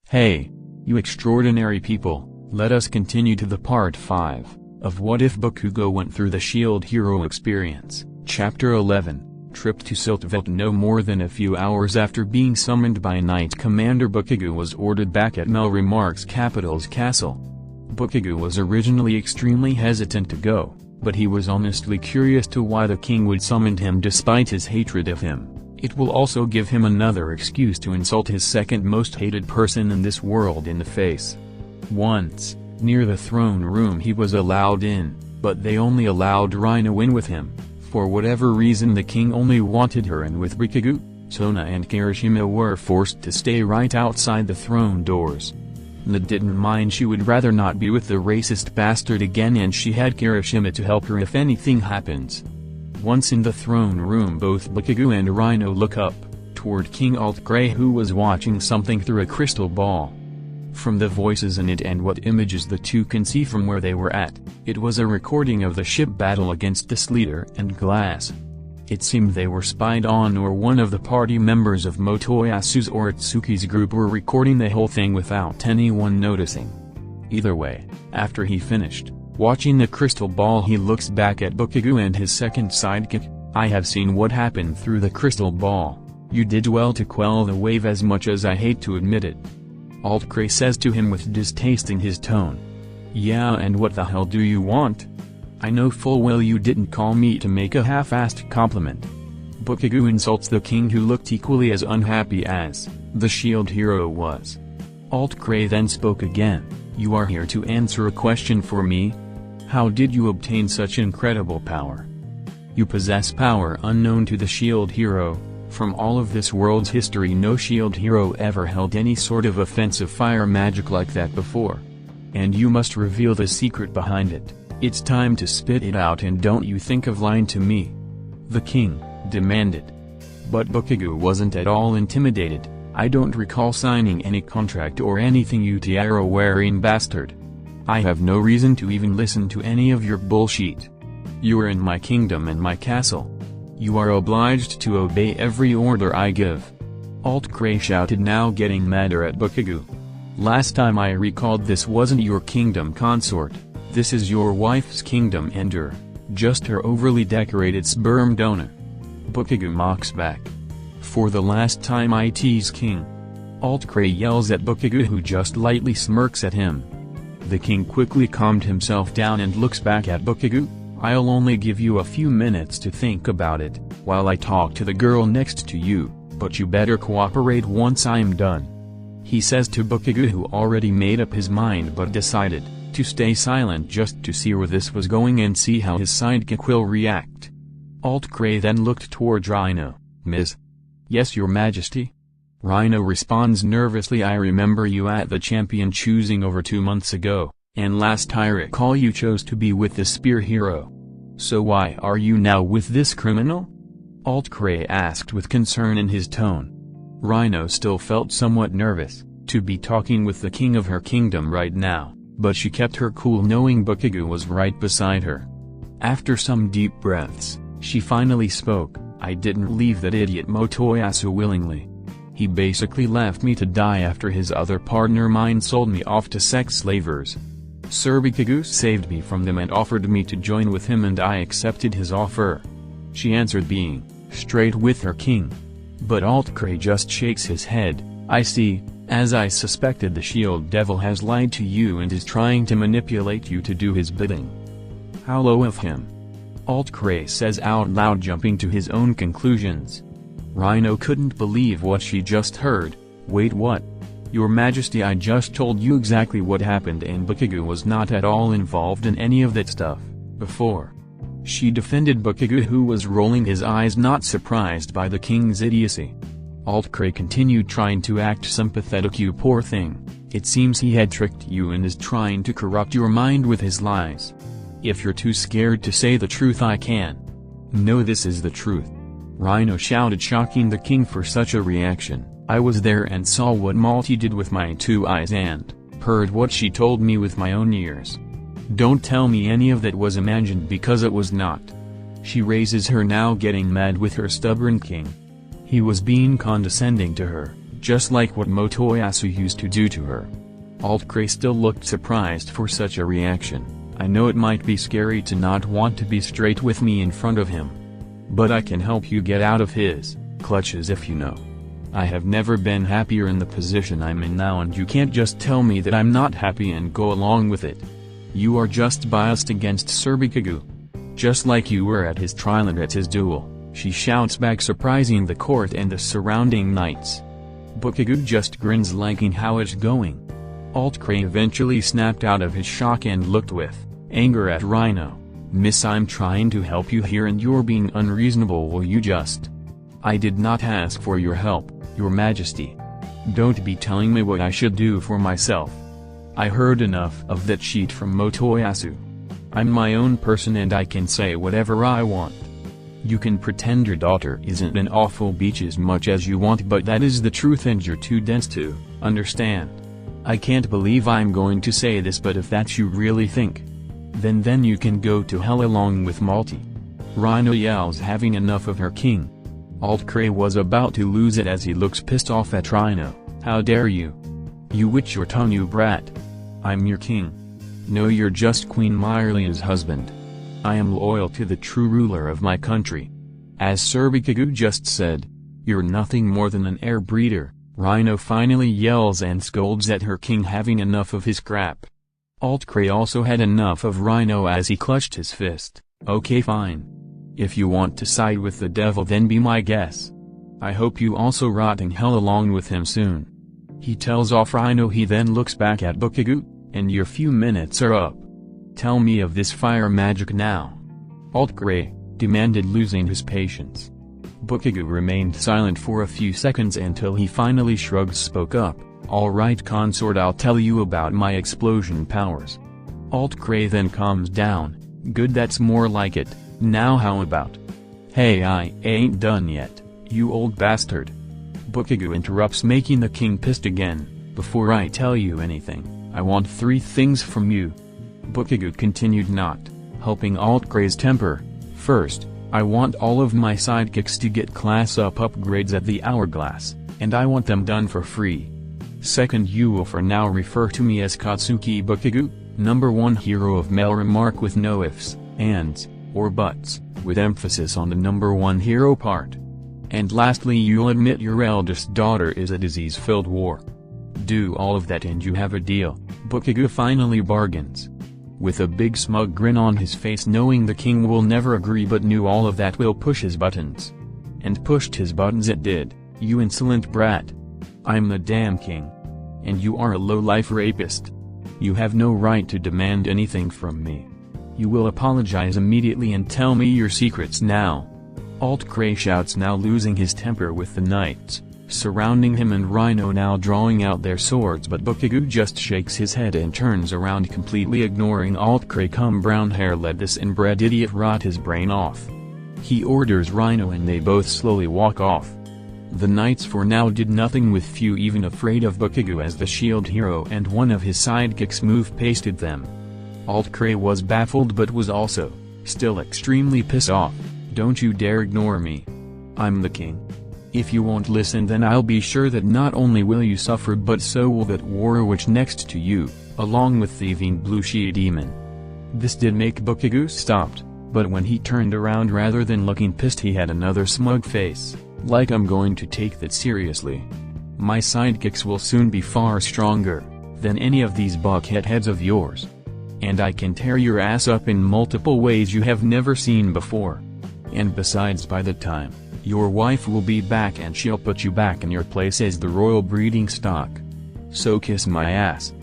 Hey, you extraordinary people, let us continue to the part 5, of What If Bakugou Went Through the Shield Hero Experience, Chapter 11, Trip to Siltveld. No more than a few hours after being summoned by Knight Commander Bakugou was ordered back at Melromarc's capital's castle. Bakugou was originally extremely hesitant to go, but he was honestly curious to why the king would summon him despite his hatred of him. It will also give him another excuse to insult his second most hated person in this world in the face. Once, near the throne room, he was allowed in, but they only allowed Rino in with him. For whatever reason the king only wanted her in with Bakugou. Sona and Kirishima were forced to stay right outside the throne doors. Na didn't mind, she would rather not be with the racist bastard again, and she had Kirishima to help her if anything happens. Once in the throne room, both Bakugou and Rino look up, toward King Altgrey, who was watching something through a crystal ball. From the voices in it and what images the two can see from where they were at, it was a recording of the ship battle against the Sleater and Glass. It seemed they were spied on, or one of the party members of Motoyasu's or Itsuki's group were recording the whole thing without anyone noticing. Either way, after he finished watching the crystal ball, he looks back at Bakugou and his second sidekick. I have seen what happened through the crystal ball. You did well to quell the wave, as much as I hate to admit it. Altgrey says to him with distaste in his tone. Yeah, and what the hell do you want? I know full well you didn't call me to make a half-assed compliment. Bakugou insults the king, who looked equally as unhappy as the shield hero was. Altgrey then spoke again. You are here to answer a question for me? How did you obtain such incredible power? You possess power unknown to the shield hero. From all of this world's history, no shield hero ever held any sort of offensive fire magic like that before. And you must reveal the secret behind it. It's time to spit it out, and don't you think of lying to me, the king demanded. But Bakugou wasn't at all intimidated. I don't recall signing any contract or anything, you tiara-wearing bastard. I have no reason to even listen to any of your bullshit. You are in my kingdom and my castle. You are obliged to obey every order I give. Altgrey shouted, now getting madder at Bakugou. Last time I recalled, this wasn't your kingdom, consort. This is your wife's kingdom, and you're just her overly decorated sperm donor. Bakugou mocks back. For the last time I tease king. Altgrey yells at Bakugou, who just lightly smirks at him. The king quickly calmed himself down and looks back at Bakugou. I'll only give you a few minutes to think about it, while I talk to the girl next to you, but you better cooperate once I'm done. He says to Bakugou, who already made up his mind but decided to stay silent just to see where this was going and see how his sidekick will react. Altgrey then looked toward Rino. Ms. Yes, your majesty? Rino responds nervously. I remember you at the champion choosing over 2 months ago, and last I recall you chose to be with the spear hero. So why are you now with this criminal? Altgrey asked with concern in his tone. Rino still felt somewhat nervous to be talking with the king of her kingdom right now, but she kept her cool, knowing Bakugou was right beside her. After some deep breaths, she finally spoke. I didn't leave that idiot Motoyasu willingly. He basically left me to die after his other partner mine sold me off to sex slavers. Sir Bakugou saved me from them and offered me to join with him, and I accepted his offer. She answered, being straight with her king. But Altgrey just shakes his head. I see, as I suspected, the shield devil has lied to you and is trying to manipulate you to do his bidding. How low of him. Altgrey says out loud, jumping to his own conclusions. Rino couldn't believe what she just heard. Wait, what? Your Majesty, I just told you exactly what happened, and Bakugou was not at all involved in any of that stuff before. She defended Bakugou, who was rolling his eyes, not surprised by the king's idiocy. Altgrey continued, trying to act sympathetic. You poor thing. It seems he had tricked you and is trying to corrupt your mind with his lies. If you're too scared to say the truth, I can. No, this is the truth. Rino shouted, shocking the king for such a reaction. I was there and saw what Melty did with my 2 eyes and heard what she told me with my own ears. Don't tell me any of that was imagined, because it was not. She raises her, now getting mad with her stubborn king. He was being condescending to her. just like what Motoyasu used to do to her. Alt-Cray still looked surprised for such a reaction. I know it might be scary to not want to be straight with me in front of him. But I can help you get out of his clutches if you know. I have never been happier in the position I'm in now, and you can't just tell me that I'm not happy and go along with it. You are just biased against Sir Bakugou. Just like you were at his trial and at his duel, she shouts back, surprising the court and the surrounding knights. Bakugou just grins, liking how it's going. Alt-Cray eventually snapped out of his shock and looked with anger at Rhino. Miss, I'm trying to help you here and you're being unreasonable. Will you just? I did not ask for your help, Your Majesty. Don't be telling me what I should do for myself. I heard enough of that shit from Motoyasu. I'm my own person and I can say whatever I want. You can pretend your daughter isn't an awful bitch as much as you want, but that is the truth and you're too dense to understand. I can't believe I'm going to say this, but if that's you really think, then you can go to hell along with Melty. Rhino yells, having enough of her king. Alt-Cray was about to lose it as he looks pissed off at Rhino. How dare you? You witch your tongue, you brat. I'm your king. No, you're just Queen Myrlia's husband. I am loyal to the true ruler of my country. As Sir Bakugou just said, you're nothing more than an air breeder. Rhino finally yells and scolds at her king, having enough of his crap. Alt-Cray also had enough of Rhino as he clutched his fist. Okay, fine. If you want to side with the devil, then be my guest. I hope you also rot in hell along with him soon. He tells off Rhino. He then looks back at Bakugou, and your few minutes are up. Tell me of this fire magic now. Alt-Cray demanded, losing his patience. Bakugou remained silent for a few seconds until he finally shrugged, spoke up. Alright consort, I'll tell you about my explosion powers. Alt-Cray then calms down. Good, that's more like it. Now how about? Hey, I ain't done yet, you old bastard. Bakugou interrupts, making the king pissed again. Before I tell you anything, I want 3 things from you. Bakugou continued, not helping Alt-Cray's temper. First, I want all of my sidekicks to get class up upgrades at the Hourglass, and I want them done for free. Second, you will for now refer to me as Katsuki Bakugou, #1 hero of Melromarc, with no ifs, ands, or buts, with emphasis on the #1 hero part. And lastly, you'll admit your eldest daughter is a disease-filled war. Do all of that and you have a deal. Bakugou finally bargains. With a big smug grin on his face, knowing the king will never agree, but knew all of that will push his buttons. And pushed his buttons it did. You insolent brat. I'm the damn king. And you are a low-life rapist. You have no right to demand anything from me. You will apologize immediately and tell me your secrets now. Alt-Cray shouts, now losing his temper with the knights surrounding him and Rhino now drawing out their swords, but Bakugou just shakes his head and turns around, completely ignoring Alt-Cray. Brown hair, let this inbred idiot rot his brain off. He orders Rhino and they both slowly walk off. The knights for now did nothing, with few even afraid of Bakugou as the shield hero and one of his sidekicks move pasted them. Alt-Cray was baffled but was also still extremely pissed off. Don't you dare ignore me. I'm the king. If you won't listen, then I'll be sure that not only will you suffer, but so will that warrior witch next to you, along with thieving blue she demon. This did make Bakugou stopped, but when he turned around, rather than looking pissed, he had another smug face, like I'm going to take that seriously. My sidekicks will soon be far stronger than any of these buckhead heads of yours. And I can tear your ass up in multiple ways you have never seen before. And besides, by the time your wife will be back and she'll put you back in your place as the royal breeding stock. So kiss my ass.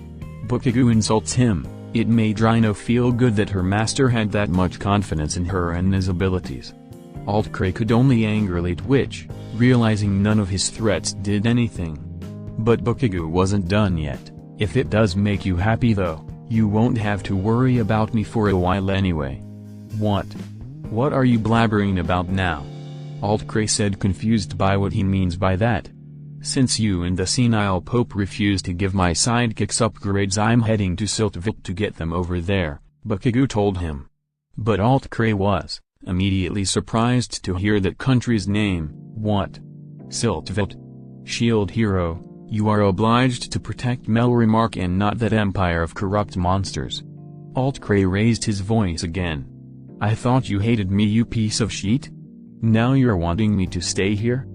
Bakugou insults him. It made Rhino feel good that her master had that much confidence in her and his abilities. Alt-Cray could only angrily twitch, realizing none of his threats did anything. But Bakugou wasn't done yet. If it does make you happy though, you won't have to worry about me for a while anyway. What? What are you blabbering about now? Alt-Cray said, confused by what he means by that. Since you and the senile Pope refused to give my sidekicks upgrades, I'm heading to Siltville to get them over there, Bakugou told him. But Alt-Cray was immediately surprised to hear that country's name. What? Siltville? Shield hero, you are obliged to protect Melromarc and not that empire of corrupt monsters. Alt-Cray raised his voice again. I thought you hated me, you piece of shit? Now you're wanting me to stay here?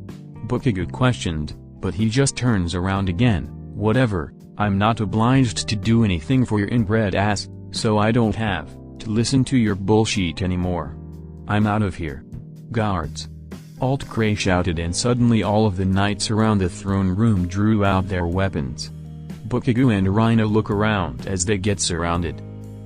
Bakugou questioned, but he just turns around again. Whatever, I'm not obliged to do anything for your inbred ass, so I don't have to listen to your bullshit anymore. I'm out of here. Guards! Alt-Cray shouted, and suddenly all of the knights around the throne room drew out their weapons. Bakugou and Rhino look around as they get surrounded.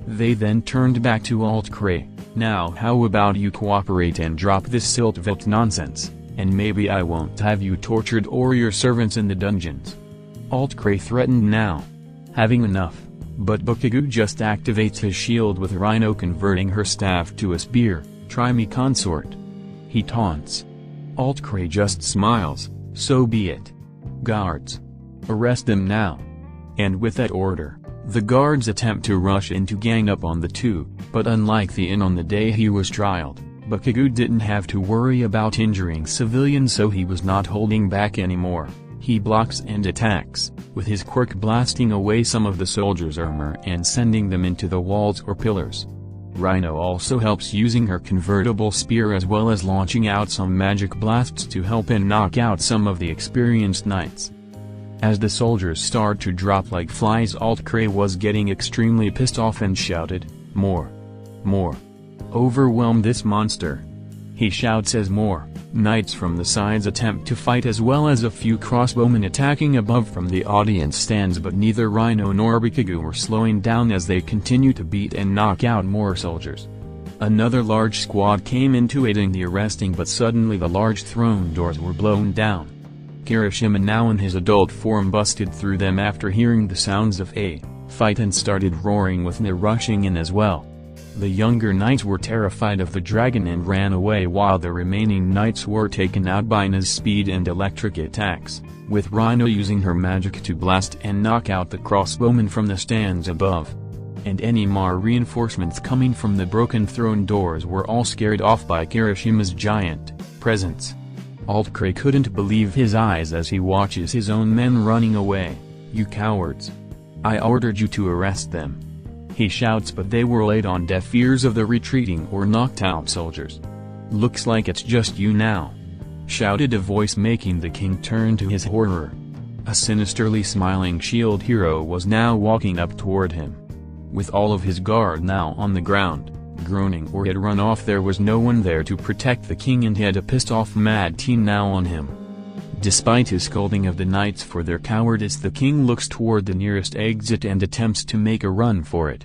They then turned back to Alt-Cray. Now how about you cooperate and drop this Siltvelt nonsense, and maybe I won't have you tortured or your servants in the dungeons. Alt-Cray threatened now. Having enough, but Bakugou just activates his shield with Rhino converting her staff to a spear. Try me, consort. He taunts. Alt-Cray just smiles, so be it. Guards! Arrest them now. And with that order, the guards attempt to rush in to gang up on the two, but unlike the inn on the day he was trialed, Bakugou didn't have to worry about injuring civilians, so he was not holding back anymore. He blocks and attacks, with his quirk blasting away some of the soldiers' armor and sending them into the walls or pillars. Rhino also helps using her convertible spear as well as launching out some magic blasts to help and knock out some of the experienced knights. As the soldiers start to drop like flies, Alt-Cray was getting extremely pissed off and shouted, More! More! Overwhelm this monster! He shouts as more knights from the sides attempt to fight, as well as a few crossbowmen attacking above from the audience stands, but neither Rhino nor Bakugou were slowing down as they continue to beat and knock out more soldiers. Another large squad came into aiding the arresting, but suddenly the large throne doors were blown down. Kirishima, now in his adult form, busted through them after hearing the sounds of a fight and started roaring with Ne rushing in as well. The younger knights were terrified of the dragon and ran away, while the remaining knights were taken out by Ne's speed and electric attacks, with Rhino using her magic to blast and knock out the crossbowmen from the stands above. And any more reinforcements coming from the broken throne doors were all scared off by Kirishima's giant presence. Alt-Cray couldn't believe his eyes as he watches his own men running away. You cowards! I ordered you to arrest them. He shouts, but they were laid on deaf ears of the retreating or knocked out soldiers. Looks like it's just you now, shouted a voice, making the king turn to his horror. A sinisterly smiling shield hero was now walking up toward him. With all of his guard now on the ground, groaning or had run off, there was no one there to protect the king, and he had a pissed off mad teen now on him. Despite his scolding of the knights for their cowardice, the king looks toward the nearest exit and attempts to make a run for it.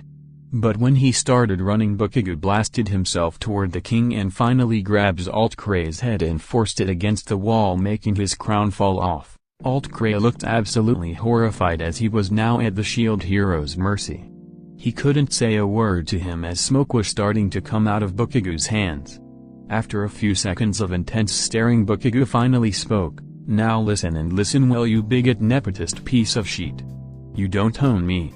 But when he started running, Bakugou blasted himself toward the king and finally grabs Alt-Cray's head and forced it against the wall, making his crown fall off. Alt-Cray looked absolutely horrified as he was now at the shield hero's mercy. He couldn't say a word to him as smoke was starting to come out of Bakugou's hands. After a few seconds of intense staring, Bakugou finally spoke. Now listen, and listen well, you bigot nepotist piece of shit. You don't own me.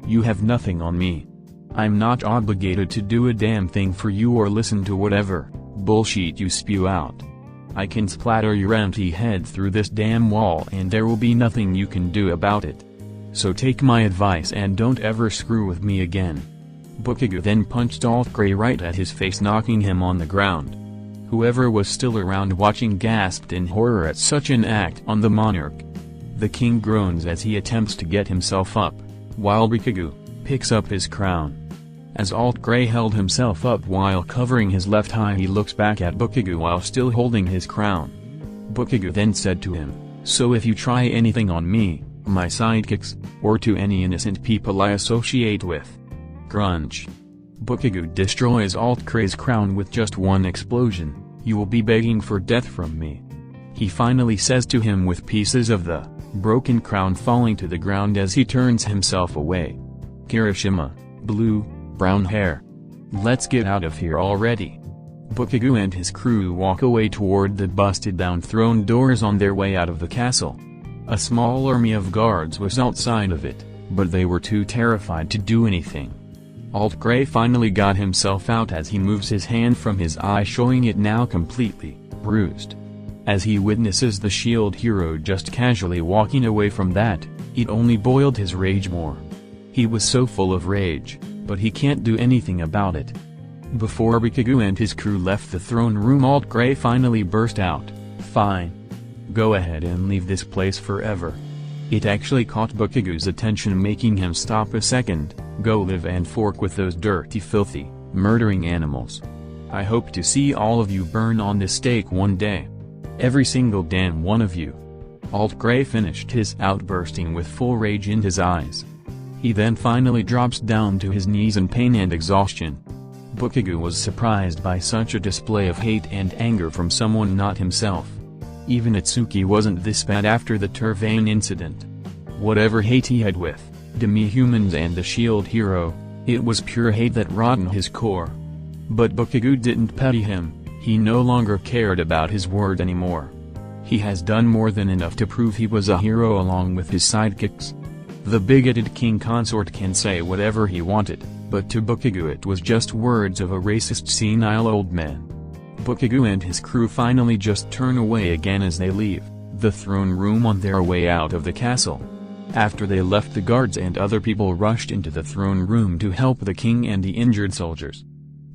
You have nothing on me. I'm not obligated to do a damn thing for you or listen to whatever bullshit you spew out. I can splatter your empty head through this damn wall and there will be nothing you can do about it. So take my advice and don't ever screw with me again. Bakugou then punched Alt-Cray right at his face, knocking him on the ground. Whoever was still around watching gasped in horror at such an act on the monarch. The king groans as he attempts to get himself up, while Bakugou picks up his crown. As Alt-Cray held himself up while covering his left eye, he looks back at Bakugou while still holding his crown. Bakugou then said to him, "So if you try anything on me, my sidekicks, or to any innocent people I associate with." Crunch. Bakugou destroys Alt-Cray's crown with just one explosion. "You will be begging for death from me," he finally says to him, with pieces of the broken crown falling to the ground as he turns himself away. Kirishima, blue, brown hair. Let's get out of here already. Bakugou and his crew walk away toward the busted down throne doors on their way out of the castle. A small army of guards was outside of it, but they were too terrified to do anything. Alt-Cray finally got himself out as he moves his hand from his eye, showing it now completely bruised. As he witnesses the shield hero just casually walking away from that, it only boiled his rage more. He was so full of rage, but he can't do anything about it. Before Bakugou and his crew left the throne room, Alt Grey finally burst out, "Fine. Go ahead and leave this place forever." It actually caught Bakugou's attention, making him stop a second. "Go live and fork with those dirty, filthy, murdering animals. I hope to see all of you burn on this stake one day. Every single damn one of you." Alt Grey finished his outbursting with full rage in his eyes. He then finally drops down to his knees in pain and exhaustion. Bakugou was surprised by such a display of hate and anger from someone not himself. Even Atsuki wasn't this bad after the tavern incident. Whatever hate he had with demi-humans and the shield hero, it was pure hate that rotted his core. But Bakugou didn't pity him. He no longer cared about his word anymore. He has done more than enough to prove he was a hero along with his sidekicks. The bigoted king consort can say whatever he wanted, but to Bakugou it was just words of a racist, senile old man. Bakugou and his crew finally just turn away again as they leave the throne room on their way out of the castle. After they left, the guards and other people rushed into the throne room to help the king and the injured soldiers.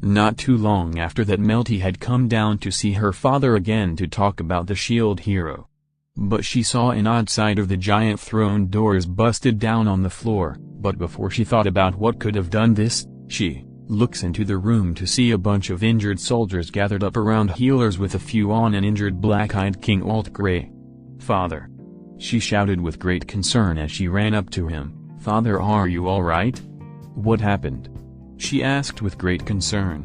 Not too long after that, Melty had come down to see her father again to talk about the shield hero. But she saw an odd sight of the giant throne doors busted down on the floor, but before she thought about what could have done this, she looks into the room to see a bunch of injured soldiers gathered up around healers with a few on an injured black-eyed King Alt Grey. "Father!" she shouted with great concern as she ran up to him. "Father, are you alright? What happened?" she asked with great concern.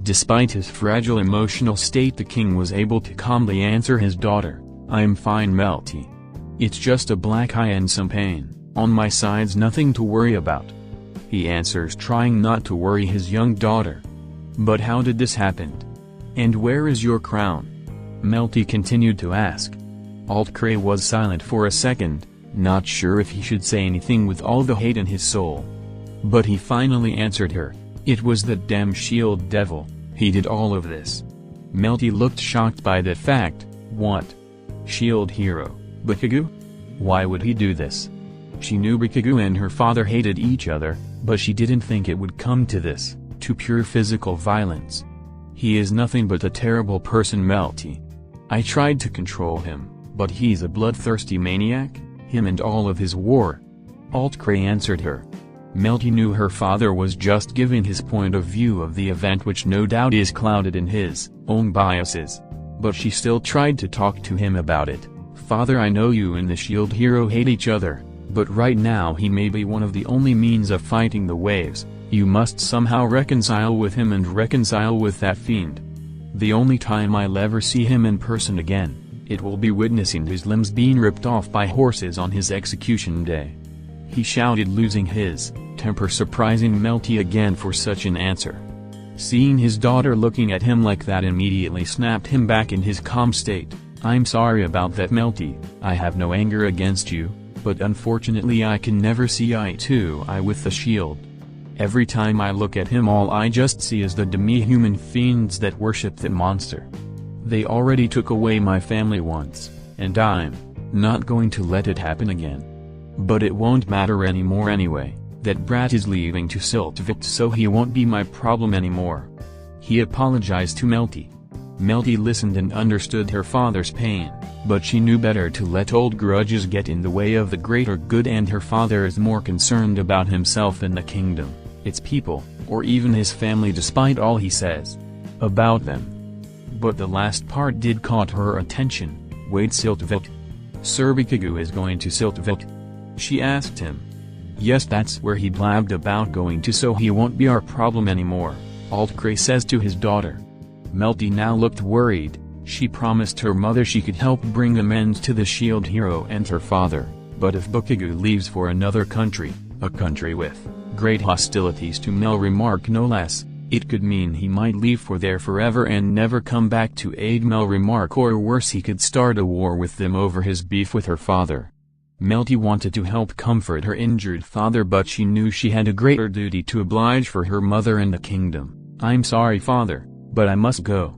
Despite his fragile emotional state, the king was able to calmly answer his daughter. "I'm fine, Melty. It's just a black eye and some pain. On my side's nothing to worry about," he answers, trying not to worry his young daughter. "But how did this happen? And where is your crown?" Melty continued to ask. Alt Grey was silent for a second, not sure if he should say anything with all the hate in his soul. But he finally answered her. "It was that damn shield devil, he did all of this." Melty looked shocked by that fact. "What? Shield hero, Bakugou? Why would he do this?" She knew Bakugou and her father hated each other, but she didn't think it would come to this, to pure physical violence. "He is nothing but a terrible person, Melty. I tried to control him, but he's a bloodthirsty maniac, him and all of his war." Alt Grey answered her. Melty knew her father was just giving his point of view of the event, which no doubt is clouded in his own biases. But she still tried to talk to him about it. "Father, I know you and the shield hero hate each other, but right now he may be one of the only means of fighting the waves. You must somehow reconcile with him and reconcile with that fiend. The only time I'll ever see him in person again, it will be witnessing his limbs being ripped off by horses on his execution day," he shouted, losing his temper, surprising Melty again for such an answer. Seeing his daughter looking at him like that immediately snapped him back in his calm state. "I'm sorry about that, Melty. I have no anger against you, but unfortunately I can never see eye to eye with the shield. Every time I look at him, all I just see is the demi-human fiends that worship that monster. They already took away my family once, and I'm not going to let it happen again. But it won't matter anymore anyway. That brat is leaving to Siltvik, so he won't be my problem anymore." He apologized to Melty. Melty listened and understood her father's pain, but she knew better to let old grudges get in the way of the greater good, and her father is more concerned about himself than the kingdom, its people, or even his family, despite all he says about them. But the last part did caught her attention. "Wait, Siltvik? Sir Bakugou is going to Siltvik?" she asked him. "Yes, that's where he blabbed about going to, so he won't be our problem anymore," Alt Grey says to his daughter. Melty now looked worried. She promised her mother she could help bring amends to the shield hero and her father, but if Bakugou leaves for another country, a country with great hostilities to Melromarc no less, it could mean he might leave for there forever and never come back to aid Melromarc, or worse, he could start a war with them over his beef with her father. Melty wanted to help comfort her injured father, but she knew she had a greater duty to oblige for her mother and the kingdom. "I'm sorry, father, but I must go.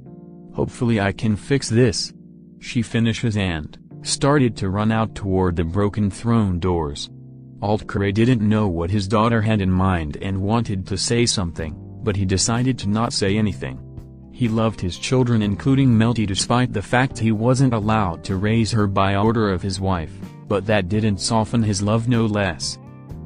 Hopefully I can fix this," She finishes and started to run out toward the broken throne doors. Alt-Kure didn't know what his daughter had in mind and wanted to say something, but he decided to not say anything. He loved his children including Melty despite the fact he wasn't allowed to raise her by order of his wife, but that didn't soften his love no less.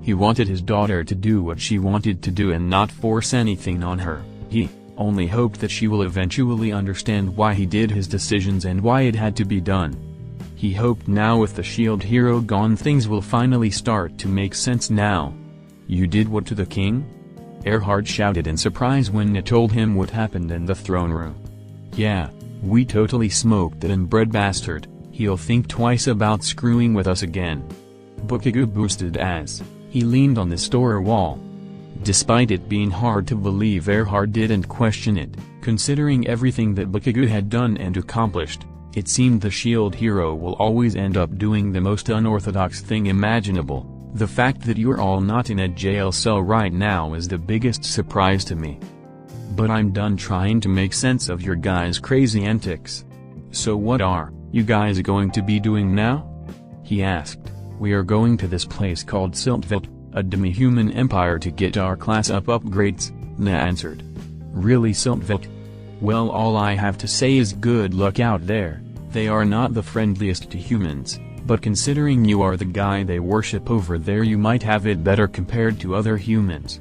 He wanted his daughter to do what she wanted to do and not force anything on her. He only hoped that she will eventually understand why he did his decisions and why it had to be done. He hoped now with the shield hero gone things will finally start to make sense now. "You did what to the king?" Erhard shouted in surprise when Nya told him what happened in the throne room. "Yeah, we totally smoked that inbred bastard, he'll think twice about screwing with us again." Bakugou boosted as he leaned on the store wall. Despite it being hard to believe, Erhard didn't question it. Considering everything that Bakugou had done and accomplished, it seemed the shield hero will always end up doing the most unorthodox thing imaginable. The fact that you're all not in a jail cell right now is the biggest surprise to me. But I'm done trying to make sense of your guys' crazy antics. "So what are you guys going to be doing now?" he asked. "We are going to this place called Siltveld, a demi-human empire to get our class up upgrades," Nya answered. "Really, Siltveld? Well, all I have to say is good luck out there. They are not the friendliest to humans. But considering you are the guy they worship over there, you might have it better compared to other humans.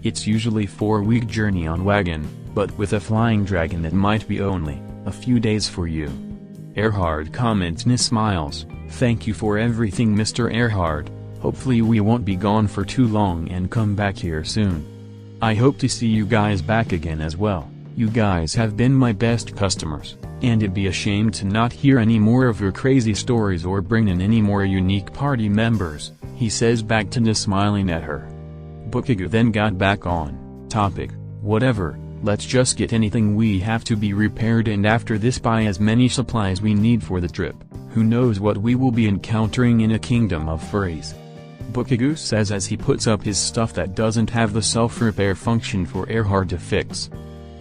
It's usually 4-week journey on wagon, but with a flying dragon it might be only a few days for you." Erhard comments. Nya smiles. "Thank you for everything, Mr. Erhard. Hopefully we won't be gone for too long and come back here soon. I hope to see you guys back again as well. You guys have been my best customers, and it'd be a shame to not hear any more of your crazy stories or bring in any more unique party members," he says back to Nya smiling at her. Bakugou then got back on topic. "Whatever, let's just get anything we have to be repaired and after this buy as many supplies we need for the trip. Who knows what we will be encountering in a kingdom of furries." Bakugou says as he puts up his stuff that doesn't have the self-repair function for Erhard to fix.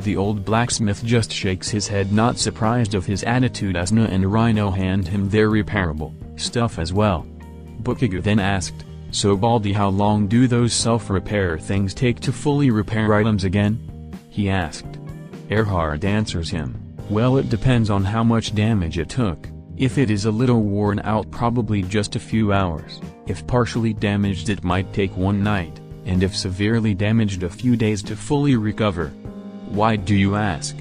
The old blacksmith just shakes his head, not surprised of his attitude as Nya and Rino hand him their repairable stuff as well. Bakugou then asked, "So Baldy, how long do those self-repair things take to fully repair items again?" he asked. Erhard answers him, "Well, it depends on how much damage it took. If it is a little worn out, probably just a few hours. If partially damaged, it might take one night, and if severely damaged, a few days to fully recover." "Why do you ask?"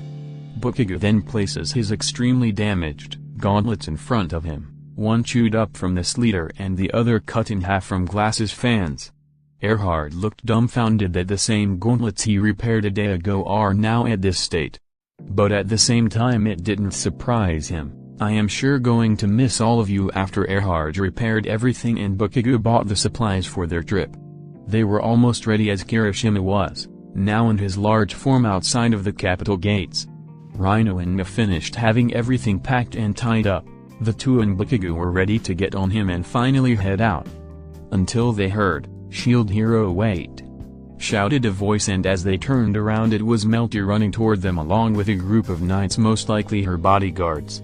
Bakugou then places his extremely damaged gauntlets in front of him, one chewed up from the sleeter and the other cut in half from Glass's fans. Erhard looked dumbfounded that the same gauntlets he repaired a day ago are now at this state. But at the same time it didn't surprise him. "I am sure going to miss all of you." After Erhard repaired everything and Bakugou bought the supplies for their trip, they were almost ready as Kirishima was now in his large form outside of the capital gates. Rino and Nya finished having everything packed and tied up. The two and Bakugou were ready to get on him and finally head out. Until they heard, "Shield hero, wait!" shouted a voice, and as they turned around it was Melty running toward them along with a group of knights, most likely her bodyguards.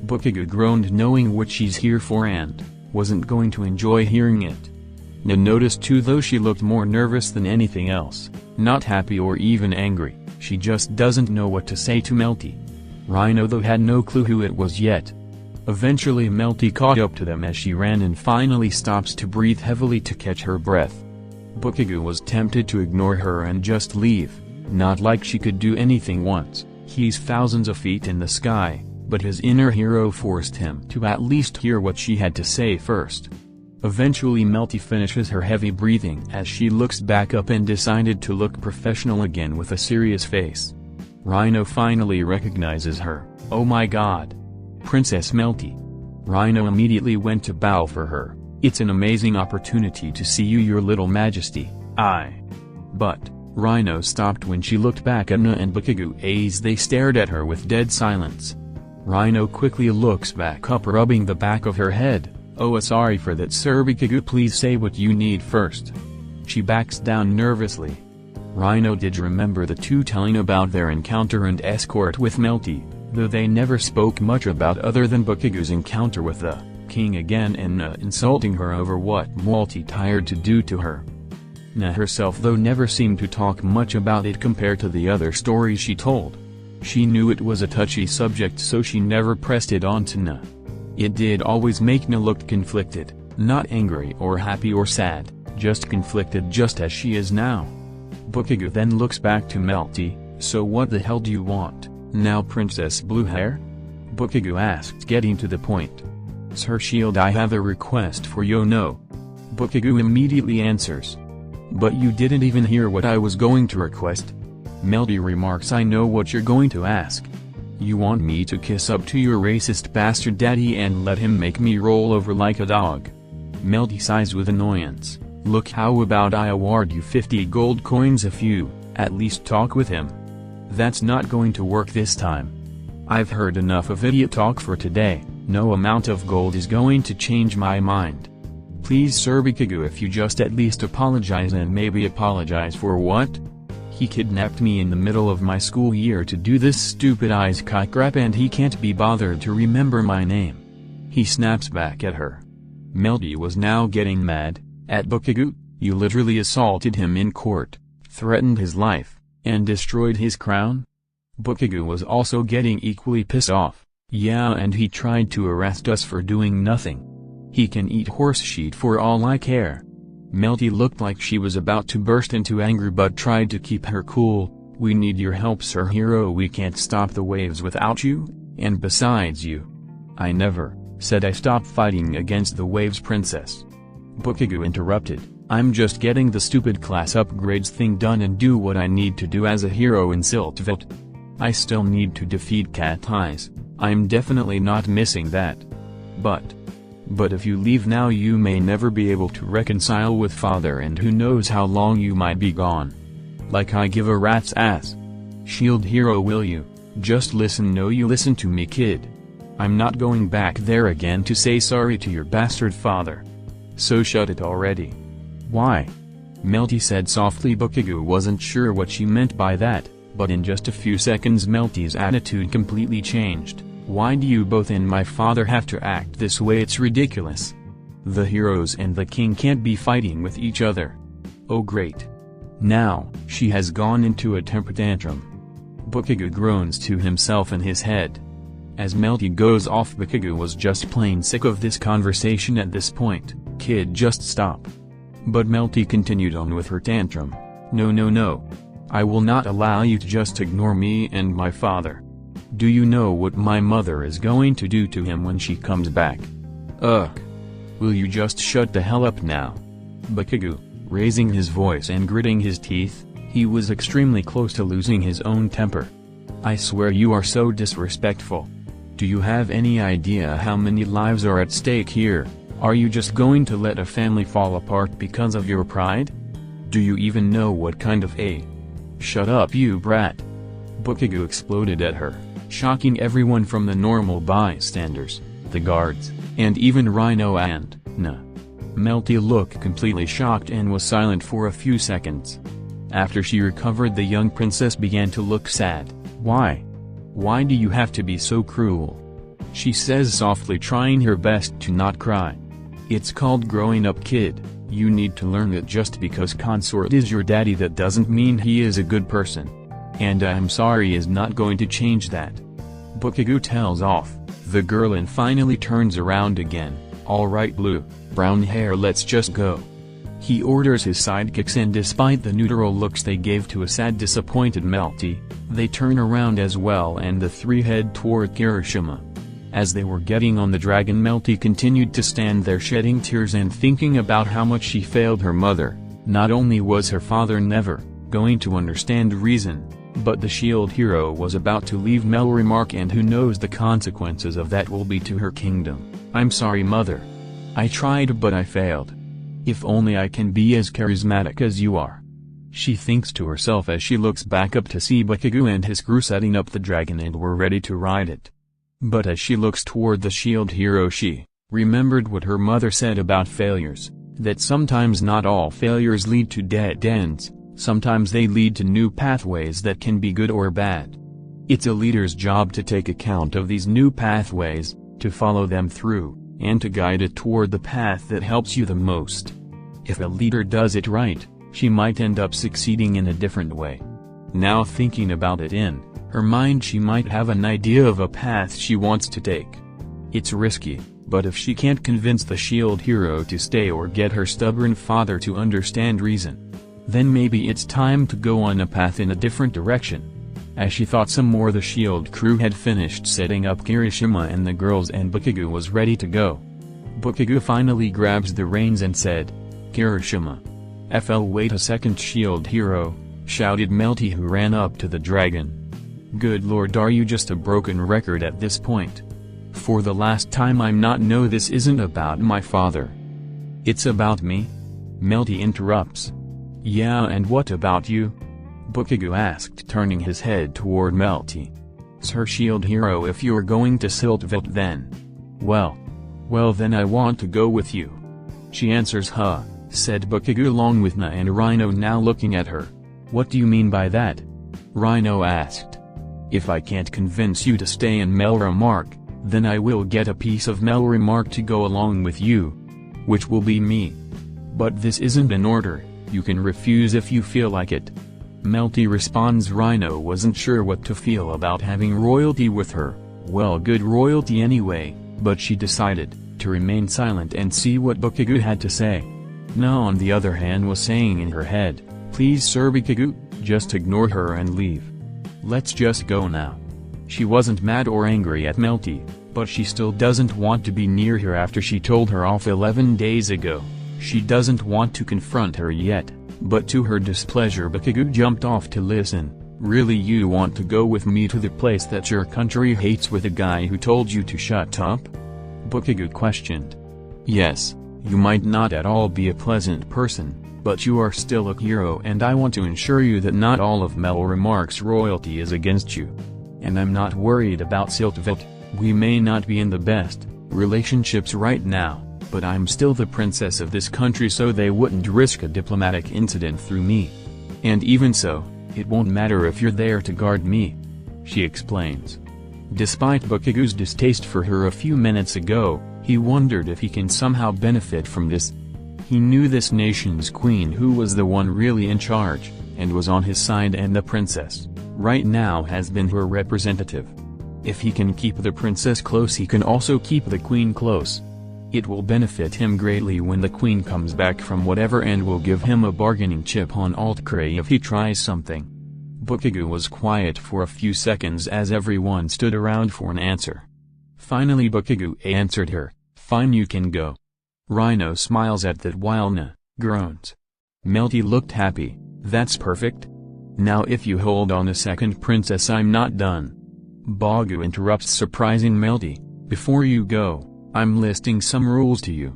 Bakugou groaned knowing what she's here for and wasn't going to enjoy hearing it. Nya noticed too, though she looked more nervous than anything else, not happy or even angry. She just doesn't know what to say to Melty. Rino though had no clue who it was yet. Eventually Melty caught up to them as she ran and finally stops to breathe heavily to catch her breath. Bakugou was tempted to ignore her and just leave, not like she could do anything once he's thousands of feet in the sky, but his inner hero forced him to at least hear what she had to say first. Eventually Melty finishes her heavy breathing as she looks back up and decided to look professional again with a serious face. Rino finally recognizes her. "Oh my god! Princess Melty!" Rino immediately went to bow for her. "It's an amazing opportunity to see you, your little majesty." But Rino stopped when she looked back at Nya and Bakugou as they stared at her with dead silence. Rino quickly looks back up, rubbing the back of her head. "Oh, sorry for that, Sir Bakugou, please say what you need first." She backs down nervously. Rino did remember the two telling about their encounter and escort with Melty, though they never spoke much about other than Bakugou's encounter with the king again and insulting her over what Melty tired to do to her. Na herself though never seemed to talk much about it compared to the other stories she told. She knew it was a touchy subject, so she never pressed it on to Na. It did always make Na look conflicted, not angry or happy or sad, just conflicted, just as she is now. Bakugou then looks back to Melty. So what the hell do you want, now Princess Blue Hair? Bakugou asked, getting to the point. Sir Shield, I have a request for you. No. Bakugou immediately answers. But you didn't even hear what I was going to request. Melty remarks, I know what you're going to ask. You want me to kiss up to your racist bastard daddy and let him make me roll over like a dog. Melty sighs with annoyance. Look, how about I award you 50 gold coins if you, at least talk with him. That's not going to work this time. I've heard enough of idiot talk for today. No amount of gold is going to change my mind. Please Sir Bakugou, if you just at least apologize, and maybe apologize for what? He kidnapped me in the middle of my school year to do this stupid ice crap, and he can't be bothered to remember my name. He snaps back at her. Melty was now getting mad at Bakugou. You literally assaulted him in court, threatened his life, and destroyed his crown? Bakugou was also getting equally pissed off. Yeah, and he tried to arrest us for doing nothing. He can eat horse shit for all I care. Melty looked like she was about to burst into anger but tried to keep her cool. We need your help, Sir Hero. We can't stop the waves without you, and besides I never said I stopped fighting against the waves, Princess. Bakugou interrupted. I'm just getting the stupid class upgrades thing done and do what I need to do as a hero in Siltveld. I still need to defeat Cat Eyes. I'm definitely not missing that. But if you leave now, you may never be able to reconcile with father, and who knows how long you might be gone. Like I give a rat's ass. Shield Hero, will you just listen? No, you listen to me, kid. I'm not going back there again to say sorry to your bastard father. So shut it already. Why? Melty said softly. Bakugou wasn't sure what she meant by that, but in just a few seconds Melty's attitude completely changed. Why do you both and my father have to act this way? It's ridiculous. The heroes and the king can't be fighting with each other. Oh great. Now, she has gone into a temper tantrum. Bakugou groans to himself in his head. As Melty goes off, Bakugou was just plain sick of this conversation at this point. Kid, just stop. But Melty continued on with her tantrum. No. I will not allow you to just ignore me and my father. Do you know what my mother is going to do to him when she comes back? Ugh. Will you just shut the hell up now? Bakugou, raising his voice and gritting his teeth, he was extremely close to losing his own temper. I swear you are so disrespectful. Do you have any idea how many lives are at stake here? Are you just going to let a family fall apart because of your pride? Do you even know what kind of a— Shut up, you brat. Bakugou exploded at her, shocking everyone from the normal bystanders, the guards, and even Rino and Na. Melty looked completely shocked and was silent for a few seconds. After she recovered, the young princess began to look sad. Why? Why do you have to be so cruel? She says softly, trying her best to not cry. It's called growing up, kid. You need to learn that just because consort is your daddy, that doesn't mean he is a good person. And I'm sorry is not going to change that. Bakugou tells off the girl and finally turns around again. Alright blue, brown hair, let's just go. He orders his sidekicks, and despite the neutral looks they gave to a sad, disappointed Melty, they turn around as well, and the three head toward Kirishima. As they were getting on the dragon, Melty continued to stand there shedding tears and thinking about how much she failed her mother. Not only was her father never going to understand reason, but the shield hero was about to leave Melromarc, and who knows the consequences of that will be to her kingdom. I'm sorry, mother. I tried but I failed. If only I can be as charismatic as you are. She thinks to herself as she looks back up to see Bakugou and his crew setting up the dragon and were ready to ride it. But as she looks toward the shield hero, she remembered what her mother said about failures, that sometimes not all failures lead to dead ends, sometimes they lead to new pathways that can be good or bad. It's a leader's job to take account of these new pathways, to follow them through, and to guide it toward the path that helps you the most. If a leader does it right, she might end up succeeding in a different way. Now thinking about it in her mind, she might have an idea of a path she wants to take. It's risky, but if she can't convince the shield hero to stay or get her stubborn father to understand reason, then maybe it's time to go on a path in a different direction. As she thought some more, the shield crew had finished setting up Kirishima and the girls, and Bakugou was ready to go. Bakugou finally grabs the reins and said, "Kirishima." Wait a second, shield hero, shouted Melty, who ran up to the dragon. Good lord, are you just a broken record at this point? For the last time, no, this isn't about my father. It's about me? Melty interrupts. Yeah, and what about you? Bakugou asked, turning his head toward Melty. Sir shield hero, if you're going to Siltveld, then… Well then I want to go with you. She answers. Huh, said Bakugou along with Na and Rhino now looking at her. What do you mean by that? Rhino asked. If I can't convince you to stay in Melromarc, then I will get a piece of Melromarc to go along with you. Which will be me. But this isn't an order, you can refuse if you feel like it. Melty responds. Rhino wasn't sure what to feel about having royalty with her, well, good royalty anyway, but she decided to remain silent and see what Bakugou had to say. Na, on the other hand, was saying in her head, please Sir Bakugou, just ignore her and leave. Let's just go now. She wasn't mad or angry at Melty, but she still doesn't want to be near her after she told her off 11 days ago. She doesn't want to confront her yet, but to her displeasure Bakugou jumped off to listen. Really, you want to go with me to the place that your country hates with a guy who told you to shut up? Bakugou questioned. Yes, you might not at all be a pleasant person, but you are still a hero, and I want to ensure you that not all of Melromarc's royalty is against you. And I'm not worried about Siltveld. We may not be in the best relationships right now, but I'm still the princess of this country, so they wouldn't risk a diplomatic incident through me. And even so, it won't matter if you're there to guard me. She explains. Despite Bakugou's distaste for her a few minutes ago, he wondered if he can somehow benefit from this. He knew this nation's queen, who was the one really in charge, and was on his side, and the princess, right now, has been her representative. If he can keep the princess close, he can also keep the queen close. It will benefit him greatly when the queen comes back from whatever, and will give him a bargaining chip on Altcray if he tries something. Bakugou was quiet for a few seconds as everyone stood around for an answer. Finally Bakugou answered her, fine, you can go. Rhino smiles at that while Na groans. Melty looked happy. That's perfect. Now if you hold on a second, princess, I'm not done. Bakugou interrupts, surprising Melty. Before you go, I'm listing some rules to you.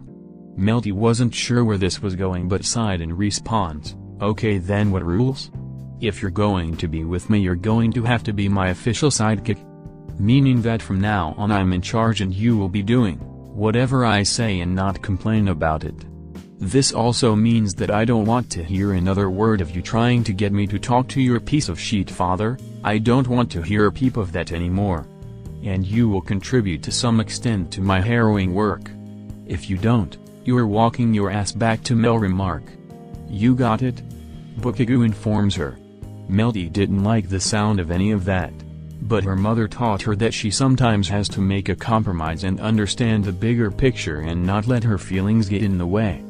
Melty wasn't sure where this was going but sighed and responds, okay then, what rules? If you're going to be with me, you're going to have to be my official sidekick. Meaning that from now on I'm in charge and you will be doing whatever I say and not complain about it. This also means that I don't want to hear another word of you trying to get me to talk to your piece of shit father. I don't want to hear a peep of that anymore. And you will contribute to some extent to my harrowing work. If you don't, you're walking your ass back to Melromarc. You got it? Bakugou informs her. Melty didn't like the sound of any of that. But her mother taught her that she sometimes has to make a compromise and understand the bigger picture and not let her feelings get in the way.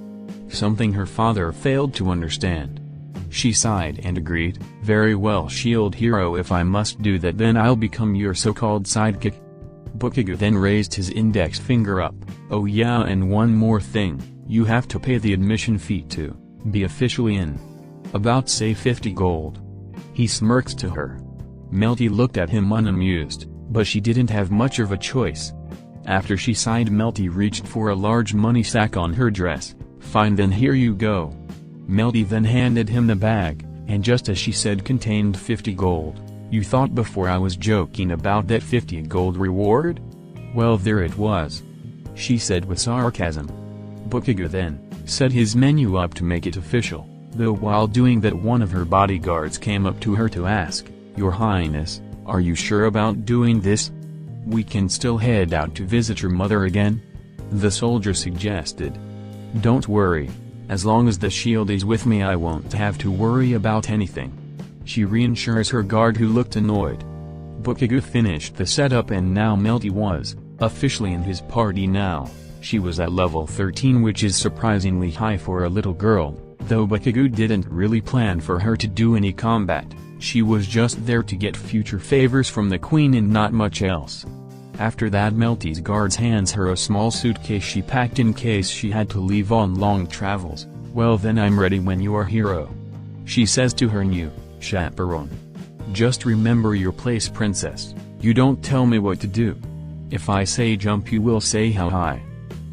Something her father failed to understand. She sighed and agreed, very well, shield hero, if I must do that then I'll become your so-called sidekick. Bakugou then raised his index finger up. Oh yeah, and one more thing, you have to pay the admission fee to be officially in. About say 50 gold. He smirks to her. Melty looked at him unamused, but she didn't have much of a choice. After she sighed, Melty reached for a large money sack on her dress. Fine then, here you go. Melty then handed him the bag, and just as she said contained 50 gold. You thought before I was joking about that 50 gold reward? Well, there it was. She said with sarcasm. Bakugou then set his menu up to make it official, though while doing that one of her bodyguards came up to her to ask, Your Highness, Are you sure about doing this? We can still head out to visit your mother again? The soldier suggested. Don't worry. As long as the shield is with me I won't have to worry about anything. She reassures her guard, who looked annoyed. Bakugou finished the setup and now Melty was officially in his party now. She was at level 13, which is surprisingly high for a little girl, though Bakugou didn't really plan for her to do any combat. She was just there to get future favors from the queen and not much else. After that, Melty's guards hands her a small suitcase she packed in case she had to leave on long travels. Well then, I'm ready when you are, hero. She says to her new chaperone. Just remember your place, princess. You don't tell me what to do. If I say jump you will say how high.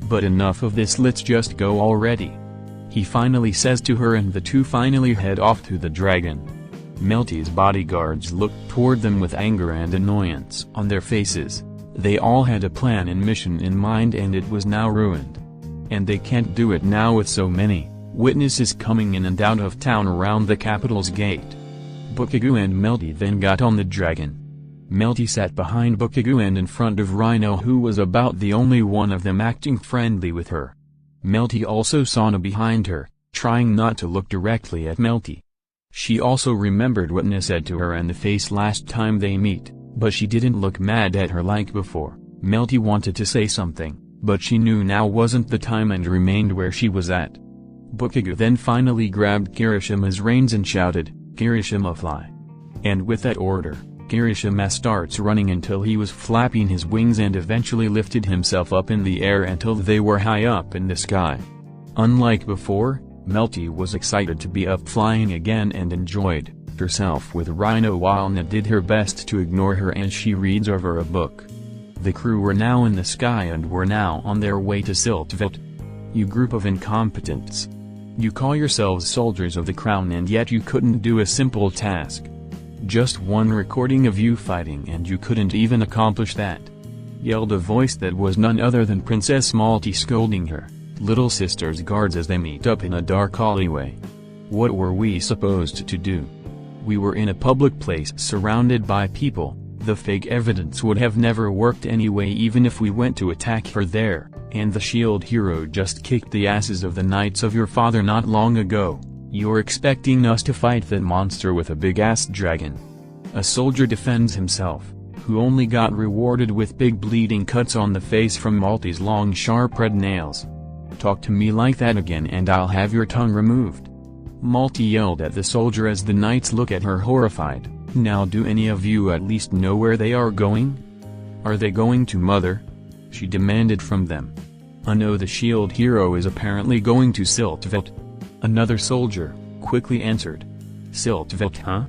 But enough of this, let's just go already. He finally says to her, and the two finally head off to the dragon. Melty's bodyguards looked toward them with anger and annoyance on their faces. They all had a plan and mission in mind, and it was now ruined. And they can't do it now with so many witnesses coming in and out of town around the capital's gate. Bakugou and Melty then got on the dragon. Melty sat behind Bakugou and in front of Rhino, who was about the only one of them acting friendly with her. Melty also saw behind her, trying not to look directly at Melty. She also remembered what Ne said to her and the face last time they meet, but she didn't look mad at her like before. Melty wanted to say something, but she knew now wasn't the time and remained where she was at. Bakugou then finally grabbed Kirishima's reins and shouted, "Kirishima, fly!" And with that order, Kirishima starts running until he was flapping his wings and eventually lifted himself up in the air until they were high up in the sky. Unlike before, Melty was excited to be up flying again and enjoyed herself with Rhino while Ne did her best to ignore her as she reads over a book. The crew were now in the sky and were now on their way to Siltveld. You group of incompetents. You call yourselves soldiers of the crown and yet you couldn't do a simple task. Just one recording of you fighting and you couldn't even accomplish that. Yelled a voice that was none other than Princess Melty, scolding her little sister's guards as they meet up in a dark alleyway. What were we supposed to do? We were in a public place surrounded by people. The fake evidence would have never worked anyway even if we went to attack her there, and the shield hero just kicked the asses of the knights of your father not long ago. You're expecting us to fight that monster with a big-ass dragon? A soldier defends himself, who only got rewarded with big bleeding cuts on the face from Melty's long sharp red nails. Talk to me like that again and I'll have your tongue removed. Melty yelled at the soldier as the knights look at her horrified. Now do any of you at least know where they are going? Are they going to mother? She demanded from them. No, the shield hero is apparently going to Siltveld. Another soldier quickly answered. Siltveld, huh?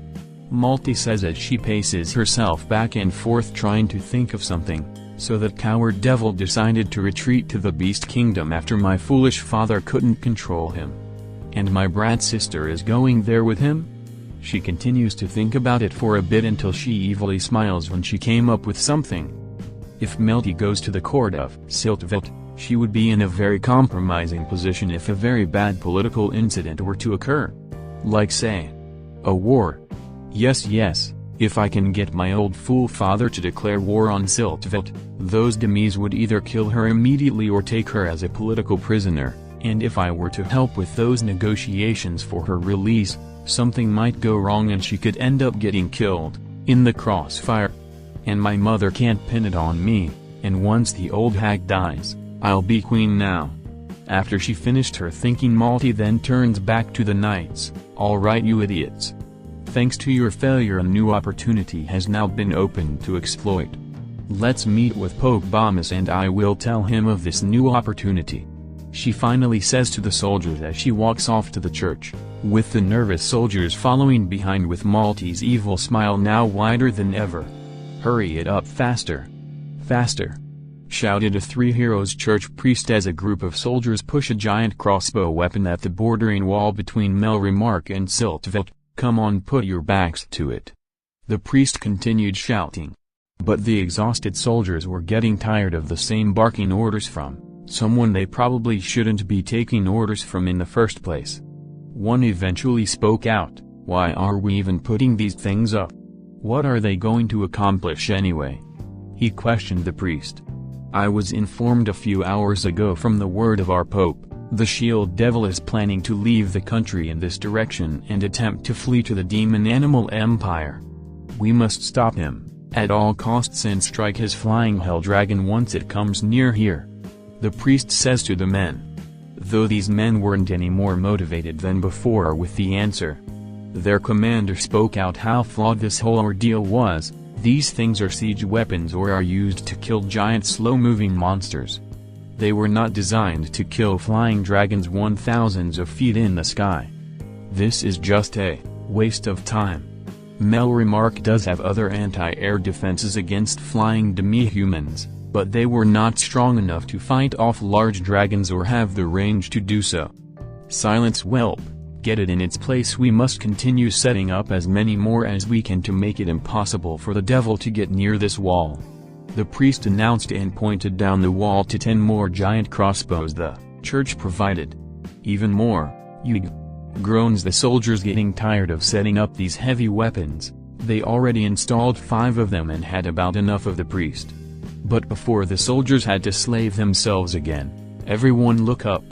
Melty says as she paces herself back and forth trying to think of something. So that coward devil decided to retreat to the Beast Kingdom after my foolish father couldn't control him. And my brat sister is going there with him? She continues to think about it for a bit until she evilly smiles when she came up with something. If Melty goes to the court of Siltveld, she would be in a very compromising position if a very bad political incident were to occur. Like say, a war. Yes, if I can get my old fool father to declare war on Siltveld, those demies would either kill her immediately or take her as a political prisoner, and if I were to help with those negotiations for her release, something might go wrong and she could end up getting killed, in the crossfire. And my mother can't pin it on me, and once the old hag dies, I'll be queen now. After she finished her thinking, Melty then turns back to the knights. Alright you idiots. Thanks to your failure a new opportunity has now been opened to exploit. Let's meet with Pope Bombus and I will tell him of this new opportunity. She finally says to the soldiers as she walks off to the church, with the nervous soldiers following behind with Melty's evil smile now wider than ever. Hurry it up faster. Faster. Shouted a Three Heroes church priest as a group of soldiers push a giant crossbow weapon at the bordering wall between Melromarc and Siltveld. Come on, put your backs to it. The priest continued shouting. But the exhausted soldiers were getting tired of the same barking orders from someone they probably shouldn't be taking orders from in the first place. One eventually spoke out, "Why are we even putting these things up? What are they going to accomplish anyway? He questioned the priest. I was informed a few hours ago from the word of our Pope, the shield devil is planning to leave the country in this direction and attempt to flee to the demon animal empire. We must stop him, at all costs, and strike his flying hell dragon once it comes near here. The priest says to the men. Though these men weren't any more motivated than before with the answer. Their commander spoke out how flawed this whole ordeal was. These things are siege weapons or are used to kill giant slow-moving monsters. They were not designed to kill flying dragons 1,000s of feet in the sky. This is just a waste of time. Melromarc does have other anti-air defenses against flying demi-humans, but they were not strong enough to fight off large dragons or have the range to do so. Silence, whelp, get it in its place. We must continue setting up as many more as we can to make it impossible for the devil to get near this wall. The priest announced and pointed down the wall to 10 more giant crossbows the church provided. Even more, groans the soldiers, getting tired of setting up these heavy weapons. They already installed 5 of them and had about enough of the priest. But before the soldiers had to slave themselves again, everyone look up.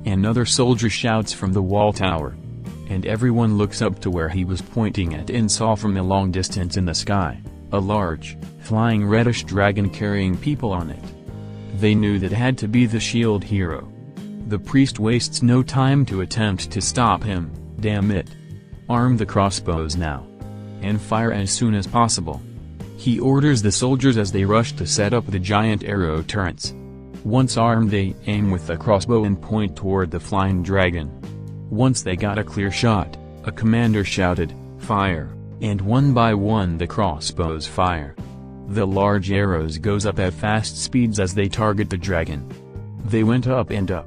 Another soldier shouts from the wall tower. And everyone looks up to where he was pointing at and saw from a long distance in the sky, a large, flying reddish dragon carrying people on it. They knew that had to be the shield hero. The priest wastes no time to attempt to stop him. Damn it. Arm the crossbows now. And fire as soon as possible. He orders the soldiers as they rush to set up the giant arrow turrets. Once armed, they aim with the crossbow and point toward the flying dragon. Once they got a clear shot, a commander shouted, "Fire," and one by one the crossbows fire. The large arrows goes up at fast speeds as they target the dragon. They went up and up.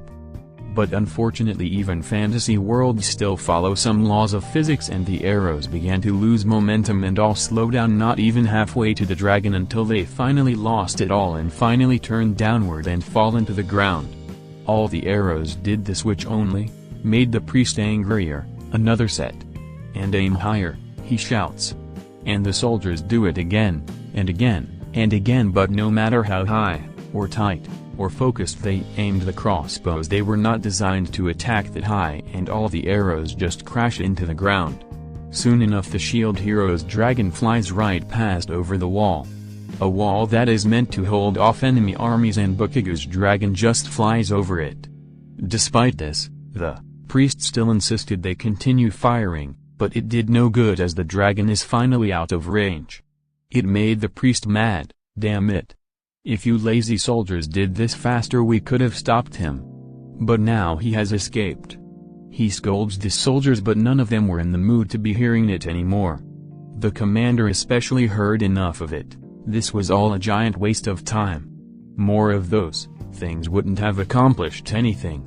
But unfortunately even fantasy worlds still follow some laws of physics, and the arrows began to lose momentum and all slow down not even halfway to the dragon until they finally lost it all and finally turned downward and fall into the ground. All the arrows did this, which only made the priest angrier. Another set. And aim higher, he shouts. And the soldiers do it again, and again, and again, but no matter how high, or tight, or focused they aimed the crossbows, they were not designed to attack that high, and all the arrows just crash into the ground. Soon enough the shield hero's dragon flies right past over the wall. A wall that is meant to hold off enemy armies, and Bakugou's dragon just flies over it. Despite this, the priest still insisted they continue firing, but it did no good as the dragon is finally out of range. It made the priest mad. Damn it. If you lazy soldiers did this faster we could have stopped him. But now he has escaped. He scolds the soldiers, but none of them were in the mood to be hearing it anymore. The commander especially heard enough of it. This was all a giant waste of time. More of those things wouldn't have accomplished anything.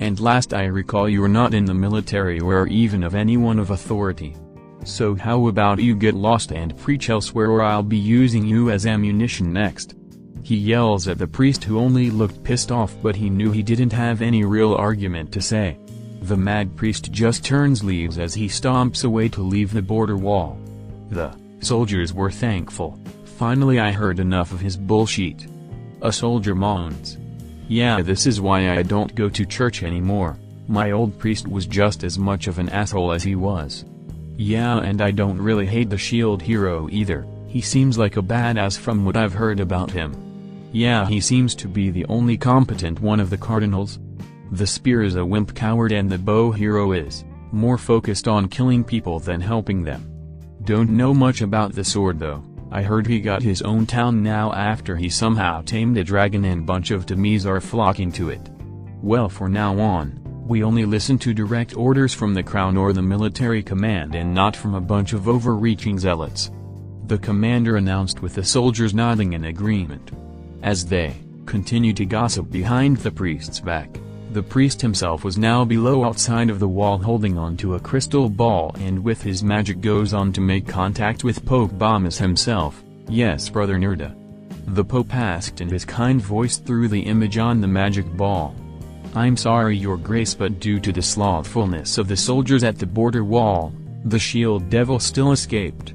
And last I recall, you're not in the military or even of anyone of authority. So how about you get lost and preach elsewhere, or I'll be using you as ammunition next. He yells at the priest, who only looked pissed off, but he knew he didn't have any real argument to say. The mad priest just turns leaves as he stomps away to leave the border wall. The soldiers were thankful. Finally I heard enough of his bullshit. A soldier moans. Yeah, this is why I don't go to church anymore. My old priest was just as much of an asshole as he was. Yeah, and I don't really hate the shield hero either. He seems like a badass from what I've heard about him. Yeah, he seems to be the only competent one of the cardinals. The spear is a wimp coward, and the bow hero is more focused on killing people than helping them. Don't know much about the sword though. I heard he got his own town now after he somehow tamed a dragon, and bunch of demis are flocking to it. Well, for now on, we only listen to direct orders from the crown or the military command, and not from a bunch of overreaching zealots. The commander announced, with the soldiers nodding in agreement. As they continued to gossip behind the priest's back, the priest himself was now below outside of the wall holding onto a crystal ball, and with his magic goes on to make contact with Pope Bomis himself. Yes, Brother Nerda. The Pope asked in his kind voice through the image on the magic ball. I'm sorry, Your Grace, but due to the slothfulness of the soldiers at the border wall, the shield devil still escaped.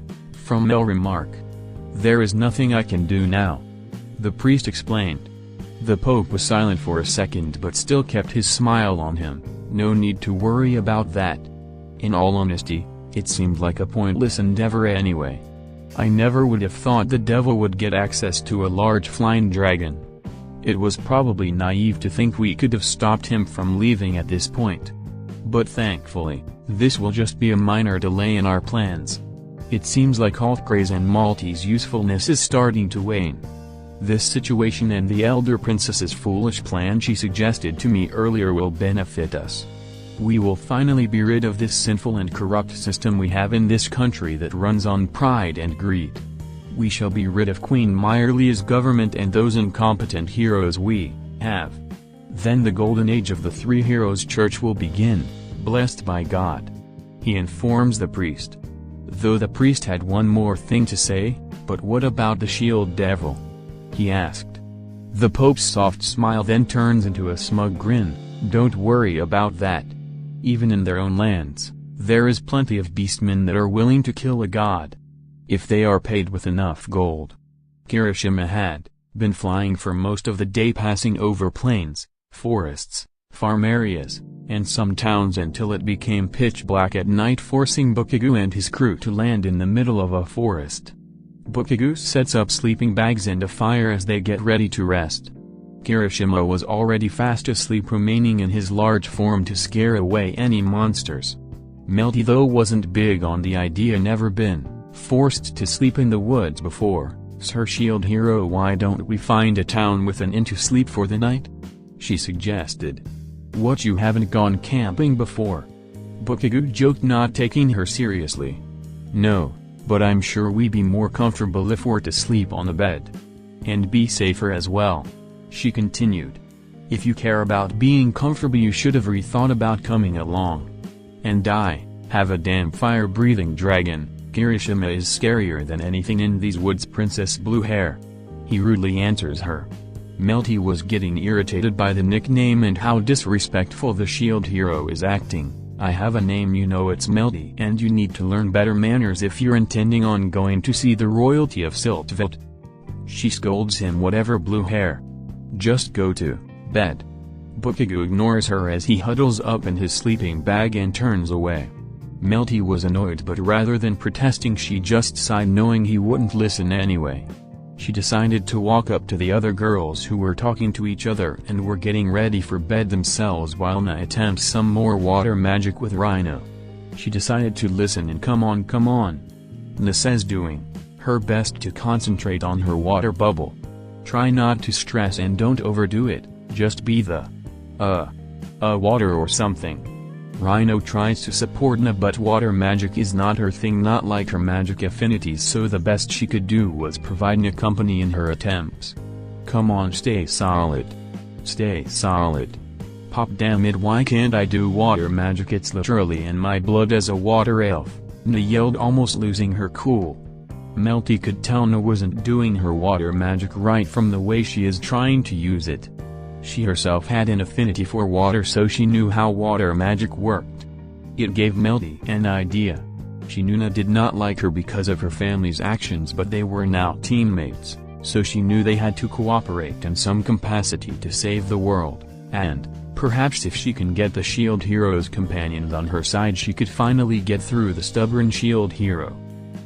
from Melromarc. "There is nothing I can do now," the priest explained. The Pope was silent for a second but still kept his smile on him. "No need to worry about that. In all honesty, it seemed like a pointless endeavor anyway. I never would have thought the devil would get access to a large flying dragon. It was probably naive to think we could have stopped him from leaving at this point. But thankfully, this will just be a minor delay in our plans. It seems like Altgray's and Malty's usefulness is starting to wane. This situation and the elder princess's foolish plan she suggested to me earlier will benefit us. We will finally be rid of this sinful and corrupt system we have in this country that runs on pride and greed. We shall be rid of Queen Myrlia's government and those incompetent heroes we have. Then the golden age of the Three Heroes Church will begin, blessed by God," he informs the priest. Though the priest had one more thing to say, "But what about the shield devil?" he asked. The Pope's soft smile then turns into a smug grin. "Don't worry about that. Even in their own lands, there is plenty of beastmen that are willing to kill a god, if they are paid with enough gold." Kirishima had been flying for most of the day, passing over plains, forests, farm areas, and some towns until it became pitch black at night, forcing Bakugou and his crew to land in the middle of a forest. Bakugou sets up sleeping bags and a fire as they get ready to rest. Kirishima was already fast asleep, remaining in his large form to scare away any monsters. Melty though wasn't big on the idea, never been forced to sleep in the woods before. "Sir Shield Hero, why don't we find a town with an inn to sleep for the night?" she suggested. "What, you haven't gone camping before?" Bakugou joked, not taking her seriously. "No, but I'm sure we'd be more comfortable if we're to sleep on a bed. And be safer as well," she continued. "If you care about being comfortable, you should have rethought about coming along. And I have a damn fire-breathing dragon. Kirishima is scarier than anything in these woods, Princess Blue Hair," he rudely answers her. Melty was getting irritated by the nickname and how disrespectful the shield hero is acting. "I have a name, you know, it's Melty, and you need to learn better manners if you're intending on going to see the royalty of Siltveld," she scolds him. "Whatever, Blue Hair. Just go to bed." Bakugou ignores her as he huddles up in his sleeping bag and turns away. Melty was annoyed, but rather than protesting she just sighed, knowing he wouldn't listen anyway. She decided to walk up to the other girls who were talking to each other and were getting ready for bed themselves while Na attempts some more water magic with Rino. She decided to listen and come on. Na says, doing her best to concentrate on her water bubble. "Try not to stress and don't overdo it, just be the water or something." Rino tries to support Na, but water magic is not her thing, not like her magic affinities, so the best she could do was provide Na company in her attempts. "Come on, stay solid. Stay solid. Pop, damn it, why can't I do water magic? It's literally in my blood as a water elf," Na yelled, almost losing her cool. Melty could tell Na wasn't doing her water magic right from the way she is trying to use it. She herself had an affinity for water, so she knew how water magic worked. It gave Melty an idea. She knew Na did not like her because of her family's actions, but they were now teammates, so she knew they had to cooperate in some capacity to save the world, and perhaps if she can get the shield hero's companions on her side, she could finally get through the stubborn shield hero.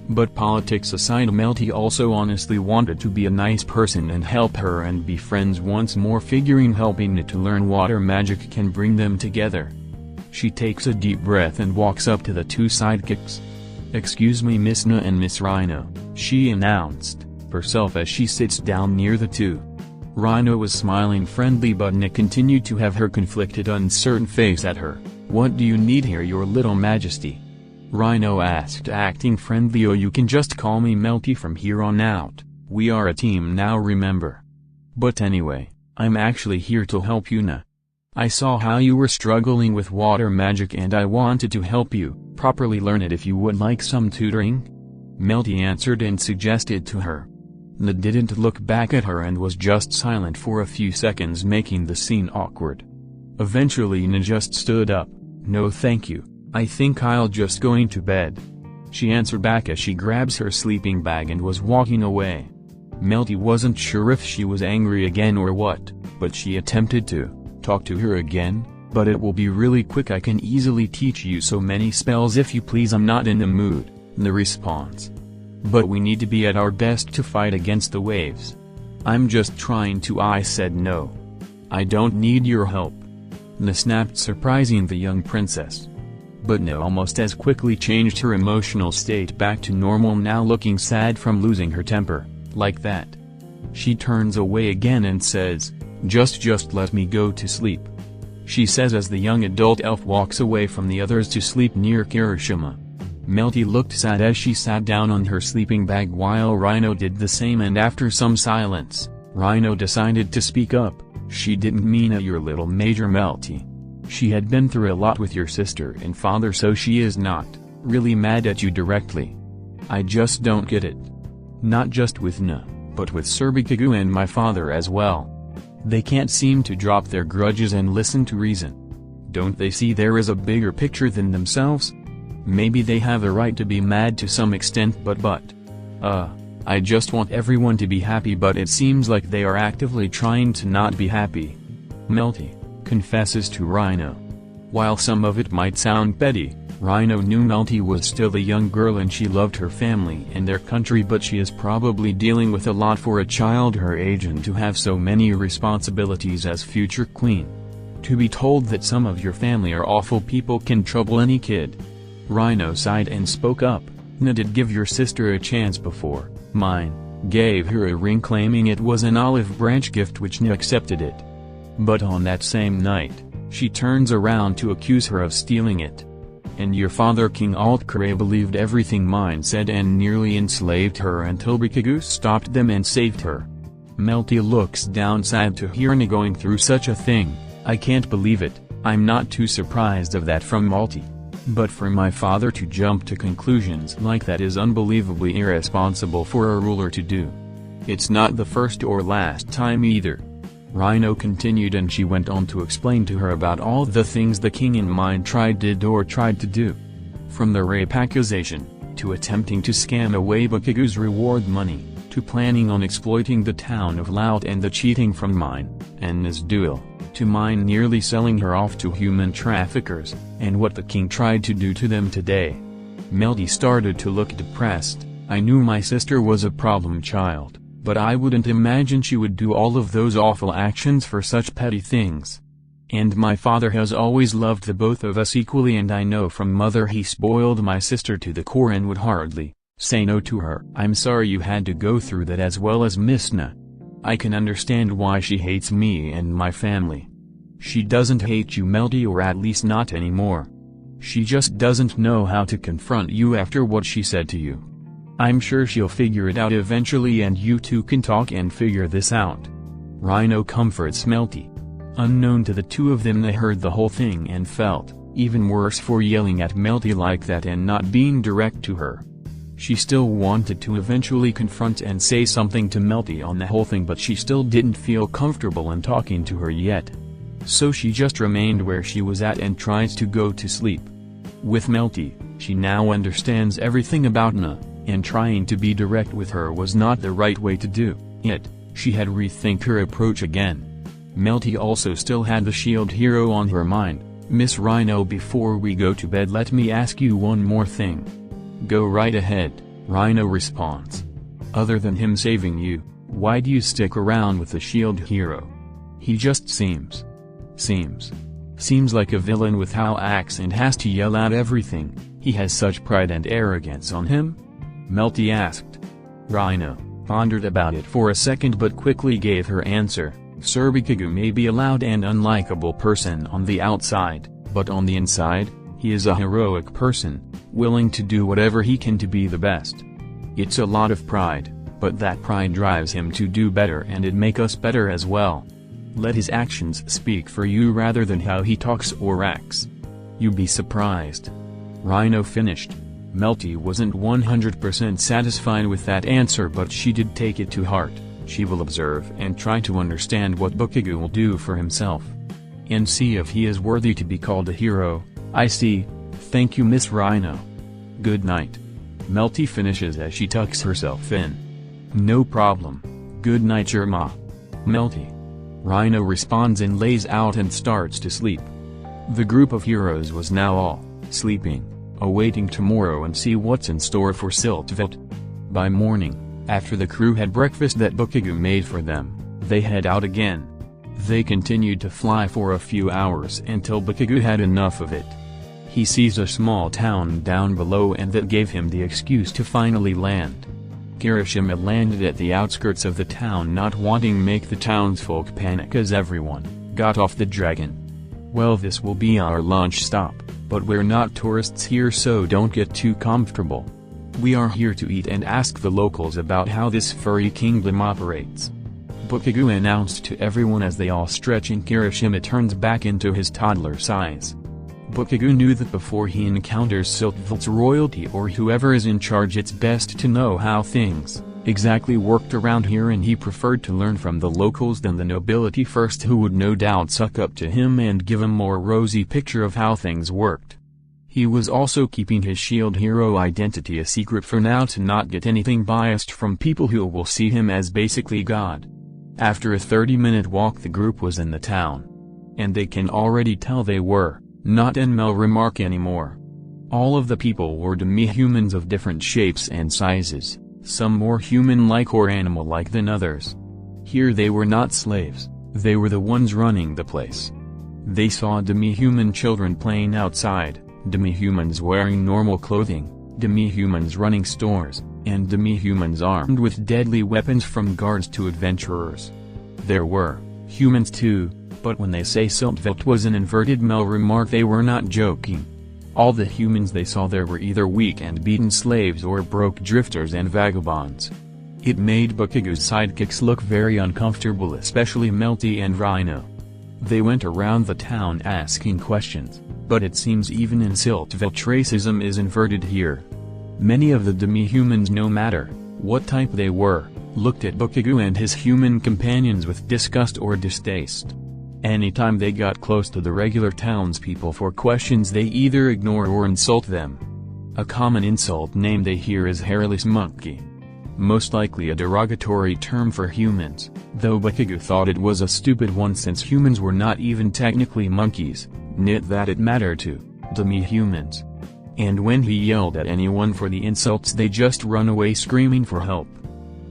But politics aside, Melty also honestly wanted to be a nice person and help her and be friends once more, figuring helping Na to learn water magic can bring them together. She takes a deep breath and walks up to the two sidekicks. "Excuse me, Miss Na and Miss Rino," she announced herself as she sits down near the two. Rino was smiling friendly, but Na continued to have her conflicted, uncertain face at her. "What do you need here, your little majesty?" Rino asked, acting friendly. "Oh, you can just call me Melty from here on out. We are a team now, remember? But anyway, I'm actually here to help you, Na. I saw how you were struggling with water magic and I wanted to help you properly learn it. If you would like some tutoring?" Melty answered and suggested to her. Na didn't look back at her and was just silent for a few seconds, making the scene awkward. Eventually Na just stood up. "No thank you. I think I'll just going to bed," she answered back as she grabs her sleeping bag and was walking away. Melty wasn't sure if she was angry again or what, but she attempted to talk to her again. But it will be really quick. I can easily teach you so many spells if you please. I'm not in the mood, the response. But we need to be at our best to fight against the waves. I'm just trying to. I said no. I don't need your help. Na snapped, surprising the young princess. But Na almost as quickly changed her emotional state back to normal, now looking sad from losing her temper, like that. She turns away again and says, just let me go to sleep. She says as the young adult elf walks away from the others to sleep near Kirishima. Melty looked sad as she sat down on her sleeping bag while Rhino did the same, and after some silence, Rhino decided to speak up. She didn't mean it, your little Major Melty. She had been through a lot with your sister and father, so she is not really mad at you directly. I just don't get it. Not just with Na, but with Sir Bakugou and my father as well. They can't seem to drop their grudges and listen to reason. Don't they see there is a bigger picture than themselves? Maybe they have a right to be mad to some extent, but I just want everyone to be happy, but it seems like they are actively trying to not be happy. Melty confesses to Rhino. While some of it might sound petty, Rhino knew Melty was still a young girl and she loved her family and their country, but she is probably dealing with a lot for a child her age and to have so many responsibilities as future queen. To be told that some of your family are awful people can trouble any kid. Rhino sighed and spoke up. Na did give your sister a chance before. Mine gave her a ring claiming it was an olive branch gift, which Na accepted it. But on that same night, she turns around to accuse her of stealing it. And your father King Altkare believed everything mine said and nearly enslaved her until Bakugou stopped them and saved her. Melty looks down, sad to hear Na going through such a thing. I can't believe it. I'm not too surprised of that from Melty. But for my father to jump to conclusions like that is unbelievably irresponsible for a ruler to do. It's not the first or last time either. Rhino continued, and she went on to explain to her about all the things the king in mine tried to do. From the rape accusation, to attempting to scam away Bakugou's reward money, to planning on exploiting the town of Laut and the cheating from mine, and Na's duel, to mine nearly selling her off to human traffickers, and what the king tried to do to them today. Melty started to look depressed. I knew my sister was a problem child, but I wouldn't imagine she would do all of those awful actions for such petty things. And my father has always loved the both of us equally, and I know from mother he spoiled my sister to the core and would hardly say no to her. I'm sorry you had to go through that, as well as Miss Na. I can understand why she hates me and my family. She doesn't hate you, Melty, or at least not anymore. She just doesn't know how to confront you after what she said to you. I'm sure she'll figure it out eventually, and you two can talk and figure this out. Rhino comforts Melty. Unknown to the two of them, they heard the whole thing and felt even worse for yelling at Melty like that and not being direct to her. She still wanted to eventually confront and say something to Melty on the whole thing, but she still didn't feel comfortable in talking to her yet. So she just remained where she was at and tried to go to sleep. With Melty, she now understands everything about Na, and trying to be direct with her was not the right way to do it. She had rethink her approach again. Melty also still had the shield hero on her mind. Miss Rhino, before we go to bed, let me ask you one more thing. Go right ahead, Rhino responds. Other than him saving you, why do you stick around with the shield hero? He just seems like a villain with how acts and has to yell out everything. He has such pride and arrogance on him? Melty asked. Rhino pondered about it for a second but quickly gave her answer. Sir Bakugou may be a loud and unlikable person on the outside, but on the inside, he is a heroic person, willing to do whatever he can to be the best. It's a lot of pride, but that pride drives him to do better, and it make us better as well. Let his actions speak for you rather than how he talks or acts. You'd be surprised. Rhino finished. Melty wasn't 100% satisfied with that answer, but she did take it to heart. She will observe and try to understand what Bakugou will do for himself. And see if he is worthy to be called a hero. I see. Thank you, Miss Rhino. Good night. Melty finishes as she tucks herself in. No problem. Good night, your ma. Melty. Rhino responds and lays out and starts to sleep. The group of heroes was now all sleeping, awaiting tomorrow and see what's in store for Siltveld. By morning, after the crew had breakfast that Bakugou made for them, they head out again. They continued to fly for a few hours until Bakugou had enough of it. He sees a small town down below and that gave him the excuse to finally land. Kirishima landed at the outskirts of the town, not wanting make the townsfolk panic as everyone got off the dragon. Well, this will be our lunch stop, but we're not tourists here, so don't get too comfortable. We are here to eat and ask the locals about how this furry kingdom operates. Bakugou announced to everyone as they all stretch and Kirishima turns back into his toddler size. Bakugou knew that before he encounters Siltveld's royalty or whoever is in charge, it's best to know how things exactly worked around here, and he preferred to learn from the locals than the nobility first, who would no doubt suck up to him and give a more rosy picture of how things worked. He was also keeping his shield hero identity a secret for now to not get anything biased from people who will see him as basically God. After a 30-minute walk, the group was in the town. And they can already tell they were not in Melromarc anymore. All of the people were demi-humans of different shapes and sizes, some more human-like or animal-like than others. Here they were not slaves, they were the ones running the place. They saw demi-human children playing outside, demi-humans wearing normal clothing, demi-humans running stores, and demi-humans armed with deadly weapons, from guards to adventurers. There were humans too, but when they say Siltveld was an inverted Melromarc, they were not joking. All the humans they saw there were either weak and beaten slaves or broke drifters and vagabonds. It made Bakugou's sidekicks look very uncomfortable, especially Melty and Rhino. They went around the town asking questions, but it seems even in Siltveld racism is inverted here. Many of the demi-humans, no matter what type they were, looked at Bakugou and his human companions with disgust or distaste. Anytime they got close to the regular townspeople for questions, they either ignore or insult them. A common insult name they hear is hairless monkey. Most likely a derogatory term for humans, though Bakugou thought it was a stupid one since humans were not even technically monkeys, not that it mattered to demi-humans. And when he yelled at anyone for the insults, they just run away screaming for help.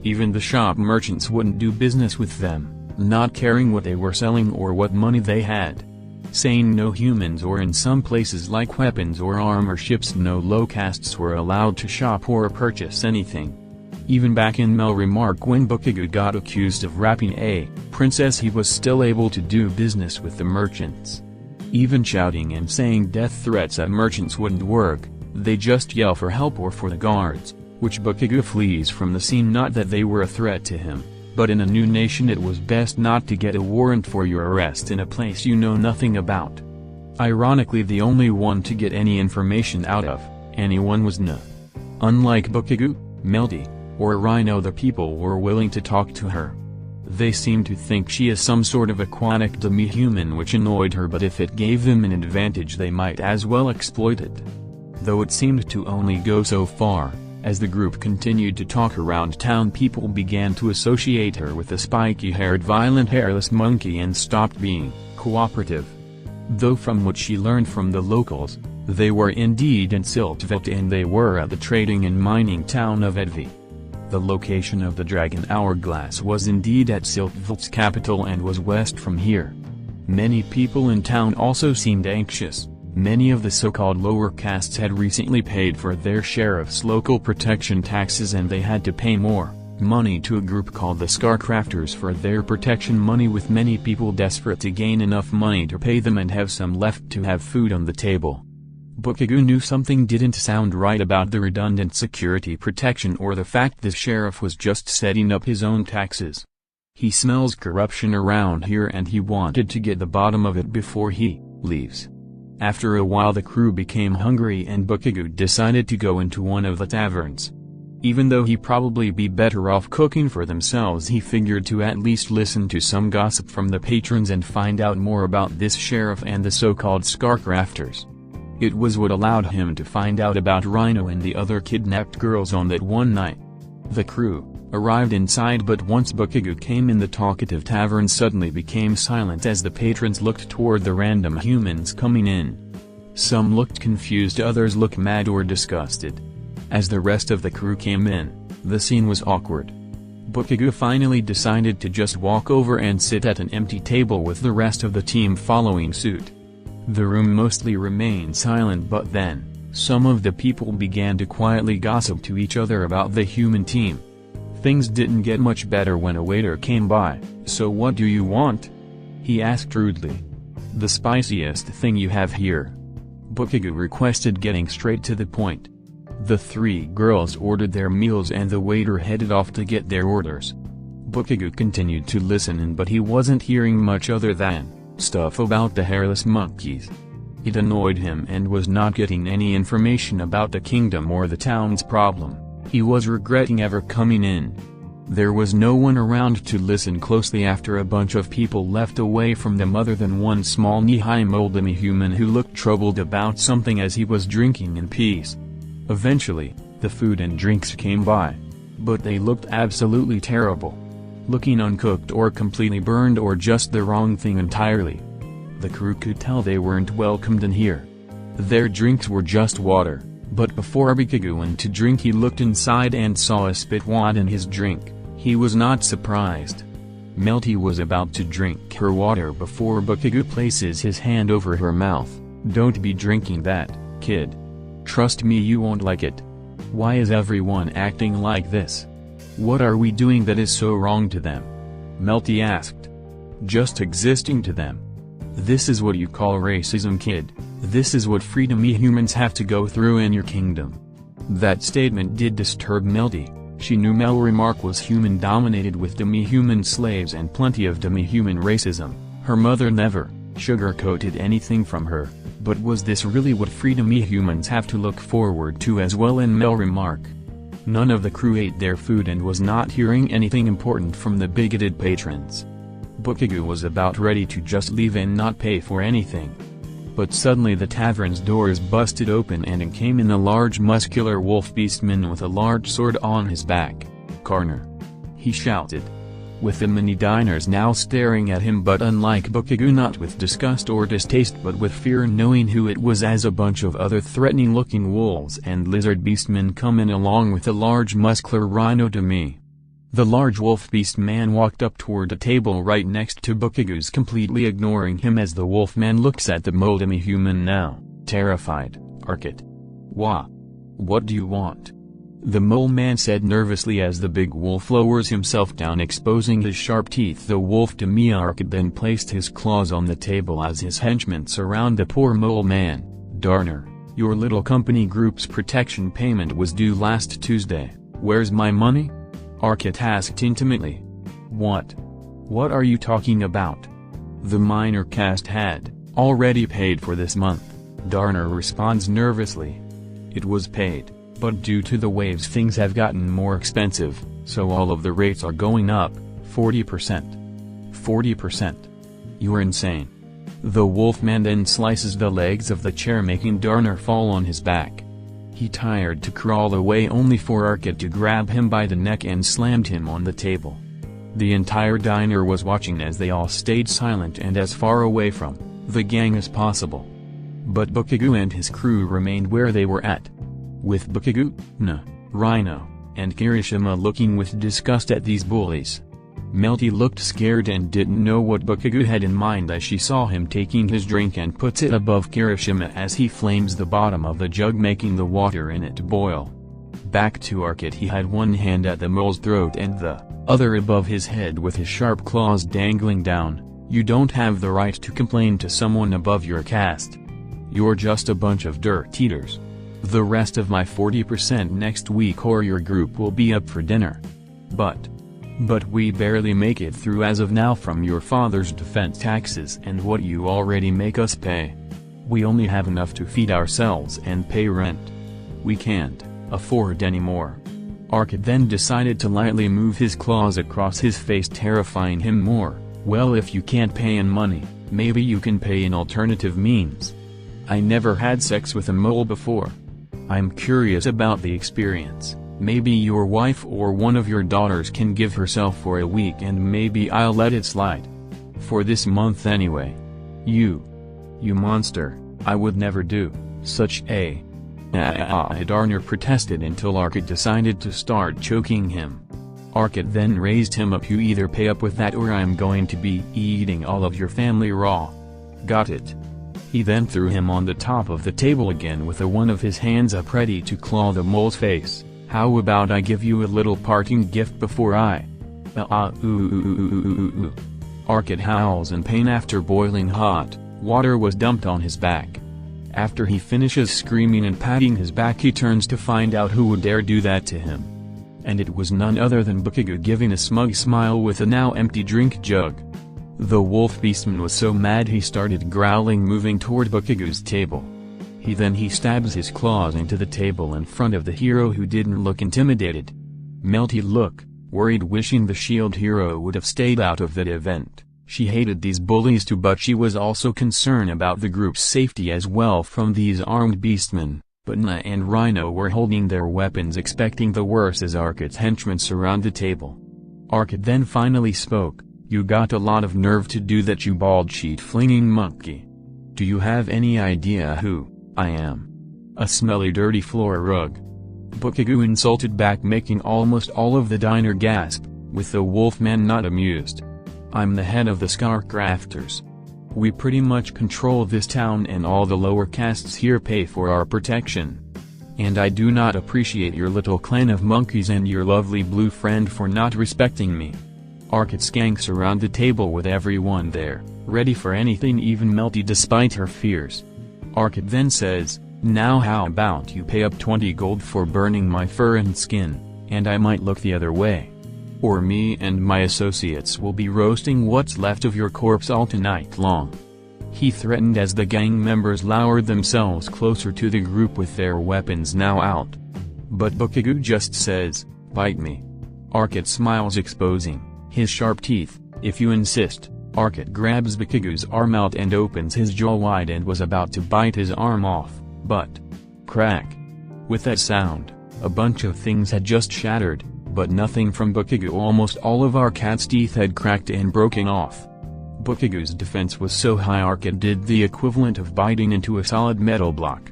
Even the shop merchants wouldn't do business with them, not caring what they were selling or what money they had. Saying no humans, or in some places like weapons or armor ships, no low castes were allowed to shop or purchase anything. Even back in Melromarc, when Bakugou got accused of raping a princess, he was still able to do business with the merchants. Even shouting and saying death threats at merchants wouldn't work, they just yell for help or for the guards, which Bakugou flees from the scene. Not that they were a threat to him, but in a new nation it was best not to get a warrant for your arrest in a place you know nothing about. Ironically, the only one to get any information out of anyone was Na. Unlike Bakugou, Melty, or Rhino, the people were willing to talk to her. They seemed to think she is some sort of aquatic demi-human, which annoyed her, but if it gave them an advantage they might as well exploit it. Though it seemed to only go so far. As the group continued to talk around town, people began to associate her with a spiky-haired violent hairless monkey and stopped being cooperative. Though from what she learned from the locals, they were indeed in Siltveld, and they were at the trading and mining town of Edvi. The location of the Dragon Hourglass was indeed at Siltveld's capital and was west from here. Many people in town also seemed anxious. Many of the so-called lower castes had recently paid for their share of local protection taxes, and they had to pay more money to a group called the Scarcrafters for their protection money, with many people desperate to gain enough money to pay them and have some left to have food on the table. Bakugou knew something didn't sound right about the redundant security protection or the fact this sheriff was just setting up his own taxes. He smells corruption around here and he wanted to get the bottom of it before he leaves. After a while the crew became hungry and Bakugou decided to go into one of the taverns. Even though he'd probably be better off cooking for themselves, he figured to at least listen to some gossip from the patrons and find out more about this sheriff and the so-called Scarcrafters. It was what allowed him to find out about Rhino and the other kidnapped girls on that one night. The crew arrived inside, but once Bakugou came in, the talkative tavern suddenly became silent as the patrons looked toward the random humans coming in. Some looked confused, others looked mad or disgusted. As the rest of the crew came in, the scene was awkward. Bakugou finally decided to just walk over and sit at an empty table with the rest of the team following suit. The room mostly remained silent, but then, some of the people began to quietly gossip to each other about the human team. Things didn't get much better when a waiter came by. "So what do you want?" he asked rudely. "The spiciest thing you have here," Bakugou requested, getting straight to the point. The three girls ordered their meals and the waiter headed off to get their orders. Bakugou continued to listen but he wasn't hearing much other than stuff about the hairless monkeys. It annoyed him and was not getting any information about the kingdom or the town's problem. He was regretting ever coming in. There was no one around to listen closely after a bunch of people left away from them other than one small knee-high moldy human who looked troubled about something as he was drinking in peace. Eventually, the food and drinks came by. But they looked absolutely terrible. Looking uncooked or completely burned or just the wrong thing entirely. The crew could tell they weren't welcomed in here. Their drinks were just water, but before Bakugou went to drink he looked inside and saw a spit wad in his drink. He was not surprised. Melty was about to drink her water before Bakugou places his hand over her mouth. "Don't be drinking that, kid. Trust me, you won't like it. Why is everyone acting like this? What are we doing that is so wrong to them?" Melty asked. "Just existing to them. This is what you call racism, kid. This is what freedom humans have to go through in your kingdom." That statement did disturb Melty. She knew Melromarc was human-dominated with demi-human slaves and plenty of demi-human racism. Her mother never sugar-coated anything from her, but was this really what freedom humans have to look forward to as well in Melromarc? None of the crew ate their food and was not hearing anything important from the bigoted patrons. Bakugou was about ready to just leave and not pay for anything. But suddenly the tavern's doors busted open and in came in a large muscular wolf beastman with a large sword on his back. "Cardinal!" he shouted. With the many diners now staring at him, but unlike Bakugou, not with disgust or distaste but with fear, knowing who it was, as a bunch of other threatening-looking wolves and lizard beastmen come in along with a large muscular rhino demi. The large wolf beast man walked up toward a table right next to Bakugou's, completely ignoring him as the wolf man looks at the moldy human now, terrified. "Arket. Wah. What do you want?" the mole man said nervously as the big wolf lowers himself down, exposing his sharp teeth. The wolf demi Arket then placed his claws on the table as his henchmen surround the poor mole man. "Darner, your little company group's protection payment was due last Tuesday. Where's my money?" Arket asked intimately. "What? What are you talking about?" "The minor caste had already paid for this month," Darner responds nervously. "It was paid, but due to the waves things have gotten more expensive, so all of the rates are going up, 40%. 40%. You're insane." The wolfman then slices the legs of the chair, making Darner fall on his back. He tried to crawl away only for Arket to grab him by the neck and slammed him on the table. The entire diner was watching as they all stayed silent and as far away from the gang as possible. But Bakugou and his crew remained where they were at. With Bakugou, Rhino, and Kirishima looking with disgust at these bullies. Melty looked scared and didn't know what Bakugou had in mind as she saw him taking his drink and puts it above Kirishima as he flames the bottom of the jug, making the water in it boil. Back to Arket, he had one hand at the mole's throat and the other above his head with his sharp claws dangling down. "You don't have the right to complain to someone above your caste. You're just a bunch of dirt eaters. The rest of my 40% next week or your group will be up for dinner. But we barely make it through as of now from your father's defense taxes and what you already make us pay. We only have enough to feed ourselves and pay rent. We can't afford any more." Arket then decided to lightly move his claws across his face, terrifying him more. "Well, if you can't pay in money, maybe you can pay in alternative means." I never had sex with a mole before. I'm curious about the experience. Maybe your wife or one of your daughters can give herself for a week and maybe I'll let it slide. For this month anyway. You monster, I would never do such a Darner protested until Arcade decided to start choking him. Arcade then raised him up. You either pay up with that or I'm going to be eating all of your family raw. Got it? He then threw him on the top of the table again with one of his hands up ready to claw the mole's face. How about I give you a little parting gift before I… Arcade howls in pain after boiling hot water was dumped on his back. After he finishes screaming and patting his back, he turns to find out who would dare do that to him. And it was none other than Bakugou, giving a smug smile with a now empty drink jug. The wolf beastman was so mad he started growling, moving toward Bakugou's table. He stabs his claws into the table in front of the hero, who didn't look intimidated. Melty look, worried, wishing the shield hero would have stayed out of that event. She hated these bullies too, but she was also concerned about the group's safety as well from these armed beastmen. But Na and Rhino were holding their weapons, expecting the worst as Arcade's henchmen surround the table. Arcade then finally spoke. You got a lot of nerve to do that, you bald sheet-flinging monkey. Do you have any idea who I am? A smelly dirty floor rug. Bakugou insulted back, making almost all of the diner gasp, with the wolfman not amused. I'm the head of the Scarcrafters. We pretty much control this town and all the lower castes here pay for our protection. And I do not appreciate your little clan of monkeys and your lovely blue friend for not respecting me. Arcade skanks around the table with everyone there, ready for anything, even Melty despite her fears. Arcade then says, now how about you pay up 20 gold for burning my fur and skin, and I might look the other way. Or me and my associates will be roasting what's left of your corpse all tonight long. He threatened as the gang members lowered themselves closer to the group with their weapons now out. But Bakugou just says, bite me. Arcade smiles, exposing his sharp teeth. If you insist. Arcade grabs Bakugou's arm out and opens his jaw wide and was about to bite his arm off, but… crack. With that sound, a bunch of things had just shattered. But nothing from Bakugou. Almost all of Arcade's teeth had cracked and broken off. Bakugou's defense was so high Arcade did the equivalent of biting into a solid metal block.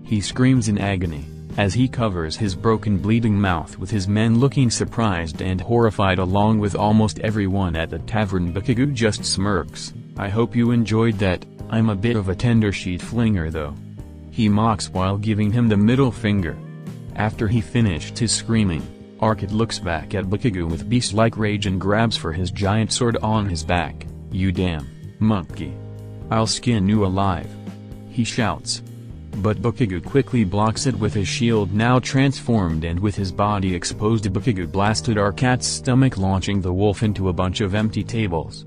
He screams in agony, as he covers his broken bleeding mouth with his men looking surprised and horrified along with almost everyone at the tavern. Bakugou just smirks. I hope you enjoyed that. I'm a bit of a tender sheet flinger though. He mocks while giving him the middle finger. After he finished his screaming, Arcade looks back at Bakugou with beast-like rage and grabs for his giant sword on his back. You damn monkey. I'll skin you alive. He shouts. But Bakugou quickly blocks it with his shield now transformed, and with his body exposed Bakugou blasted Arcade's stomach, launching the wolf into a bunch of empty tables.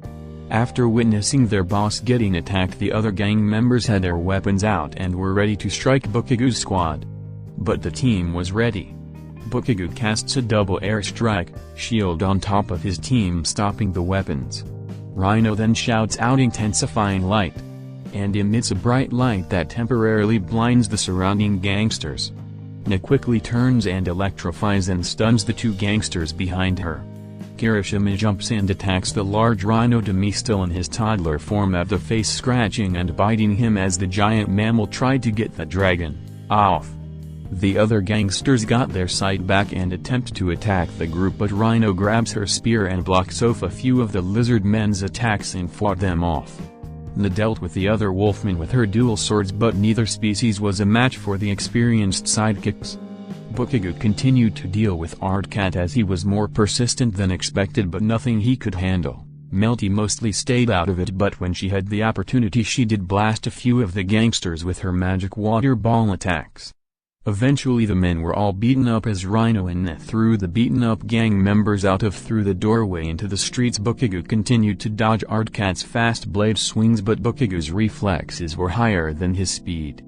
After witnessing their boss getting attacked, the other gang members had their weapons out and were ready to strike Bakugou's squad. But the team was ready. Bakugou casts a double airstrike, shield on top of his team, stopping the weapons. Rhino then shouts out intensifying light, and emits a bright light that temporarily blinds the surrounding gangsters. Na quickly turns and electrifies and stuns the two gangsters behind her. Kirishima jumps and attacks the large Rhino Demi, still in his toddler form, at the face, scratching and biting him as the giant mammal tried to get the dragon off. The other gangsters got their sight back and attempt to attack the group, but Rhino grabs her spear and blocks off a few of the lizard men's attacks and fought them off. Na dealt with the other wolfmen with her dual swords, but neither species was a match for the experienced sidekicks. Bakugou continued to deal with Arcade as he was more persistent than expected, but nothing he could handle. Melty mostly stayed out of it, but when she had the opportunity she did blast a few of the gangsters with her magic water ball attacks. Eventually the men were all beaten up as Rhino and Na threw the beaten-up gang members out of through the doorway into the streets. Bakugou continued to dodge Arcade's fast blade swings, but Bakugou's reflexes were higher than his speed.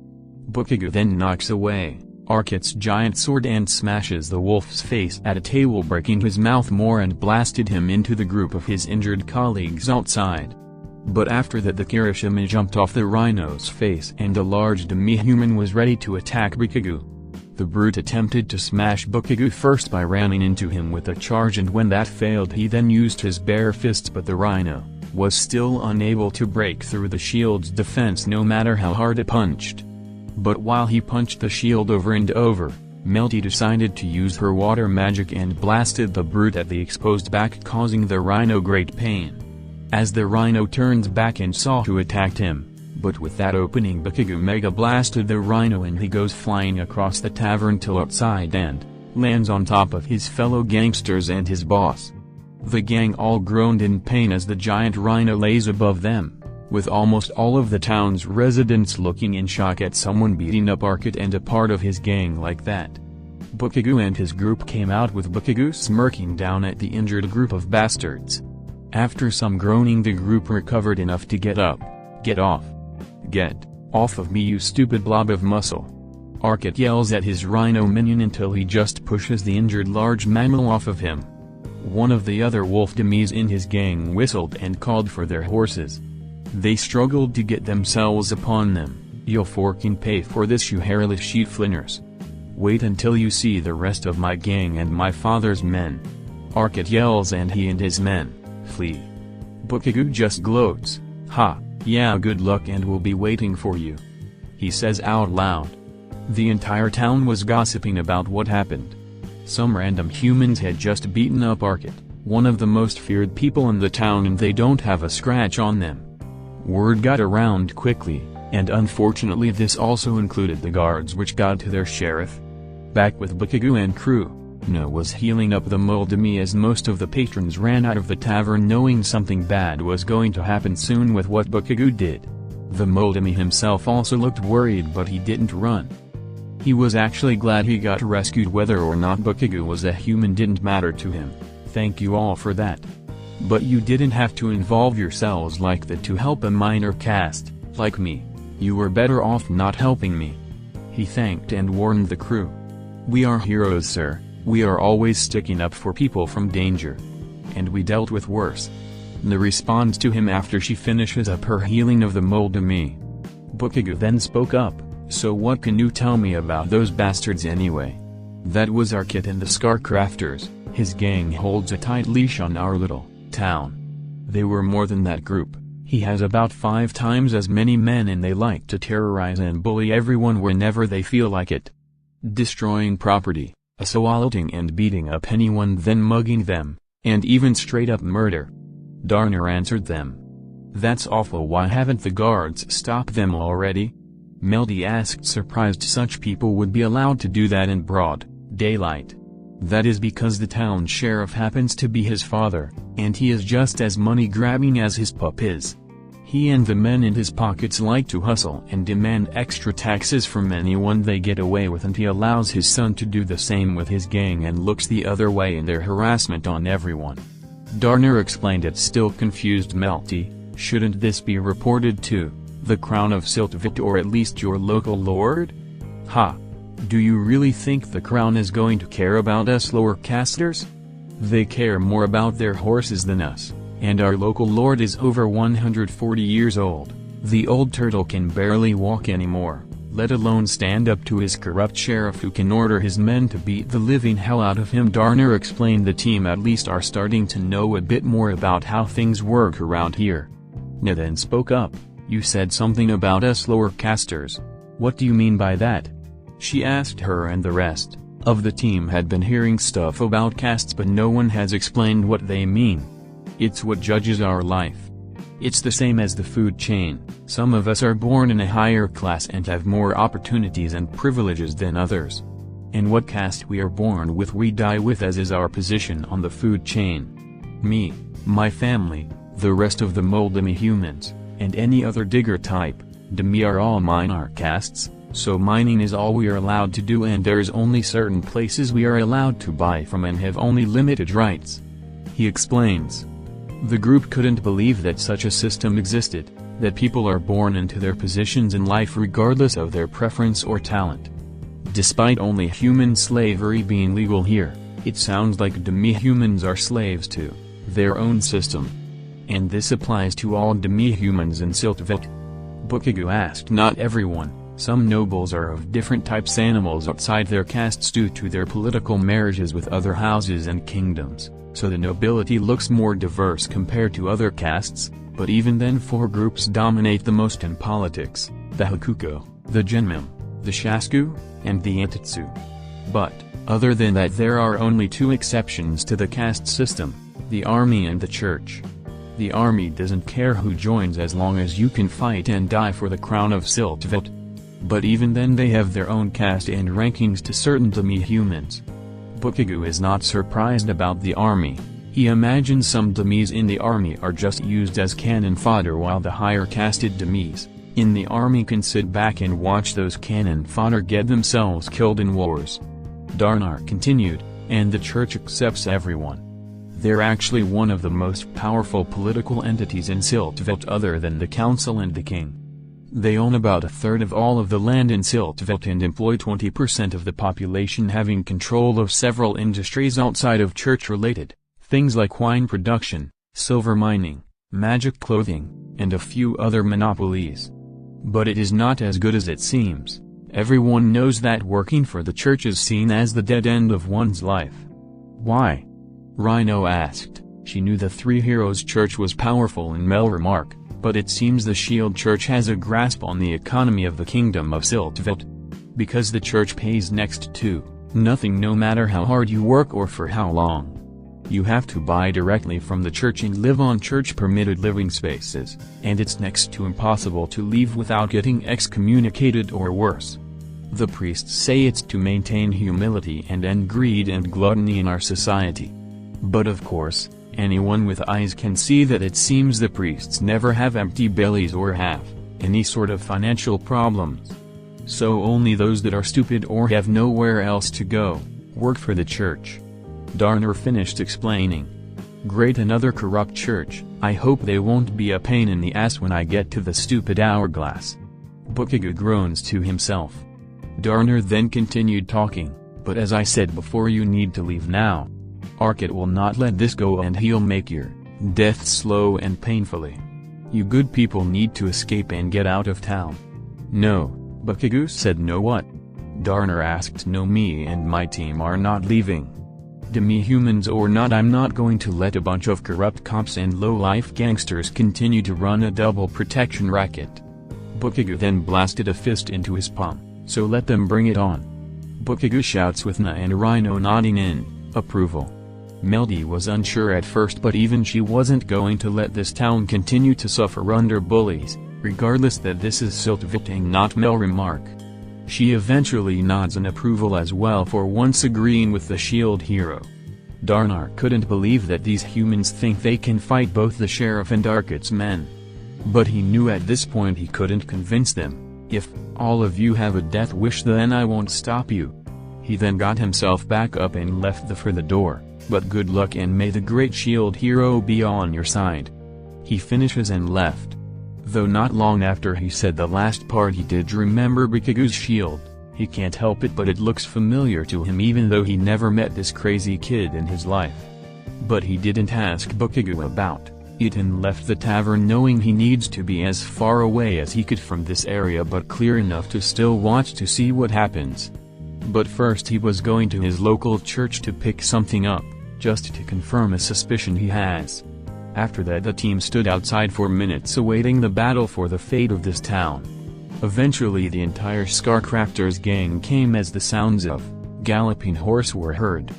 Bakugou then knocks away Arcade's giant sword and smashes the wolf's face at a table, breaking his mouth more, and blasted him into the group of his injured colleagues outside. But after that the Kirishima jumped off the rhino's face and a large demi-human was ready to attack Bakugou. The brute attempted to smash Bakugou first by ramming into him with a charge, and when that failed he then used his bare fists, but the rhino was still unable to break through the shield's defense no matter how hard it punched. But while he punched the shield over and over, Melty decided to use her water magic and blasted the brute at the exposed back, causing the rhino great pain. As the rhino turned back and saw who attacked him, but with that opening Bakugou mega blasted the rhino and he goes flying across the tavern till outside and lands on top of his fellow gangsters and his boss. The gang all groaned in pain as the giant rhino lays above them, with almost all of the town's residents looking in shock at someone beating up Arcot and a part of his gang like that. Bakugou and his group came out with Bakugou smirking down at the injured group of bastards. After some groaning the group recovered enough to get up. "Get off. Get off of me, you stupid blob of muscle." Arcot yells at his rhino minion until he just pushes the injured large mammal off of him. One of the other wolf demis in his gang whistled and called for their horses. They struggled to get themselves upon them. "You'll forking pay for this, you hairless sheet flingers. Wait until you see the rest of my gang and my father's men." Arcot yells and he and his men flee. Bakugou just gloats. "Ha, yeah, good luck and we'll be waiting for you," he says out loud. The entire town was gossiping about what happened. Some random humans had just beaten up Arcot, one of the most feared people in the town, and they don't have a scratch on them. Word got around quickly, and unfortunately this also included the guards, which got to their sheriff. Back with Bakugou and crew, No was healing up the moldy as most of the patrons ran out of the tavern knowing something bad was going to happen soon with what Bakugou did. The moldy himself also looked worried, but he didn't run. He was actually glad he got rescued. Whether or not Bakugou was a human didn't matter to him. Thank you all for that. But you didn't have to involve yourselves like that to help a minor caste, like me. You were better off not helping me. He thanked and warned the crew. We are heroes, sir. We are always sticking up for people from danger. And we dealt with worse. The responds to him after she finishes up her healing of the moldy. Bakugou then spoke up. So what can you tell me about those bastards anyway? That was Arcot and the Scarcrafters. His gang holds a tight leash on our little town. They were more than that group. He has about 5 times as many men and they like to terrorize and bully everyone whenever they feel like it. Destroying property, assaulting and beating up anyone, then mugging them, and even straight up murder. Darner answered them. That's awful. Why haven't the guards stopped them already? Melty asked, surprised such people would be allowed to do that in broad daylight. That is because the town sheriff happens to be his father, and he is just as money-grabbing as his pup is. He and the men in his pockets like to hustle and demand extra taxes from anyone they get away with, and he allows his son to do the same with his gang and looks the other way in their harassment on everyone. Darner explained it. Still confused Melty. Shouldn't this be reported to the Crown of Siltvit, or at least your local lord? Ha! Do you really think the crown is going to care about us lower casters? They care more about their horses than us, and our local lord is over 140 years old. The old turtle can barely walk anymore, let alone stand up to his corrupt sheriff who can order his men to beat the living hell out of him. Darner explained the team at least are starting to know a bit more about how things work around here. Na then spoke up. You said something about us lower casters. What do you mean by that? She asked. Her and the rest of the team had been hearing stuff about castes, but no one has explained what they mean. It's what judges our life. It's the same as the food chain. Some of us are born in a higher class and have more opportunities and privileges than others. And what caste we are born with we die with, as is our position on the food chain. Me, my family, the rest of the moldy humans, and any other digger type, Demi are all minor castes, so mining is all we are allowed to do, and there's only certain places we are allowed to buy from and have only limited rights. He explains. The group couldn't believe that such a system existed, that people are born into their positions in life regardless of their preference or talent. Despite only human slavery being legal here, it sounds like demi-humans are slaves to their own system. And this applies to all demi-humans in Siltvet? Bakugou asked. Not everyone. Some nobles are of different types animals outside their castes due to their political marriages with other houses and kingdoms, so the nobility looks more diverse compared to other castes, but even then 4 groups dominate the most in politics: the Hakuko, the Genmim, the Shasku, and the Antetsu. But, other than that, there are only 2 exceptions to the caste system: the army and the church. The army doesn't care who joins as long as you can fight and die for the crown of Siltvet. But even then they have their own caste and rankings to certain demi-humans. Bakugou is not surprised about the army. He imagines some demis in the army are just used as cannon fodder, while the higher casted demis in the army can sit back and watch those cannon fodder get themselves killed in wars. Darnar continued, and the church accepts everyone. They're actually one of the most powerful political entities in Siltvet other than the council and the king. They own about 1/3 of all of the land in Siltvet and employ 20% of the population, having control of several industries outside of church-related, things like wine production, silver mining, magic clothing, and a few other monopolies. But it is not as good as it seems. Everyone knows that working for the church is seen as the dead end of one's life. Why? Rino asked. She knew the Three Heroes Church was powerful in Melromarc, but it seems the Shield Church has a grasp on the economy of the Kingdom of Siltvet. Because the church pays next to nothing no matter how hard you work or for how long. You have to buy directly from the church and live on church-permitted living spaces, and it's next to impossible to leave without getting excommunicated or worse. The priests say it's to maintain humility and end greed and gluttony in our society. But of course, anyone with eyes can see that it seems the priests never have empty bellies or have any sort of financial problems. So only those that are stupid or have nowhere else to go work for the church. Darnar finished explaining. Great, another corrupt church. I hope they won't be a pain in the ass when I get to the stupid hourglass. Bakugou groans to himself. Darnar then continued talking, but as I said before, you need to leave now. Arkit will not let this go and he'll make your death slow and painfully. You good people need to escape and get out of town. No, Bakugou said. No what? Darnar asked. No, me and my team are not leaving. Demi-humans or not, I'm not going to let a bunch of corrupt cops and low-life gangsters continue to run a double protection racket. Bakugou then blasted a fist into his palm. So let them bring it on. Bakugou shouts with Na and Rino nodding in approval. Melty was unsure at first, but even she wasn't going to let this town continue to suffer under bullies, regardless that this is Siltvet and not Melromarc. She eventually nods in approval as well, for once agreeing with the shield hero. Darnar couldn't believe that these humans think they can fight both the sheriff and Arkit's men. But he knew at this point he couldn't convince them. If all of you have a death wish, then I won't stop you. He then got himself back up and left for the door. But good luck and may the great shield hero be on your side. He finishes and left. Though not long after he said the last part, he did remember Bakugou's shield. He can't help it, but it looks familiar to him even though he never met this crazy kid in his life. But he didn't ask Bakugou about it and left the tavern knowing he needs to be as far away as he could from this area, but clear enough to still watch to see what happens. But first he was going to his local church to pick something up, just to confirm a suspicion he has. After that the team stood outside for minutes awaiting the battle for the fate of this town. Eventually the entire Scarcrafters gang came as the sounds of galloping horse were heard.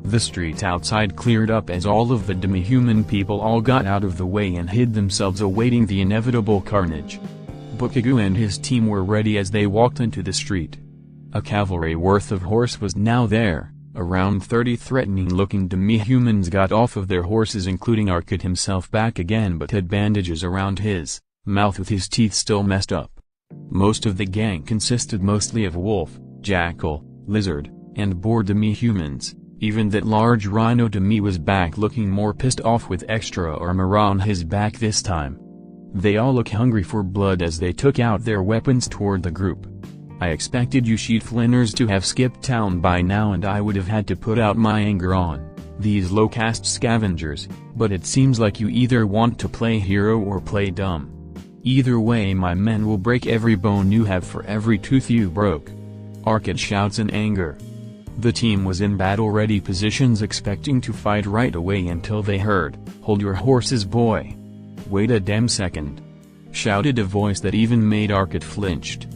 The streets outside cleared up as all of the demi-human people all got out of the way and hid themselves awaiting the inevitable carnage. Bakugou and his team were ready as they walked into the street. A cavalry worth of horse was now there. Around 30 threatening-looking demi-humans got off of their horses, including Arkit himself back again, but had bandages around his mouth with his teeth still messed up. Most of the gang consisted mostly of wolf, jackal, lizard, and boar demi-humans. Even that large rhino demi was back looking more pissed off with extra armor on his back this time. They all look hungry for blood as they took out their weapons toward the group. I expected you sheet flinners to have skipped town by now, and I would have had to put out my anger on these low-caste scavengers, but it seems like you either want to play hero or play dumb. Either way my men will break every bone you have for every tooth you broke. Arcade shouts in anger. The team was in battle-ready positions expecting to fight right away until they heard, "Hold your horses, boy. Wait a damn second," shouted a voice that even made Arcade flinched.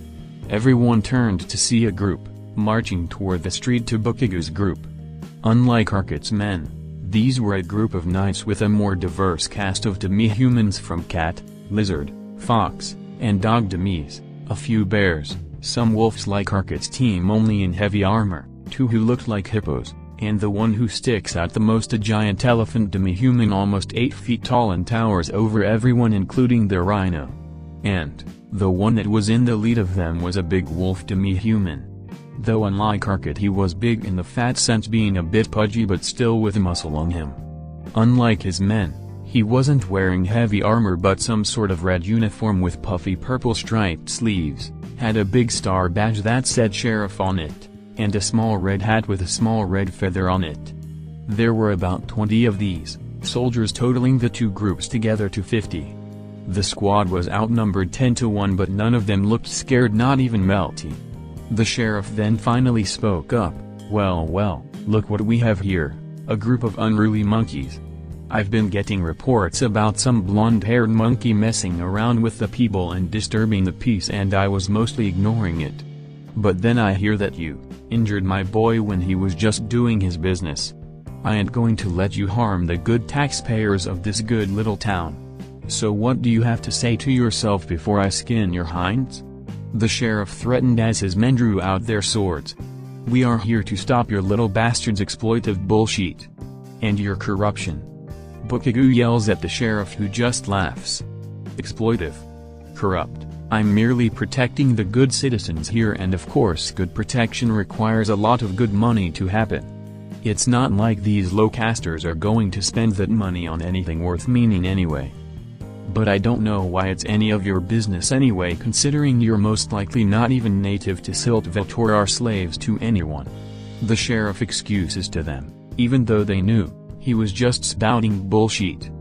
Everyone turned to see a group, marching toward the street to Bakugou's group. Unlike Arcade's men, these were a group of knights with a more diverse cast of demi-humans from cat, lizard, fox, and dog demis, a few bears, some wolves like Arcade's team only in heavy armor, 2 who looked like hippos, and the one who sticks out the most, a giant elephant demi-human almost 8 feet tall and towers over everyone including the rhino. And, the one that was in the lead of them was a big wolf demi-human. Though unlike Arcade he was big in the fat sense, being a bit pudgy but still with muscle on him. Unlike his men, he wasn't wearing heavy armor but some sort of red uniform with puffy purple striped sleeves, had a big star badge that said sheriff on it, and a small red hat with a small red feather on it. There were about 20 of these soldiers, totaling the 2 groups together to 50. The squad was outnumbered 10-1 but none of them looked scared, not even Melty. The sheriff then finally spoke up, well, look what we have here, a group of unruly monkeys. I've been getting reports about some blonde-haired monkey messing around with the people and disturbing the peace, and I was mostly ignoring it. But then I hear that you injured my boy when he was just doing his business. I ain't going to let you harm the good taxpayers of this good little town. So what do you have to say to yourself before I skin your hinds?" The sheriff threatened as his men drew out their swords. "We are here to stop your little bastard's exploitive bullshit. And your corruption." Bakugou yells at the sheriff, who just laughs. "Exploitive? Corrupt? I'm merely protecting the good citizens here, and of course good protection requires a lot of good money to happen. It's not like these low-casters are going to spend that money on anything worth meaning anyway. But I don't know why it's any of your business anyway, considering you're most likely not even native to Siltvet or are slaves to anyone." The sheriff excuses to them, even though they knew he was just spouting bullshit.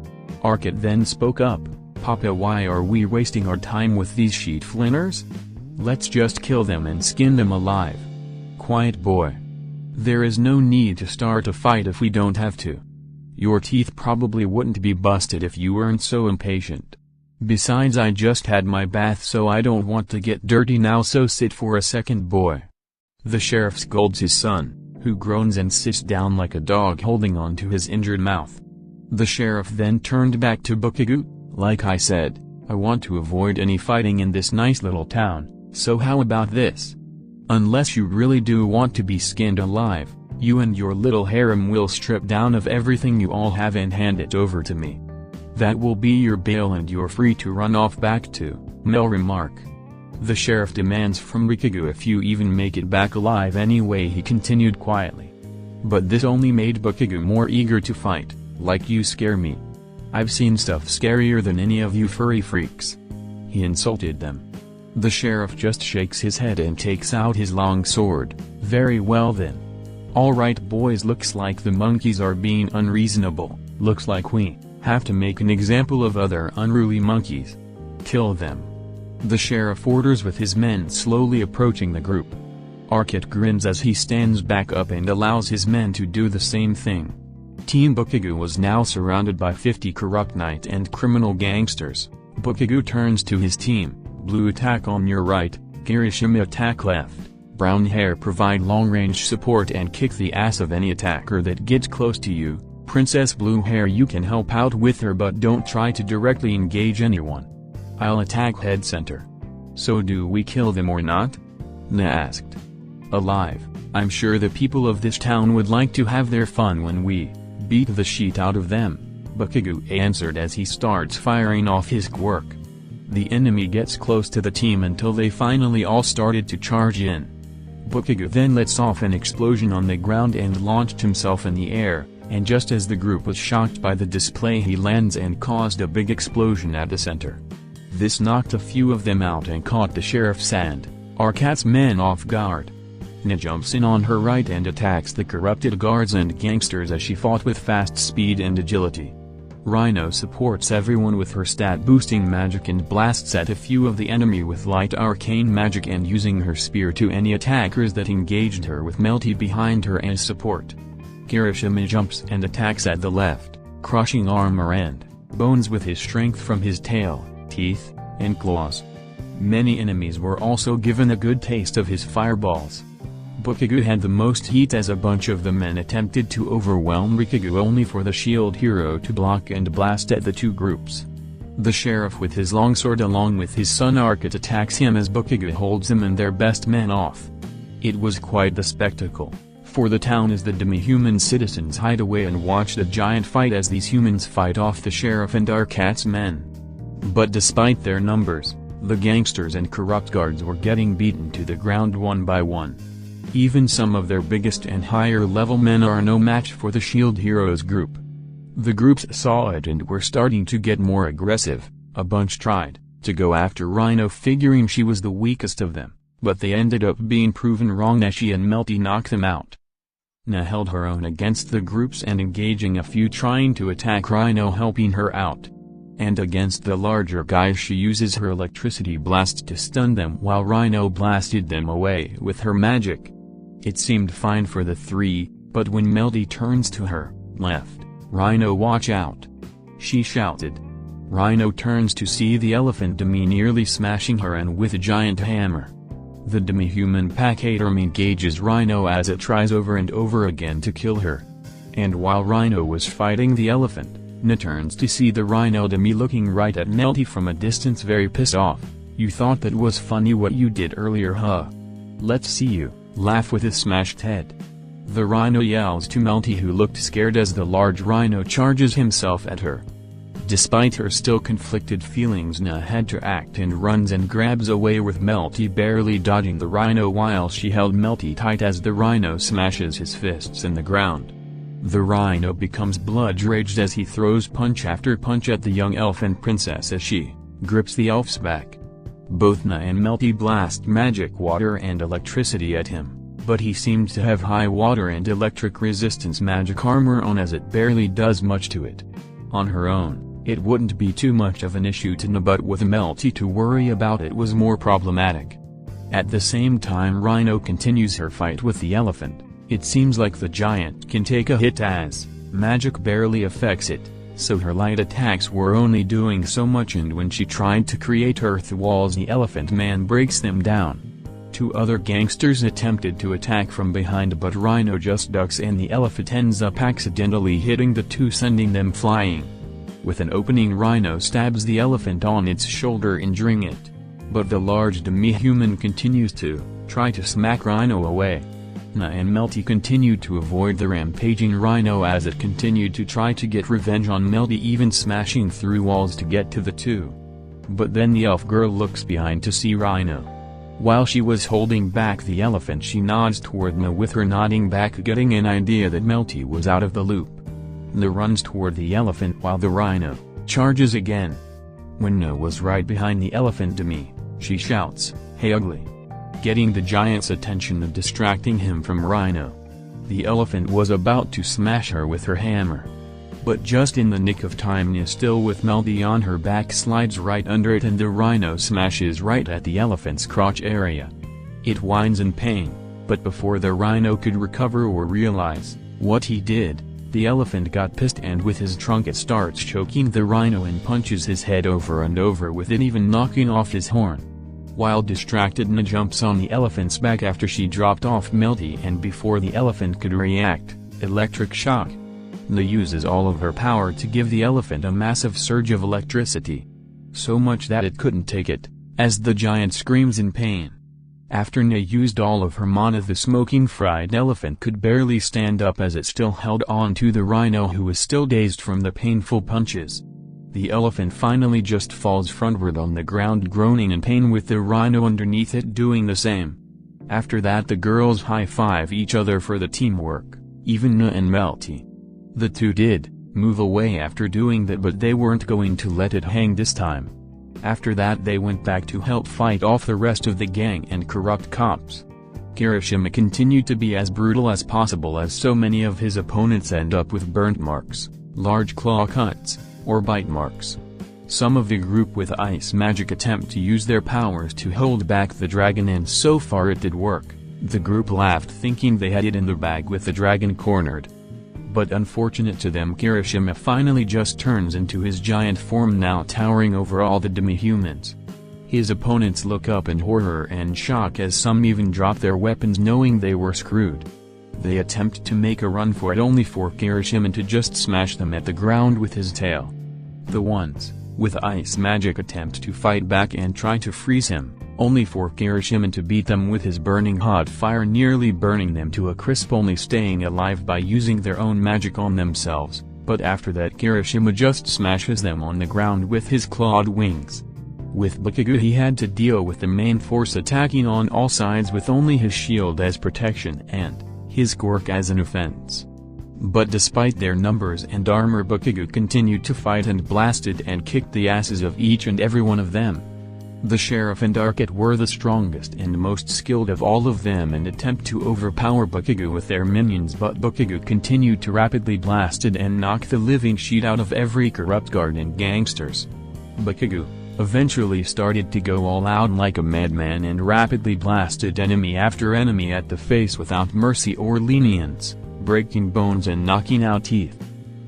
Arcade then spoke up, "Papa, why are we wasting our time with these sheet flinners? Let's just kill them and skin them alive." "Quiet, boy. There is no need to start a fight if we don't have to. Your teeth probably wouldn't be busted if you weren't so impatient. Besides, I just had my bath, so I don't want to get dirty now, so sit for a second, boy." The sheriff scolds his son, who groans and sits down like a dog holding on to his injured mouth. The sheriff then turned back to Bakugou, "Like I said, I want to avoid any fighting in this nice little town, so how about this? Unless you really do want to be skinned alive, you and your little harem will strip down of everything you all have and hand it over to me. That will be your bail and you're free to run off back to Melromarc." The sheriff demands from Bakugou if you even make it back alive anyway, he continued quietly. But this only made Bakugou more eager to fight, "Like you scare me. I've seen stuff scarier than any of you furry freaks." He insulted them. The sheriff just shakes his head and takes out his long sword. "Very well then. Alright boys, looks like the monkeys are being unreasonable, looks like we have to make an example of other unruly monkeys. Kill them." The sheriff orders with his men slowly approaching the group. Arcade grins as he stands back up and allows his men to do the same thing. Team Bakugou was now surrounded by 50 corrupt knight and criminal gangsters. Bakugou turns to his team, "Blue attack on your right, Kirishima attack left. Brown hair provide long-range support and kick the ass of any attacker that gets close to you. Princess Blue Hair, you can help out with her but don't try to directly engage anyone. I'll attack head center." "So do we kill them or not?" Na asked. "Alive, I'm sure the people of this town would like to have their fun when we beat the shit out of them," Bakugou answered as he starts firing off his quirk. The enemy gets close to the team until they finally all started to charge in. Bakugou then lets off an explosion on the ground and launched himself in the air, and just as the group was shocked by the display, he lands and caused a big explosion at the center. This knocked a few of them out and caught the sheriff's and Arcade's men off guard. Na jumps in on her right and attacks the corrupted guards and gangsters as she fought with fast speed and agility. Rino supports everyone with her stat-boosting magic and blasts at a few of the enemy with light arcane magic and using her spear to any attackers that engaged her with Melty behind her as support. Kirishima jumps and attacks at the left, crushing armor and bones with his strength from his tail, teeth, and claws. Many enemies were also given a good taste of his fireballs. Bakugou had the most heat as a bunch of the men attempted to overwhelm Rikugou only for the shield hero to block and blast at the two groups. The sheriff with his longsword along with his son Arcot attacks him as Bakugou holds him and their best men off. It was quite the spectacle, for the town is the demi-human citizens hide away and watch the giant fight as these humans fight off the sheriff and Arcot's men. But despite their numbers, the gangsters and corrupt guards were getting beaten to the ground one by one. Even some of their biggest and higher-level men are no match for the shield heroes group. The groups saw it and were starting to get more aggressive. A bunch tried to go after Rino figuring she was the weakest of them, but they ended up being proven wrong as she and Melty knocked them out. Na held her own against the groups and engaging a few trying to attack Rino helping her out. And against the larger guys she uses her electricity blast to stun them while Rino blasted them away with her magic. It seemed fine for the three, but when Melty turns to her left, Rino watch out! She shouted. Rino turns to see the elephant demi nearly smashing her and with a giant hammer. The demi-human Pachyderm engages Rino as it tries over and over again to kill her. And while Rino was fighting the elephant, Na turns to see the Rhino demi looking right at Melty from a distance very pissed off. You thought that was funny what you did earlier, huh? Let's see you laugh with a smashed head. The Rhino yells to Melty who looked scared as the large Rhino charges himself at her. Despite her still conflicted feelings, Na had to act and runs and grabs away with Melty barely dodging the Rhino while she held Melty tight as the Rhino smashes his fists in the ground. The Rhino becomes blood-raged as he throws punch after punch at the young elf and princess as she grips the elf's back. Both Na and Melty blast magic water and electricity at him, but he seems to have high water and electric resistance magic armor on as it barely does much to it. On her own, it wouldn't be too much of an issue to Na, but with Melty to worry about it was more problematic. At the same time Rhino continues her fight with the elephant. It seems like the giant can take a hit as magic barely affects it, so her light attacks were only doing so much, and when she tried to create earth walls the elephant man breaks them down. Two other gangsters attempted to attack from behind but Rhino just ducks and the elephant ends up accidentally hitting the two sending them flying. With an opening Rhino stabs the elephant on its shoulder injuring it. But the large demi-human continues to try to smack Rhino away. Na and Melty continued to avoid the rampaging Rhino as it continued to try to get revenge on Melty, even smashing through walls to get to the two. But then the elf girl looks behind to see Rhino. While she was holding back the elephant she nods toward Na with her nodding back, getting an idea that Melty was out of the loop. Na runs toward the elephant while the Rhino charges again. When Na was right behind the elephant demi, she shouts, "Hey ugly!" getting the giant's attention and distracting him from Rhino. The elephant was about to smash her with her hammer. But just in the nick of time, Na, still with Melty on her back, slides right under it and the Rhino smashes right at the elephant's crotch area. It whines in pain, but before the Rhino could recover or realize what he did, the elephant got pissed and with his trunk it starts choking the Rhino and punches his head over and over with it, even knocking off his horn. While distracted, Na jumps on the elephant's back after she dropped off Melty, and before the elephant could react, electric shock. Na uses all of her power to give the elephant a massive surge of electricity. So much that it couldn't take it, as the giant screams in pain. After Na used all of her mana, the smoking fried elephant could barely stand up as it still held on to the Rhino who was still dazed from the painful punches. The elephant finally just falls frontward on the ground groaning in pain with the Rhino underneath it doing the same. After that the girls high-five each other for the teamwork, even Na and Melty. The two did move away after doing that, but they weren't going to let it hang this time. After that they went back to help fight off the rest of the gang and corrupt cops. Kirishima continued to be as brutal as possible as so many of his opponents end up with burnt marks, large claw cuts, or bite marks. Some of the group with ice magic attempt to use their powers to hold back the dragon, and so far it did work. The group laughed thinking they had it in the bag with the dragon cornered. But unfortunate to them, Kirishima finally just turns into his giant form, now towering over all the demi-humans. His opponents look up in horror and shock as some even drop their weapons knowing they were screwed. They attempt to make a run for it, only for Kirishima to just smash them at the ground with his tail. The ones with ice magic attempt to fight back and try to freeze him, only for Kirishima to beat them with his burning hot fire, nearly burning them to a crisp, only staying alive by using their own magic on themselves. But after that, Kirishima just smashes them on the ground with his clawed wings. With Bakugou, he had to deal with the main force attacking on all sides with only his shield as protection and his quirk as an offense. But despite their numbers and armor, Bakugou continued to fight and blasted and kicked the asses of each and every one of them. The sheriff and Arquette were the strongest and most skilled of all of them and attempt to overpower Bakugou with their minions, but Bakugou continued to rapidly blasted and knock the living shit out of every corrupt guard and gangsters. Bakugou eventually started to go all out like a madman and rapidly blasted enemy after enemy at the face without mercy or lenience, breaking bones and knocking out teeth.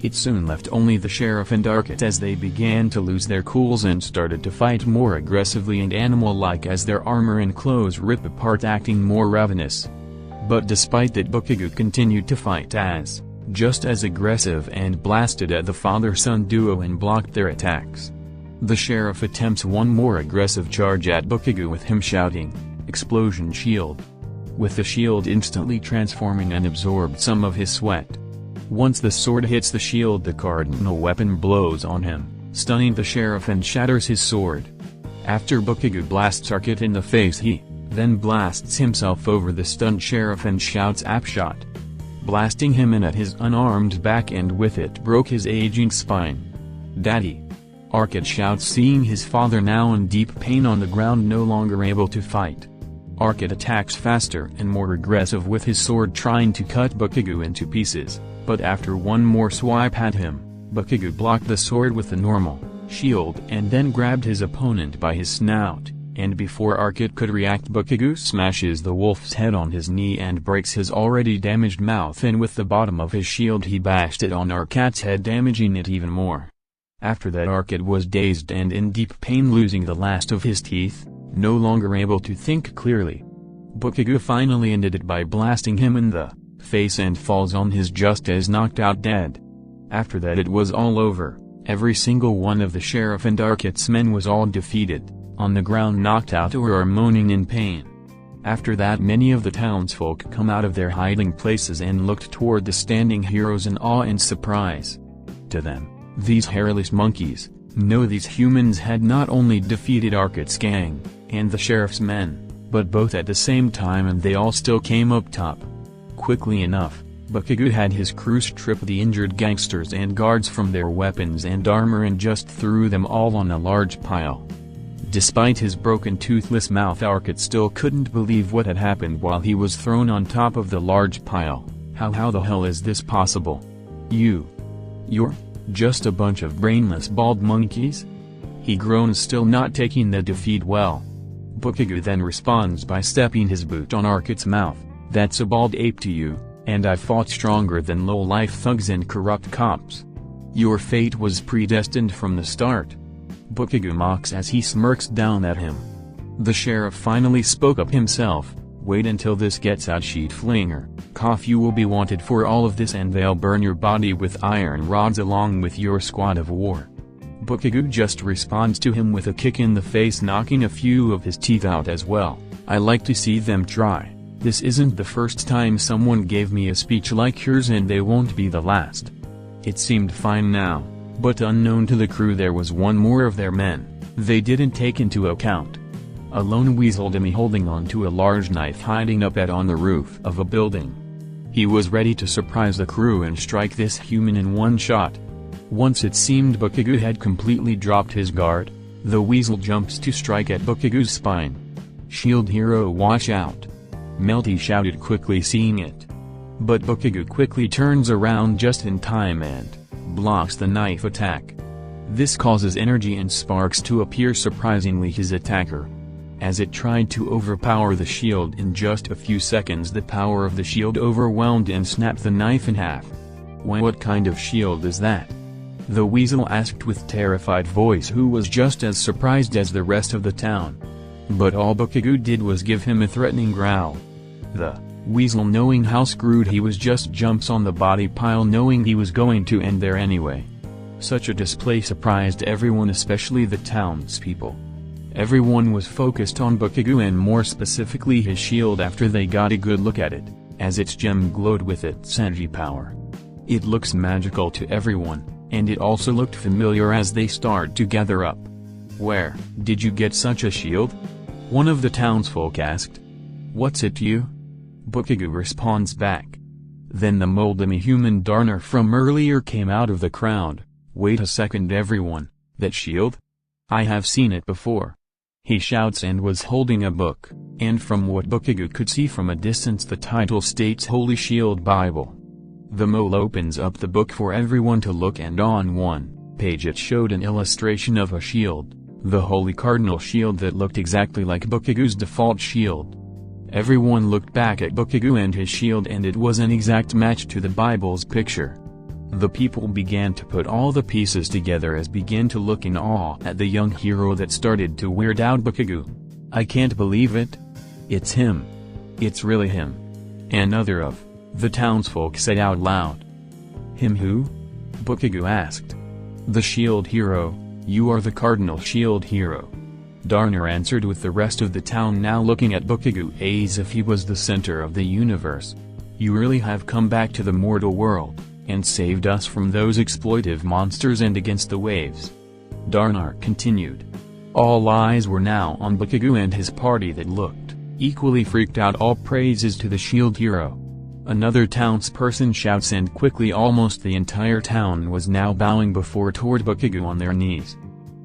It soon left only the sheriff and Arquette as they began to lose their cools and started to fight more aggressively and animal-like as their armor and clothes rip apart, acting more ravenous. But despite that, Bakugou continued to fight just as aggressive and blasted at the father-son duo and blocked their attacks. The sheriff attempts one more aggressive charge at Bakugou with him shouting, "Explosion shield!" with the shield instantly transforming and absorbed some of his sweat. Once the sword hits the shield, the cardinal weapon blows on him, stunning the sheriff and shatters his sword. After Bakugou blasts Arquette in the face, he then blasts himself over the stunned sheriff and shouts "Upshot!" blasting him in at his unarmed back, and with it broke his aging spine. "Daddy!" Arquette shouts, seeing his father now in deep pain on the ground, no longer able to fight. Arquette attacks faster and more aggressive with his sword, trying to cut Bakugou into pieces, but after one more swipe at him, Bakugou blocked the sword with the normal shield and then grabbed his opponent by his snout, and before Arquette could react, Bakugou smashes the wolf's head on his knee and breaks his already damaged mouth, and with the bottom of his shield he bashed it on Arquette's head, damaging it even more. After that, Arquette was dazed and in deep pain, losing the last of his teeth, no longer able to think clearly. Bakugou finally ended it by blasting him in the face and falls on his just as knocked out dead. After that it was all over. Every single one of the sheriff and Arquette's men was all defeated, on the ground knocked out or are moaning in pain. After that, many of the townsfolk come out of their hiding places and looked toward the standing heroes in awe and surprise. To them, these hairless monkeys, no, these humans had not only defeated Arquette's gang, and the sheriff's men, but both at the same time, and they all still came up top. Quickly enough, Bakugou had his crew strip the injured gangsters and guards from their weapons and armor and just threw them all on a large pile. Despite his broken toothless mouth, Arquette still couldn't believe what had happened while he was thrown on top of the large pile. How the hell is this possible? You're just a bunch of brainless bald monkeys? He groans, still not taking the defeat well. Bakugou then responds by stepping his boot on Arquette's mouth. "That's a bald ape to you, and I fought stronger than low-life thugs and corrupt cops. Your fate was predestined from the start." Bakugou mocks as he smirks down at him. The sheriff finally spoke up himself. "Wait until this gets out, sheet flinger. Cough, you will be wanted for all of this, and they'll burn your body with iron rods along with your squad of war." Bakugou just responds to him with a kick in the face, knocking a few of his teeth out as well. "I like to see them try. This isn't the first time someone gave me a speech like yours, and they won't be the last." It seemed fine now, but unknown to the crew there was one more of their men they didn't take into account. A lone weasel dummy holding on to a large knife, hiding up on the roof of a building. He was ready to surprise the crew and strike this human in one shot. Once it seemed Bakugou had completely dropped his guard, the weasel jumps to strike at Bakugou's spine. "Shield hero, watch out!" Melty shouted, quickly seeing it. But Bakugou quickly turns around just in time and blocks the knife attack. This causes energy and sparks to appear, surprisingly his attacker. As it tried to overpower the shield, in just a few seconds the power of the shield overwhelmed and snapped the knife in half. What kind of shield is that? The weasel asked with terrified voice, who was just as surprised as the rest of the town. But all Bakugou did was give him a threatening growl. The weasel, knowing how screwed he was, just jumps on the body pile, knowing he was going to end there anyway. Such a display surprised everyone, especially the townspeople. Everyone was focused on Bakugou and more specifically his shield after they got a good look at it, as its gem glowed with its energy power. It looks magical to everyone, and it also looked familiar as they start to gather up. "Where did you get such a shield?" one of the townsfolk asked. "What's it, you?" Bakugou responds back. Then the moldy human darner from earlier came out of the crowd. "Wait a second everyone, that shield? I have seen it before," he shouts, and was holding a book, and from what Bakugou could see from a distance the title states Holy Shield Bible. The mole opens up the book for everyone to look, and on one page it showed an illustration of a shield, the Holy Cardinal shield that looked exactly like Bakugou's default shield. Everyone looked back at Bakugou and his shield, and it was an exact match to the Bible's picture. The people began to put all the pieces together as began to look in awe at the young hero that started to weird out Bakugou. "I can't believe it. It's him. It's really him," another of the townsfolk said out loud. "Him who?" Bakugou asked. "The shield hero. You are the cardinal shield hero," Darner answered, with the rest of the town now looking at Bakugou as if he was the center of the universe. "You really have come back to the mortal world, and saved us from those exploitive monsters and against the waves," Darner continued. All eyes were now on Bakugou and his party that looked equally freaked out. "All praises to the shield hero," another townsperson shouts, and quickly almost the entire town was now bowing toward Bakugou on their knees.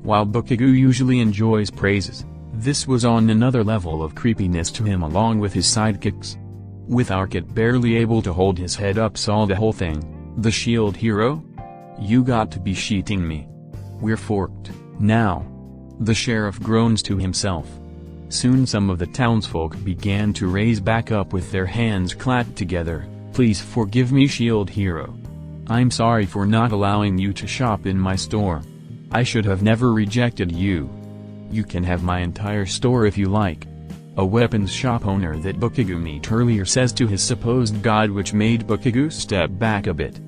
While Bakugou usually enjoys praises, this was on another level of creepiness to him, along with his sidekicks. With Arcot barely able to hold his head up, saw the whole thing. "The shield hero? You got to be shitting me. We're forked now," the sheriff groans to himself. Soon some of the townsfolk began to raise back up with their hands clapped together. "Please forgive me, shield hero. I'm sorry for not allowing you to shop in my store. I should have never rejected you. You can have my entire store if you like," a weapons shop owner that Bakugou met earlier says to his supposed god, which made Bakugou step back a bit.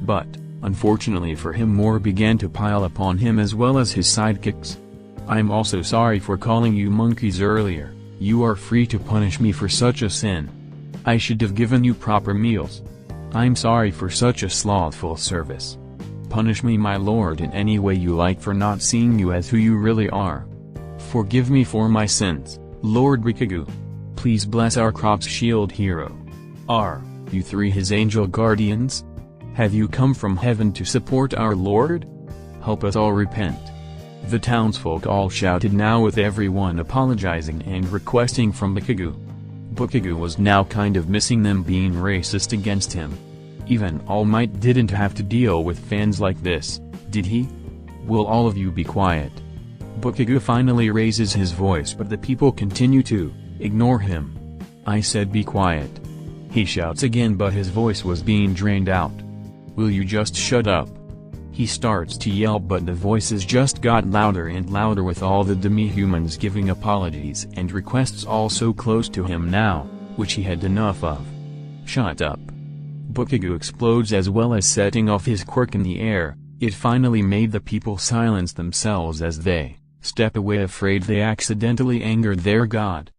But, unfortunately for him, more began to pile upon him as well as his sidekicks. "I'm also sorry for calling you monkeys earlier. You are free to punish me for such a sin. I should have given you proper meals. I'm sorry for such a slothful service. Punish me, my lord, in any way you like for not seeing you as who you really are. Forgive me for my sins, Lord Bakugou. Please bless our crops, shield hero. Are you three his angel guardians? Have you come from heaven to support our Lord? Help us all repent." The townsfolk all shouted now, with everyone apologizing and requesting from Bakugou. Bakugou was now kind of missing them being racist against him. Even All Might didn't have to deal with fans like this, did he? "Will all of you be quiet?" Bakugou finally raises his voice, but the people continue to ignore him. "I said be quiet," he shouts again, but his voice was being drained out. "Will you just shut up?" He starts to yell, but the voices just got louder and louder, with all the demi-humans giving apologies and requests all so close to him now, which he had enough of. "Shut up." Bakugou explodes, as well as setting off his quirk in the air. It finally made the people silence themselves as they step away, afraid they accidentally angered their god.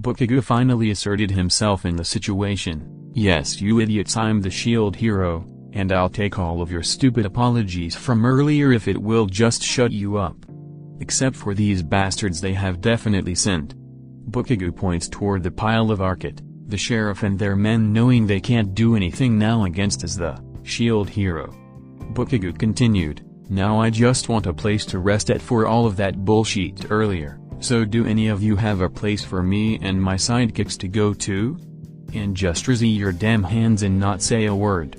Bakugou finally asserted himself in the situation. "Yes, you idiots, I'm the shield hero, and I'll take all of your stupid apologies from earlier if it will just shut you up. Except for these bastards, they have definitely sinned." Bakugou points toward the pile of Arcot, the sheriff and their men, knowing they can't do anything now against us, the shield hero. Bakugou continued, "Now I just want a place to rest at for all of that bullshit earlier. So do any of you have a place for me and my sidekicks to go to? And just raise your damn hands and not say a word.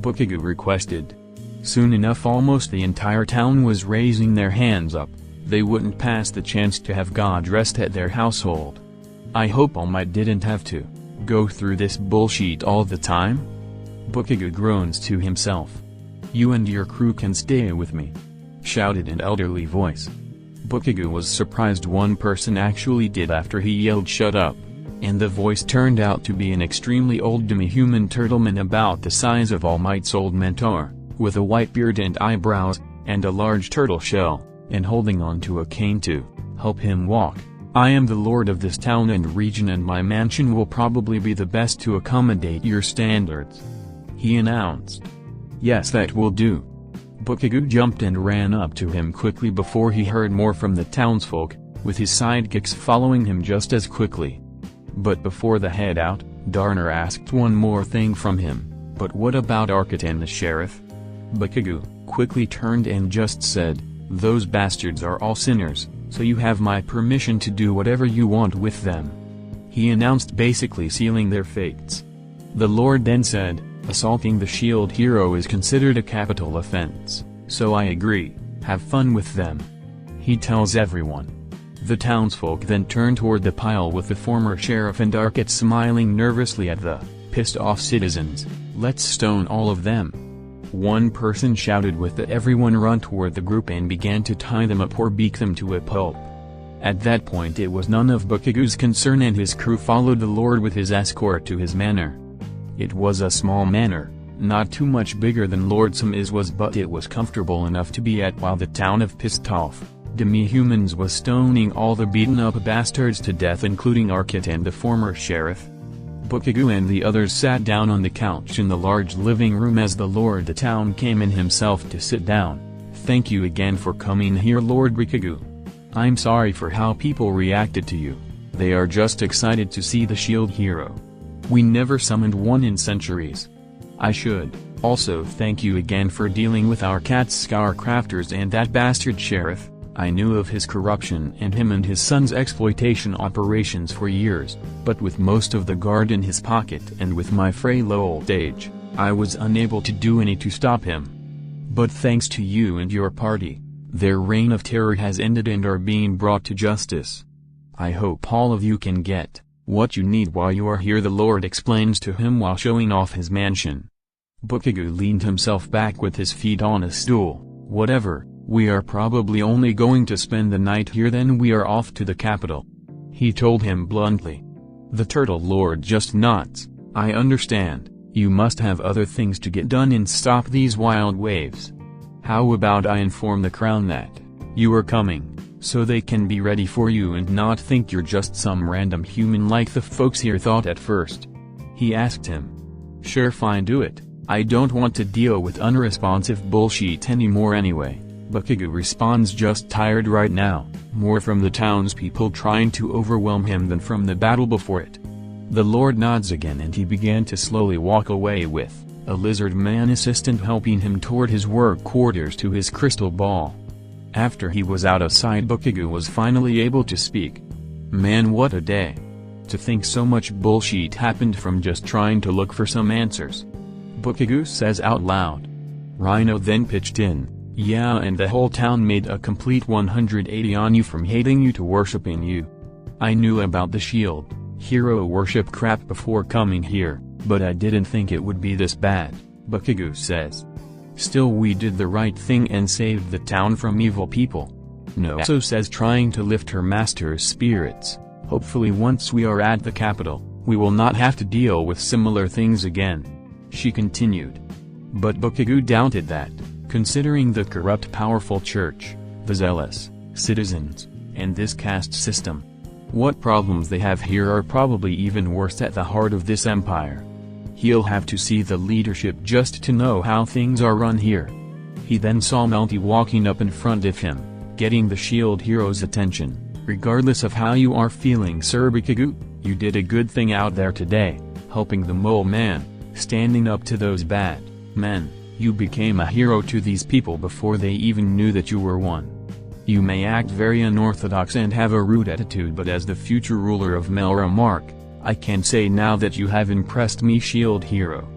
Bakugou requested. Soon enough almost the entire town was raising their hands up. They wouldn't pass the chance to have God rest at their household. I hope All Might didn't have to go through this bullshit all the time? Bakugou groans to himself. You and your crew can stay with me, shouted an elderly voice. Bakugou was surprised one person actually did after he yelled shut up, and the voice turned out to be an extremely old demi-human turtleman about the size of All Might's old mentor, with a white beard and eyebrows, and a large turtle shell, and holding on to a cane to help him walk. I am the lord of this town and region and my mansion will probably be the best to accommodate your standards, he announced. Yes, that will do. Bakugou jumped and ran up to him quickly before he heard more from the townsfolk, with his sidekicks following him just as quickly. But before they head out, Darner asked one more thing from him. But what about Arcot and the sheriff? Bakugou quickly turned and just said, those bastards are all sinners, so you have my permission to do whatever you want with them. He announced, basically sealing their fates. The Lord then said, assaulting the shield hero is considered a capital offense, so I agree, have fun with them. He tells everyone. The townsfolk then turn toward the pile with the former sheriff and Arcot smiling nervously at the pissed-off citizens. Let's stone all of them. One person shouted with that everyone run toward the group and began to tie them up or beat them to a pulp. At that point it was none of Bakugou's concern and his crew followed the Lord with his escort to his manor. It was a small manor, not too much bigger than Lord Sam's was, but it was comfortable enough to be at while the town of pissed-off demi-humans was stoning all the beaten-up bastards to death, including Arcot and the former sheriff. Bakugou and the others sat down on the couch in the large living room as the Lord of the town came in himself to sit down. Thank you again for coming here, Lord Bakugou. I'm sorry for how people reacted to you. They are just excited to see the shield hero. We never summoned one in centuries. I should also thank you again for dealing with our cat scar crafters and that bastard sheriff. I knew of his corruption and him and his son's exploitation operations for years, but with most of the guard in his pocket and with my frail old age, I was unable to do any to stop him. But thanks to you and your party, their reign of terror has ended and are being brought to justice. I hope all of you can get what you need while you are here, the Lord explains to him while showing off his mansion. Bakugou leaned himself back with his feet on a stool. Whatever. We are probably only going to spend the night here, then we are off to the capital, he told him bluntly. The Turtle Lord just nods. I understand, you must have other things to get done and stop these wild waves. How about I inform the crown that you are coming, so they can be ready for you and not think you're just some random human like the folks here thought at first? He asked him. Sure, fine, do it. I don't want to deal with unresponsive bullshit anymore anyway. Bakugou responds, just tired right now, more from the townspeople trying to overwhelm him than from the battle before it. The Lord nods again and he began to slowly walk away with a lizard man assistant helping him toward his work quarters to his crystal ball. After he was out of sight, Bakugou was finally able to speak. Man, what a day. To think so much bullshit happened from just trying to look for some answers. Bakugou says out loud. Rhino then pitched in. Yeah, and the whole town made a complete 180 on you from hating you to worshipping you. I knew about the shield hero worship crap before coming here, but I didn't think it would be this bad, Bakugou says. Still, we did the right thing and saved the town from evil people. No also says, trying to lift her master's spirits. Hopefully once we are at the capital, we will not have to deal with similar things again. She continued. But Bakugou doubted that. Considering the corrupt powerful church, the zealous citizens, and this caste system. What problems they have here are probably even worse at the heart of this empire. He'll have to see the leadership just to know how things are run here. He then saw Melty walking up in front of him, getting the shield hero's attention. Regardless of how you are feeling, Sir Bakugou, you did a good thing out there today, helping the mole man, standing up to those bad men. You became a hero to these people before they even knew that you were one. You may act very unorthodox and have a rude attitude, but as the future ruler of Melromarc, I can say now that you have impressed me, shield hero.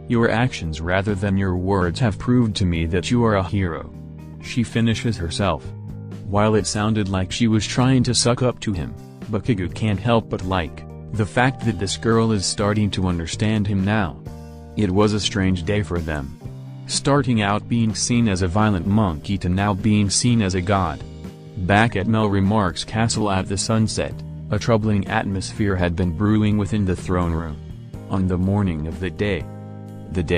Your actions rather than your words have proved to me that you are a hero." She finishes herself. While it sounded like she was trying to suck up to him, Bakugou can't help but like the fact that this girl is starting to understand him now. It was a strange day for them. Starting out being seen as a violent monkey to now being seen as a god. Back at Melromarc's castle at the sunset, a troubling atmosphere had been brewing within the throne room. On the morning of the day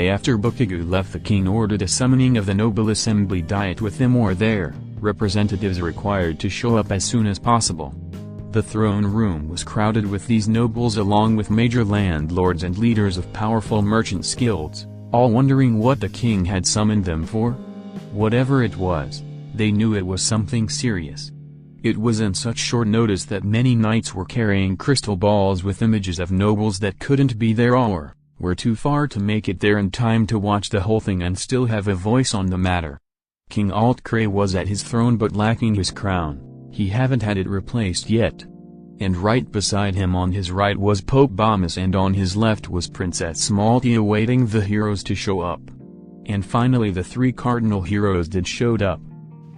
after Bakugou left, the king ordered a summoning of the noble assembly diet with them or their representatives required to show up as soon as possible. The throne room was crowded with these nobles along with major landlords and leaders of powerful merchants' guilds, all wondering what the king had summoned them for. Whatever it was, they knew it was something serious. It was in such short notice that many knights were carrying crystal balls with images of nobles that couldn't be there or were too far to make it there in time to watch the whole thing and still have a voice on the matter. King Altkray was at his throne but lacking his crown. He haven't had it replaced yet. And right beside him on his right was Pope Bomis, and on his left was Princess Melty awaiting the heroes to show up. And finally the three cardinal heroes showed up.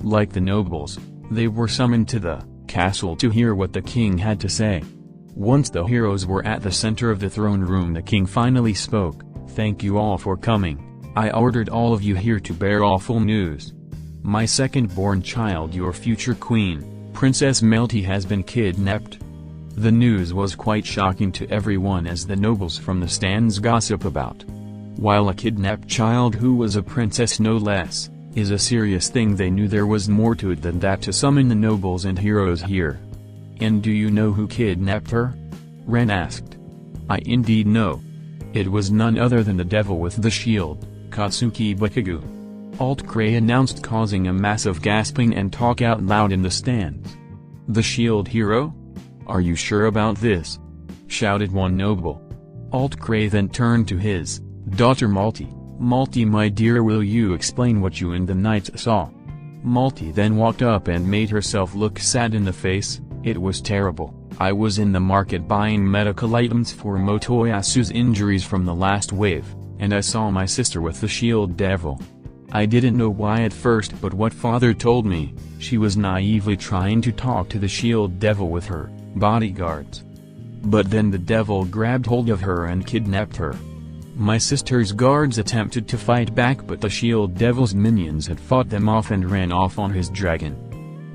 Like the nobles, they were summoned to the castle to hear what the king had to say. Once the heroes were at the center of the throne room, the king finally spoke. "Thank you all for coming. I ordered all of you here to bear awful news. My second-born child, your future queen, Princess Melty, has been kidnapped." The news was quite shocking to everyone as the nobles from the stands gossip about. While a kidnapped child who was a princess no less, is a serious thing, they knew there was more to it than that to summon the nobles and heroes here. "And do you know who kidnapped her?" Ren asked. "I indeed know. It was none other than the devil with the shield, Katsuki Bakugou," Altkray announced, causing a massive gasping and talk out loud in the stands. "The shield hero? Are you sure about this?" shouted one noble. Altkray then turned to his daughter Melty. "Melty, my dear, will you explain what you and the knights saw?" Melty then walked up and made herself look sad in the face. "It was terrible. I was in the market buying medical items for Motoyasu's injuries from the last wave, and I saw my sister with the shield devil. I didn't know why at first, but what father told me, she was naively trying to talk to the shield devil with her bodyguards. But then the devil grabbed hold of her and kidnapped her. My sister's guards attempted to fight back, but the shield devil's minions had fought them off and ran off on his dragon."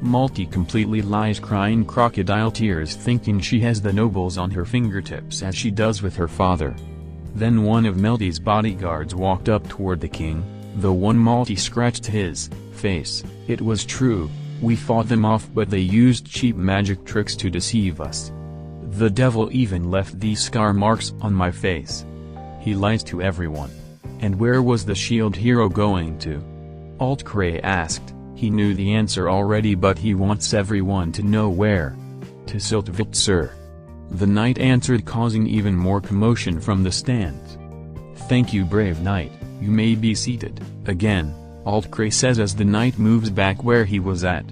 Melty completely lies, crying crocodile tears, thinking she has the nobles on her fingertips as she does with her father. Then one of Melty's bodyguards walked up toward the king, the one Melty scratched his face. "It was true, we fought them off, but they used cheap magic tricks to deceive us. The devil even left these scar marks on my face. He lies to everyone." "And where was the shield hero going to?" Altkray asked. He knew the answer already, but he wants everyone to know where. "To Siltvit, sir," the knight answered, causing even more commotion from the stands. "Thank you, brave knight, you may be seated." Again, Altkray says as the knight moves back where he was at.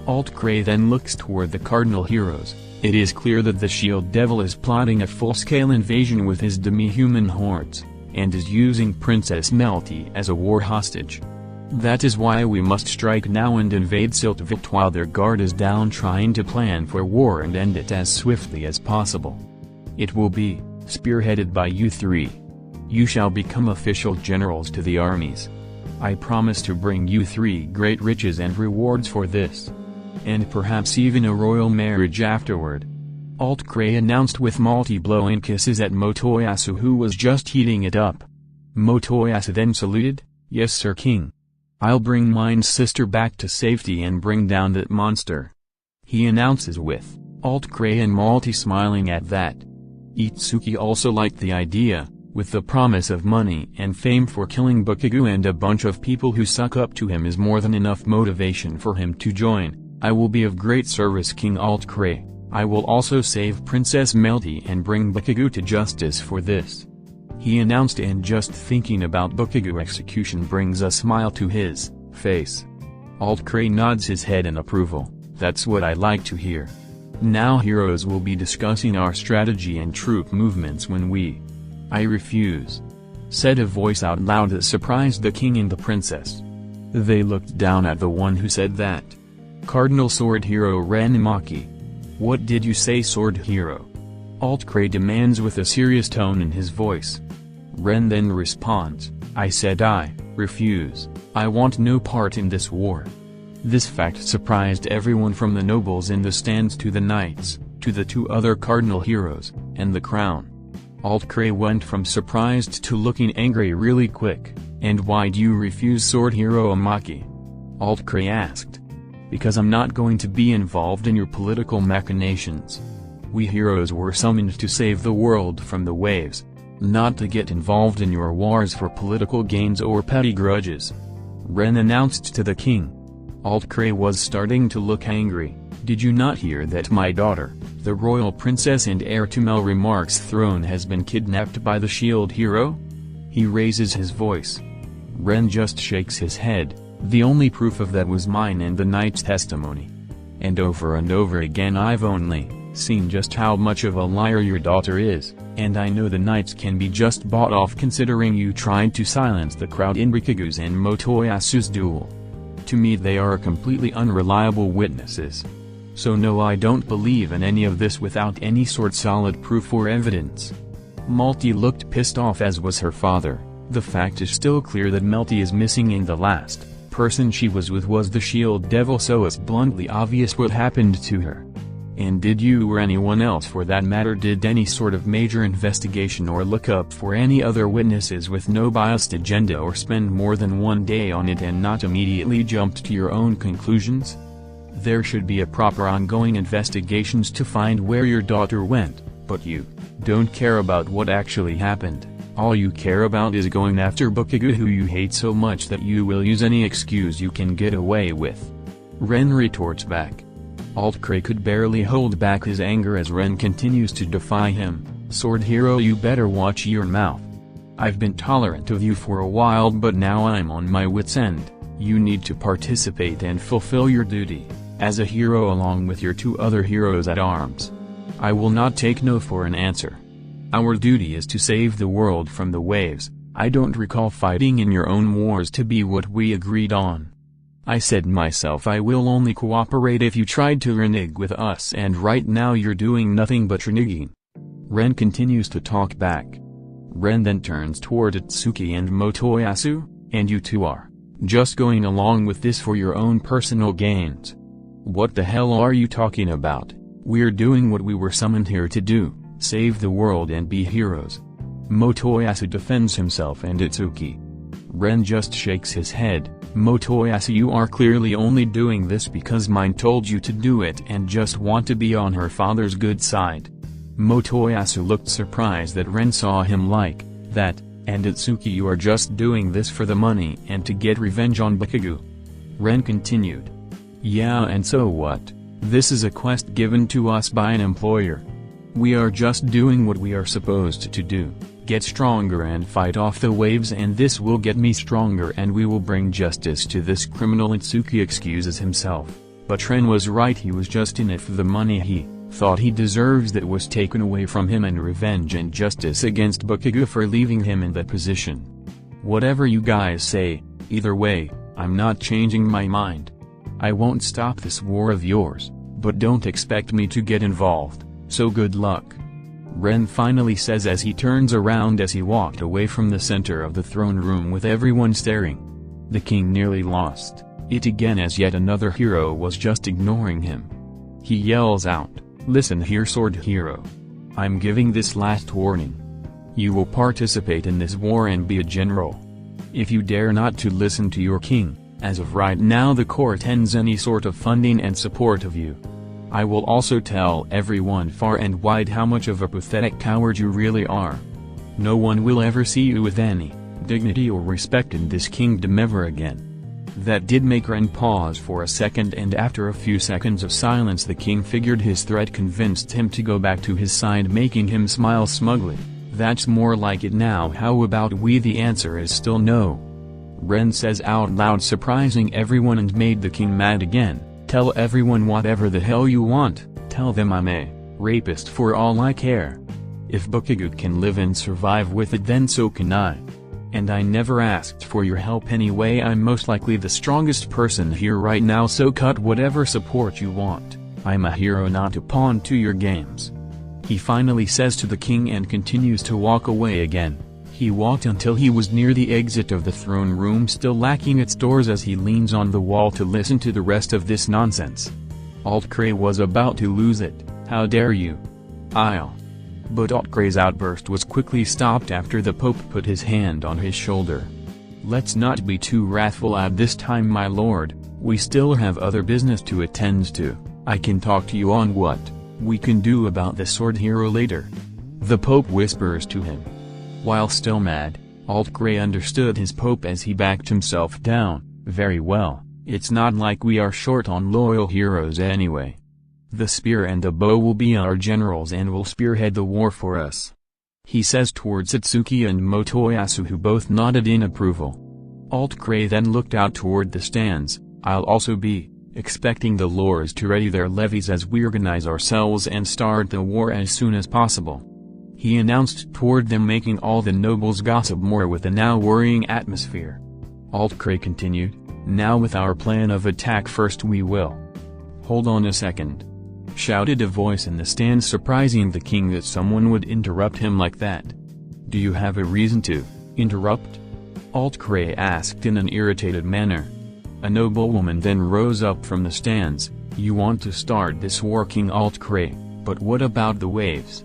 Altkray then looks toward the cardinal heroes. It is clear that the shield devil is plotting a full-scale invasion with his demi-human hordes, and is using Princess Melty as a war hostage. That is why we must strike now and invade Siltvit while their guard is down, trying to plan for war and end it as swiftly as possible. It will be spearheaded by you three. You shall become official generals to the armies. I promise to bring you three great riches and rewards for this. And perhaps even a royal marriage afterward. Altkray announced with Melty blowing kisses at Motoyasu, who was just heating it up. Motoyasu then saluted. "Yes, sir, king. I'll bring mine sister back to safety and bring down that monster," he announces, with Altkray and Melty smiling at that. Itsuki also liked the idea, with the promise of money and fame for killing Bakugou and a bunch of people who suck up to him is more than enough motivation for him to join. "I will be of great service, King Altkray. I will also save Princess Melty and bring Bakugou to justice for this," he announced, and just thinking about Bakugou execution brings a smile to his face. Alt-Cray nods his head in approval. That's what I like to hear. Now heroes will be discussing our strategy and troop movements when we... I refuse, said a voice out loud that surprised the king and the princess. They looked down at the one who said that. Cardinal Sword Hero Ranmaki. What did you say, Sword Hero? Alt-Cray demands with a serious tone in his voice. Ren then responds, I said I refuse. I want no part in this war. This fact surprised everyone from the nobles in the stands to the knights, to the two other cardinal heroes, and the crown. Alt-Cray went from surprised to looking angry really quick. And why do you refuse, Sword Hero Amaki? Alt-Cray asked. Because I'm not going to be involved in your political machinations. We heroes were summoned to save the world from the waves, not to get involved in your wars for political gains or petty grudges. Ren announced to the king. Alt-Cray was starting to look angry. Did you not hear that my daughter, the royal princess and heir to Melromarc's throne, has been kidnapped by the shield hero? He raises his voice. Ren just shakes his head. The only proof of that was mine and the knight's testimony. And over again I've only seen just how much of a liar your daughter is, and I know the knights can be just bought off considering you tried to silence the crowd in Bakugou's and Motoyasu's duel. To me they are completely unreliable witnesses. So no, I don't believe in any of this without any sort solid proof or evidence. Melty looked pissed off, as was her father. The fact is still clear that Melty is missing and the last person she was with was the shield devil, so it's bluntly obvious what happened to her. And did you or anyone else for that matter did any sort of major investigation or look up for any other witnesses with no biased agenda, or spend more than one day on it and not immediately jumped to your own conclusions? There should be a proper ongoing investigations to find where your daughter went, but you don't care about what actually happened. All you care about is going after Bakugou, who you hate so much that you will use any excuse you can get away with. Ren retorts back. Alt-Cray could barely hold back his anger as Ren continues to defy him. Sword Hero, you better watch your mouth. I've been tolerant of you for a while, but now I'm on my wit's end. You need to participate and fulfill your duty as a hero along with your two other heroes at arms. I will not take no for an answer. Our duty is to save the world from the waves. I don't recall fighting in your own wars to be what we agreed on. I said myself I will only cooperate if you tried to renege with us, and right now you're doing nothing but reneging. Ren continues to talk back. Ren then turns toward Katsuki and Motoyasu, and you two are just going along with this for your own personal gains. What the hell are you talking about? We're doing what we were summoned here to do. Save the world and be heroes. Motoyasu defends himself and Katsuki. Ren just shakes his head. Motoyasu, you are clearly only doing this because mine told you to do it and just want to be on her father's good side. Motoyasu looked surprised that Ren saw him like that, and Katsuki, you are just doing this for the money and to get revenge on Bakugou. Ren continued. Yeah, and so what? This is a quest given to us by an employer. We are just doing what we are supposed to do, get stronger and fight off the waves, and this will get me stronger and we will bring justice to this criminal. Katsuki excuses himself, but Ren was right, he was just in it for the money he thought he deserves that was taken away from him, and revenge and justice against Bakugou for leaving him in that position. Whatever you guys say, either way, I'm not changing my mind. I won't stop this war of yours, but don't expect me to get involved. So good luck. Ren finally says as he turns around as he walked away from the center of the throne room with everyone staring. The king nearly lost it again as yet another hero was just ignoring him. He yells out, "Listen here, Sword Hero. I'm giving this last warning. You will participate in this war and be a general. If you dare not to listen to your king, as of right now the court ends any sort of funding and support of you. I will also tell everyone far and wide how much of a pathetic coward you really are. No one will ever see you with any dignity or respect in this kingdom ever again." That did make Ren pause for a second, and after a few seconds of silence the king figured his threat convinced him to go back to his side, making him smile smugly. That's more like it now. How about we? The answer is still no. Ren says out loud, surprising everyone and made the king mad again. Tell everyone whatever the hell you want, tell them I'm a rapist for all I care. If Bakugou can live and survive with it, then so can I. And I never asked for your help anyway. I'm most likely the strongest person here right now, so cut whatever support you want. I'm a hero, not a pawn to your games. He finally says to the king and continues to walk away again. He walked until he was near the exit of the throne room, still lacking its doors, as he leans on the wall to listen to the rest of this nonsense. Alt-Cray was about to lose it. How dare you? But Alt-Cray's outburst was quickly stopped after the Pope put his hand on his shoulder. Let's not be too wrathful at this time, my lord. We still have other business to attend to. I can talk to you on what we can do about the sword hero later. The Pope whispers to him. While still mad, Alt-Cray understood his Pope as he backed himself down. Very well, it's not like we are short on loyal heroes anyway. The spear and the bow will be our generals and will spearhead the war for us. He says towards Satsuki and Motoyasu, who both nodded in approval. Alt-Cray then looked out toward the stands. I'll also be expecting the lords to ready their levies as we organize ourselves and start the war as soon as possible. He announced toward them, making all the nobles gossip more with the now worrying atmosphere. Alt-Cray continued, now with our plan of attack first we will. Hold on a second. Shouted a voice in the stand, surprising the king that someone would interrupt him like that. Do you have a reason to interrupt? Alt-Cray asked in an irritated manner. A noblewoman then rose up from the stands. You want to start this war, King Alt-Cray, but what about the waves?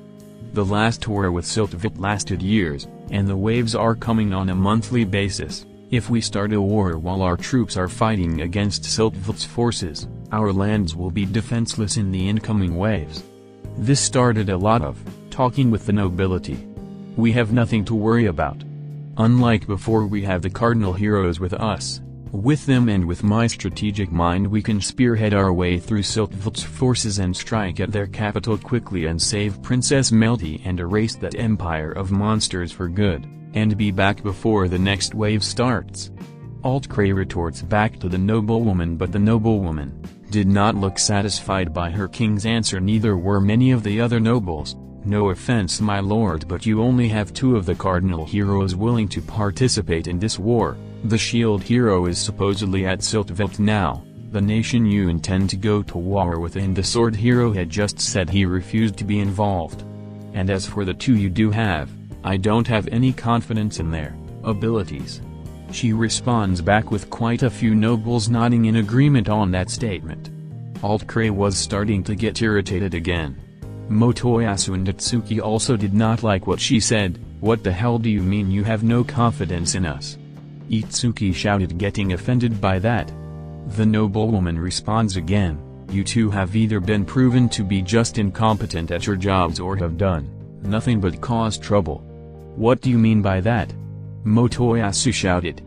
The last war with Siltvit lasted years, and the waves are coming on a monthly basis. If we start a war while our troops are fighting against Siltvit's forces, our lands will be defenseless in the incoming waves. This started a lot of talking with the nobility. We have nothing to worry about. Unlike before, we have the cardinal heroes with us. With them and with my strategic mind, we can spearhead our way through Siltvit's forces and strike at their capital quickly and save Princess Melty and erase that empire of monsters for good, and be back before the next wave starts. Alt-Cray retorts back to the noblewoman, but the noblewoman did not look satisfied by her king's answer. Neither were many of the other nobles. No offense, my lord, but you only have 2 of the cardinal heroes willing to participate in this war. The shield hero is supposedly at Siltvit now, the nation you intend to go to war with, and the sword hero had just said he refused to be involved. And as for the 2 you do have, I don't have any confidence in their abilities. She responds back with quite a few nobles nodding in agreement on that statement. Alt-Cray was starting to get irritated again. Motoyasu and Atsuki also did not like what she said. What the hell do you mean you have no confidence in us? Itsuki shouted, getting offended by that. The noblewoman responds again, you 2 have either been proven to be just incompetent at your jobs or have done nothing but cause trouble. What do you mean by that? Motoyasu shouted.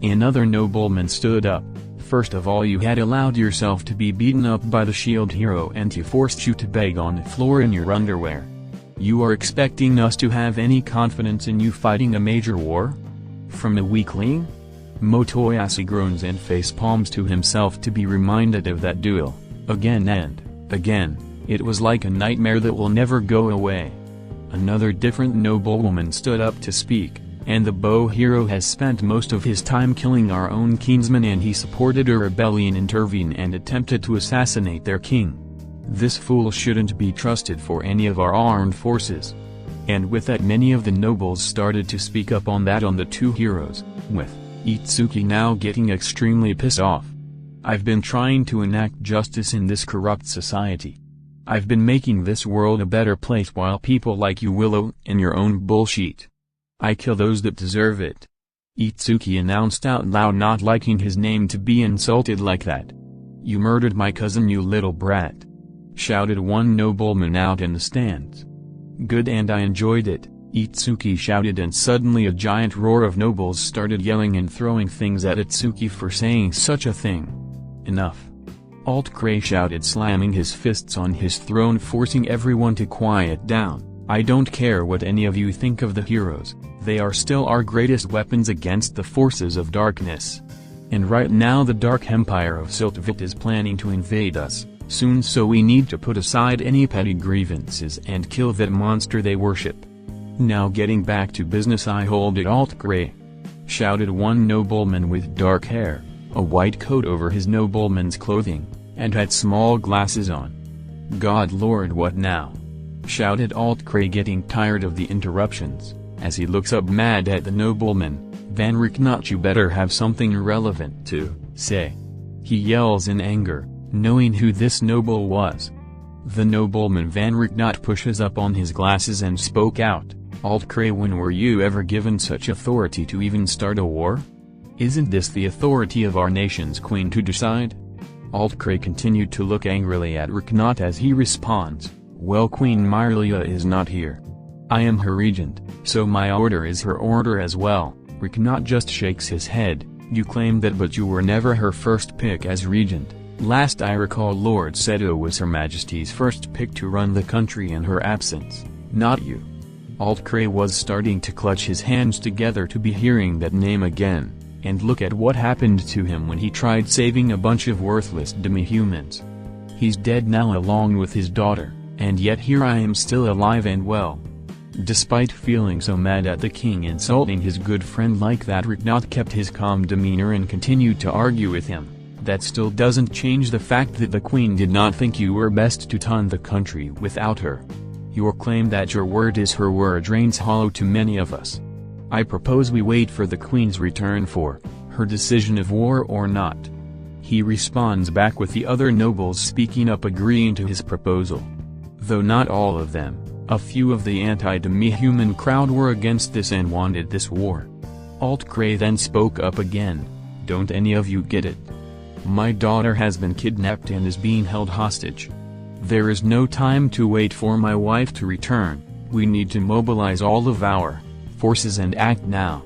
Another nobleman stood up. First of all, you had allowed yourself to be beaten up by the shield hero and he forced you to beg on the floor in your underwear. You are expecting us to have any confidence in you fighting a major war? From a weakling? Motoyasu groans and face palms to himself to be reminded of that duel, again and again. It was like a nightmare that will never go away. Another different noblewoman stood up to speak. And the bow hero has spent most of his time killing our own kinsmen, and he supported a rebellion, intervened and attempted to assassinate their king. This fool shouldn't be trusted for any of our armed forces. And with that, many of the nobles started to speak up on that, on the 2 heroes, with Itsuki now getting extremely pissed off. I've been trying to enact justice in this corrupt society. I've been making this world a better place while people like you wallow in your own bullshit. I kill those that deserve it. Itsuki announced out loud, not liking his name to be insulted like that. You murdered my cousin, you little brat. Shouted one nobleman out in the stands. Good, and I enjoyed it, Itsuki shouted, and suddenly a giant roar of nobles started yelling and throwing things at Itsuki for saying such a thing. Enough. Alt-Cray shouted, slamming his fists on his throne, forcing everyone to quiet down. I don't care what any of you think of the heroes, they are still our greatest weapons against the forces of darkness. And right now the Dark Empire of Siltvit is planning to invade us soon, so we need to put aside any petty grievances and kill that monster they worship. Now getting back to business, I hold it alt grey, shouted one nobleman with dark hair, a white coat over his nobleman's clothing, and had small glasses on. God Lord, what now? Shouted alt grey, getting tired of the interruptions, as he looks up mad at the nobleman. Van Ricknot, you better have something relevant to say. He yells in anger, knowing who this noble was. The nobleman Van Ricknot pushes up on his glasses and spoke out, Alt Grey, when were you ever given such authority to even start a war? Isn't this the authority of our nation's queen to decide? Alt Grey continued to look angrily at Ricknot as he responds, well, Queen Myrlia is not here. I am her regent, so my order is her order as well. Ricknot just shakes his head. You claim that, but you were never her first pick as regent. Last I recall, Lord Seto was Her Majesty's first pick to run the country in her absence, not you. Alt Grey was starting to clutch his hands together to be hearing that name again, and look at what happened to him when he tried saving a bunch of worthless demi-humans. He's dead now along with his daughter, and yet here I am still alive and well. Despite feeling so mad at the king insulting his good friend like that, Ricknot kept his calm demeanor and continued to argue with him. That still doesn't change the fact that the queen did not think you were best to run the country without her. Your claim that your word is her word rings hollow to many of us. I propose we wait for the queen's return for her decision of war or not. He responds back with the other nobles speaking up, agreeing to his proposal. Though not all of them. A few of the anti-demi-human crowd were against this and wanted this war. Alt Grey then spoke up again. Don't any of you get it? My daughter has been kidnapped and is being held hostage. There is no time to wait for my wife to return. We need to mobilize all of our forces and act now.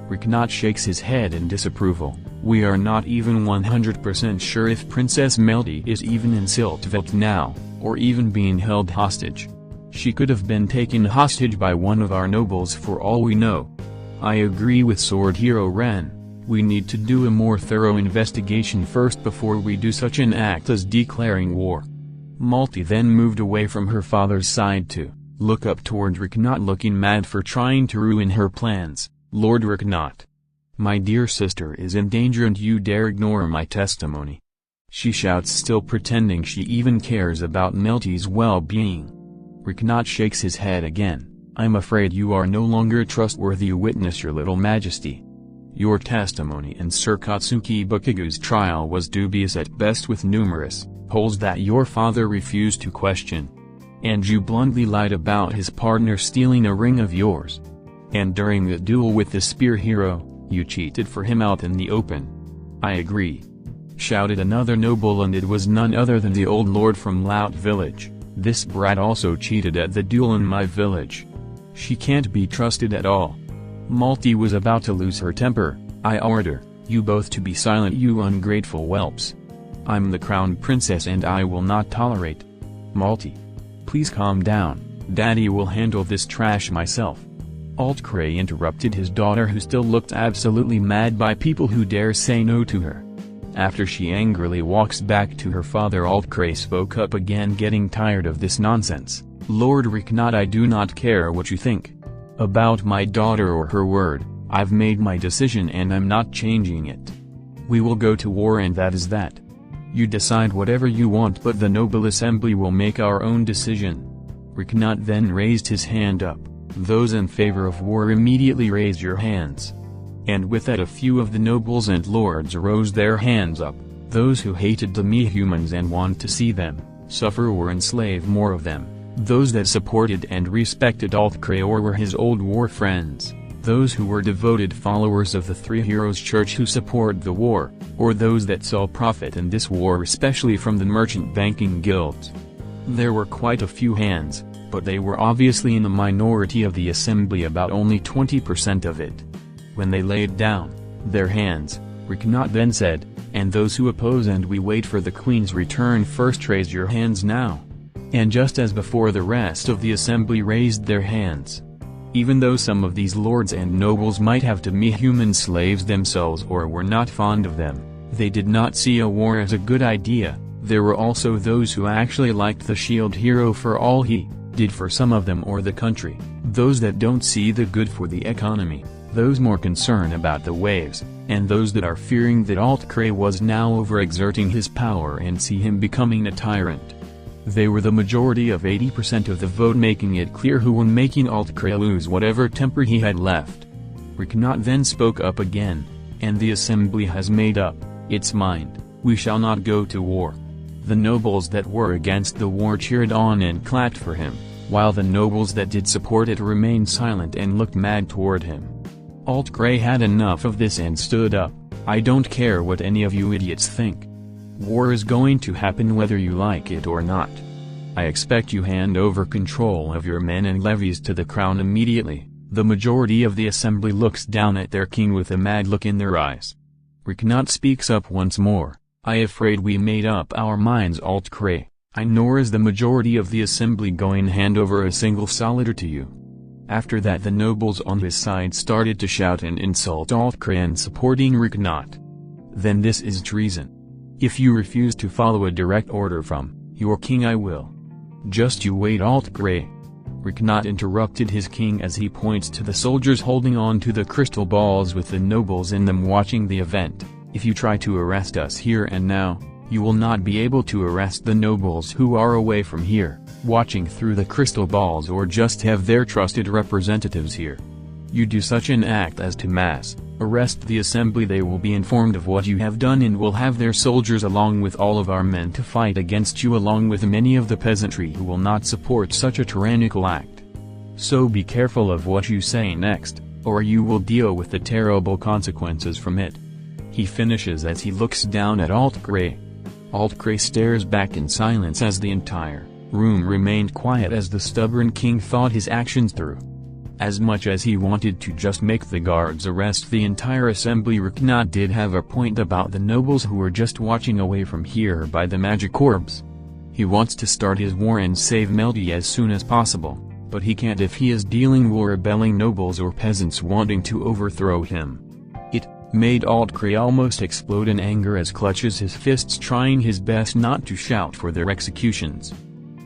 Ricknot shakes his head in disapproval. We are not even 100% sure if Princess Melty is even in Siltvelt now, or even being held hostage. She could have been taken hostage by one of our nobles for all we know. I agree with Sword Hero Ren. We need to do a more thorough investigation first before we do such an act as declaring war. Melty then moved away from her father's side to look up toward Ricknot, looking mad for trying to ruin her plans. Lord Ricknot, my dear sister is in danger and you dare ignore my testimony. She shouts, still pretending she even cares about Melty's well-being. Ricknot shakes his head again. I'm afraid you are no longer trustworthy witness, your little majesty. Your testimony in Sir Katsuki Bakugou's trial was dubious at best, with numerous holes that your father refused to question. And you bluntly lied about his partner stealing a ring of yours. And during the duel with the spear hero, you cheated for him out in the open. I agree, shouted another noble, and it was none other than the old lord from Lout Village. This brat also cheated at the duel in my village. She can't be trusted at all. Melty was about to lose her temper. I order you both to be silent, you ungrateful whelps. I'm the crown princess and I will not tolerate. Melty, please calm down. Daddy will handle this trash myself. Alt Grey interrupted his daughter, who still looked absolutely mad by people who dare say no to her. After she angrily walks back to her father, Alt Grey spoke up again, getting tired of this nonsense. Lord Ricknot, I do not care what you think about my daughter or her word. I've made my decision and I'm not changing it. We will go to war and that is that. You decide whatever you want, but the noble assembly will make our own decision. Ricknot then raised his hand up. Those in favor of war immediately raise your hands. And with that a few of the nobles and lords rose their hands up. Those who hated demi-humans and want to see them suffer or enslave more of them. Those that supported and respected Alt Grey or were his old war friends. Those who were devoted followers of the Three Heroes Church who support the war, or those that saw profit in this war, especially from the merchant banking guilds. There were quite a few hands, but they were obviously in the minority of the assembly, about only 20% of it. When they laid down their hands, Ricknot then said, and those who oppose and we wait for the queen's return first, raise your hands now. And just as before, the rest of the assembly raised their hands. Even though some of these lords and nobles might have to be human slaves themselves or were not fond of them, they did not see a war as a good idea. There were also those who actually liked the shield hero for all he did for some of them or the country, those that don't see the good for the economy, those more concerned about the waves, and those that are fearing that Alt-Cray was now overexerting his power and see him becoming a tyrant. They were the majority of 80% of the vote, making it clear who were making Alt-Cray lose whatever temper he had left. Riknot then spoke up again, and the assembly has made up its mind. We shall not go to war. The nobles that were against the war cheered on and clapped for him, while the nobles that did support it remained silent and looked mad toward him. Alt-Cray had enough of this and stood up. I don't care what any of you idiots think. War is going to happen whether you like it or not. I expect you hand over control of your men and levies to the crown immediately. The majority of the assembly looks down at their king with a mad look in their eyes. Riknot speaks up once more. I afraid we made up our minds, Alt-Cray. Nor is the majority of the assembly going hand over a single soldier to you. After that, the nobles on his side started to shout and insult Alt-Cray and supporting Riknot. Then this is treason. If you refuse to follow a direct order from your king, I will. Just you wait, Alt-Cray. Riknot interrupted his king as he points to the soldiers holding on to the crystal balls with the nobles in them watching the event. If you try to arrest us here and now, you will not be able to arrest the nobles who are away from here, watching through the crystal balls, or just have their trusted representatives here. You do such an act as to mass arrest the assembly, they will be informed of what you have done and will have their soldiers along with all of our men to fight against you, along with many of the peasantry who will not support such a tyrannical act. So be careful of what you say next, or you will deal with the terrible consequences from it. He finishes as he looks down at Alt-Cray. Alt-Cray stares back in silence as the entire room remained quiet as the stubborn king thought his actions through. As much as he wanted to just make the guards arrest the entire assembly, Riknot did have a point about the nobles who were just watching away from here by the magic orbs. He wants to start his war and save Melty as soon as possible, but he can't if he is dealing with rebelling nobles or peasants wanting to overthrow him. It made Alt-Cray almost explode in anger as clutches his fists, trying his best not to shout for their executions.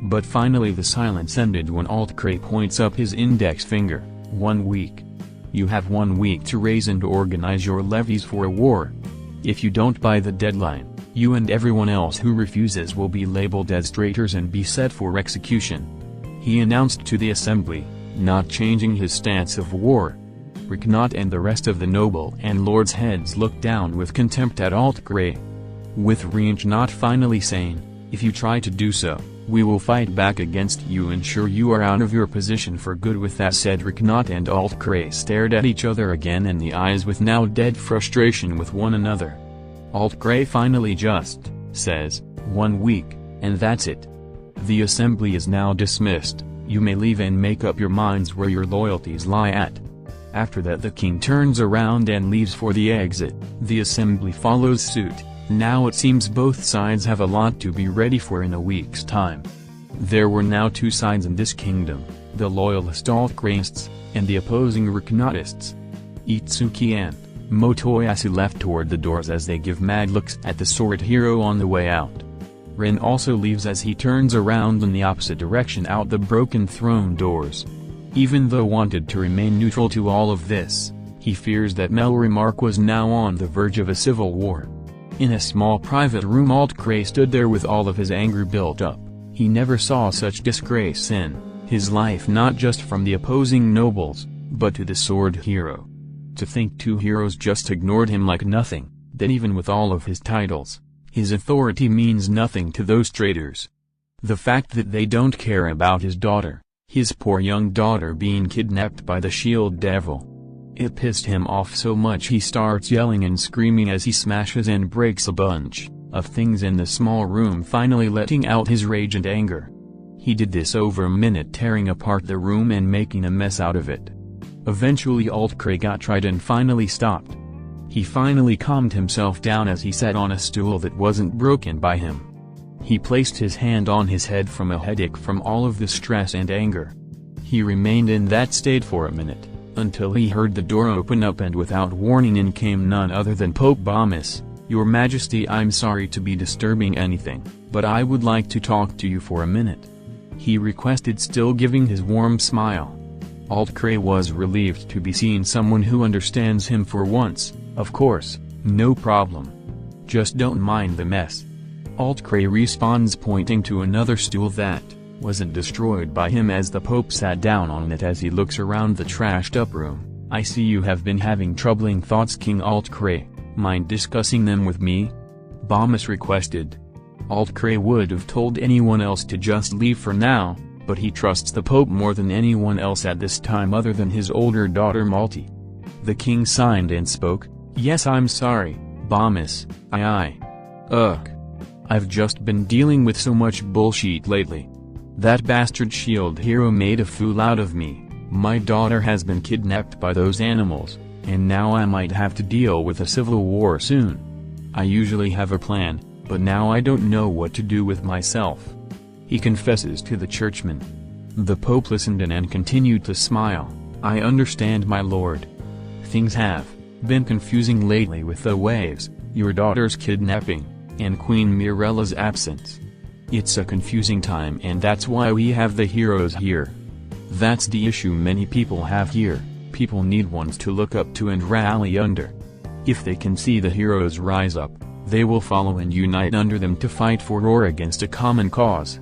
But finally the silence ended when Alt-Cray points up his index finger. 1 week. You have 1 week to raise and organize your levies for a war. If you don't by the deadline, you and everyone else who refuses will be labeled as traitors and be set for execution. He announced to the assembly, not changing his stance of war. Riknot and the rest of the noble and lords' heads looked down with contempt at Alt-Cray. With Riknot finally saying, if you try to do so, we will fight back against you, ensure you are out of your position for good. With that said, Riknot and Alt-Cray stared at each other again in the eyes with now dead frustration with one another. Alt-Cray finally just says, 1 week, and that's it. The assembly is now dismissed, you may leave and make up your minds where your loyalties lie at. After that the king turns around and leaves for the exit, the assembly follows suit. Now it seems both sides have a lot to be ready for in a week's time. There were now two sides in this kingdom, the loyalist Alt-Crayists, and the opposing Riknotists. Itsuki and Motoyasu left toward the doors as they give mad looks at the sword hero on the way out. Rin also leaves as he turns around in the opposite direction out the broken throne doors. Even though wanted to remain neutral to all of this, he fears that Melromarc was now on the verge of a civil war. In a small private room, Alt-Cray stood there with all of his anger built up. He never saw such disgrace in his life, not just from the opposing nobles, but to the sword hero. To think two heroes just ignored him like nothing, that even with all of his titles, his authority means nothing to those traitors. The fact that they don't care about his daughter, his poor young daughter being kidnapped by the shield devil. It pissed him off so much he starts yelling and screaming as he smashes and breaks a bunch of things in the small room, finally letting out his rage and anger. He did this over a minute, tearing apart the room and making a mess out of it. Eventually Alt-Cray got tried and finally stopped. He finally calmed himself down as he sat on a stool that wasn't broken by him. He placed his hand on his head from a headache from all of the stress and anger. He remained in that state for a minute, until he heard the door open up and without warning in came none other than Pope Bomis. "Your Majesty, I'm sorry to be disturbing anything, but I would like to talk to you for a minute," he requested, still giving his warm smile. Altcray was relieved to be seeing someone who understands him for once. "Of course, no problem. Just don't mind the mess," Altcray responds, pointing to another stool that wasn't destroyed by him as the Pope sat down on it as he looks around the trashed-up room. "I see you have been having troubling thoughts, King Altcray. Mind discussing them with me?" Bomis requested. Altcray would have told anyone else to just leave for now, but he trusts the Pope more than anyone else at this time other than his older daughter Melty. The king signed and spoke. "Yes, I'm sorry, Bomis. Ugh. I've just been dealing with so much bullshit lately. That bastard shield hero made a fool out of me, my daughter has been kidnapped by those animals, and now I might have to deal with a civil war soon. I usually have a plan, but now I don't know what to do with myself," he confesses to the churchman. The Pope listened in and continued to smile. "I understand, my lord. Things have been confusing lately with the waves, your daughter's kidnapping, and Queen Mirella's absence. It's a confusing time, and that's why we have the heroes here. That's the issue many people have here. People need ones to look up to and rally under. If they can see the heroes rise up, they will follow and unite under them to fight for or against a common cause.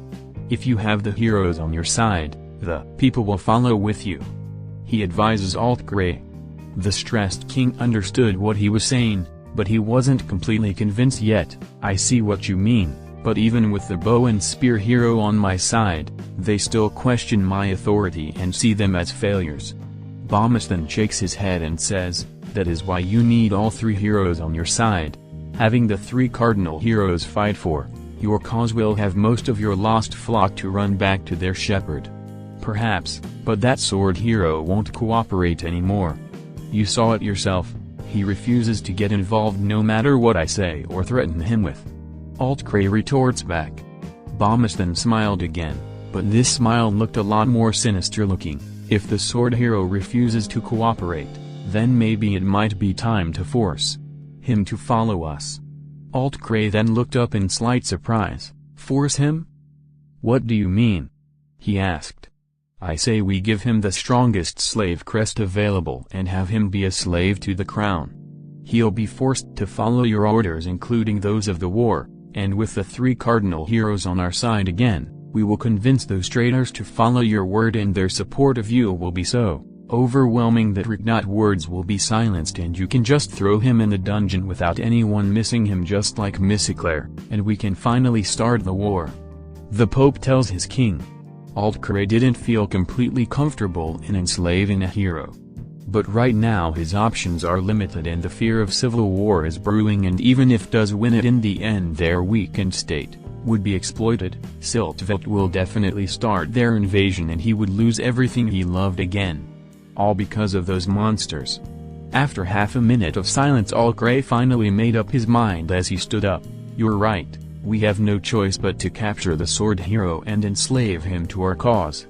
If you have the heroes on your side, the people will follow with you," he advises Altcray. The stressed king understood what he was saying, but he wasn't completely convinced yet. "I see what you mean, but even with the bow and spear hero on my side, they still question my authority and see them as failures." Bomis then shakes his head and says, "That is why you need all three heroes on your side. Having the three cardinal heroes fight for your cause will have most of your lost flock to run back to their shepherd. Perhaps, but that sword hero won't cooperate anymore. You saw it yourself, he refuses to get involved no matter what I say or threaten him with." Altcray retorts back. Bomis then smiled again, but this smile looked a lot more sinister looking. "If the sword hero refuses to cooperate, then maybe it might be time to force him to follow us." Altcray then looked up in slight surprise. "Force him? What do you mean?" he asked. "I say we give him the strongest slave crest available and have him be a slave to the crown. He'll be forced to follow your orders, including those of the war, and with the three cardinal heroes on our side again, we will convince those traitors to follow your word, and their support of you will be so overwhelming that Rignot words will be silenced and you can just throw him in the dungeon without anyone missing him, just like Missiclaire, and we can finally start the war," the Pope tells his king. Altcray didn't feel completely comfortable in enslaving a hero. But right now his options are limited and the fear of civil war is brewing, and even if does win it in the end, their weakened state would be exploited. Siltvelt will definitely start their invasion and he would lose everything he loved again. All because of those monsters. After half a minute of silence, Altcray finally made up his mind as he stood up. "You're right, we have no choice but to capture the sword hero and enslave him to our cause.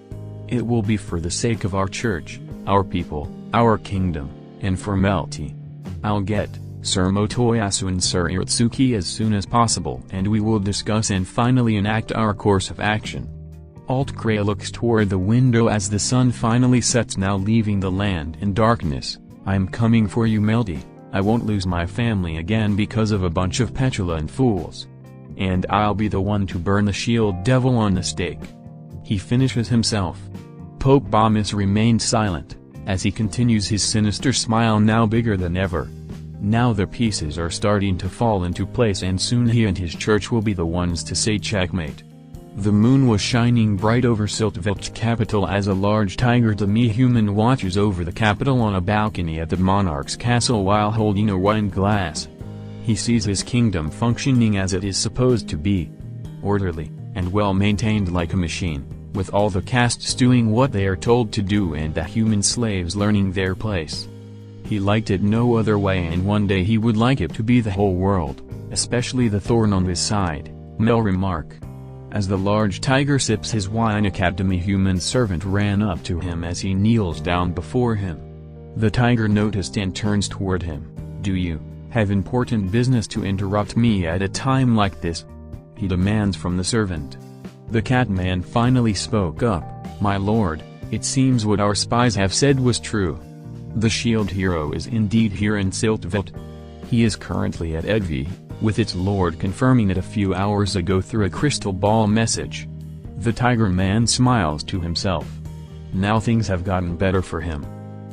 It will be for the sake of our church, our people, our kingdom, and for Melty. I'll get Sir Motoyasu and Sir Iritsuki as soon as possible and we will discuss and finally enact our course of action." Altcray looks toward the window as the sun finally sets, now leaving the land in darkness. "I'm coming for you, Melty. I won't lose my family again because of a bunch of petulant fools. And I'll be the one to burn the shield devil on the stake," he finishes himself. Pope Bomis remains silent, as he continues his sinister smile, now bigger than ever. Now the pieces are starting to fall into place and soon he and his church will be the ones to say checkmate. The moon was shining bright over Siltvelt's capital as a large tiger demi-human watches over the capital on a balcony at the monarch's castle while holding a wine glass. He sees his kingdom functioning as it is supposed to be. Orderly, and well-maintained like a machine, with all the castes doing what they are told to do and the human slaves learning their place. He liked it no other way, and one day he would like it to be the whole world, especially the thorn on his side. Melromarc. As the large tiger sips his wine, a demi-human servant ran up to him as he kneels down before him. The tiger noticed and turns toward him. "Do you have important business to interrupt me at a time like this?" he demands from the servant. The catman finally spoke up. "My lord, it seems what our spies have said was true. The shield hero is indeed here in Siltvet. He is currently at Edvi, with its lord confirming it a few hours ago through a crystal ball message." The tiger man smiles to himself. Now things have gotten better for him.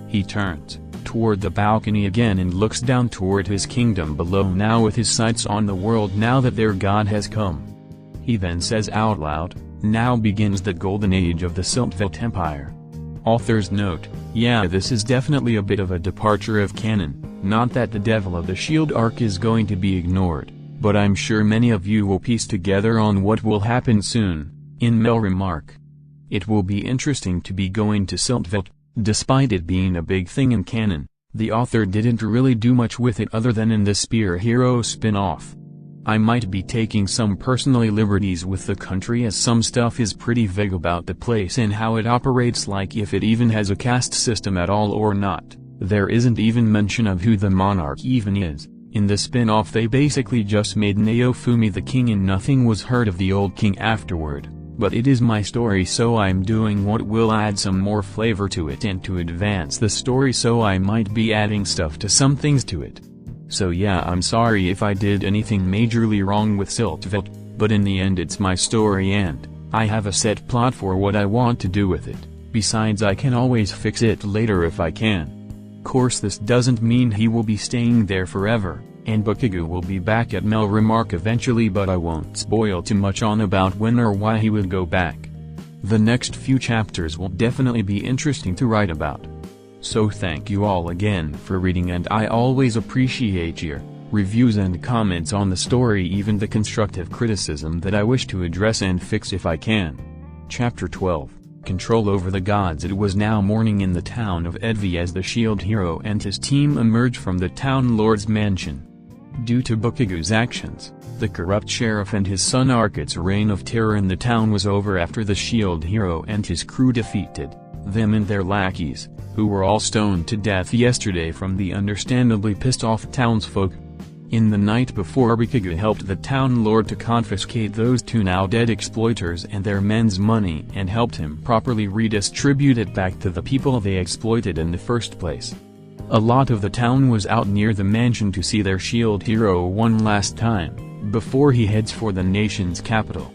He turns toward the balcony again and looks down toward his kingdom below, now with his sights on the world now that their god has come. He then says out loud, "Now begins the golden age of the Siltvet Empire." Author's note: yeah, this is definitely a bit of a departure of canon, not that the Devil of the Shield arc is going to be ignored, but I'm sure many of you will piece together on what will happen soon, in Melromarc. It will be interesting to be going to Siltvet. Despite it being a big thing in canon, the author didn't really do much with it other than in the Spear Hero spin-off. I might be taking some personal liberties with the country, as some stuff is pretty vague about the place and how it operates, like if it even has a caste system at all or not. There isn't even mention of who the monarch even is. In the spin-off they basically just made Naofumi the king and nothing was heard of the old king afterward. But it is my story, so I'm doing what will add some more flavor to it and to advance the story, so I might be adding stuff to some things to it. So yeah, I'm sorry if I did anything majorly wrong with Siltvet, but in the end it's my story and I have a set plot for what I want to do with it. Besides, I can always fix it later if I can. Course, this doesn't mean he will be staying there forever, and Bakugou will be back at Melromarc eventually, but I won't spoil too much on about when or why he would go back. The next few chapters will definitely be interesting to write about. So thank you all again for reading, and I always appreciate your reviews and comments on the story, even the constructive criticism that I wish to address and fix if I can. Chapter 12. Control over the gods. It was now morning in the town of Edvi as the shield hero and his team emerged from the town lord's mansion. Due to Bakugou's actions, the corrupt sheriff and his son Arkit's reign of terror in the town was over after the shield hero and his crew defeated them and their lackeys, who were all stoned to death yesterday from the understandably pissed off townsfolk. In the night before, Bakugou helped the town lord to confiscate those two now dead exploiters and their men's money and helped him properly redistribute it back to the people they exploited in the first place. A lot of the town was out near the mansion to see their shield hero one last time, before he heads for the nation's capital.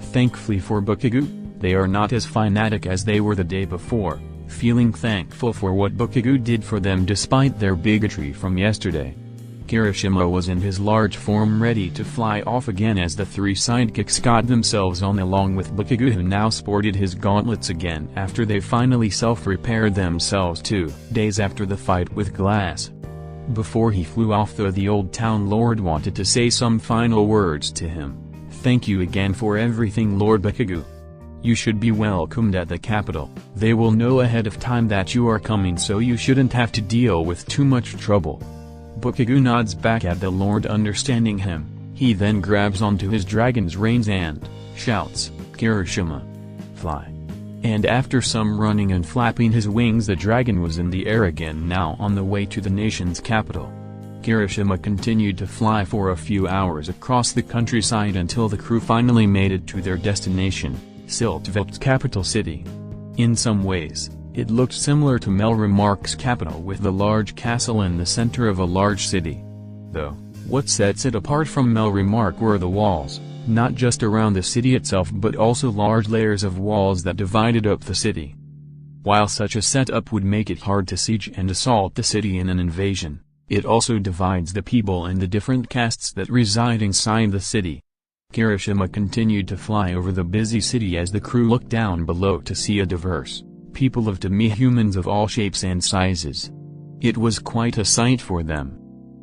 Thankfully for Bakugou, they are not as fanatic as they were the day before, feeling thankful for what Bakugou did for them despite their bigotry from yesterday. Kirishima was in his large form ready to fly off again as the three sidekicks got themselves on along with Bakugou, who now sported his gauntlets again after they finally self-repaired themselves 2 days after the fight with Glass. Before he flew off though, the old town lord wanted to say some final words to him. "Thank you again for everything, Lord Bakugou. You should be welcomed at the capital. They will know ahead of time that you are coming, so you shouldn't have to deal with too much trouble." Bakugou nods back at the lord, understanding him. He then grabs onto his dragon's reins and shouts, "Kirishima, fly." And after some running and flapping his wings, the dragon was in the air again, now on the way to the nation's capital. Kirishima continued to fly for a few hours across the countryside until the crew finally made it to their destination, Siltvet's capital city. In some ways, it looked similar to Melromarc's capital, with the large castle in the center of a large city. Though, what sets it apart from Melromarc were the walls, not just around the city itself but also large layers of walls that divided up the city. While such a setup would make it hard to siege and assault the city in an invasion, it also divides the people and the different castes that reside inside the city. Kirishima continued to fly over the busy city as the crew looked down below to see a diverse people of demi-humans of all shapes and sizes. It was quite a sight for them.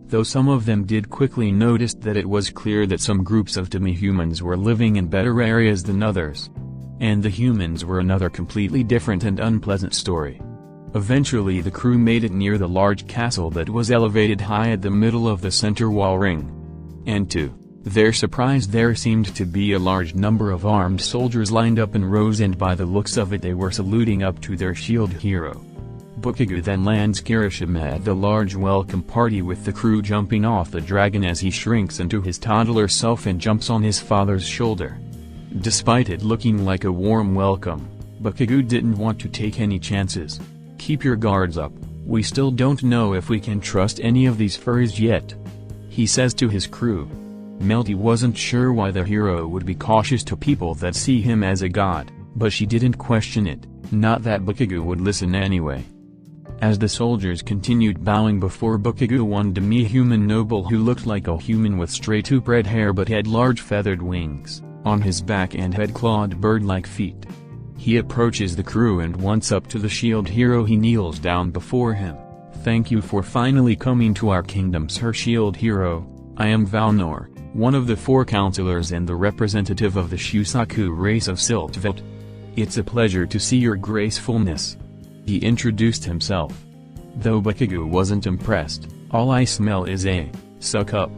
Though some of them did quickly notice that it was clear that some groups of demi-humans were living in better areas than others. And the humans were another completely different and unpleasant story. Eventually the crew made it near the large castle that was elevated high at the middle of the center wall ring. And to They're surprised there seemed to be a large number of armed soldiers lined up in rows, and by the looks of it they were saluting up to their shield hero. Bakugou then lands Kirishima at the large welcome party, with the crew jumping off the dragon as he shrinks into his toddler self and jumps on his father's shoulder. Despite it looking like a warm welcome, Bakugou didn't want to take any chances. "Keep your guards up, we still don't know if we can trust any of these furries yet," he says to his crew. Melty wasn't sure why the hero would be cautious to people that see him as a god, but she didn't question it, not that Bakugou would listen anyway. As the soldiers continued bowing before Bakugou, one demi-human noble who looked like a human with straight up red hair but had large feathered wings on his back and had clawed bird-like feet. He approaches the crew and once up to the shield hero he kneels down before him. "Thank you for finally coming to our kingdom, Sir Shield Hero. I am Valnor, one of the 4 counselors and the representative of the Shusaku race of Siltveld. It's a pleasure to see your gracefulness." He introduced himself. Though Bakugou wasn't impressed, "All I smell is a suck up,"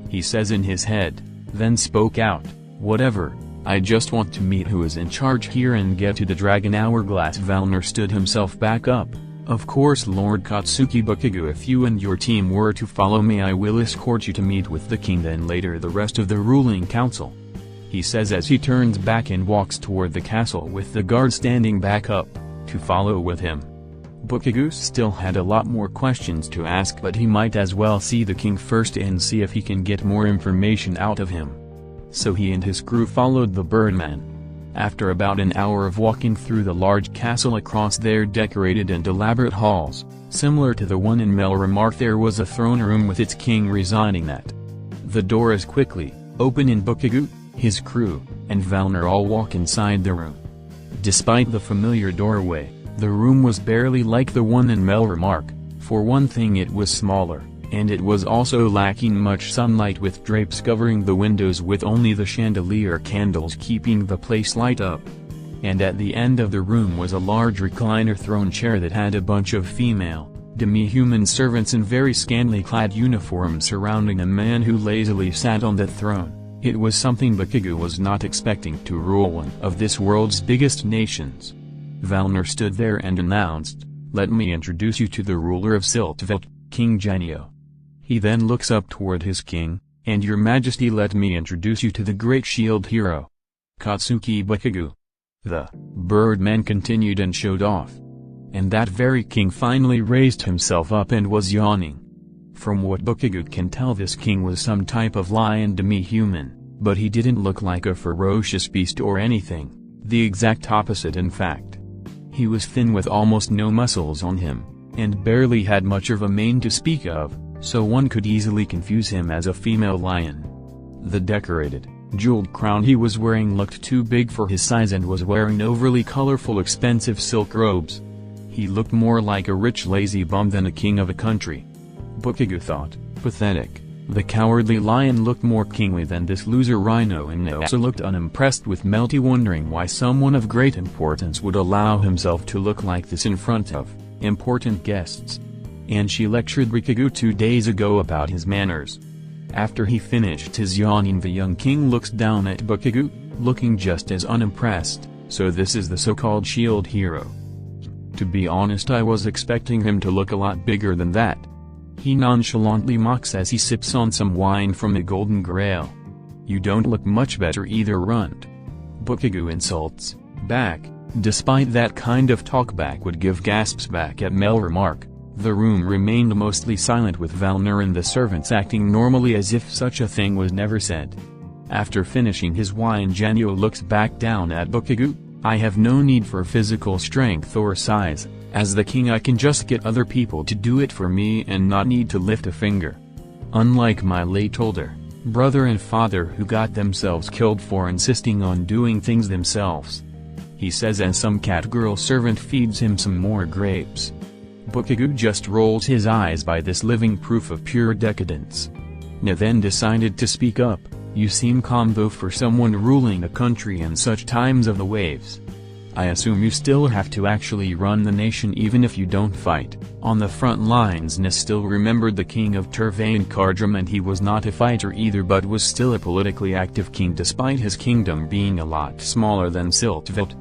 he says in his head, then spoke out, "Whatever, I just want to meet who is in charge here and get to the Dragon Hourglass." Valnor stood himself back up. "Of course, Lord Katsuki Bakugou, if you and your team were to follow me, I will escort you to meet with the king, then later the rest of the ruling council," he says as he turns back and walks toward the castle with the guard standing back up to follow with him. Bakugou still had a lot more questions to ask, but he might as well see the king first and see if he can get more information out of him. So he and his crew followed the birdman. After about an hour of walking through the large castle across their decorated and elaborate halls, similar to the one in Melromarc, there was a throne room with its king residing at. The door is quickly open and Bakugou, his crew, and Valnor all walk inside the room. Despite the familiar doorway, the room was barely like the one in Melromarc. For one thing, it was smaller, and it was also lacking much sunlight, with drapes covering the windows with only the chandelier candles keeping the place light up. And at the end of the room was a large recliner throne chair that had a bunch of female, demi-human servants in very scantily clad uniforms surrounding a man who lazily sat on that throne. It was something Bakugou was not expecting to rule one of this world's biggest nations. Valnor stood there and announced, "Let me introduce you to the ruler of Siltveld, King Genio." He then looks up toward his king, "And your majesty, let me introduce you to the great shield hero, Katsuki Bakugou." The birdman continued and showed off. And that very king finally raised himself up and was yawning. From what Bakugou can tell, this king was some type of lion demi-human, but he didn't look like a ferocious beast or anything, the exact opposite in fact. He was thin with almost no muscles on him, and barely had much of a mane to speak of, so one could easily confuse him as a female lion. The decorated, jeweled crown he was wearing looked too big for his size and was wearing overly colorful expensive silk robes. He looked more like a rich lazy bum than a king of a country. Bakugou thought, pathetic. The cowardly lion looked more kingly than this loser rhino, and also looked unimpressed with Melty, wondering why someone of great importance would allow himself to look like this in front of important guests. And she lectured Bakugou 2 days ago about his manners. After he finished his yawning, the young king looks down at Bakugou, looking just as unimpressed. "So this is the so-called shield hero. To be honest, I was expecting him to look a lot bigger than that," he nonchalantly mocks as he sips on some wine from a golden grail. "You don't look much better either, runt." Bakugou insults back. Despite that kind of talkback would give gasps back at Melromarc, the room remained mostly silent, with Valnor and the servants acting normally as if such a thing was never said. After finishing his wine, Genio looks back down at Bakugou. "I have no need for physical strength or size. As the king, I can just get other people to do it for me and not need to lift a finger. Unlike my late older brother and father, who got themselves killed for insisting on doing things themselves," he says as some catgirl servant feeds him some more grapes. Bakugou just rolls his eyes by this living proof of pure decadence. Na then decided to speak up. "You seem calm though for someone ruling a country in such times of the waves." I assume you still have to actually run the nation even if you don't fight. On the front lines Nis still remembered the king of Tervain Cardrum, and he was not a fighter either but was still a politically active king despite his kingdom being a lot smaller than Siltveld.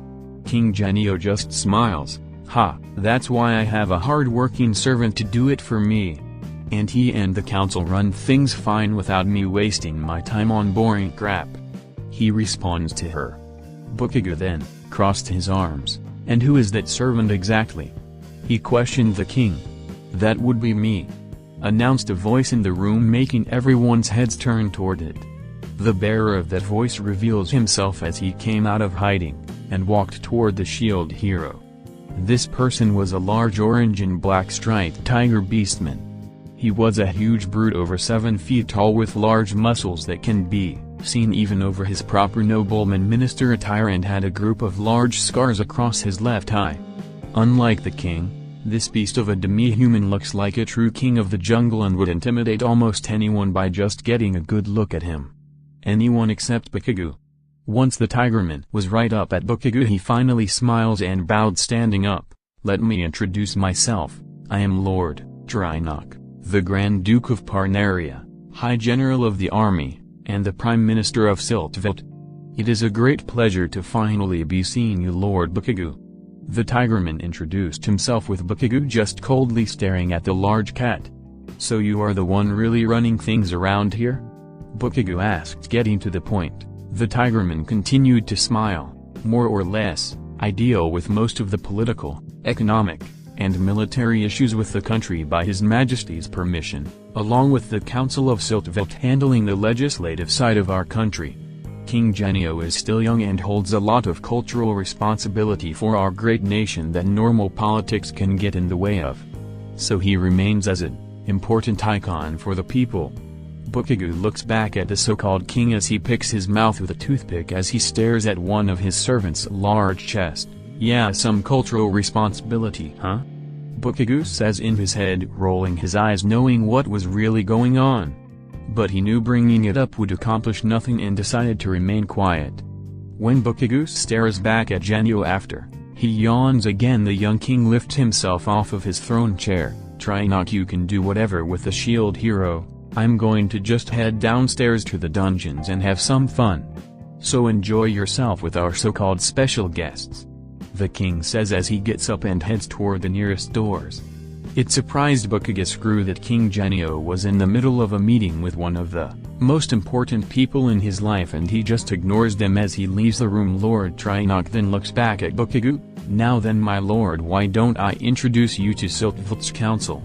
King Genio just smiles. Ha, that's why I have a hard-working servant to do it for me. And he and the council run things fine without me wasting my time on boring crap. He responds to her. Bakugou then crossed his arms. And who is that servant exactly? He questioned the king. That would be me, announced a voice in the room, making everyone's heads turn toward it. The bearer of that voice reveals himself as he came out of hiding, and walked toward the shield hero. This person was a large orange and black striped tiger beastman. He was a huge brute over 7 feet tall with large muscles that can be seen even over his proper nobleman minister attire, and had a group of large scars across his left eye. Unlike the king, this beast of a demi-human looks like a true king of the jungle and would intimidate almost anyone by just getting a good look at him. Anyone except Bakugou. Once the tigerman was right up at Bakugou, he finally smiles and bowed, standing up. Let me introduce myself. I am Lord Drynok, the Grand Duke of Parnaria, High General of the Army, and the Prime Minister of Siltveld. It is a great pleasure to finally be seeing you, Lord Bakugou. The tigerman introduced himself with Bakugou just coldly staring at the large cat. So you are the one really running things around here? Bakugou asked, getting to the point. The tigerman continued to smile. More or less, I deal with most of the political, economic, and military issues with the country by His Majesty's permission, along with the Council of Siltveld handling the legislative side of our country. King Genio is still young and holds a lot of cultural responsibility for our great nation that normal politics can get in the way of. So he remains as an important icon for the people. Bakugou looks back at the so-called king as he picks his mouth with a toothpick as he stares at one of his servants' large chest. Yeah, some cultural responsibility, huh? Bakugou says in his head, rolling his eyes, knowing what was really going on. But he knew bringing it up would accomplish nothing and decided to remain quiet. When Bakugou stares back at Genio after he yawns again, the young king lifts himself off of his throne chair. Drynok, you can do whatever with the shield hero. I'm going to just head downstairs to the dungeons and have some fun. So enjoy yourself with our so-called special guests. The king says as he gets up and heads toward the nearest doors. It surprised Bakugou that King Genio was in the middle of a meeting with one of the most important people in his life, and he just ignores them as he leaves the room. Lord Drynok then looks back at Bakugou. Now then, my lord, why don't I introduce you to Siltveld's council?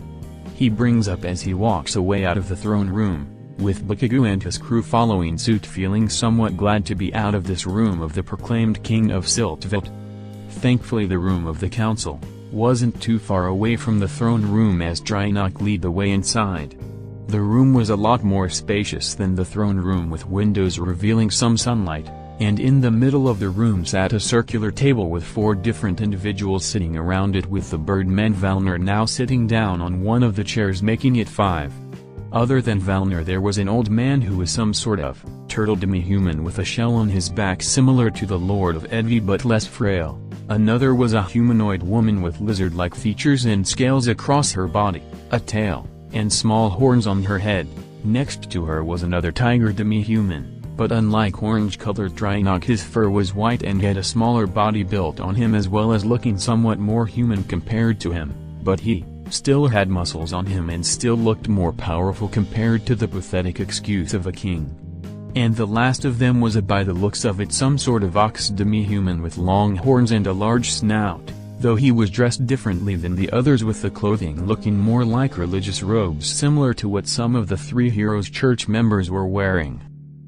He brings up as he walks away out of the throne room, with Bakugou and his crew following suit, feeling somewhat glad to be out of this room of the proclaimed king of Siltveld. Thankfully the room of the council wasn't too far away from the throne room as Drynok lead the way inside. The room was a lot more spacious than the throne room, with windows revealing some sunlight, and in the middle of the room sat a circular table with 4 different individuals sitting around it, with the birdman Valner now sitting down on one of the chairs, making it 5. Other than Valner, there was an old man who was some sort of turtle demi-human with a shell on his back similar to the Lord of Edvi but less frail. Another was a humanoid woman with lizard-like features and scales across her body, a tail, and small horns on her head. Next to her was another tiger demi-human, but unlike orange-colored Drynok, his fur was white and had a smaller body built on him, as well as looking somewhat more human compared to him, but he still had muscles on him and still looked more powerful compared to the pathetic excuse of a king. And the last of them was by the looks of it some sort of ox demi-human with long horns and a large snout, though he was dressed differently than the others, with the clothing looking more like religious robes similar to what some of the 3 heroes' church members were wearing.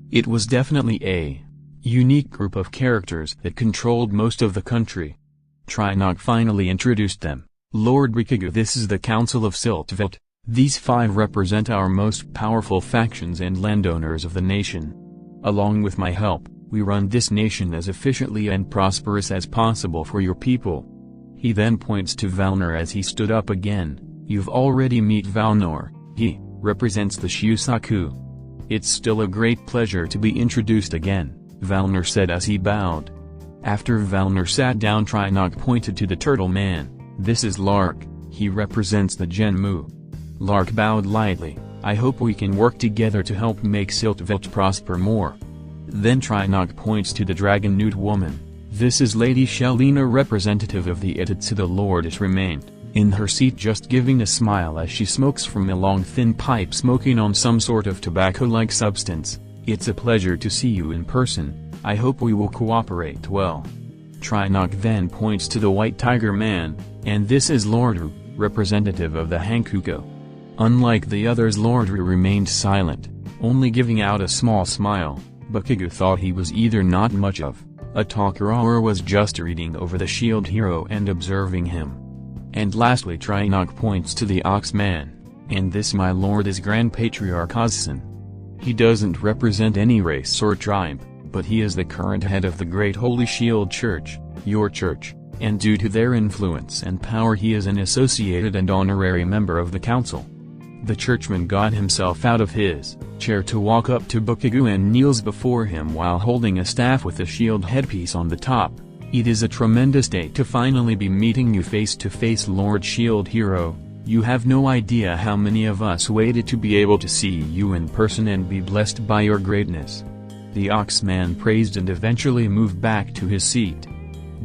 It was definitely a unique group of characters that controlled most of the country. Drynok finally introduced them. Lord Bakugou, this is the Council of Siltveld. These 5 represent our most powerful factions and landowners of the nation. Along with my help, we run this nation as efficiently and prosperous as possible for your people. He then points to Valner as he stood up again. You've already met Valnor. He represents the Shusaku. It's still a great pleasure to be introduced again, Valner said as he bowed. After Valner sat down, Trinok pointed to the turtle man. "This is Lark, he represents the Genmu." Lark bowed lightly. "I hope we can work together to help make Siltveld prosper more." Then Trinok points to the dragon newt woman. "This is Lady Shelina, representative of the Ititsu." The lordess remained in her seat, just giving a smile as she smokes from a long thin pipe, smoking on some sort of tobacco-like substance. "It's a pleasure to see you in person. I hope we will cooperate well." Trinok then points to the white tiger man, and this is Lord Ru, representative of the Hankuko. Unlike the others, Lord Ru remained silent, only giving out a small smile. Bakugou thought he was either not much of a talker or was just reading over the shield hero and observing him. And lastly, Trinok points to the ox man, and this, my lord, is Grand Patriarch Ozson. He doesn't represent any race or tribe, but he is the current head of the Great Holy Shield Church, your church, and due to their influence and power he is an associated and honorary member of the council. The churchman got himself out of his chair to walk up to Bakugou and kneels before him while holding a staff with a shield headpiece on the top. "It is a tremendous day to finally be meeting you face to face, Lord Shield Hero. You have no idea how many of us waited to be able to see you in person and be blessed by your greatness." The Oxman praised and eventually moved back to his seat.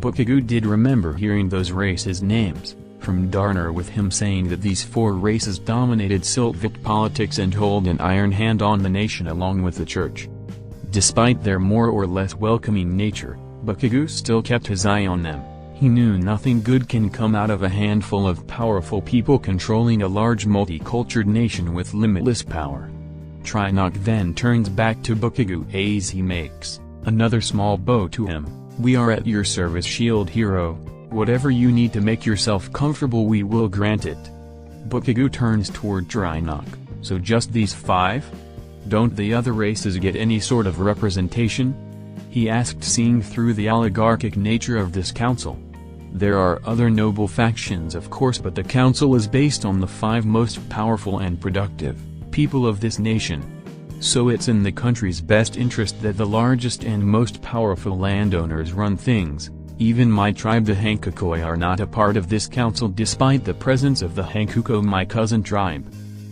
Bakugou did remember hearing those races' names from Darner, with him saying that these 4 races dominated Siltvik politics and hold an iron hand on the nation along with the church. Despite their more or less welcoming nature, Bakugou still kept his eye on them. He knew nothing good can come out of a handful of powerful people controlling a large multicultural nation with limitless power. Trinok then turns back to Bakugou as he makes another small bow to him. "We are at your service, Shield Hero. Whatever you need to make yourself comfortable, we will grant it." Bakugou turns toward Trinok. "So just these 5? Don't the other races get any sort of representation?" he asked, seeing through the oligarchic nature of this council. "There are other noble factions, of course, but the council is based on the 5 most powerful and productive people of this nation. So it's in the country's best interest that the largest and most powerful landowners run things. Even my tribe, the Hankukoi, are not a part of this council despite the presence of the Hankuko, my cousin tribe."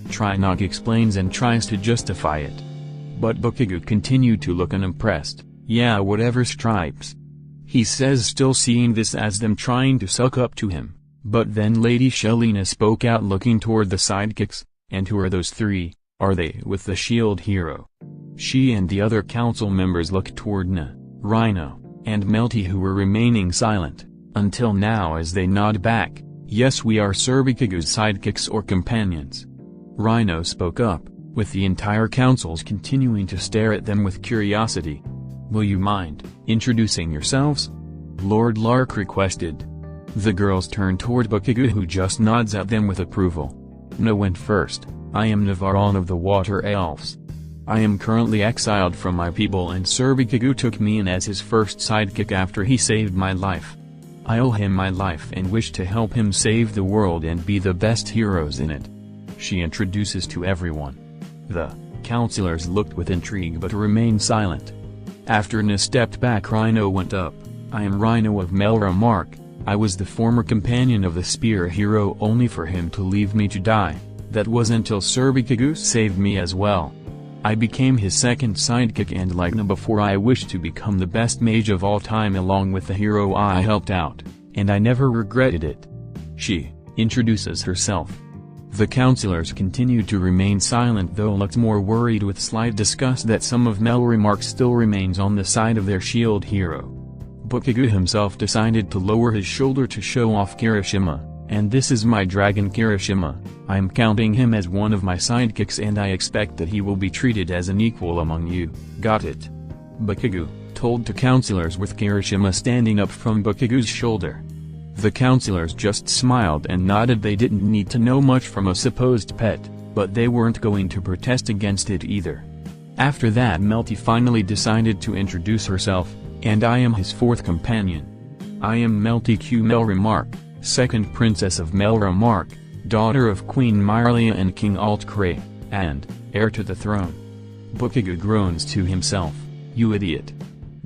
Trinok explains and tries to justify it. But Bakugou continued to look unimpressed. "Yeah, whatever stripes," he says, still seeing this as them trying to suck up to him. But then Lady Shelina spoke out, looking toward the sidekicks. "And who are those 3? Are they with the Shield Hero?" She and the other council members looked toward Na, Rino, and Melty, who were remaining silent until now, as they nod back. "Yes, we are Sir Bakugou's sidekicks or companions." Rino spoke up, with the entire councils continuing to stare at them with curiosity. "Will you mind introducing yourselves?" Lord Lark requested. The girls turned toward Bakugou, who just nods at them with approval. Na went first. "I am Navaron of the Water Elves. I am currently exiled from my people, and Sir Bakugou took me in as his first sidekick after he saved my life. I owe him my life and wish to help him save the world and be the best heroes in it." She introduces to everyone. The councillors looked with intrigue but remained silent. After Na stepped back, Rhino went up. "I am Rhino of Melromarc. I was the former companion of the spear hero, only for him to leave me to die. That was until Sir Bakugou saved me as well. I became his second sidekick, and like Na before, I wished to become the best mage of all time along with the hero I helped out, and I never regretted it." She introduces herself. The councillors continued to remain silent, though looked more worried, with slight disgust that some of Melromarc still remains on the side of their shield hero. Bakugou himself decided to lower his shoulder to show off Kirishima. "And this is my dragon Kirishima. I am counting him as one of my sidekicks, and I expect that he will be treated as an equal among you. Got it?" Bakugou told to councillors, with Kirishima standing up from Bakugou's shoulder. The councillors just smiled and nodded. They didn't need to know much from a supposed pet, but they weren't going to protest against it either. After that, Melty finally decided to introduce herself. "And I am his 4th companion. I am Melty Q Melromarc, 2nd Princess of Melromarc, daughter of Queen Myrlia and King Altcray, and heir to the throne." Bakugou groans to himself. "You idiot.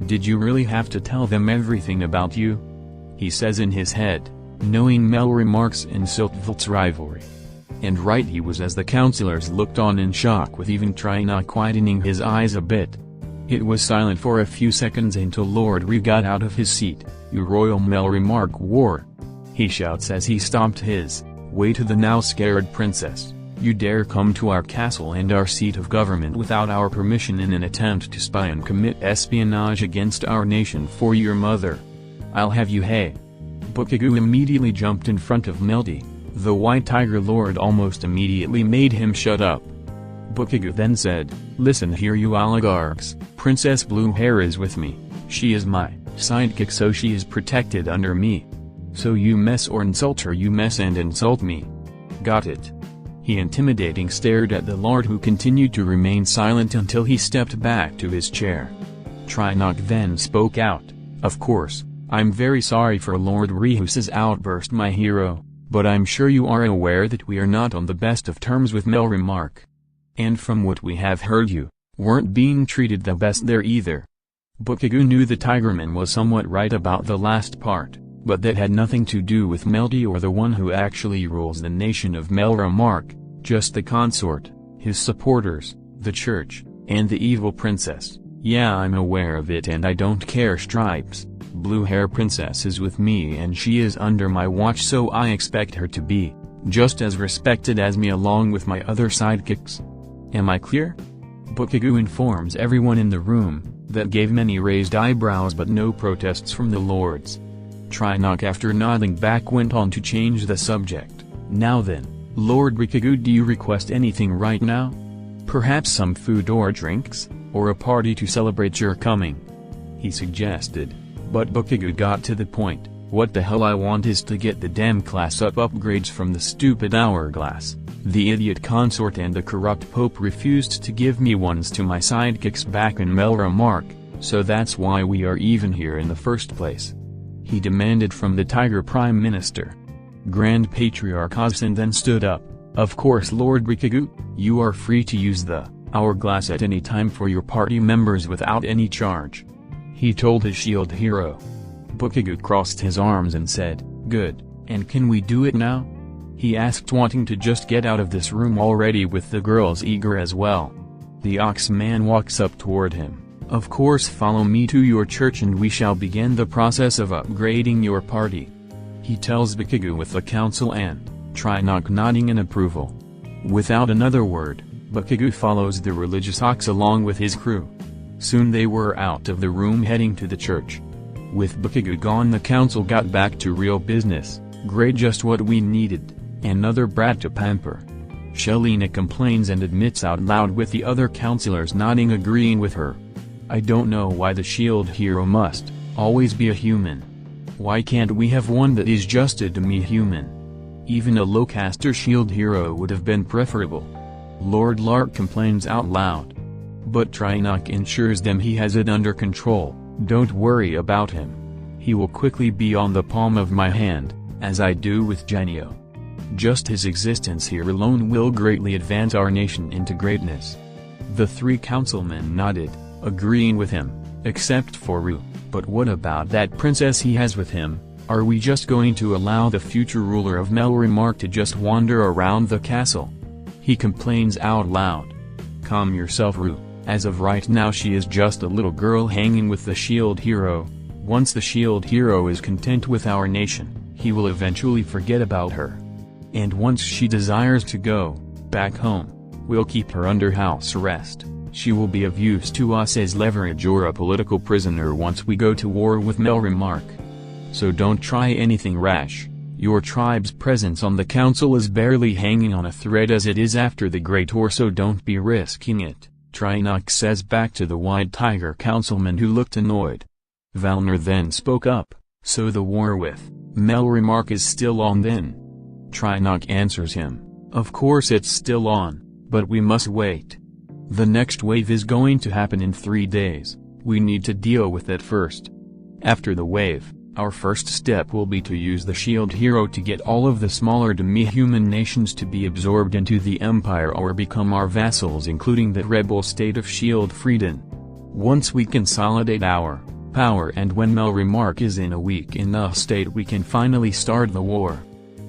Did you really have to tell them everything about you? He says in his head, knowing Melromarc's and Siltvelt's rivalry. And right he was, as the counselors looked on in shock, with even Trinok widening his eyes a bit. It was silent for a few seconds until Lord Ree got out of his seat. "You royal Melromarc war!" he shouts as he stomped his way to the now scared princess. "You dare come to our castle and our seat of government without our permission in an attempt to spy and commit espionage against our nation for your mother. I'll have you hey!" Bakugou immediately jumped in front of Melty. The White Tiger Lord almost immediately made him shut up. Bakugou then said, "Listen here, you oligarchs, Princess Blue Hair is with me. She is my sidekick, so she is protected under me. So you mess or insult her, you mess and insult me. Got it?" He intimidating stared at the Lord, who continued to remain silent until he stepped back to his chair. Trinok then spoke out, "Of course, I'm very sorry for Lord Reeus's outburst, my hero, but I'm sure you are aware that we are not on the best of terms with Melromarc. And from what we have heard, you weren't being treated the best there either." Bakugou knew the Tigerman was somewhat right about the last part, but that had nothing to do with Melty or the one who actually rules the nation of Melromarc, just the consort, his supporters, the church, and the evil princess. "Yeah, I'm aware of it, and I don't care stripes. Blue Hair Princess is with me and she is under my watch, so I expect her to be just as respected as me along with my other sidekicks. Am I clear?" Bakugou informs everyone in the room. That gave many raised eyebrows but no protests from the lords. Trinok, after nodding back, went on to change the subject. "Now then, Lord Bakugou, do you request anything right now? Perhaps some food or drinks, or a party to celebrate your coming?" he suggested. But Bakugou got to the point. "What the hell I want is to get the damn class up upgrades from the stupid hourglass. The idiot consort and the corrupt pope refused to give me ones to my sidekicks back in Melromarc, so that's why we are even here in the first place," he demanded from the Tiger Prime Minister. Grand Patriarch Ozan then stood up. "Of course, Lord Bakugou, you are free to use the hourglass at any time for your party members without any charge," he told his shield hero. Bakugou crossed his arms and said, "Good, and can we do it now?" he asked, wanting to just get out of this room already, with the girls eager as well. The Oxman walks up toward him. "Of course, follow me to your church and we shall begin the process of upgrading your party," he tells Bakugou with the council and Trinok nodding in approval. Without another word, Bakugou follows the religious ox along with his crew. Soon they were out of the room heading to the church. With Bakugou gone, the council got back to real business. "Great, just what we needed. Another brat to pamper." Shelina complains and admits out loud, with the other counselors nodding, agreeing with her. "I don't know why the shield hero must always be a human. Why can't we have one that is just a demi-human? Even a low-caster shield hero would have been preferable." Lord Lark complains out loud. But Trinok ensures them he has it under control. "Don't worry about him. He will quickly be on the palm of my hand, as I do with Genio. Just his existence here alone will greatly advance our nation into greatness." The three councilmen nodded, agreeing with him, except for Rue. "But what about that princess he has with him? Are we just going to allow the future ruler of Melromarc to just wander around the castle?" he complains out loud. "Calm yourself, Rue. As of right now she is just a little girl hanging with the shield hero. Once the shield hero is content with our nation, he will eventually forget about her. And once she desires to go back home, we'll keep her under house arrest. She will be of use to us as leverage or a political prisoner once we go to war with Melromarc. So don't try anything rash. Your tribe's presence on the council is barely hanging on a thread as it is after the Great War, so don't be risking it," Trinok says back to the White Tiger councilman, who looked annoyed. Valner then spoke up, "So the war with Melromarc is still on then?" Trinok answers him, "Of course it's still on, but we must wait. The next wave is going to happen in 3 days, we need to deal with it first. After the wave, our first step will be to use the shield hero to get all of the smaller demi-human nations to be absorbed into the empire or become our vassals, including the rebel state of Shield Frieden. Once we consolidate our power and when Melromarc is in a weak enough state we can finally start the war.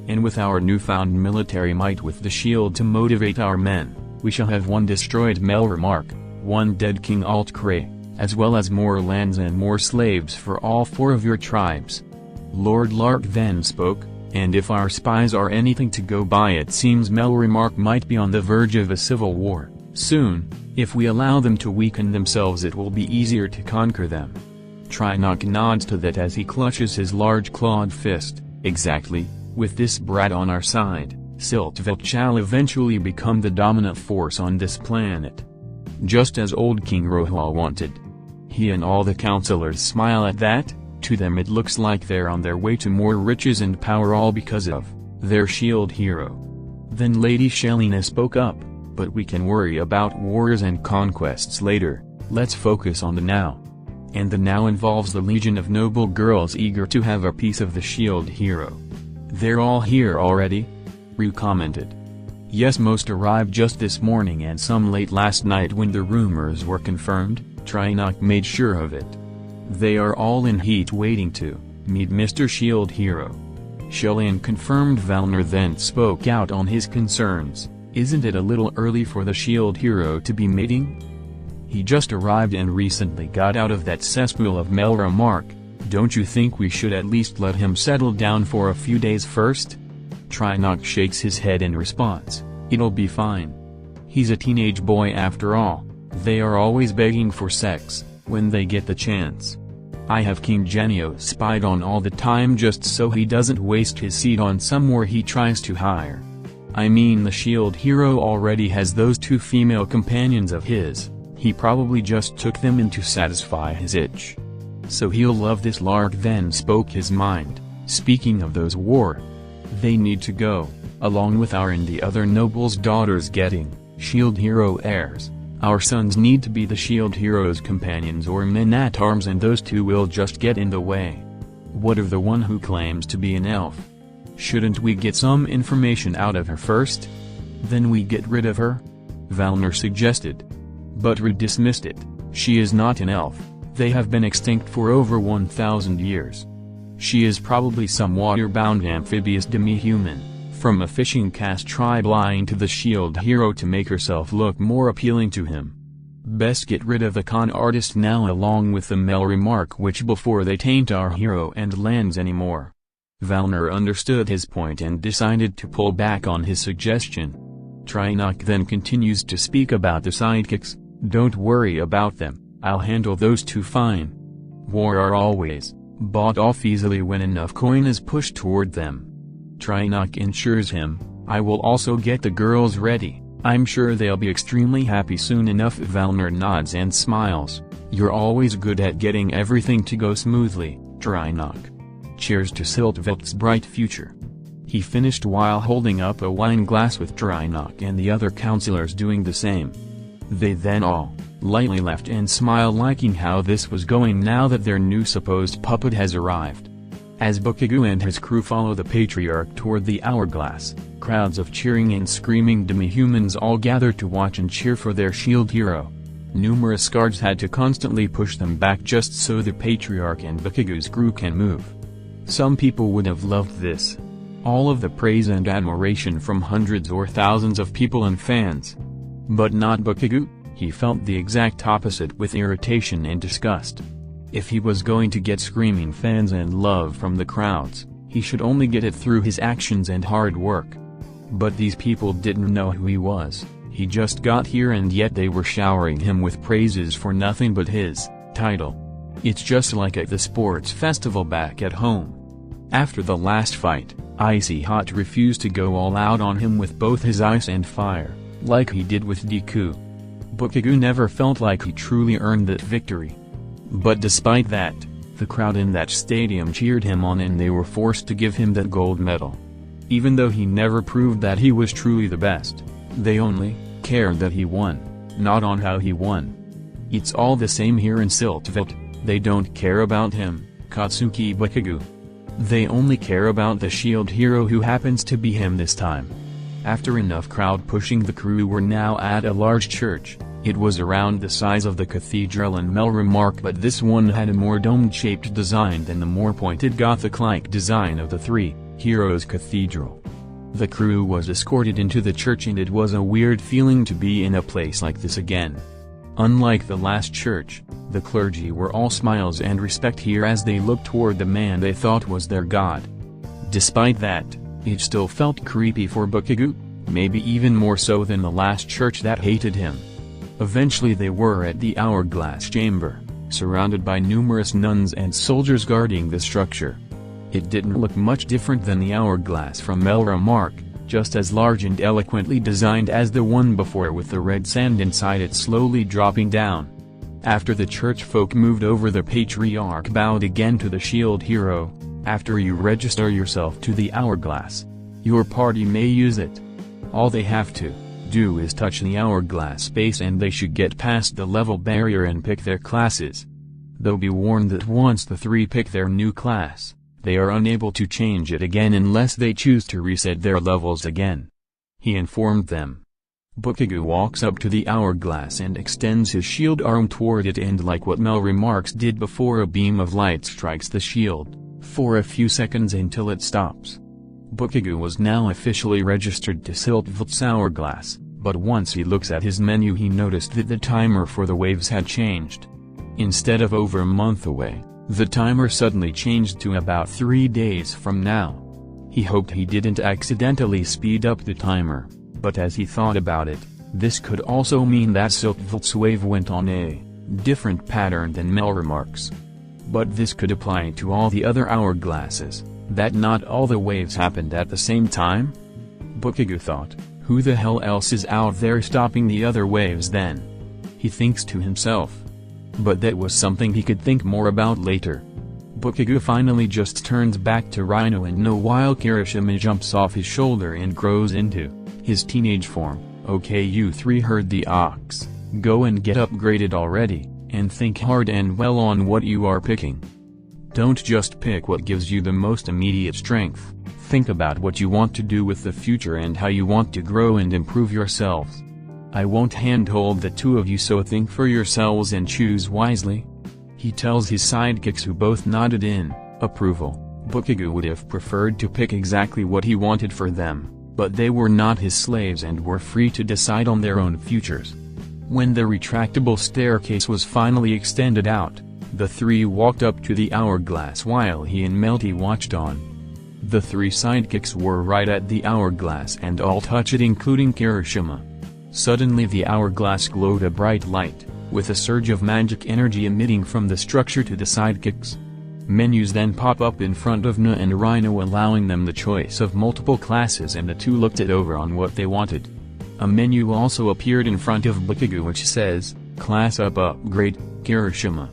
And with our newfound military might with the shield to motivate our men, we shall have one destroyed Melromarc, one dead King Alt-Cray, as well as more lands and more slaves for all 4 of your tribes. Lord Lark then spoke, and if our spies are anything to go by it seems Melromarc might be on the verge of a civil war, soon. If we allow them to weaken themselves it will be easier to conquer them. Trinok nods to that as he clutches his large clawed fist. Exactly, with this brat on our side, Siltvelt shall eventually become the dominant force on this planet. Just as old King Rohal wanted. He and all the counselors smile at that. To them it looks like they're on their way to more riches and power all because of their shield hero. Then Lady Shelina spoke up. But we can worry about wars and conquests later, let's focus on the now. And the now involves the legion of noble girls eager to have a piece of the shield hero. They're all here already? Ryu commented. Yes, most arrived just this morning and some late last night when the rumors were confirmed. Trinok made sure of it. They are all in heat waiting to meet Mr. Shield Hero. Shelian confirmed. Valner then spoke out on his concerns. Isn't it a little early for the shield hero to be mating? He just arrived and recently got out of that cesspool of Melromarc. Don't you think we should at least let him settle down for a few days first? Trinok shakes his head in response. It'll be fine. He's a teenage boy after all. They are always begging for sex, when they get the chance. I have King Genio spied on all the time just so he doesn't waste his seed on someone he tries to hire. I mean the shield hero already has those 2 female companions of his, he probably just took them in to satisfy his itch. So he'll love this. Lark then spoke his mind. Speaking of those war, they need to go, along with our and the other nobles' daughters getting shield hero heirs. Our sons need to be the shield hero's companions or men at arms and those 2 will just get in the way. What of the one who claims to be an elf? Shouldn't we get some information out of her first? Then we get rid of her? Valner suggested. But Ryu dismissed it. She is not an elf, they have been extinct for over 1,000 years. She is probably some water-bound amphibious demi-human, from a fishing caste tribe lying to the shield hero to make herself look more appealing to him. Best get rid of the con artist now along with the Melromarc witch before they taint our hero and lands anymore. Valner understood his point and decided to pull back on his suggestion. Trinok then continues to speak about the sidekicks. Don't worry about them, I'll handle those 2 fine. War are always bought off easily when enough coin is pushed toward them. Trinok ensures him, I will also get the girls ready, I'm sure they'll be extremely happy soon enough. Valner nods and smiles. You're always good at getting everything to go smoothly, Trinok. Cheers to Siltvelt's bright future. He finished while holding up a wine glass with Trinok and the other counselors doing the same. They then all lightly laughed and smiled, liking how this was going now that their new supposed puppet has arrived. As Bakugou and his crew follow the patriarch toward the hourglass, crowds of cheering and screaming demi-humans all gather to watch and cheer for their shield hero. Numerous guards had to constantly push them back just so the patriarch and Bakugou's crew can move. Some people would have loved this. All of the praise and admiration from hundreds or thousands of people and fans. But not Bakugou. He felt the exact opposite with irritation and disgust. If he was going to get screaming fans and love from the crowds, he should only get it through his actions and hard work. But these people didn't know who he was, he just got here and yet they were showering him with praises for nothing but his title. It's just like at the sports festival back at home. After the last fight, Icy Hot refused to go all out on him with both his ice and fire, like he did with Deku. Bakugou never felt like he truly earned that victory. But despite that, the crowd in that stadium cheered him on and they were forced to give him that gold medal. Even though he never proved that he was truly the best, they only cared that he won, not on how he won. It's all the same here in Siltvelt, they don't care about him, Katsuki Bakugou. They only care about the shield hero who happens to be him this time. After enough crowd pushing, the crew were now at a large church. It was around the size of the cathedral in Melromarc, but this one had a more dome-shaped design than the more pointed Gothic-like design of the Three Heroes Cathedral. The crew was escorted into the church, and it was a weird feeling to be in a place like this again. Unlike the last church, the clergy were all smiles and respect here as they looked toward the man they thought was their god. Despite that, it still felt creepy for Bakugou, maybe even more so than the last church that hated him. Eventually they were at the hourglass chamber, surrounded by numerous nuns and soldiers guarding the structure. It didn't look much different than the hourglass from Melromarc, just as large and eloquently designed as the one before, with the red sand inside it slowly dropping down. After the church folk moved over, the patriarch bowed again to the shield hero. After you register yourself to the hourglass, your party may use it. All they have to do is touch the hourglass base, and they should get past the level barrier and pick their classes. Though be warned that once the three pick their new class, they are unable to change it again unless they choose to reset their levels again. He informed them. Bakugou walks up to the hourglass and extends his shield arm toward it, and like what Melromarc did before, a beam of light strikes the shield, for a few seconds until it stops. Bakugou was now officially registered to Siltvelt's hourglass, but once he looks at his menu he noticed that the timer for the waves had changed. Instead of over a month away, the timer suddenly changed to about 3 days from now. He hoped he didn't accidentally speed up the timer, but as he thought about it, this could also mean that Siltvelt's wave went on a different pattern than Melromarc's. But this could apply to all the other hourglasses, that not all the waves happened at the same time? Bakugou thought, who the hell else is out there stopping the other waves then? He thinks to himself. But that was something he could think more about later. Bakugou finally just turns back to Rhino and No while Kirishima jumps off his shoulder and grows into his teenage form. Okay, you three heard the ox. Go and get upgraded already, and think hard and well on what you are picking. Don't just pick what gives you the most immediate strength. Think about what you want to do with the future and how you want to grow and improve yourselves. I won't handhold the two of you, so think for yourselves and choose wisely. He tells his sidekicks, who both nodded in approval. Bakugou would have preferred to pick exactly what he wanted for them, but they were not his slaves and were free to decide on their own futures. When the retractable staircase was finally extended out, the three walked up to the hourglass while he and Melty watched on. The three sidekicks were right at the hourglass and all touched it, including Kirishima. Suddenly the hourglass glowed a bright light, with a surge of magic energy emitting from the structure to the sidekicks. Menus then pop up in front of Na and Rhino, allowing them the choice of multiple classes, and the two looked it over on what they wanted. A menu also appeared in front of Bakugou which says, Class Up Upgrade, Kirishima.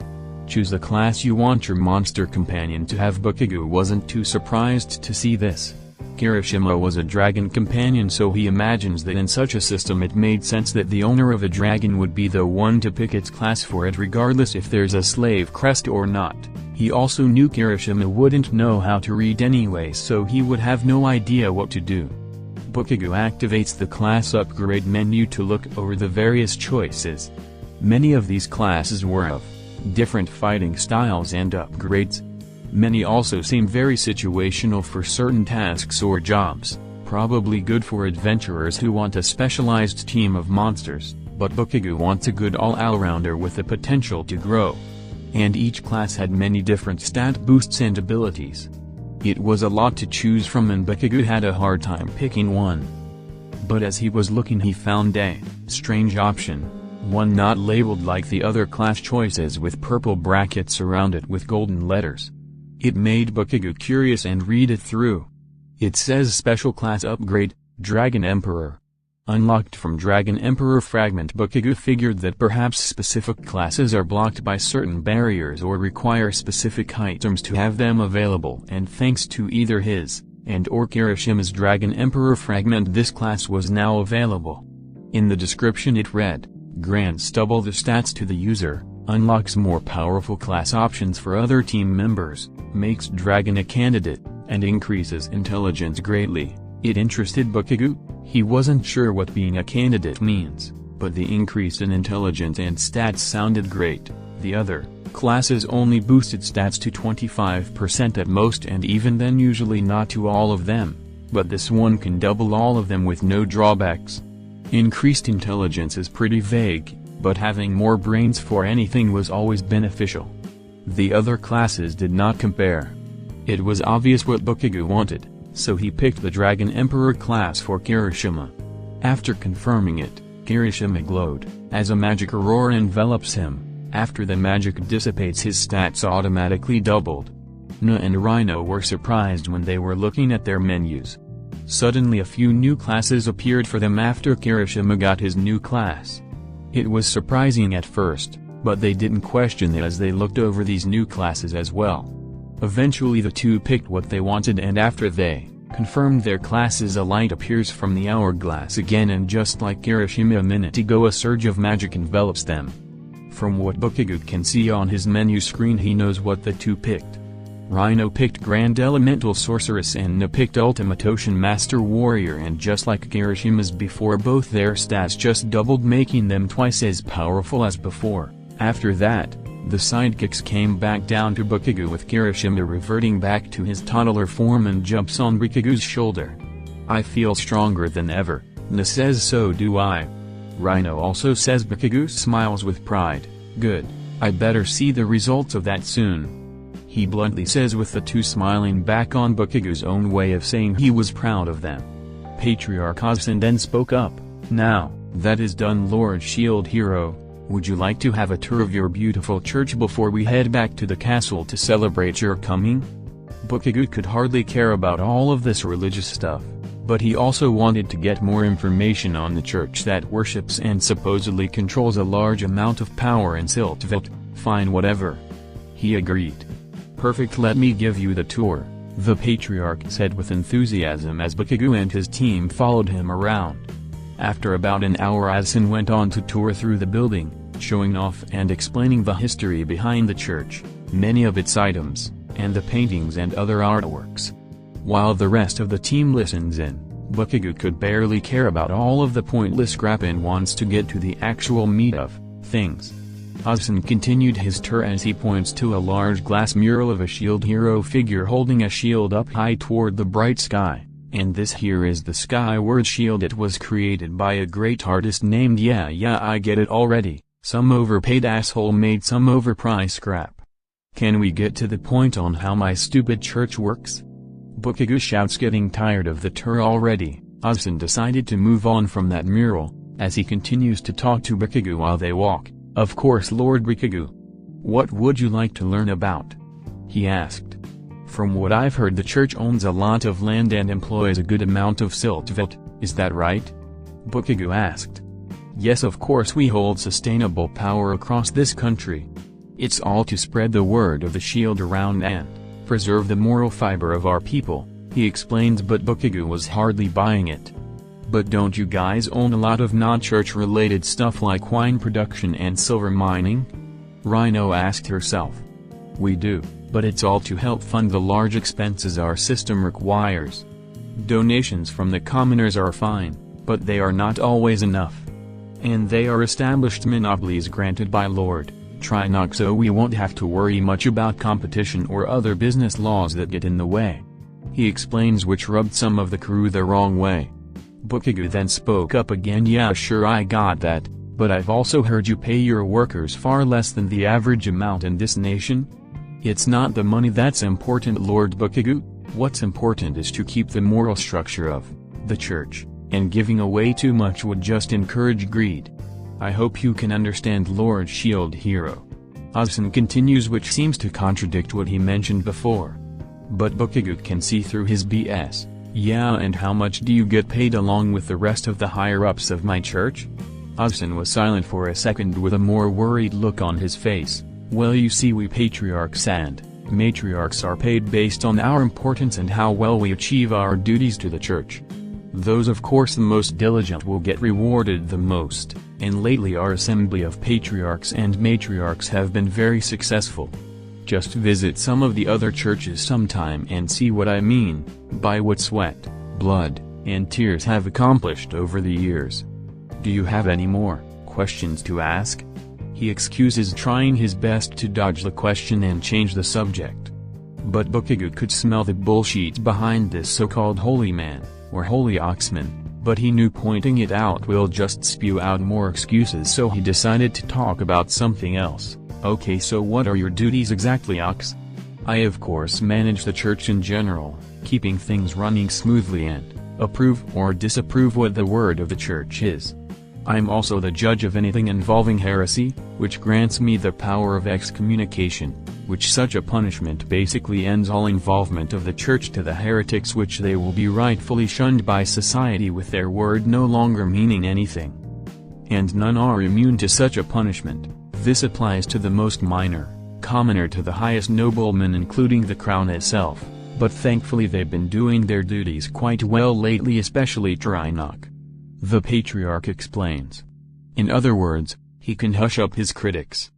Choose the class you want your monster companion to have. Bakugou wasn't too surprised to see this. Kirishima was a dragon companion, so he imagines that in such a system it made sense that the owner of a dragon would be the one to pick its class for it, regardless if there's a slave crest or not. He also knew Kirishima wouldn't know how to read anyway, so he would have no idea what to do. Bakugou activates the class upgrade menu to look over the various choices. Many of these classes were of different fighting styles and upgrades. Many also seem very situational for certain tasks or jobs, probably good for adventurers who want a specialized team of monsters, but Bakugou wants a good all-rounder with the potential to grow. And each class had many different stat boosts and abilities. It was a lot to choose from, and Bakugou had a hard time picking one. But as he was looking, he found a strange option, one not labeled like the other class choices, with purple brackets around it with golden letters. It made Bakugou curious and read it through. It says Special Class Upgrade, Dragon Emperor. Unlocked from Dragon Emperor Fragment. Bakugou figured that perhaps specific classes are blocked by certain barriers or require specific items to have them available, and thanks to either his and/or Kirishima's Dragon Emperor Fragment, this class was now available. In the description it read, grants double the stats to the user, unlocks more powerful class options for other team members, makes Dragon a candidate, and increases intelligence greatly. It interested Bakugou. He wasn't sure what being a candidate means, but the increase in intelligence and stats sounded great. The other classes only boosted stats to 25% at most, and even then usually not to all of them, but this one can double all of them with no drawbacks. Increased intelligence is pretty vague, but having more brains for anything was always beneficial. The other classes did not compare. It was obvious what Bakugou wanted, so he picked the Dragon Emperor class for Kirishima. After confirming it, Kirishima glowed, as a magic aurora envelops him. After the magic dissipates, his stats automatically doubled. Na and Rhino were surprised when they were looking at their menus. Suddenly a few new classes appeared for them after Kirishima got his new class. It was surprising at first, but they didn't question it as they looked over these new classes as well. Eventually the two picked what they wanted, and after they confirmed their classes, a light appears from the hourglass again, and just like Kirishima a minute ago, a surge of magic envelops them. From what Bakugou can see on his menu screen, he knows what the two picked. Rhino picked Grand Elemental Sorceress and Na picked Ultimate Ocean Master Warrior, and just like Kirishima's before, both their stats just doubled, making them twice as powerful as before. After that, the sidekicks came back down to Bakugou, with Kirishima reverting back to his toddler form and jumps on Bakugou's shoulder. "I feel stronger than ever," Na says. "So do I." Rhino also says. Bakugou smiles with pride. "Good, I better see the results of that soon," he bluntly says, with the two smiling back on Bakugou's own way of saying he was proud of them. Patriarch Ozan then spoke up. "Now, that is done, Lord Shield Hero, would you like to have a tour of your beautiful church before we head back to the castle to celebrate your coming?" Bakugou could hardly care about all of this religious stuff, but he also wanted to get more information on the church that worships and supposedly controls a large amount of power in Siltveld. "Fine, whatever." He agreed. "Perfect, let me give you the tour," the Patriarch said with enthusiasm as Bakugou and his team followed him around. After about an hour, Ozan went on to tour through the building, showing off and explaining the history behind the church, many of its items, and the paintings and other artworks. While the rest of the team listens in, Bakugou could barely care about all of the pointless crap and wants to get to the actual meat of things. Ozan continued his tour as he points to a large glass mural of a shield hero figure holding a shield up high toward the bright sky, and this here is the skyward shield. It was created by a great artist named Yeah, I get it already, some overpaid asshole made some overpriced crap. Can we get to the point on how my stupid church works? Bakugou shouts, getting tired of the tour already. Ozan decided to move on from that mural, as he continues to talk to Bakugou while they walk. "Of course, Lord Bakugou. What would you like to learn about?" he asked. "From what I've heard, the church owns a lot of land and employs a good amount of Siltveld, is that right?" Bakugou asked. "Yes, of course, we hold sustainable power across this country. It's all to spread the word of the shield around and preserve the moral fiber of our people," he explains, but Bakugou was hardly buying it. "But don't you guys own a lot of non-church related stuff like wine production and silver mining?" Rhino asked herself. "We do, but it's all to help fund the large expenses our system requires. Donations from the commoners are fine, but they are not always enough. And they are established monopolies granted by Lord Trinox, so we won't have to worry much about competition or other business laws that get in the way," he explains, which rubbed some of the crew the wrong way. Bakugou then spoke up again. "Yeah, sure, I got that, but I've also heard you pay your workers far less than the average amount in this nation. It's not the money that's important, Lord Bakugou. What's important is to keep the moral structure of the church, and giving away too much would just encourage greed. I hope you can understand, Lord Shield Hero." Ozan continues, which seems to contradict what he mentioned before. But Bakugou can see through his BS. "Yeah, and how much do you get paid along with the rest of the higher-ups of my church?" Ozan was silent for a second with a more worried look on his face. "Well, you see, we patriarchs and matriarchs are paid based on our importance and how well we achieve our duties to the church. Those, of course, the most diligent will get rewarded the most, and lately our assembly of patriarchs and matriarchs have been very successful. Just visit some of the other churches sometime and see what I mean by what sweat, blood, and tears have accomplished over the years. Do you have any more questions to ask? He excuses trying his best to dodge the question and change the subject. But Bakugou could smell the bullshit behind this so-called holy man, or holy oxman, but he knew pointing it out will just spew out more excuses, so he decided to talk about something else. Okay, so what are your duties exactly, Ox? I of course manage the church in general, keeping things running smoothly and approve or disapprove what the word of the church is. I'm also the judge of anything involving heresy, which grants me the power of excommunication, which such a punishment basically ends all involvement of the church to the heretics, which they will be rightfully shunned by society with their word no longer meaning anything. And none are immune to such a punishment. This applies to the most minor, commoner to the highest nobleman, including the crown itself, but thankfully they've been doing their duties quite well lately, especially Trinok. The patriarch explains. In other words, he can hush up his critics.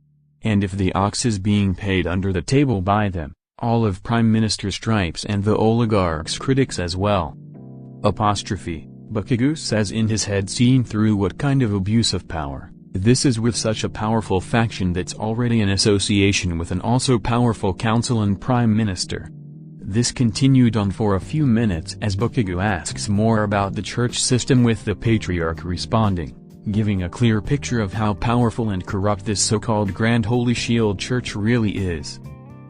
And if the ox is being paid under the table by them, all of Prime Minister Stripes and the oligarchs' critics as well. Bakugou says in his head, seeing through what kind of abuse of power. This is with such a powerful faction that's already in association with an also powerful council and prime minister. This continued on for a few minutes as Bakugou asks more about the church system, with the patriarch responding, giving a clear picture of how powerful and corrupt this so-called Grand Holy Shield Church really is.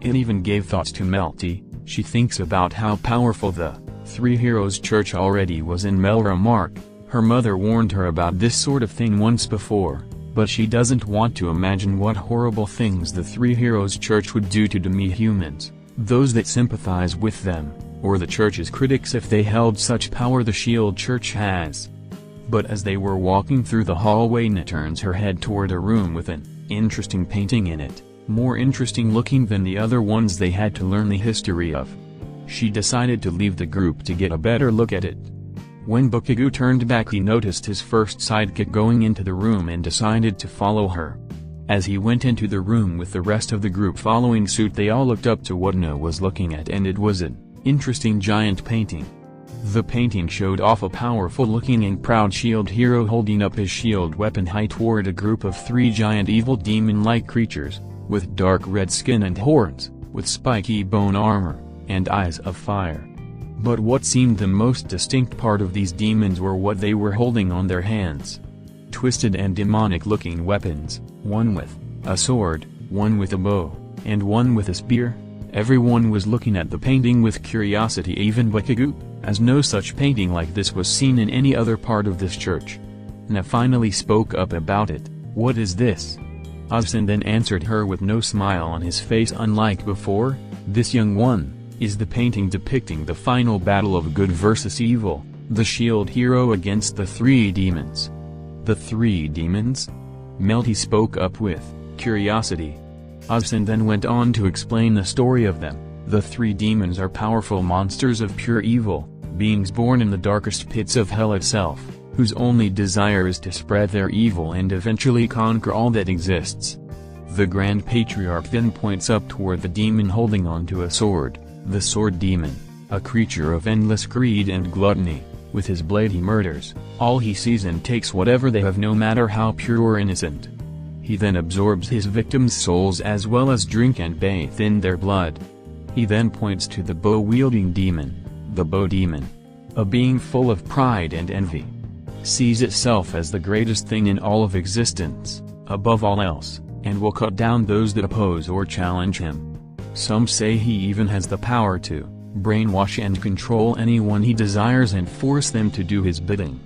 It even gave thoughts to Melty. She thinks about how powerful the Three Heroes Church already was in Melromarc. Her mother warned her about this sort of thing once before, but she doesn't want to imagine what horrible things the Three Heroes Church would do to demi-humans, those that sympathize with them, or the church's critics if they held such power the Shield Church has. But as they were walking through the hallway, Nina turns her head toward a room with an interesting painting in it, more interesting looking than the other ones they had to learn the history of. She decided to leave the group to get a better look at it. When Bakugou turned back, he noticed his first sidekick going into the room and decided to follow her. As he went into the room with the rest of the group following suit, they all looked up to what Nina was looking at, and it was an interesting giant painting. The painting showed off a powerful-looking and proud shield hero holding up his shield weapon high toward a group of 3 giant evil demon-like creatures, with dark red skin and horns, with spiky bone armor, and eyes of fire. But what seemed the most distinct part of these demons were what they were holding on their hands. Twisted and demonic-looking weapons, one with a sword, one with a bow, and one with a spear. Everyone was looking at the painting with curiosity, even Bakugou, as no such painting like this was seen in any other part of this church. Nina finally spoke up about it. "What is this?" Hudson then answered her with no smile on his face, unlike before. "This, young one, is the painting depicting the final battle of good versus evil, the shield hero against the 3 demons." "The 3 demons?" Melty spoke up with curiosity. Hudson then went on to explain the story of them. The 3 demons are powerful monsters of pure evil, beings born in the darkest pits of hell itself, whose only desire is to spread their evil and eventually conquer all that exists. The Grand Patriarch then points up toward the demon holding onto a sword, the sword demon, a creature of endless greed and gluttony. With his blade he murders all he sees and takes whatever they have, no matter how pure or innocent. He then absorbs his victims' souls as well as drink and bathe in their blood. He then points to the bow-wielding demon, the bow demon, a being full of pride and envy. Sees itself as the greatest thing in all of existence, above all else, and will cut down those that oppose or challenge him. Some say he even has the power to brainwash and control anyone he desires and force them to do his bidding.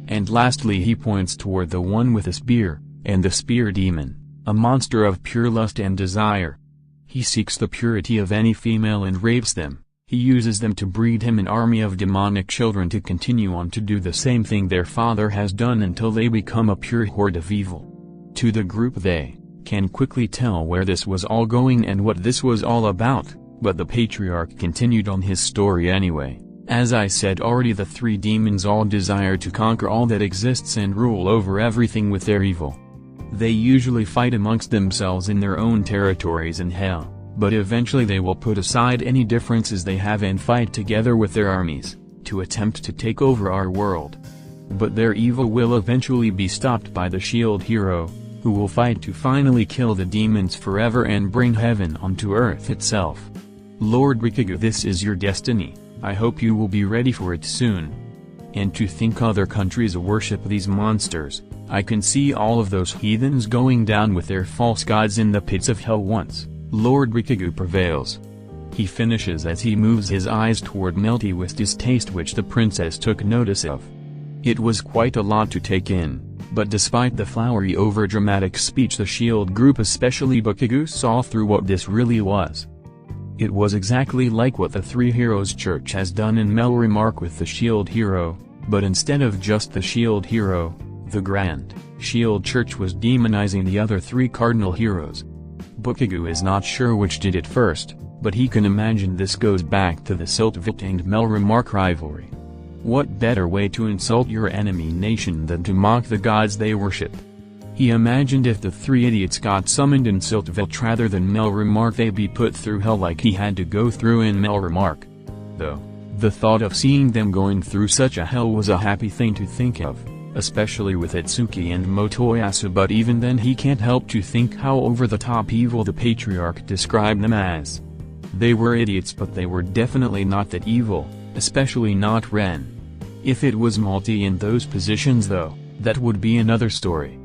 And lastly he points toward the one with a spear, and the spear demon, a monster of pure lust and desire. He seeks the purity of any female and rapes them. He uses them to breed him an army of demonic children to continue on to do the same thing their father has done until they become a pure horde of evil. To the group they can quickly tell where this was all going and what this was all about, but the patriarch continued on his story anyway. As I said already, the 3 demons all desire to conquer all that exists and rule over everything with their evil. They usually fight amongst themselves in their own territories in hell, but eventually they will put aside any differences they have and fight together with their armies, to attempt to take over our world. But their evil will eventually be stopped by the shield hero, who will fight to finally kill the demons forever and bring heaven onto earth itself. Lord Bakugou, this is your destiny. I hope you will be ready for it soon. And to think other countries worship these monsters, I can see all of those heathens going down with their false gods in the pits of hell once. Lord Bakugou prevails. He finishes as he moves his eyes toward Melty with distaste, which the princess took notice of. It was quite a lot to take in, but despite the flowery overdramatic speech, the shield group, especially Bakugou, saw through what this really was. It was exactly like what the Three Heroes Church has done in Melromarc with the shield hero, but instead of just the shield hero, the Grand Shield Church was demonizing the other three cardinal heroes. Bakugou is not sure which did it first, but he can imagine this goes back to the Sypnopsis and Melromarc rivalry. What better way to insult your enemy nation than to mock the gods they worship? He imagined if the three idiots got summoned in Sypnopsis rather than Melromarc, they'd be put through hell like he had to go through in Melromarc. Though, the thought of seeing them going through such a hell was a happy thing to think of, especially with Itsuki and Motoyasu, but even then he can't help to think how over-the-top evil the patriarch described them as. They were idiots, but they were definitely not that evil, especially not Ren. If it was Melty in those positions though, that would be another story.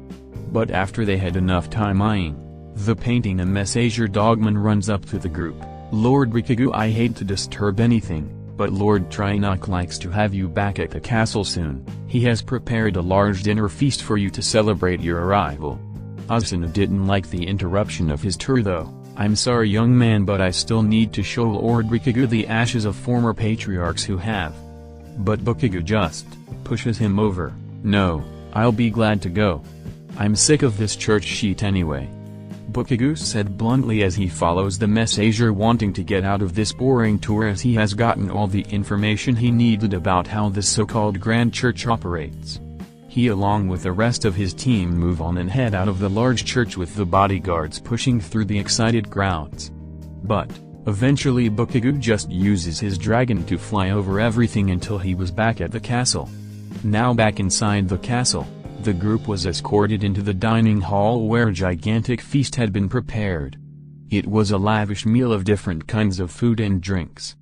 But after they had enough time eyeing the painting, a messenger dogman runs up to the group. Lord Bakugou, I hate to disturb anything, but Lord Trinok likes to have you back at the castle soon. He has prepared a large dinner feast for you to celebrate your arrival. Asuna didn't like the interruption of his tour though. I'm sorry young man, but I still need to show Lord Bakugou the ashes of former patriarchs who have. But Bakugou just pushes him over. No, I'll be glad to go. I'm sick of this church shit anyway. Bakugou said bluntly as he follows the messenger, wanting to get out of this boring tour as he has gotten all the information he needed about how this so-called Grand Church operates. He along with the rest of his team move on and head out of the large church with the bodyguards pushing through the excited crowds. But, eventually Bakugou just uses his dragon to fly over everything until he was back at the castle. Now back inside the castle, the group was escorted into the dining hall where a gigantic feast had been prepared. It was a lavish meal of different kinds of food and drinks.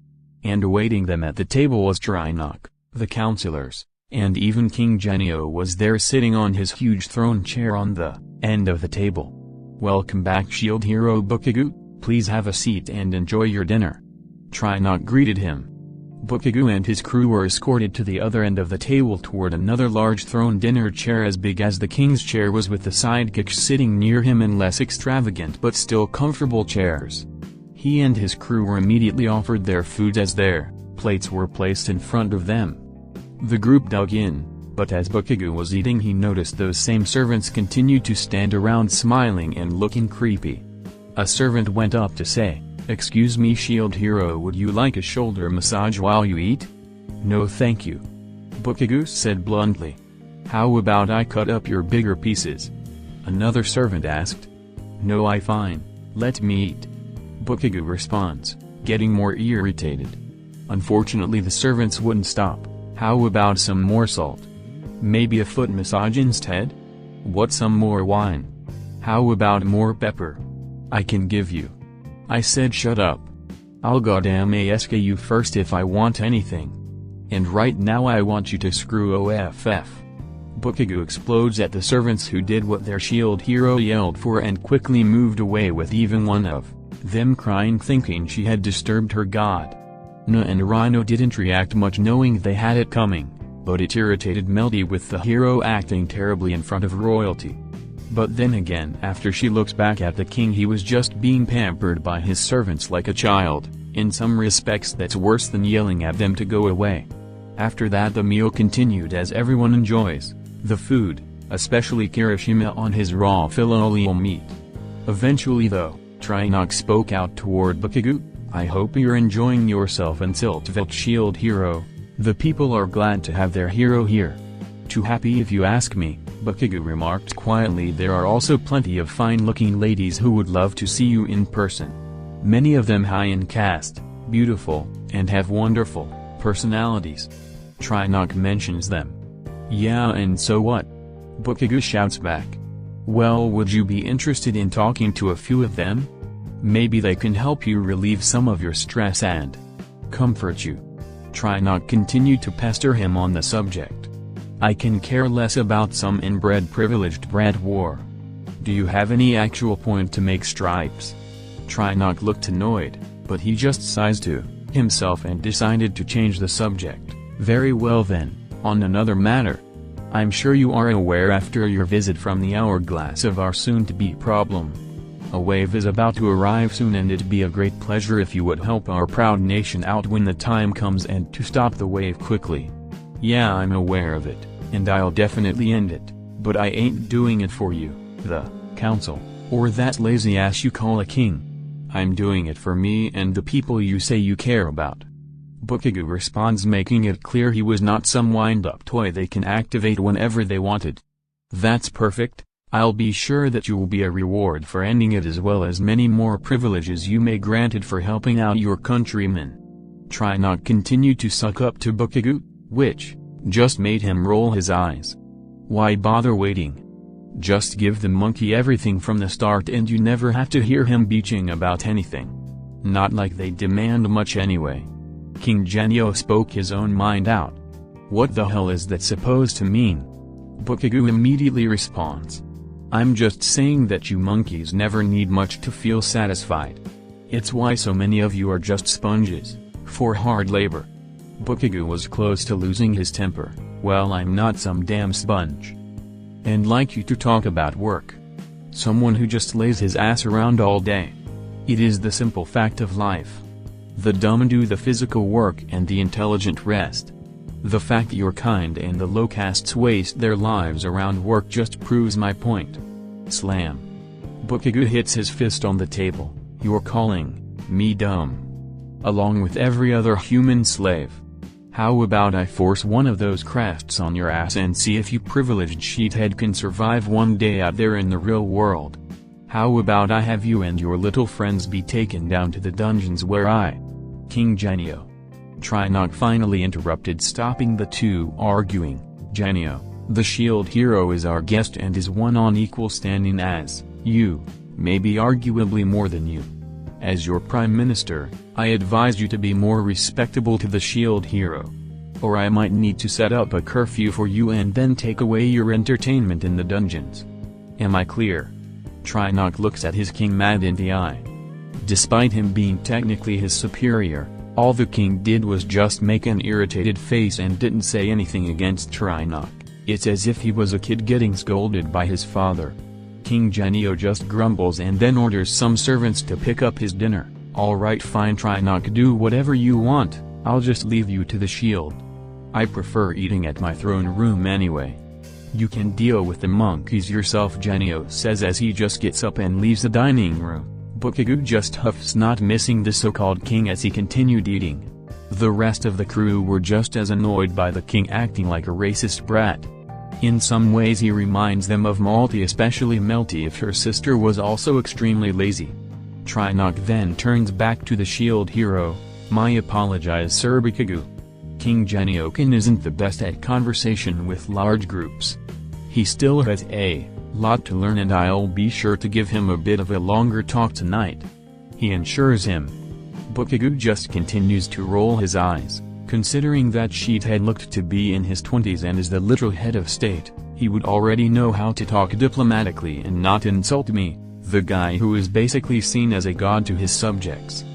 And awaiting them at the table was Trinok, the counselors, and even King Genio was there sitting on his huge throne chair on the end of the table. Welcome back shield hero Bakugou, please have a seat and enjoy your dinner. Trinok greeted him. Bakugou and his crew were escorted to the other end of the table toward another large throne dinner chair as big as the king's chair was, with the sidekick sitting near him in less extravagant but still comfortable chairs. He and his crew were immediately offered their food as their plates were placed in front of them. The group dug in, but as Bakugou was eating he noticed those same servants continued to stand around smiling and looking creepy. A servant went up to say, "Excuse me shield hero, would you like a shoulder massage while you eat?" "No thank you," Bakugou said bluntly. "How about I cut up your bigger pieces?" another servant asked. "No, I fine, let me eat," Bakugou responds, getting more irritated. Unfortunately the servants wouldn't stop. "How about some more salt? Maybe a foot massage instead? What, some more wine? How about more pepper? I can give you." I said shut up. I'll goddamn ask you first if I want anything. And right now I want you to screw off. Bakugou explodes at the servants who did what their shield hero yelled for and quickly moved away, with even one of them crying, thinking she had disturbed her god. Na and Rhino didn't react much, knowing they had it coming, but it irritated Melty with the hero acting terribly in front of royalty. But then again, after she looks back at the king, he was just being pampered by his servants like a child. In some respects that's worse than yelling at them to go away. After that the meal continued as everyone enjoys the food, especially Kirishima on his raw filet meat. Eventually though, Trinok spoke out toward Bakugou. "I hope you're enjoying yourself in Sypnopsis shield hero. The people are glad to have their hero here." "Too happy if you ask me," Bakugou remarked quietly. "There are also plenty of fine-looking ladies who would love to see you in person. Many of them high in caste, beautiful, and have wonderful personalities." Trinok mentions them. Yeah, and so what? Bakugou shouts back. Well, would you be interested in talking to a few of them? Maybe they can help you relieve some of your stress and comfort you. Try not continue to pester him on the subject. I can care less about some inbred privileged brat war. Do you have any actual point to make, Stripes? Try not looked annoyed, but he just sighs to himself and decided to change the subject. Very well then, on another matter. I'm sure you are aware after your visit from the hourglass of our soon-to-be problem. A wave is about to arrive soon, and it'd be a great pleasure if you would help our proud nation out when the time comes and to stop the wave quickly. Yeah, I'm aware of it, and I'll definitely end it, but I ain't doing it for you, the council, or that lazy ass you call a king. I'm doing it for me and the people you say you care about. Bakugou responds, making it clear he was not some wind-up toy they can activate whenever they wanted. That's perfect. I'll be sure that you will be a reward for ending it, as well as many more privileges you may granted for helping out your countrymen. Try not continue to suck up to Bakugou, which just made him roll his eyes. Why bother waiting? Just give the monkey everything from the start and you never have to hear him bitching about anything. Not like they demand much anyway. King Genio spoke his own mind out. What the hell is that supposed to mean? Bakugou immediately responds. I'm just saying that you monkeys never need much to feel satisfied. It's why so many of you are just sponges for hard labor. Bakugou was close to losing his temper. Well, I'm not some damn sponge. And like you to talk about work. Someone who just lays his ass around all day. It is the simple fact of life. The dumb do the physical work and the intelligent rest. The fact your kind and the low castes waste their lives around work just proves my point. Slam. Bakugou hits his fist on the table. You're calling me dumb. Along with every other human slave. How about I force one of those crests on your ass and see if you privileged sheethead can survive one day out there in the real world? How about I have you and your little friends be taken down to the dungeons where I, King Genio. Try not finally interrupted, stopping the two arguing. Genio, the shield hero, is our guest and is one on equal standing as you, maybe arguably more than you. As your prime minister, I advise you to be more respectable to the shield hero. Or I might need to set up a curfew for you and then take away your entertainment in the dungeons. Am I clear? Try not looks at his king mad in the eye. Despite him being technically his superior, all the king did was just make an irritated face and didn't say anything against Trinok. It's as if he was a kid getting scolded by his father. King Genio just grumbles and then orders some servants to pick up his dinner. Alright, fine, Trinok, do whatever you want, I'll just leave you to the shield. I prefer eating at my throne room anyway. You can deal with the monkeys yourself, Genio says as he just gets up and leaves the dining room. Bakugou just huffs, not missing the so-called king as he continued eating. The rest of the crew were just as annoyed by the king acting like a racist brat. In some ways he reminds them of Melty, especially Melty if her sister was also extremely lazy. Trinok then turns back to the shield hero. My apologize, Sir Bakugou. King Genioken isn't the best at conversation with large groups. He still has a lot to learn and I'll be sure to give him a bit of a longer talk tonight. He assures him. Bakugou just continues to roll his eyes. Considering that sheethead looked to be in his 20s and is the literal head of state, he would already know how to talk diplomatically and not insult me, the guy who is basically seen as a god to his subjects.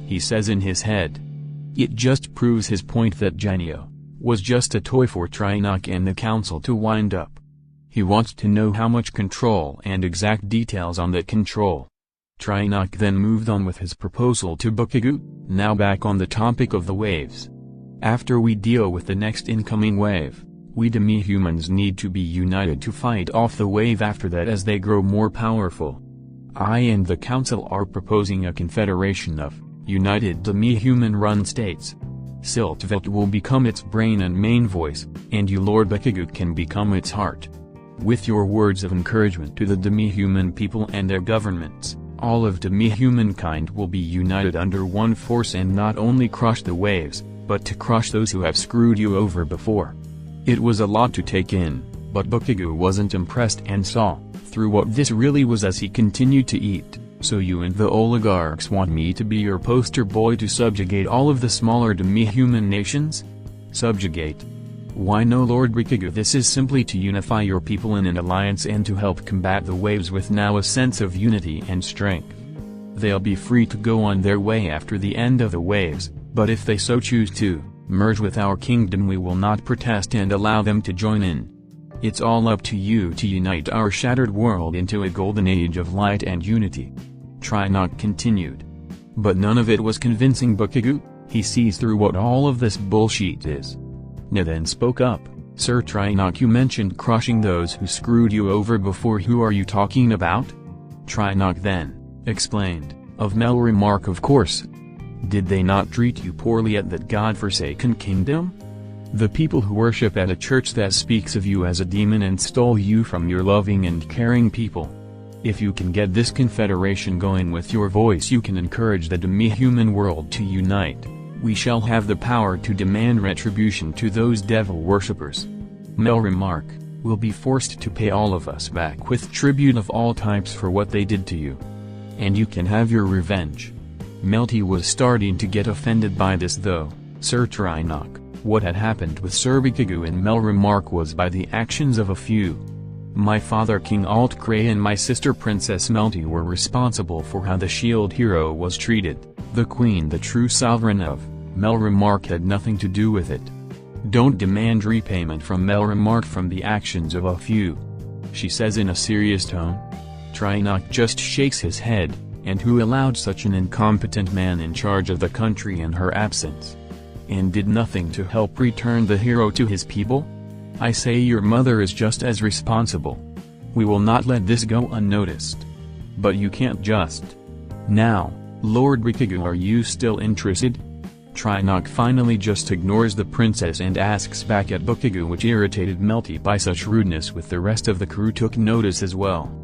He says in his head. It just proves his point that Genio was just a toy for Trinok and the council to wind up. He wants to know how much control and exact details on that control. Trinok then moved on with his proposal to Bakugou, now back on the topic of the waves. After we deal with the next incoming wave, we demi-humans need to be united to fight off the wave after that as they grow more powerful. I and the council are proposing a confederation of united demi-human-run states. Siltvelt will become its brain and main voice, and you Lord Bakugou can become its heart. With your words of encouragement to the demi-human people and their governments, all of demi-humankind will be united under one force and not only crush the waves, but to crush those who have screwed you over before. It was a lot to take in, but Bakugou wasn't impressed and saw through what this really was as he continued to eat. So you and the oligarchs want me to be your poster boy to subjugate all of the smaller demi-human nations? Subjugate? Why no, Lord Bakugou, this is simply to unify your people in an alliance and to help combat the waves with now a sense of unity and strength. They'll be free to go on their way after the end of the waves, but if they so choose to merge with our kingdom, we will not protest and allow them to join in. It's all up to you to unite our shattered world into a golden age of light and unity. Trinok continued. But none of it was convincing Bakugou. He sees through what all of this bullshit is. Na then spoke up. Sir Trinok, you mentioned crushing those who screwed you over before. Who are you talking about? Trinok then explained. Of Melromarc, of course. Did they not treat you poorly at that god-forsaken kingdom? The people who worship at a church that speaks of you as a demon and stole you from your loving and caring people. If you can get this confederation going with your voice, you can encourage the demi-human world to unite. We shall have the power to demand retribution to those devil worshippers. Melromarc will be forced to pay all of us back with tribute of all types for what they did to you. And you can have your revenge. Melty was starting to get offended by this though. Sir Trinok, what had happened with Sir Bakugou and Melromarc was by the actions of a few. My father King Alt-Cray and my sister Princess Melty were responsible for how the shield hero was treated. The queen, the true sovereign of Melromarc, had nothing to do with it. Don't demand repayment from Melromarc from the actions of a few, she says in a serious tone. Trinok just shakes his head. And who allowed such an incompetent man in charge of the country in her absence? And did nothing to help return the hero to his people? I say your mother is just as responsible. We will not let this go unnoticed. But you can't just. Now, Lord Bakugou, are you still interested? Trinok finally just ignores the princess and asks back at Bakugou, which irritated Melty by such rudeness. With the rest of the crew took notice as well.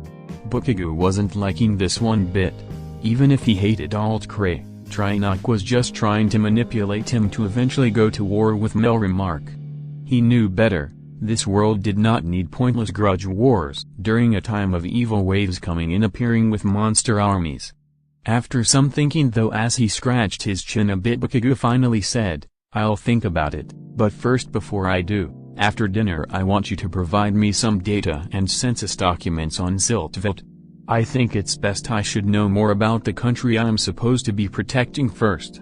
Bakugou wasn't liking this one bit. Even if he hated Alt-Cray, Trinok was just trying to manipulate him to eventually go to war with Melromarc. He knew better. This world did not need pointless grudge wars during a time of evil waves coming in, appearing with monster armies. After some thinking though, as he scratched his chin a bit, Bakugou finally said, I'll think about it, but first, before I do, after dinner I want you to provide me some data and census documents on Siltveld. I think it's best I should know more about the country I'm supposed to be protecting first.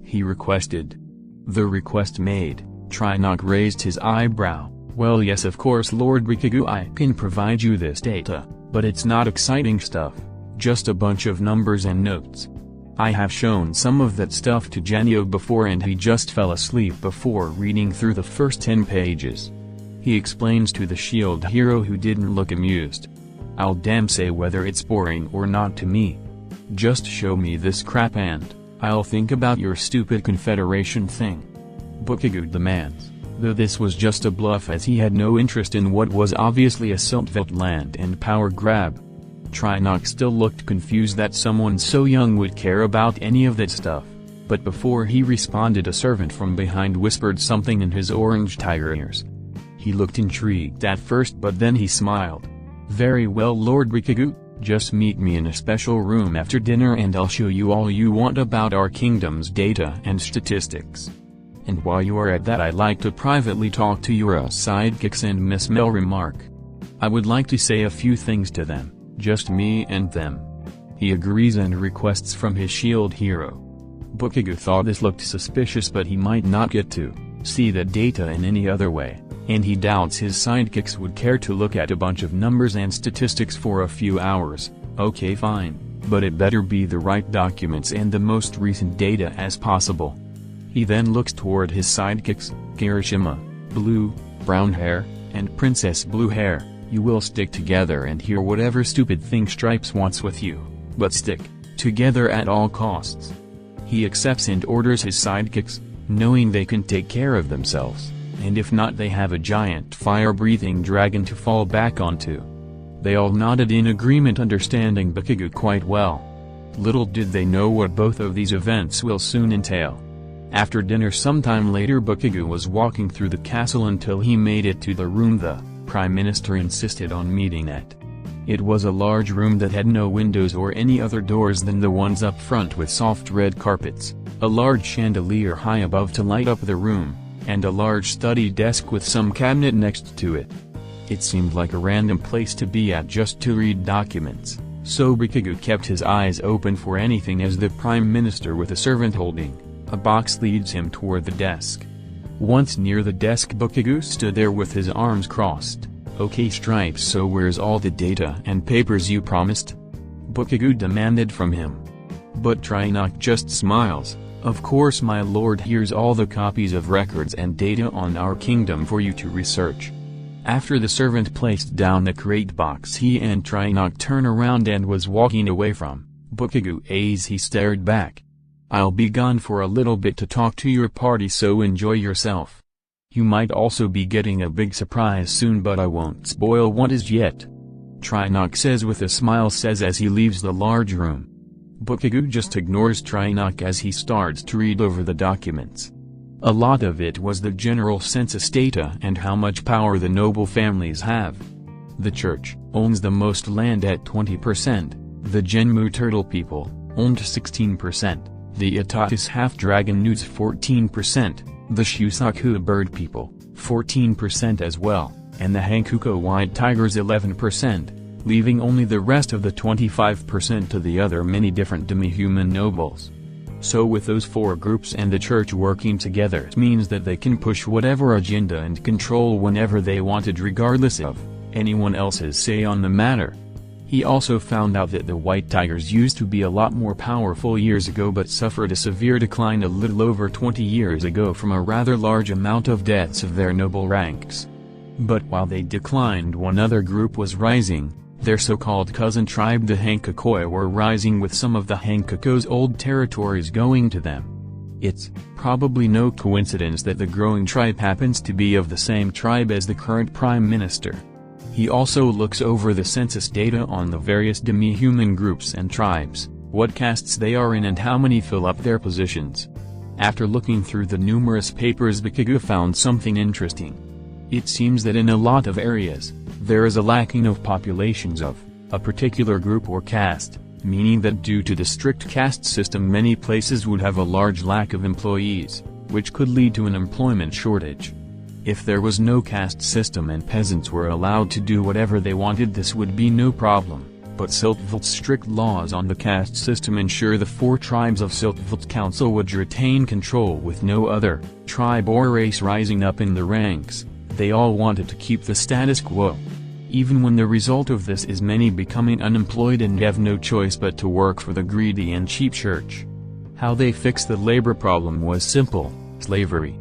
He requested. The request made, Trinok raised his eyebrow. Well, yes, of course, Lord Bakugou, I can provide you this data, but it's not exciting stuff, just a bunch of numbers and notes. I have shown some of that stuff to Genio before and he just fell asleep before reading through the first 10 pages. He explains to the shield hero, who didn't look amused. I'll damn say whether it's boring or not to me. Just show me this crap and I'll think about your stupid confederation thing. Bakugou demands, though this was just a bluff as he had no interest in what was obviously a Siltveld land and power grab. Trinok still looked confused that someone so young would care about any of that stuff, but before he responded, a servant from behind whispered something in his orange tiger ears. He looked intrigued at first, but then he smiled. Very well, Lord Bakugou, just meet me in a special room after dinner and I'll show you all you want about our kingdom's data and statistics. And while you are at that, I'd like to privately talk to your sidekicks and Miss Melromarc. I would like to say a few things to them, just me and them. He agrees and requests from his shield hero. Bakugou thought this looked suspicious, but he might not get to see the data in any other way, and he doubts his sidekicks would care to look at a bunch of numbers and statistics for a few hours. Okay, fine, but it better be the right documents and the most recent data as possible. He then looks toward his sidekicks, Kirishima, blue, brown hair, and Princess blue hair. You will stick together and hear whatever stupid thing Stripes wants with you, but stick together at all costs. He accepts and orders his sidekicks, knowing they can take care of themselves, and if not, they have a giant fire-breathing dragon to fall back onto. They all nodded in agreement, understanding Bakugou quite well. Little did they know what both of these events will soon entail. After dinner sometime later, Bakugou was walking through the castle until he made it to the room the Prime Minister insisted on meeting at. It was a large room that had no windows or any other doors than the ones up front, with soft red carpets, a large chandelier high above to light up the room, and a large study desk with some cabinet next to it. It seemed like a random place to be at just to read documents, so Bakugou kept his eyes open for anything as the Prime Minister, with a servant holding a box, leads him toward the desk. Once near the desk, Bakugou stood there with his arms crossed. "Okay, Stripes, so where's all the data and papers you promised?" Bakugou demanded from him. But Trinok just smiles. "Of course, my lord, here's all the copies of records and data on our kingdom for you to research." After the servant placed down the crate box, he and Trinok turned around and was walking away from Bakugou as he stared back. "I'll be gone for a little bit to talk to your party, so enjoy yourself. You might also be getting a big surprise soon, but I won't spoil what is yet," Trinok says with a smile, as he leaves the large room. Bakugou just ignores Trinok as he starts to read over the documents. A lot of it was the general census data and how much power the noble families have. The church owns the most land at 20%, the Genmu turtle people owned 16%, the Atatis half-dragon newts 14%, the Shusaku bird people 14% as well, and the Hankuko white tigers 11%, leaving only the rest of the 25% to the other many different demi-human nobles. So with those four groups and the church working together, it means that they can push whatever agenda and control whenever they wanted, regardless of anyone else's say on the matter. He also found out that the white tigers used to be a lot more powerful years ago, but suffered a severe decline a little over 20 years ago from a rather large amount of deaths of their noble ranks. But while they declined, one other group was rising. Their so-called cousin tribe, the Hankokoi, were rising, with some of the Hankoko's old territories going to them. It's probably no coincidence that the growing tribe happens to be of the same tribe as the current Prime Minister. He also looks over the census data on the various demi-human groups and tribes, what castes they are in and how many fill up their positions. After looking through the numerous papers, Bakugou found something interesting. It seems that in a lot of areas, there is a lacking of populations of a particular group or caste, meaning that due to the strict caste system many places would have a large lack of employees, which could lead to an employment shortage. If there was no caste system and peasants were allowed to do whatever they wanted, this would be no problem, but Siltvelt's strict laws on the caste system ensure the four tribes of Siltvelt Council would retain control, with no other tribe or race rising up in the ranks. They all wanted to keep the status quo. Even when the result of this is many becoming unemployed and have no choice but to work for the greedy and cheap church. How they fixed the labor problem was simple: slavery.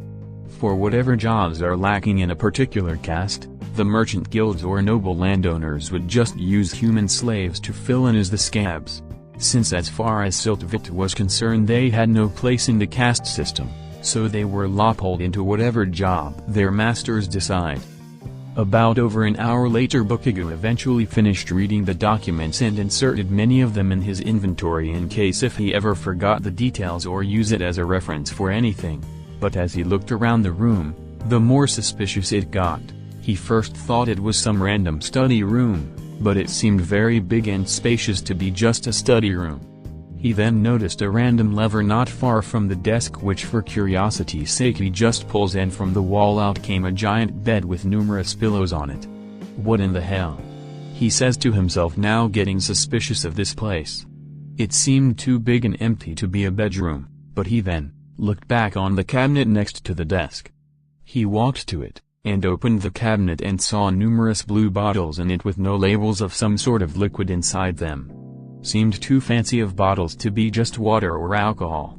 For whatever jobs are lacking in a particular caste, the merchant guilds or noble landowners would just use human slaves to fill in as the scabs. Since as far as Siltvelt was concerned they had no place in the caste system, so they were loppulled into whatever job their masters decide. About over an hour later, Bakugou eventually finished reading the documents and inserted many of them in his inventory in case if he ever forgot the details or use it as a reference for anything. But as he looked around the room, the more suspicious it got. He first thought it was some random study room, but it seemed very big and spacious to be just a study room. He then noticed a random lever not far from the desk, which for curiosity's sake he just pulls, and from the wall out came a giant bed with numerous pillows on it. What in the hell? He says to himself, now getting suspicious of this place. It seemed too big and empty to be a bedroom, but he then looked back on the cabinet next to the desk. He walked to it, and opened the cabinet and saw numerous blue bottles in it with no labels of some sort of liquid inside them. Seemed too fancy of bottles to be just water or alcohol.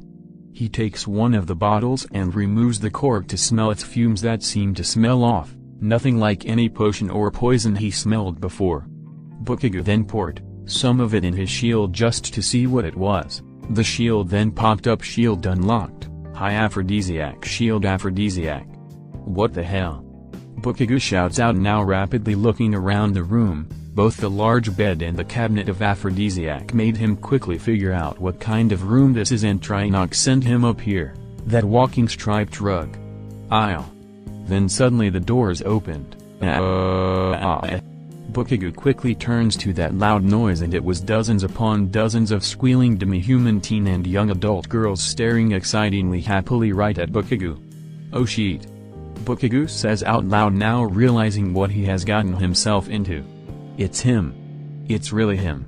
He takes one of the bottles and removes the cork to smell its fumes that seem to smell off, nothing like any potion or poison he smelled before. Bakugou then poured some of it in his shield just to see what it was. The shield then popped up. Shield unlocked. High aphrodisiac shield aphrodisiac. What the hell? Bakugou shouts out, now rapidly looking around the room. Both the large bed and the cabinet of aphrodisiac made him quickly figure out what kind of room this is, and Trinok sent him up here. That walking striped rug. Aisle. Then suddenly the doors opened. Bakugou quickly turns to that loud noise, and it was dozens upon dozens of squealing demi-human teen and young adult girls staring excitingly happily right at Bakugou. "Oh shit." Bakugou says out loud, now realizing what he has gotten himself into. "It's him. It's really him,"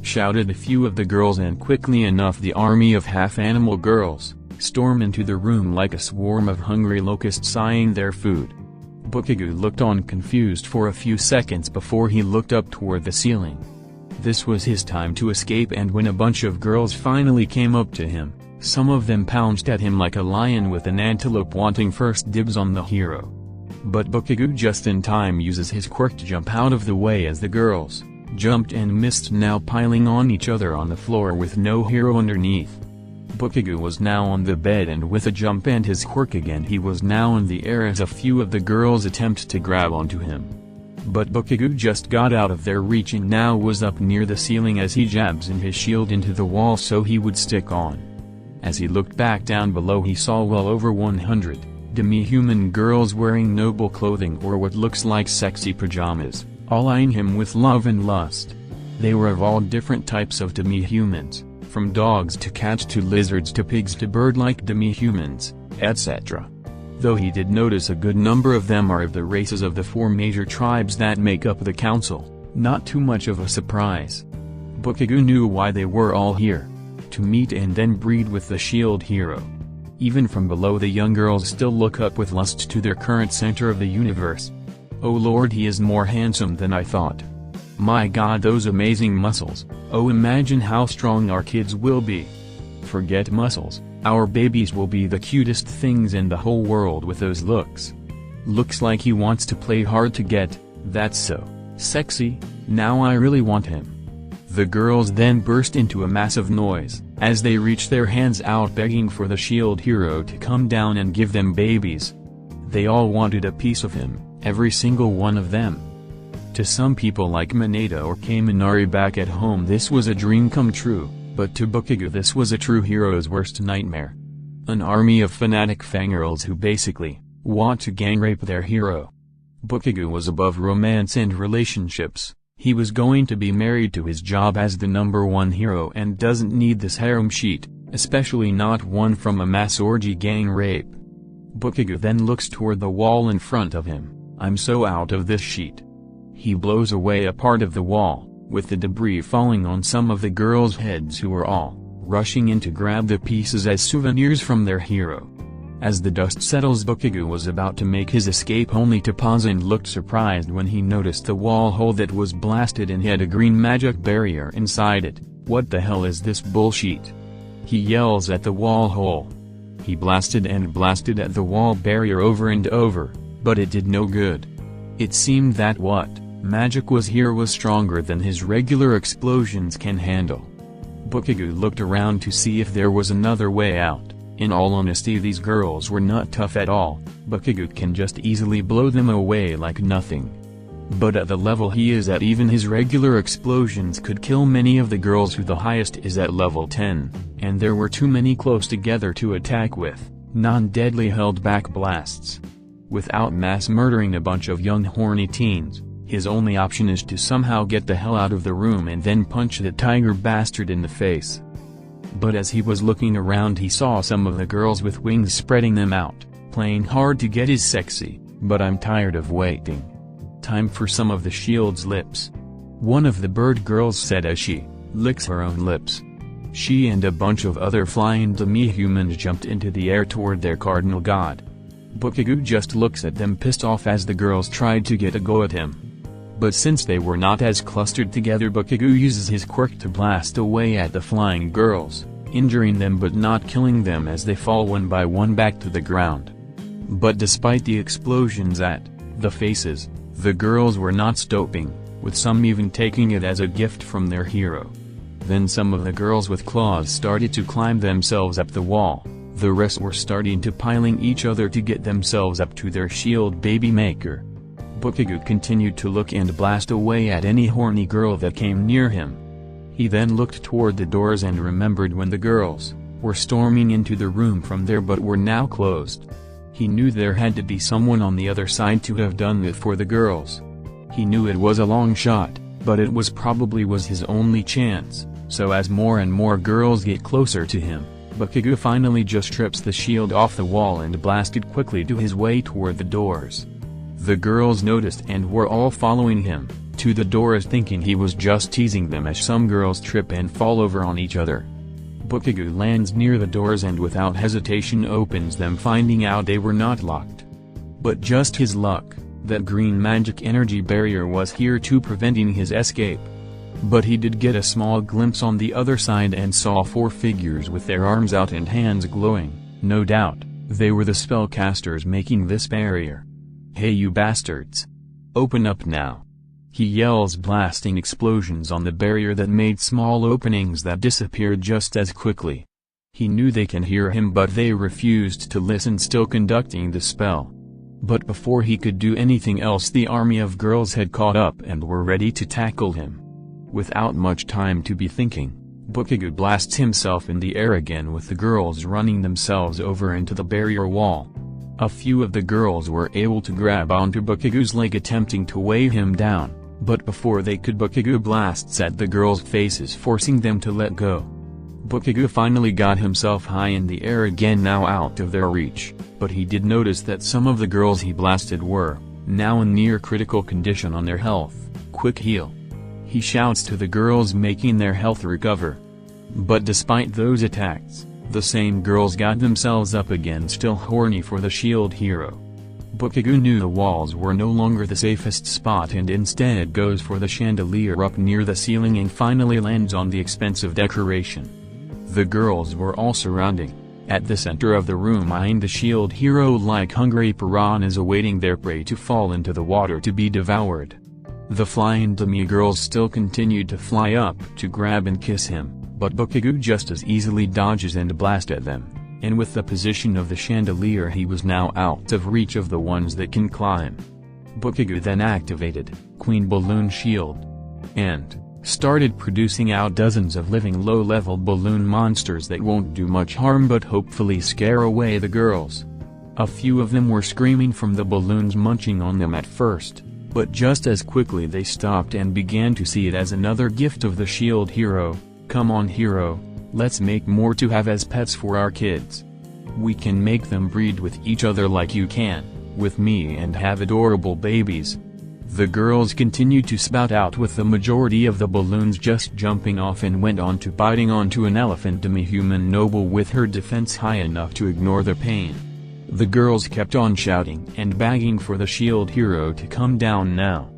shouted a few of the girls, and quickly enough the army of half-animal girls stormed into the room like a swarm of hungry locusts eyeing their food. Bakugou looked on confused for a few seconds before he looked up toward the ceiling. This was his time to escape, and when a bunch of girls finally came up to him, some of them pounced at him like a lion with an antelope wanting first dibs on the hero. But Bakugou just in time uses his quirk to jump out of the way as the girls jumped and missed, now piling on each other on the floor with no hero underneath. Bakugou was now on the bed, and with a jump and his quirk again he was now in the air as a few of the girls attempt to grab onto him. But Bakugou just got out of their reach and now was up near the ceiling as he jabs in his shield into the wall so he would stick on. As he looked back down below, he saw well over 100 demi-human girls wearing noble clothing or what looks like sexy pajamas, all eyeing him with love and lust. They were of all different types of demi-humans, from dogs to cats to lizards to pigs to bird-like demi-humans, etc. Though he did notice a good number of them are of the races of the 4 major tribes that make up the council, not too much of a surprise. Bakugou knew why they were all here: to meet and then breed with the shield hero. Even from below, the young girls still look up with lust to their current center of the universe. "Oh Lord, he is more handsome than I thought. My God, those amazing muscles. Oh, imagine how strong our kids will be. Forget muscles, our babies will be the cutest things in the whole world with those looks. Looks like he wants to play hard to get, that's so sexy, now I really want him." The girls then burst into a massive noise, as they reached their hands out begging for the shield hero to come down and give them babies. They all wanted a piece of him, every single one of them. To some people like Mineta or Kaminari back at home this was a dream come true, but to Bakugou this was a true hero's worst nightmare. An army of fanatic fangirls who basically want to gang rape their hero. Bakugou was above romance and relationships. He was going to be married to his job as the #1 hero and doesn't need this harem sheet, especially not one from a mass orgy gang rape. Bakugou then looks toward the wall in front of him. "I'm so out of this sheet." He blows away a part of the wall, with the debris falling on some of the girls' heads who were all rushing in to grab the pieces as souvenirs from their hero. As the dust settles, Bakugou was about to make his escape only to pause and looked surprised when he noticed the wall hole that was blasted and had a green magic barrier inside it. "What the hell is this bullshit?" he yells at the wall hole. He blasted and blasted at the wall barrier over and over, but it did no good. It seemed that what magic was here was stronger than his regular explosions can handle. Bakugou looked around to see if there was another way out. In all honesty, these girls were not tough at all. Bakugou can just easily blow them away like nothing. But at the level he is at, even his regular explosions could kill many of the girls who the highest is at level 10, and there were too many close together to attack with non-deadly held-back blasts. Without mass murdering a bunch of young horny teens, his only option is to somehow get the hell out of the room and then punch the tiger bastard in the face. But as he was looking around, he saw some of the girls with wings spreading them out, playing hard to get his sexy, "But I'm tired of waiting. Time for some of the shield's lips," one of the bird girls said as she licks her own lips. She and a bunch of other flying demi-humans jumped into the air toward their cardinal god. Bakugou just looks at them pissed off as the girls tried to get a go at him. But since they were not as clustered together, Bakugou uses his quirk to blast away at the flying girls, injuring them but not killing them as they fall one by one back to the ground. But despite the explosions at the faces, the girls were not stopping, with some even taking it as a gift from their hero. Then some of the girls with claws started to climb themselves up the wall, the rest were starting to piling each other to get themselves up to their shield baby maker. Bakugou continued to look and blast away at any horny girl that came near him. He then looked toward the doors and remembered when the girls were storming into the room from there but were now closed. He knew there had to be someone on the other side to have done it for the girls. He knew it was a long shot, but it was probably his only chance, so as more and more girls get closer to him, Bakugou finally just strips the shield off the wall and blasted quickly to his way toward the doors. The girls noticed and were all following him to the doors, thinking he was just teasing them as some girls trip and fall over on each other. Bakugou lands near the doors and without hesitation opens them, finding out they were not locked. But just his luck, that green magic energy barrier was here too, preventing his escape. But he did get a small glimpse on the other side and saw 4 figures with their arms out and hands glowing. No doubt, they were the spellcasters making this barrier. "Hey you bastards! Open up now!" he yells, blasting explosions on the barrier that made small openings that disappeared just as quickly. He knew they can hear him, but they refused to listen, still conducting the spell. But before he could do anything else, the army of girls had caught up and were ready to tackle him. Without much time to be thinking, Bakugou blasts himself in the air again, with the girls running themselves over into the barrier wall. A few of the girls were able to grab onto Bakugou's leg, attempting to weigh him down, but before they could, Bakugou blasts at the girls' faces, forcing them to let go. Bakugou finally got himself high in the air again, now out of their reach, but he did notice that some of the girls he blasted were now in near critical condition on their health. "Quick heal!" he shouts to the girls, making their health recover. But despite those attacks, the same girls got themselves up again, still horny for the shield hero. Bakugou knew the walls were no longer the safest spot and instead goes for the chandelier up near the ceiling and finally lands on the expensive decoration. The girls were all surrounding, at the center of the room, eyeing the shield hero like hungry piranhas awaiting their prey to fall into the water to be devoured. The flying demi-girls still continued to fly up to grab and kiss him, but Bakugou just as easily dodges and blasts at them, and with the position of the chandelier he was now out of reach of the ones that can climb. Bakugou then activated Queen Balloon Shield and started producing out dozens of living low-level balloon monsters that won't do much harm but hopefully scare away the girls. A few of them were screaming from the balloons, munching on them at first, but just as quickly they stopped and began to see it as another gift of the shield hero. "Come on hero, let's make more to have as pets for our kids. We can make them breed with each other like you can with me and have adorable babies." The girls continued to spout out, with the majority of the balloons just jumping off and went on to biting onto an elephant demi-human noble with her defense high enough to ignore the pain. The girls kept on shouting and begging for the shield hero to come down now.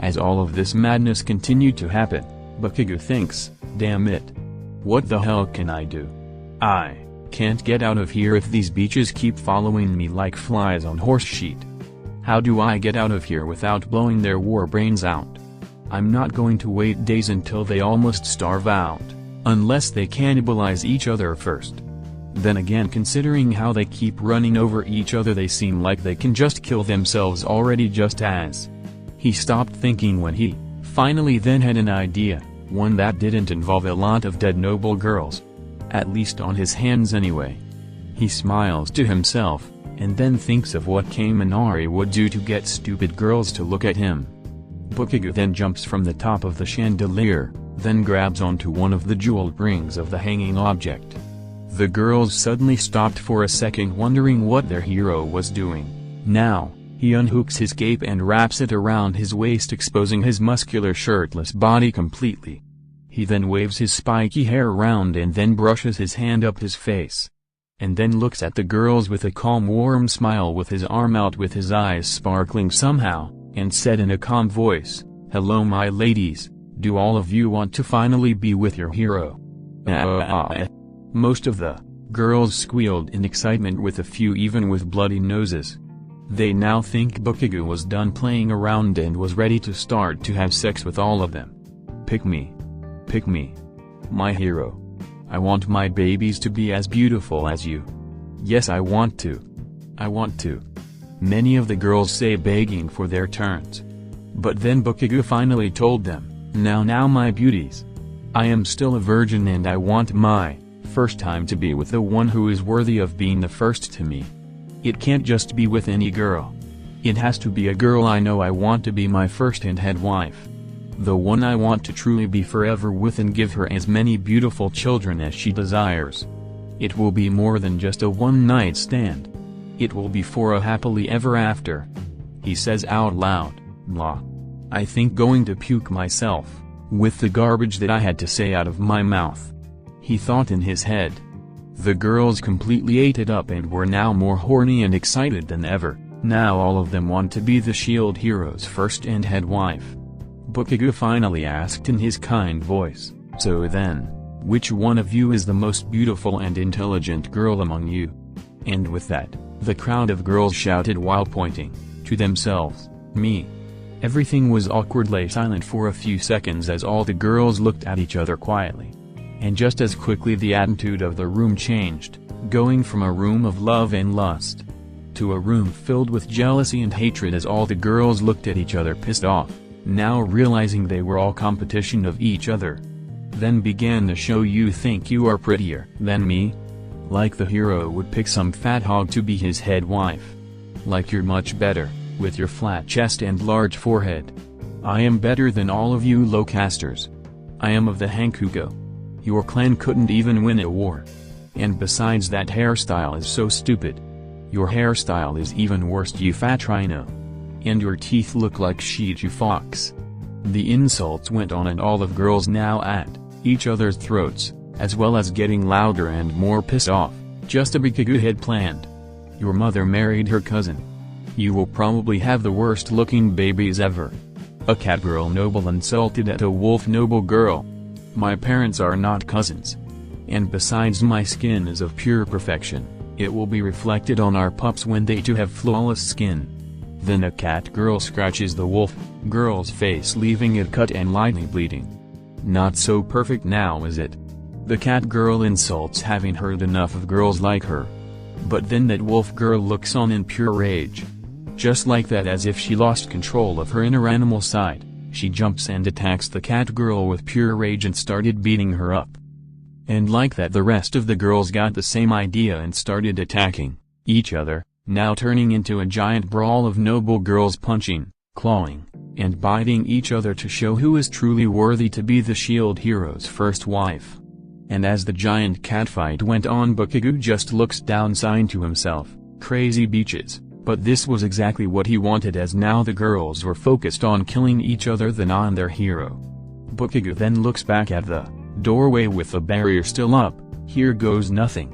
As all of this madness continued to happen, Bakugou thinks, "Damn it. What the hell can I do? I can't get out of here if these beaches keep following me like flies on horse sheet. How do I get out of here without blowing their war brains out? I'm not going to wait days until they almost starve out, unless they cannibalize each other first. Then again, considering how they keep running over each other, they seem like they can just kill themselves already just as." He stopped thinking when he finally then had an idea, one that didn't involve a lot of dead noble girls. At least on his hands anyway. He smiles to himself, and then thinks of what Kaminari would do to get stupid girls to look at him. Bakugou then jumps from the top of the chandelier, then grabs onto one of the jeweled rings of the hanging object. The girls suddenly stopped for a second, wondering what their hero was doing. Now, he unhooks his cape and wraps it around his waist, exposing his muscular shirtless body completely. He then waves his spiky hair around and then brushes his hand up his face. And then looks at the girls with a calm, warm smile, with his arm out, with his eyes sparkling somehow, and said in a calm voice, "Hello my ladies, do all of you want to finally be with your hero?" Most of the girls squealed in excitement, with a few even with bloody noses. They now think Bakugou was done playing around and was ready to start to have sex with all of them. "Pick me. Pick me. My hero. I want my babies to be as beautiful as you. Yes, I want to. I want to." Many of the girls say, begging for their turns. But then Bakugou finally told them, Now my beauties. I am still a virgin and I want my first time to be with the one who is worthy of being the first to me. It can't just be with any girl. It has to be a girl I know I want to be my first and head wife. The one I want to truly be forever with and give her as many beautiful children as she desires. It will be more than just a one-night stand. It will be for a happily ever after. He says out loud, blah. I think going to puke myself, with the garbage that I had to say out of my mouth. He thought in his head. The girls completely ate it up and were now more horny and excited than ever. Now all of them want to be the shield hero's first and head wife. Bakugou finally asked in his kind voice, so then, which one of you is the most beautiful and intelligent girl among you? And with that, the crowd of girls shouted while pointing, to themselves, me. Everything was awkwardly silent for a few seconds as all the girls looked at each other quietly. And just as quickly the attitude of the room changed, going from a room of love and lust, to a room filled with jealousy and hatred as all the girls looked at each other pissed off, now realizing they were all competition of each other. Then began the show. You think you are prettier than me? Like the hero would pick some fat hog to be his head wife. Like you're much better, with your flat chest and large forehead. I am better than all of you low casters. I am of the Hankugo. Your clan couldn't even win a war. And besides, that hairstyle is so stupid. Your hairstyle is even worse, you fat rhino. And your teeth look like shady fox. The insults went on and all of girls now at each other's throats, as well as getting louder and more pissed off, just as Bakugou had planned. Your mother married her cousin. You will probably have the worst looking babies ever. A cat girl noble insulted at a wolf noble girl. My parents are not cousins. And besides, my skin is of pure perfection. It will be reflected on our pups when they too have flawless skin. Then a cat girl scratches the wolf girl's face, leaving it cut and lightly bleeding. Not so perfect now, is it? The cat girl insults, having heard enough of girls like her. But then that wolf girl looks on in pure rage. Just like that, as if she lost control of her inner animal side, she jumps and attacks the cat girl with pure rage and started beating her up. And like that, the rest of the girls got the same idea and started attacking each other, now turning into a giant brawl of noble girls punching, clawing, and biting each other to show who is truly worthy to be the shield hero's first wife. And as the giant catfight went on, Bakugou just looks down, sighing to himself, crazy beaches, but this was exactly what he wanted, as now the girls were focused on killing each other than on their hero. Bakugou then looks back at the doorway with the barrier still up. Here goes nothing.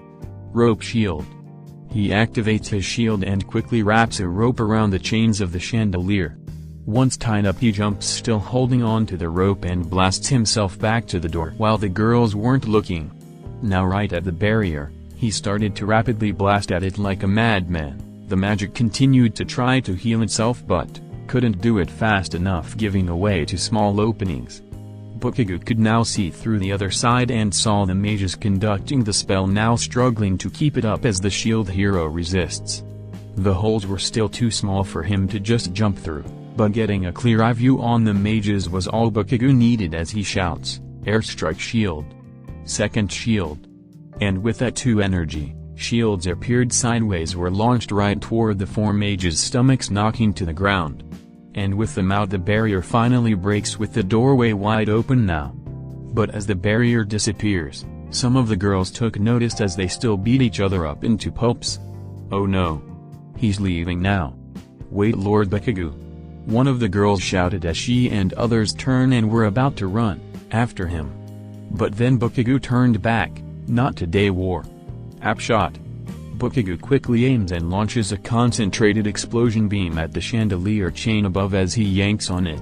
Rope shield. He activates his shield and quickly wraps a rope around the chains of the chandelier. Once tied up, he jumps, still holding on to the rope, and blasts himself back to the door while the girls weren't looking. Now right at the barrier, he started to rapidly blast at it like a madman. The magic continued to try to heal itself but couldn't do it fast enough, giving away to small openings. Bakugou could now see through the other side and saw the mages conducting the spell now struggling to keep it up as the shield hero resists. The holes were still too small for him to just jump through, but getting a clear eye view on the mages was all Bakugou needed as he shouts, "Airstrike shield! Second shield!" And with that two energy, shields appeared sideways, were launched right toward the four mages' stomachs, knocking to the ground. And with them out, the barrier finally breaks with the doorway wide open now. But as the barrier disappears, some of the girls took notice as they still beat each other up into pulps. Oh no! He's leaving now. Wait, Lord Bakugou! One of the girls shouted as she and others turned and were about to run after him. But then Bakugou turned back. Not today, war. Upshot. Bakugou quickly aims and launches a concentrated explosion beam at the chandelier chain above as he yanks on it.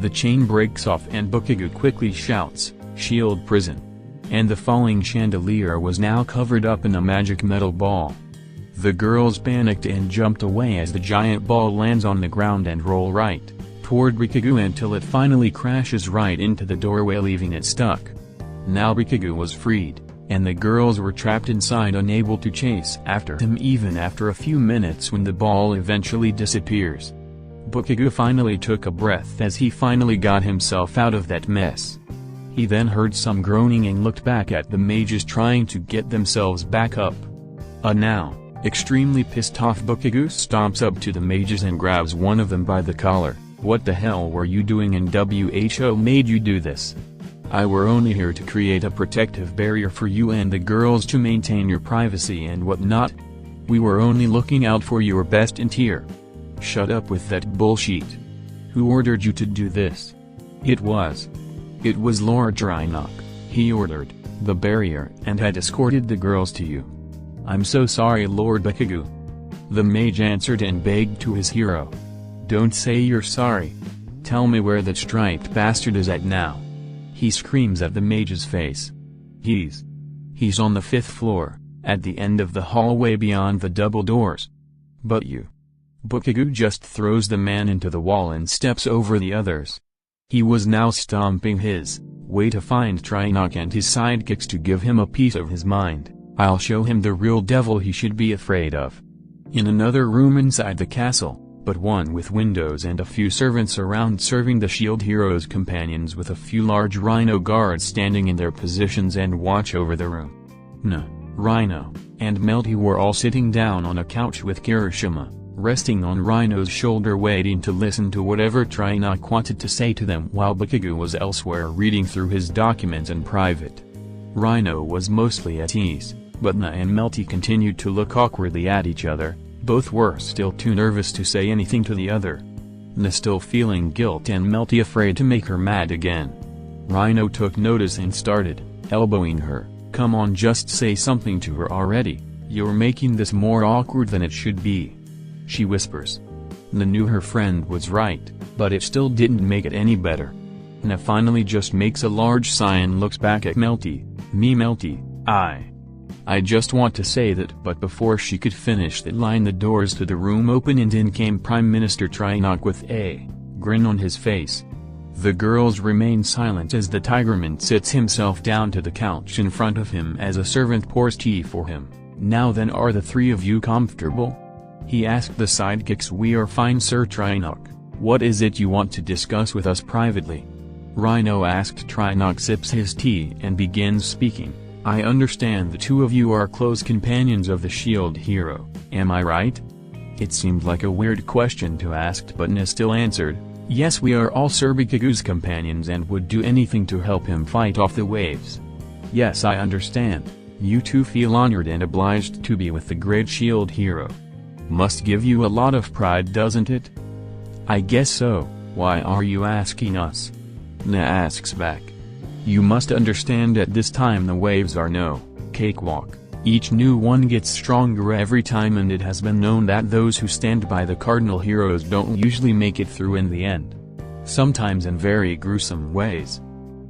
The chain breaks off and Bakugou quickly shouts, "Shield prison!" And the falling chandelier was now covered up in a magic metal ball. The girls panicked and jumped away as the giant ball lands on the ground and roll right toward Bakugou until it finally crashes right into the doorway, leaving it stuck. Now Bakugou was freed, and the girls were trapped inside, unable to chase after him even after a few minutes when the ball eventually disappears. Bakugou finally took a breath as he finally got himself out of that mess. He then heard some groaning and looked back at the mages trying to get themselves back up. Now, extremely pissed off Bakugou stomps up to the mages and grabs one of them by the collar. "What the hell were you doing and who made you do this? I were only here to create a protective barrier for you and the girls to maintain your privacy and whatnot. We were only looking out for your best in tier. Shut up with that bullshit. Who ordered you to do this?" It was Lord Rinoc. He ordered the barrier and had escorted the girls to you. "I'm so sorry, Lord Bakugou." The mage answered and begged to his hero. "Don't say you're sorry. Tell me where that striped bastard is at now." He screams at the mage's face. He's on the 5th floor, at the end of the hallway beyond the double doors. "But you..." Bakugou just throws the man into the wall and steps over the others. He was now stomping his way to find Rinoc and his sidekicks to give him a piece of his mind. "I'll show him the real devil he should be afraid of." In another room inside the castle, but one with windows and a few servants around serving the shield hero's companions with a few large rhino guards standing in their positions and watch over the room. Rino and Melty were all sitting down on a couch with Kirishima resting on Rino's shoulder waiting to listen to whatever Rinoc wanted to say to them while Bakugou was elsewhere reading through his documents in private. Rino was mostly at ease, but Na and Melty continued to look awkwardly at each other. Both were still too nervous to say anything to the other. Na still feeling guilt and Melty afraid to make her mad again. Rino took notice and started elbowing her. "Come on, just say something to her already. You're making this more awkward than it should be," she whispers. Na knew her friend was right, but it still didn't make it any better. Na finally just makes a large sigh and looks back at Melty. "Me Melty, I just want to say that," but before she could finish that line the doors to the room opened and in came Prime Minister Rinoc with a grin on his face. The girls remain silent as the tigerman sits himself down to the couch in front of him as a servant pours tea for him. "Now then, are the three of you comfortable?" he asked the sidekicks. "We are fine, Sir Rinoc. What is it you want to discuss with us privately?" Rino asked. Rinoc sips his tea and begins speaking. "I understand the two of you are close companions of the shield hero, am I right?" It seemed like a weird question to ask, but Na still answered, "Yes, we are all Sir Bakugou's companions and would do anything to help him fight off the waves." "Yes, I understand. You two feel honored and obliged to be with the great shield hero. Must give you a lot of pride, doesn't it?" "I guess so. Why are you asking us?" Na asks back. "You must understand at this time the waves are no cakewalk. Each new one gets stronger every time, and it has been known that those who stand by the cardinal heroes don't usually make it through in the end. Sometimes in very gruesome ways.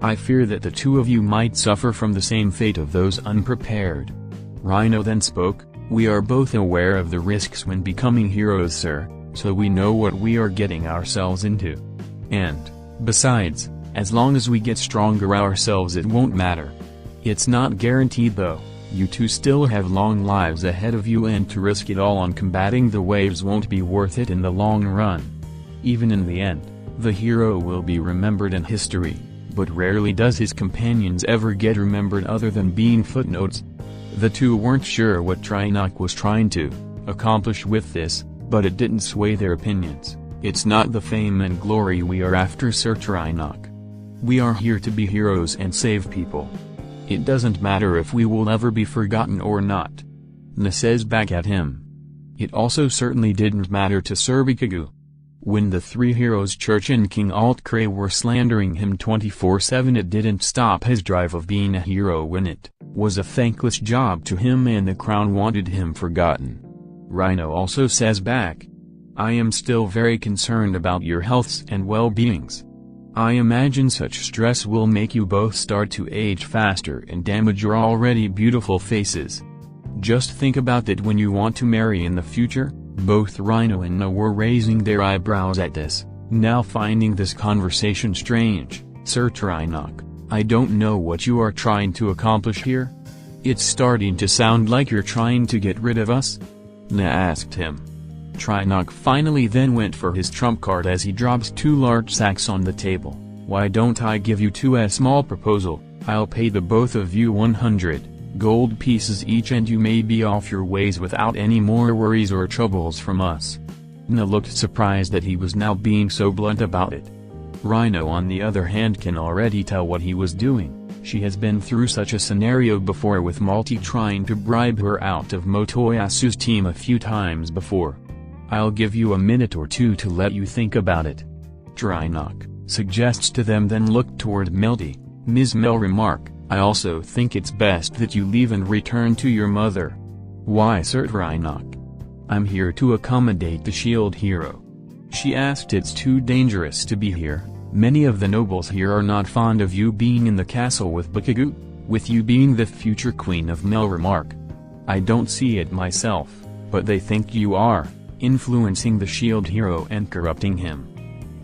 I fear that the two of you might suffer from the same fate of those unprepared." Rino then spoke. "We are both aware of the risks when becoming heroes, sir, so we know what we are getting ourselves into. And, besides, as long as we get stronger ourselves it won't matter. It's not guaranteed though. You two still have long lives ahead of you, and to risk it all on combating the waves won't be worth it in the long run. Even in the end, the hero will be remembered in history, but rarely does his companions ever get remembered other than being footnotes." The two weren't sure what Rinoc was trying to accomplish with this, but it didn't sway their opinions. "It's not the fame and glory we are after, Sir Rinoc. We are here to be heroes and save people. It doesn't matter if we will ever be forgotten or not." Na says back at him. It also certainly didn't matter to Sir Bakugou. When the three heroes Church and King Altcray were slandering him 24/7, it didn't stop his drive of being a hero when it was a thankless job to him and the crown wanted him forgotten. Rino also says back. "I am still very concerned about your healths and well-beings. I imagine such stress will make you both start to age faster and damage your already beautiful faces. Just think about that when you want to marry in the future." Both Rino and Na were raising their eyebrows at this, now finding this conversation strange. "Sir Rinoc, I don't know what you are trying to accomplish here. It's starting to sound like you're trying to get rid of us?" Na asked him. Rinoc finally then went for his trump card as he drops two large sacks on the table. Why don't I give you two a small proposal? I'll pay the both of you 100 gold pieces each and you may be off your ways without any more worries or troubles from us. Na looked surprised that he was now being so blunt about it. Rino on the other hand can already tell what he was doing. She has been through such a scenario before with Melty trying to bribe her out of Motoyasu's team a few times before. I'll give you a minute or two to let you think about it. Trinok suggests to them, then looked toward Melty. Ms. Melromarc, I also think it's best that you leave and return to your mother. Why, Sir Trinok? I'm here to accommodate the shield hero. She asked. It's too dangerous to be here. Many of the nobles here are not fond of you being in the castle with Bakugou, with you being the future queen of Melromarc. I don't see it myself, but they think you are, influencing the shield hero and corrupting him.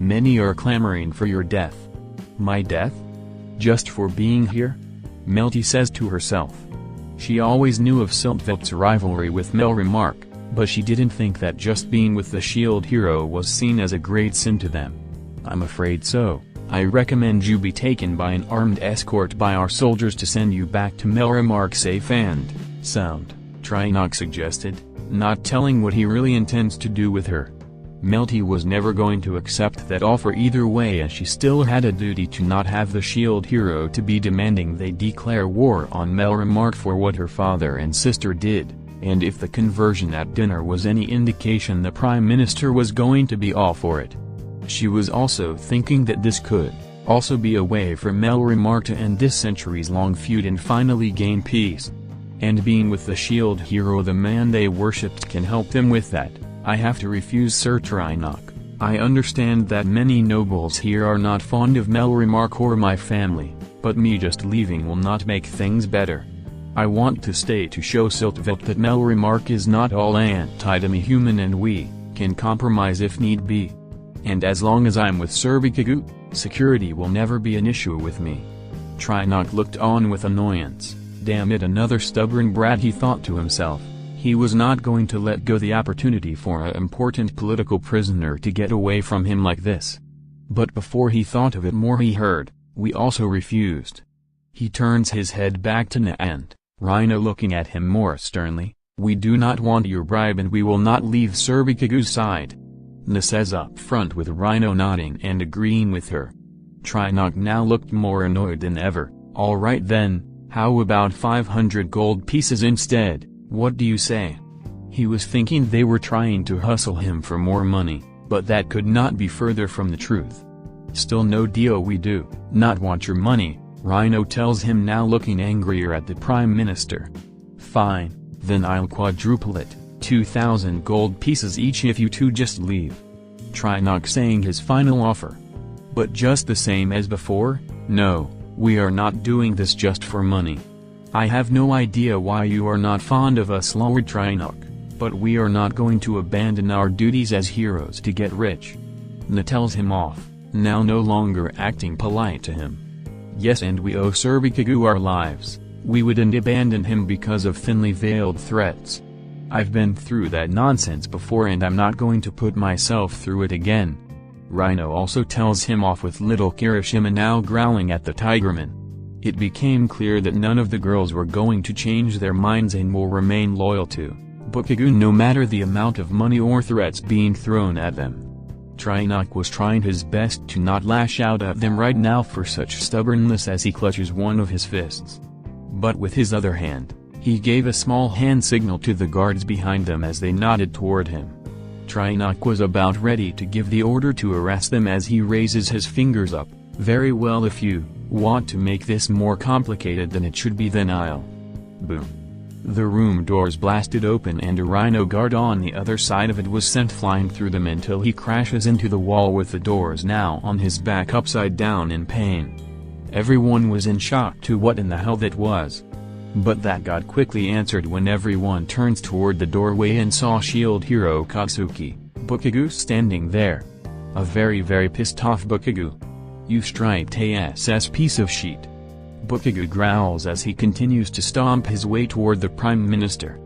Many are clamoring for your death. My death? Just for being here? Melty says to herself. She always knew of Siltvelt's rivalry with Melromarc, but she didn't think that just being with the shield hero was seen as a great sin to them. I'm afraid so. I recommend you be taken by an armed escort by our soldiers to send you back to Melromarc safe and sound, Trinok suggested, not telling what he really intends to do with her. Melty was never going to accept that offer either way, as she still had a duty to not have the shield hero to be demanding they declare war on Melromarc for what her father and sister did, and if the conversion at dinner was any indication, the Prime Minister was going to be all for it. She was also thinking that this could also be a way for Melromarc to end this centuries-long feud and finally gain peace. And being with the shield hero, the man they worshipped, can help them with that. I have to refuse, Sir Trinok. I understand that many nobles here are not fond of Melromarc or my family, but me just leaving will not make things better. I want to stay to show Siltvelt that Melromarc is not all anti-demi-human and we can compromise if need be. And as long as I'm with Sir Bakugou, security will never be an issue with me. Trinok looked on with annoyance. Damn it, another stubborn brat, he thought to himself. He was not going to let go the opportunity for an important political prisoner to get away from him like this. But before he thought of it more, he heard, "We also refused." He turns his head back to Na and Rino looking at him more sternly. "We do not want your bribe and we will not leave Sir Bakugou's side." Na says up front, with Rino nodding and agreeing with her. Trinok now looked more annoyed than ever. "All right then, how about 500 gold pieces instead, what do you say?" He was thinking they were trying to hustle him for more money, but that could not be further from the truth. "Still no deal, we do not want your money," Rino tells him, now looking angrier at the Prime Minister. "Fine, then I'll quadruple it. 2,000 gold pieces each if you two just leave." Trinok saying his final offer. "But just the same as before? No, we are not doing this just for money. I have no idea why you are not fond of us, Lord Trinok, but we are not going to abandon our duties as heroes to get rich." Na tells him off, now no longer acting polite to him. "Yes, and we owe Sir Bakugou our lives. We wouldn't abandon him because of thinly veiled threats. I've been through that nonsense before and I'm not going to put myself through it again." Rino also tells him off, with little Kirishima now growling at the tigerman. It became clear that none of the girls were going to change their minds and will remain loyal to Bakugou no matter the amount of money or threats being thrown at them. Trinok was trying his best to not lash out at them right now for such stubbornness as he clutches one of his fists. But with his other hand, he gave a small hand signal to the guards behind them as they nodded toward him. Trinok was about ready to give the order to arrest them as he raises his fingers up. "Very well, if you want to make this more complicated than it should be, then I'll..." Boom. The room doors blasted open and a rhino guard on the other side of it was sent flying through them until he crashes into the wall with the doors now on his back upside down in pain. Everyone was in shock to what in the hell that was. But that got quickly answered when everyone turns toward the doorway and saw shield hero Katsuki Bakugou standing there. A very pissed off Bakugou. "You striped ass piece of shit." Bakugou growls as he continues to stomp his way toward the Prime Minister.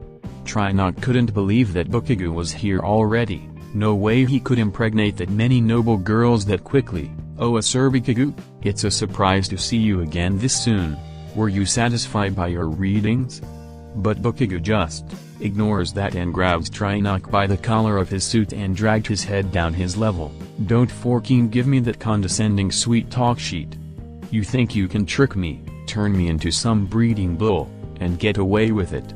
Trinok couldn't believe that Bakugou was here already. No way he could impregnate that many noble girls that quickly. Oh Bakugou, it's a surprise to see you again this soon. Were you satisfied by your readings? But Bakugou just ignores that and grabs Trinok by the collar of his suit and dragged his head down his level. Don't fucking give me that condescending sweet talk sheet. You think you can trick me, turn me into some breeding bull, and get away with it.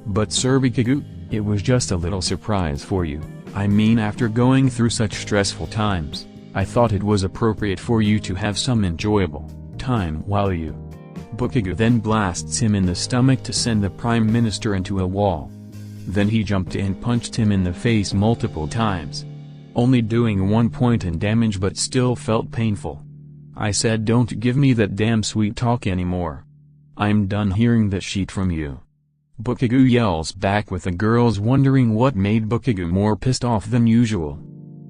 But Bakugou, it was just a little surprise for you. I mean, after going through such stressful times, I thought it was appropriate for you to have some enjoyable time while you. Bakugou then blasts him in the stomach to send the Prime Minister into a wall. Then he jumped and punched him in the face multiple times. Only doing 1 point in damage but still felt painful. I said don't give me that damn sweet talk anymore. I'm done hearing that shit from you. Bakugou yells back with the girls wondering what made Bakugou more pissed off than usual.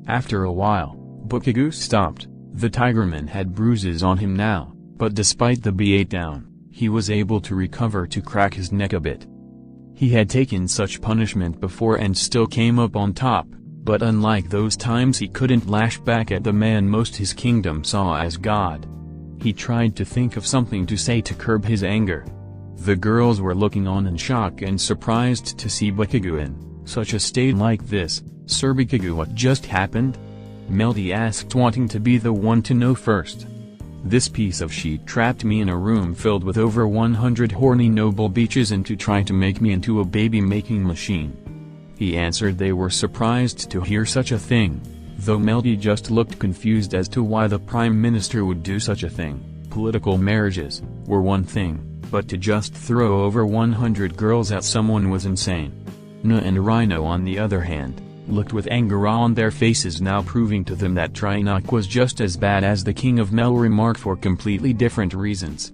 After a while, Bakugou stopped. The tigerman had bruises on him now, but despite the beatdown, he was able to recover to crack his neck a bit. He had taken such punishment before and still came up on top, but unlike those times he couldn't lash back at the man most his kingdom saw as God. He tried to think of something to say to curb his anger. The girls were looking on in shock and surprised to see Bakugou in such a state like this. Bakugou, what just happened? Melty asked, wanting to be the one to know first. This piece of shit trapped me in a room filled with over 100 horny noble beaches and to try to make me into a baby-making machine. He answered they were surprised to hear such a thing, though Melty just looked confused as to why the Prime Minister would do such a thing. Political marriages were one thing, but to just throw over 100 girls at someone was insane. Na and Rino on the other hand, looked with anger on their faces, now proving to them that Trinok was just as bad as the king of Melromarc for completely different reasons.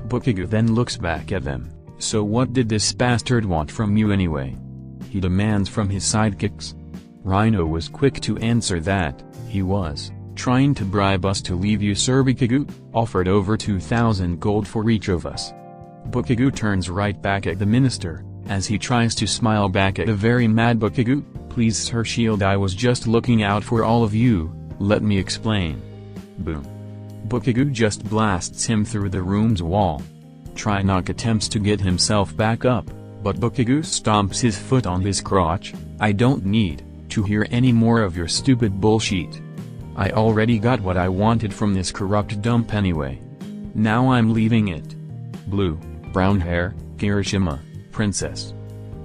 Bakugou then looks back at them. So what did this bastard want from you anyway? He demands from his sidekicks. Rino was quick to answer that he was trying to bribe us to leave you. Bakugou offered over 2,000 gold for each of us. Bakugou turns right back at the minister, as he tries to smile back at a very mad Bakugou. Please sir, shield, I was just looking out for all of you, let me explain. Boom. Bakugou just blasts him through the room's wall. Trinok attempts to get himself back up, but Bakugou stomps his foot on his crotch. I don't need to hear any more of your stupid bullshit. I already got what I wanted from this corrupt dump anyway. Now I'm leaving it. Blue, brown hair, Kirishima, princess.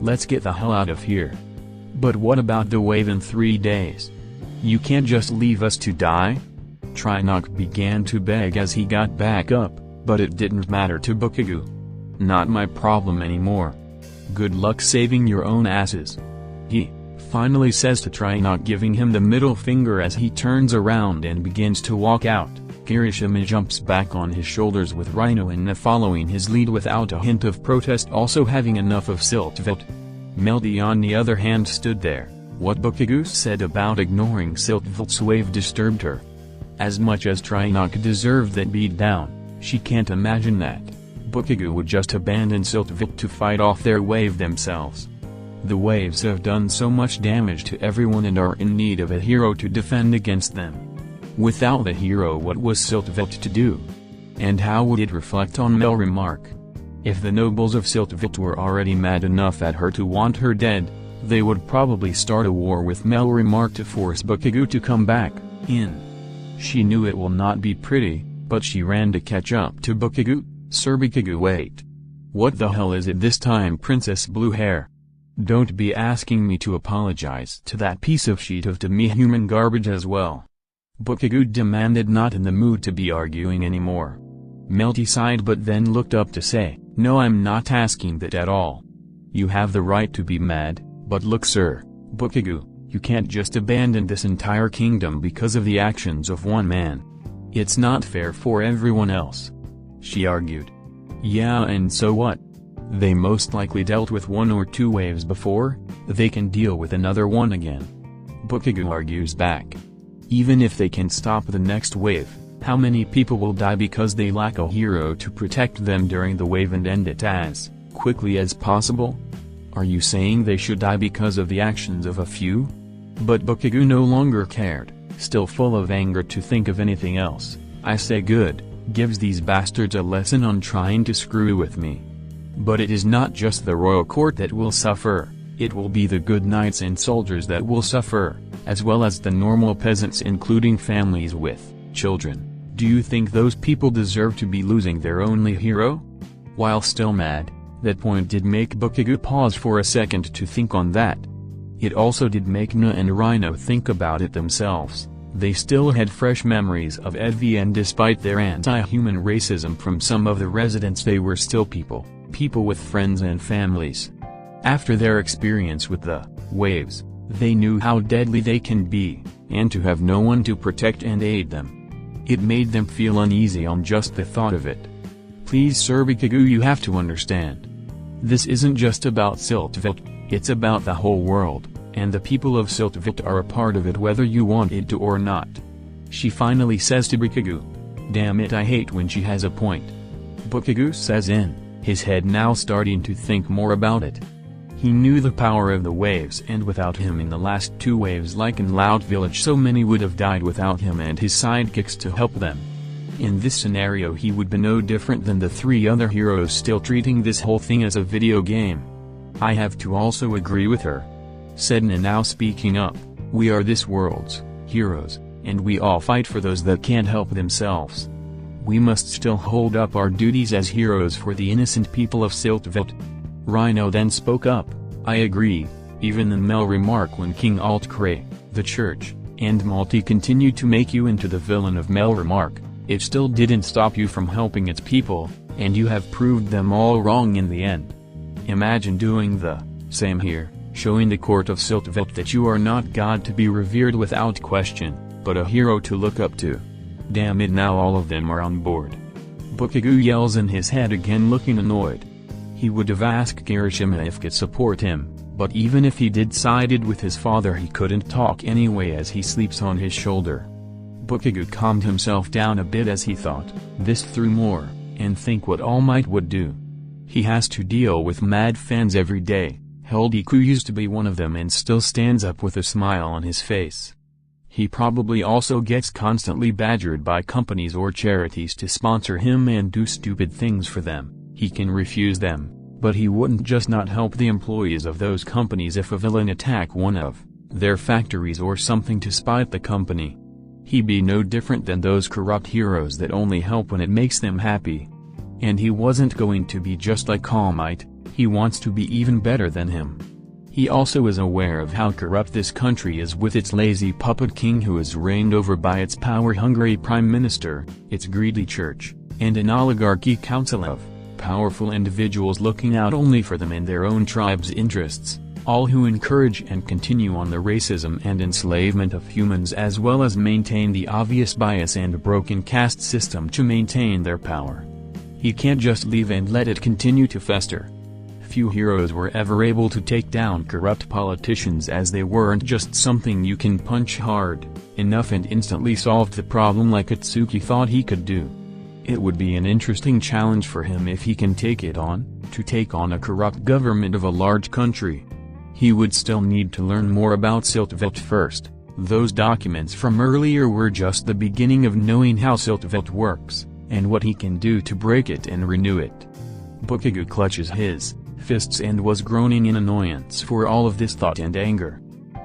Let's get the hell out of here. But what about the wave in 3 days? You can't just leave us to die? Trinok began to beg as he got back up, but it didn't matter to Bakugou. Not my problem anymore. Good luck saving your own asses. He finally says to Trinok, giving him the middle finger as he turns around and begins to walk out. Kirishima jumps back on his shoulders with Rino and Na following his lead without a hint of protest, also having enough of Siltvelt. Melty on the other hand stood there. What Bakugou said about ignoring Siltvelt's wave disturbed her. As much as Trinok deserved that beatdown, she can't imagine that Bakugou would just abandon Siltvelt to fight off their wave themselves. The waves have done so much damage to everyone and are in need of a hero to defend against them. Without the hero, what was Siltvelt to do? And how would it reflect on Melromarc? If the nobles of Siltvelt were already mad enough at her to want her dead, they would probably start a war with Melromarc to force Bakugou to come back in. She knew it will not be pretty, but she ran to catch up to Bakugou. Bakugou, wait. What the hell is it this time, Princess Blue Hair? Don't be asking me to apologize to that piece of shit of demi-human garbage as well. Bakugou demanded, not in the mood to be arguing anymore. Melty sighed but then looked up to say, no, I'm not asking that at all. You have the right to be mad, but look sir, Bakugou, you can't just abandon this entire kingdom because of the actions of one man. It's not fair for everyone else. She argued. Yeah, and so what? They most likely dealt with 1 or 2 waves before, they can deal with another one again. Bakugou argues back. Even if they can stop the next wave, how many people will die because they lack a hero to protect them during the wave and end it as quickly as possible? Are you saying they should die because of the actions of a few? But Bakugou no longer cared. still full of anger to think of anything else. I say good, gives these bastards a lesson on trying to screw with me. But it is not just the royal court that will suffer, it will be the good knights and soldiers that will suffer, as well as the normal peasants including families with children. Do you think those people deserve to be losing their only hero? While still mad, that point did make Bakugou pause for a second to think on that. It also did make Na and Rhino think about it themselves. They still had fresh memories of Edvi, and despite their anti-human racism from some of the residents, they were still people with friends and families. After their experience with the waves, they knew how deadly they can be, and to have no one to protect and aid them. It made them feel uneasy on just the thought of it. Please Sir Bakugou, you have to understand. This isn't just about Siltville, it's about the whole world, and the people of Siltville are a part of it whether you want it to or not. She finally says to Bakugou. Damn it, I hate when she has a point. Bakugou says in, his head now starting to think more about it. He knew the power of the waves, and without him in the last two waves, like in Loud Village, so many would have died without him and his sidekicks to help them. In this scenario he would be no different than the three other heroes, still treating this whole thing as a video game. I have to also agree with her, said Na, now speaking up. We are this world's heroes, and we all fight for those that can't help themselves. We must still hold up our duties as heroes for the innocent people of Siltville. Rhino then spoke up. I agree. Even in Melromarc, when King Altcray, the church, and Melty continued to make you into the villain of Melromarc, it still didn't stop you from helping its people, and you have proved them all wrong in the end. Imagine doing the same here, showing the court of Siltville that you are not God to be revered without question, but a hero to look up to. Damn it, now all of them are on board. Bakugou yells in his head again, looking annoyed. He would have asked Kirishima if could support him, but even if he did sided with his father, he couldn't talk anyway as he sleeps on his shoulder. Bakugou calmed himself down a bit as he thought this through more, and think what All Might would do. He has to deal with mad fans every day. Heldiku used to be one of them and still stands up with a smile on his face. He probably also gets constantly badgered by companies or charities to sponsor him and do stupid things for them. He can refuse them, but he wouldn't just not help the employees of those companies if a villain attack one of their factories or something to spite the company. He'd be no different than those corrupt heroes that only help when it makes them happy. And he wasn't going to be just like All Might, he wants to be even better than him. He also is aware of how corrupt this country is, with its lazy puppet king who is reigned over by its power-hungry prime minister, its greedy church, and an oligarchy council of powerful individuals looking out only for them and their own tribe's interests, all who encourage and continue on the racism and enslavement of humans, as well as maintain the obvious bias and broken caste system to maintain their power. He can't just leave and let it continue to fester. Few heroes were ever able to take down corrupt politicians, as they weren't just something you can punch hard enough and instantly solved the problem like Katsuki thought he could do. It would be an interesting challenge for him if he can take it on, to take on a corrupt government of a large country. He would still need to learn more about Siltville first. Those documents from earlier were just the beginning of knowing how Siltville works, and what he can do to break it and renew it. Bakugou clutches his fists and was groaning in annoyance for all of this thought and anger.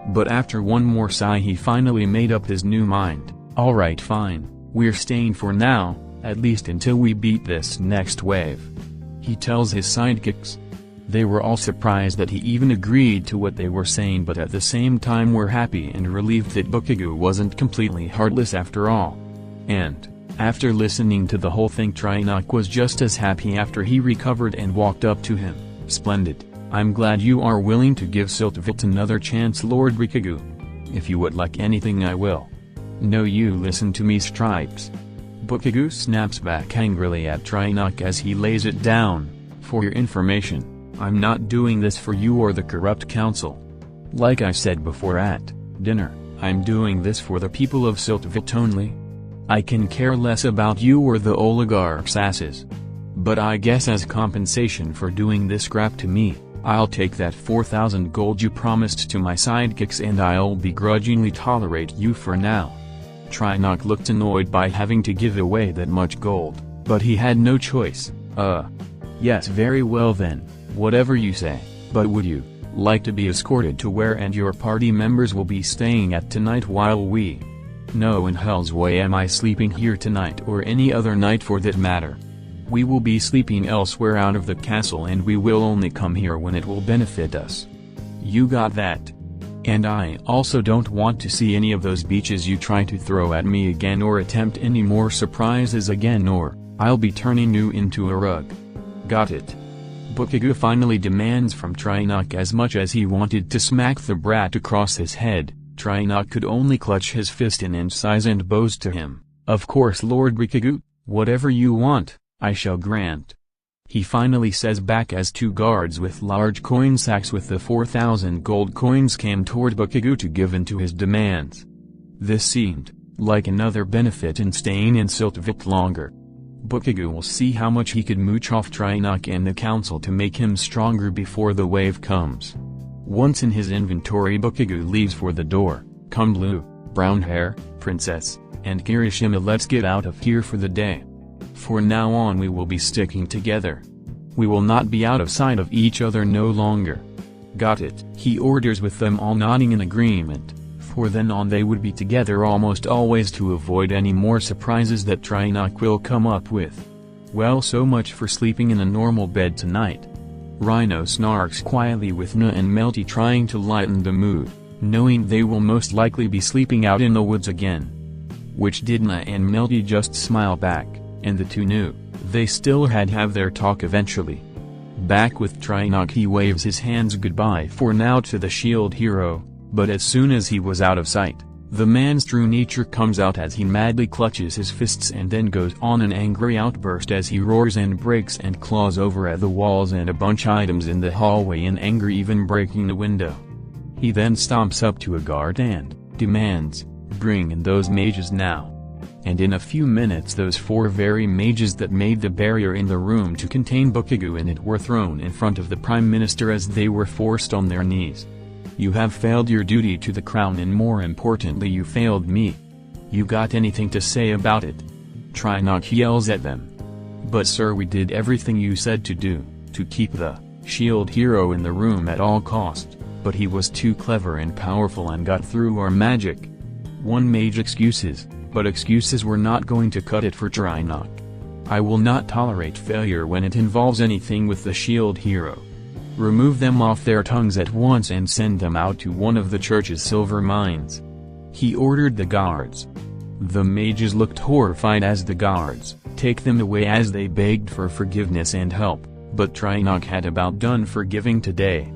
But after one more sigh he finally made up his new mind. Alright, fine, we're staying for now, at least until we beat this next wave. He tells his sidekicks. They were all surprised that he even agreed to what they were saying, but at the same time were happy and relieved that Bakugou wasn't completely heartless after all. And, after listening to the whole thing, Trinok was just as happy after he recovered and walked up to him. Splendid, I'm glad you are willing to give Siltville another chance, Lord Bakugou. If you would like anything I will. No, you listen to me, Stripes. Bakugou snaps back angrily at Trinok as he lays it down. For your information, I'm not doing this for you or the corrupt council. Like I said before at dinner, I'm doing this for the people of Siltville only. I can care less about you or the oligarchs' asses. But I guess as compensation for doing this crap to me, I'll take that 4,000 gold you promised to my sidekicks, and I'll begrudgingly tolerate you for now. Trinok looked annoyed by having to give away that much gold, but he had no choice. Yes, very well then, whatever you say, but would you like to be escorted to where and your party members will be staying at tonight while we... No, in hell's way am I sleeping here tonight or any other night for that matter. We will be sleeping elsewhere out of the castle and we will only come here when it will benefit us. You got that? And I also don't want to see any of those beaches you try to throw at me again or attempt any more surprises again or I'll be turning you into a rug. Got it? Bakugou finally demands from Trinok as much as he wanted to smack the brat across his head. Trinok could only clutch his fist in size and boast to him, "Of course Lord Bakugou, whatever you want, I shall grant." He finally says back as two guards with large coin sacks with the 4,000 gold coins came toward Bakugou to give in to his demands. This seemed like another benefit in staying in Siltvik longer. Bakugou will see how much he could mooch off Trinok and the council to make him stronger before the wave comes. Once in his inventory, Bakugou leaves for the door. "Come blue, brown hair, princess, and Kirishima, let's get out of here for the day. For now on we will be sticking together. We will not be out of sight of each other no longer." "Got it," he orders with them all nodding in agreement, for then on they would be together almost always to avoid any more surprises that Trinok will come up with. Well, so much for sleeping in a normal bed tonight. Rino snarks quietly with Na and Melty trying to lighten the mood, knowing they will most likely be sleeping out in the woods again. Which did Na and Melty just smile back. And the two knew, they still had have their talk eventually. Back with Trinok, he waves his hands goodbye for now to the shield hero, but as soon as he was out of sight, the man's true nature comes out as he madly clutches his fists and then goes on an angry outburst as he roars and breaks and claws over at the walls and a bunch items in the hallway in anger, even breaking the window. He then stomps up to a guard and demands, "Bring in those mages now." And in a few minutes those 4 very mages that made the barrier in the room to contain Bakugou in it were thrown in front of the Prime Minister as they were forced on their knees. "You have failed your duty to the crown and more importantly you failed me. You got anything to say about it?" Trinok yells at them. "But sir, we did everything you said to do, to keep the shield hero in the room at all cost, but he was too clever and powerful and got through our magic." One mage excuses. But excuses were not going to cut it for Trinok. "I will not tolerate failure when it involves anything with the shield hero. Remove them off their tongues at once and send them out to one of the church's silver mines." He ordered the guards. The mages looked horrified as the guards take them away as they begged for forgiveness and help, but Trinok had about done forgiving today.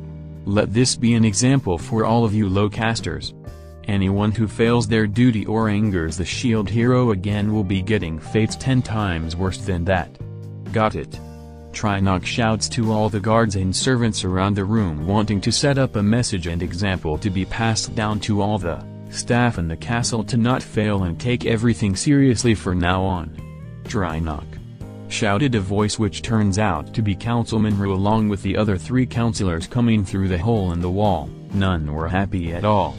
Let this be an example for all of you low-casters. Anyone who fails their duty or angers the shield hero again will be getting fates 10 times worse than that. Got it? Trinok shouts to all the guards and servants around the room, wanting to set up a message and example to be passed down to all the staff in the castle to not fail and take everything seriously for now on. Trinok! Shouted a voice which turns out to be Councilman Ru along with the other 3 councilors coming through the hole in the wall. None were happy at all.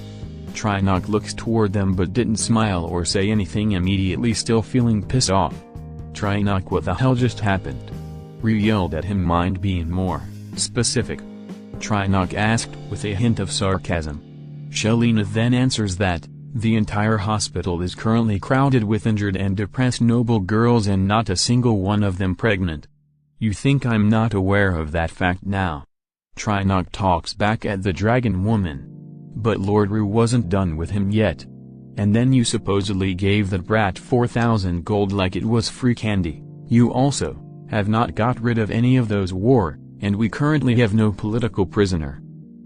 Trinok looks toward them but didn't smile or say anything, immediately still feeling pissed off. Trinok, what the hell just happened? Ru yelled at him, mind being more specific? Trinok asked with a hint of sarcasm. Shelina then answers that the entire hospital is currently crowded with injured and depressed noble girls and not a single one of them pregnant. You think I'm not aware of that fact now? Trinok talks back at the dragon woman. But Lord Ru wasn't done with him yet. And then you supposedly gave that brat 4,000 gold like it was free candy. You also have not got rid of any of those war, and we currently have no political prisoner.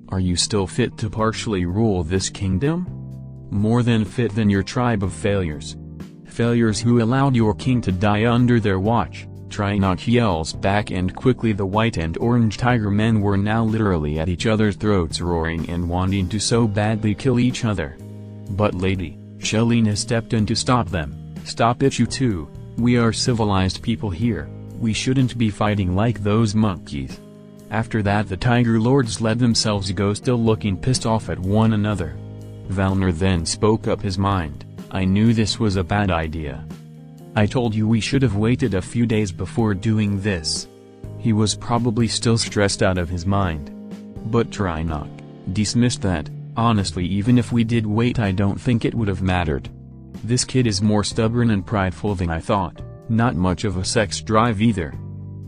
Are you still fit to partially rule this kingdom? More than fit than your tribe of failures. Failures who allowed your king to die under their watch. Trinok yells back, and quickly the white and orange tiger men were now literally at each other's throats, roaring and wanting to so badly kill each other. But Lady Shelina stepped in to stop them. Stop it, you two. We are civilized people here. We shouldn't be fighting like those monkeys. After that the tiger lords let themselves go, still looking pissed off at one another. Valnir then spoke up his mind. I knew this was a bad idea. I told you we should have waited a few days before doing this. He was probably still stressed out of his mind. But Trinok dismissed that. Honestly, even if we did wait, I don't think it would have mattered. This kid is more stubborn and prideful than I thought, not much of a sex drive either.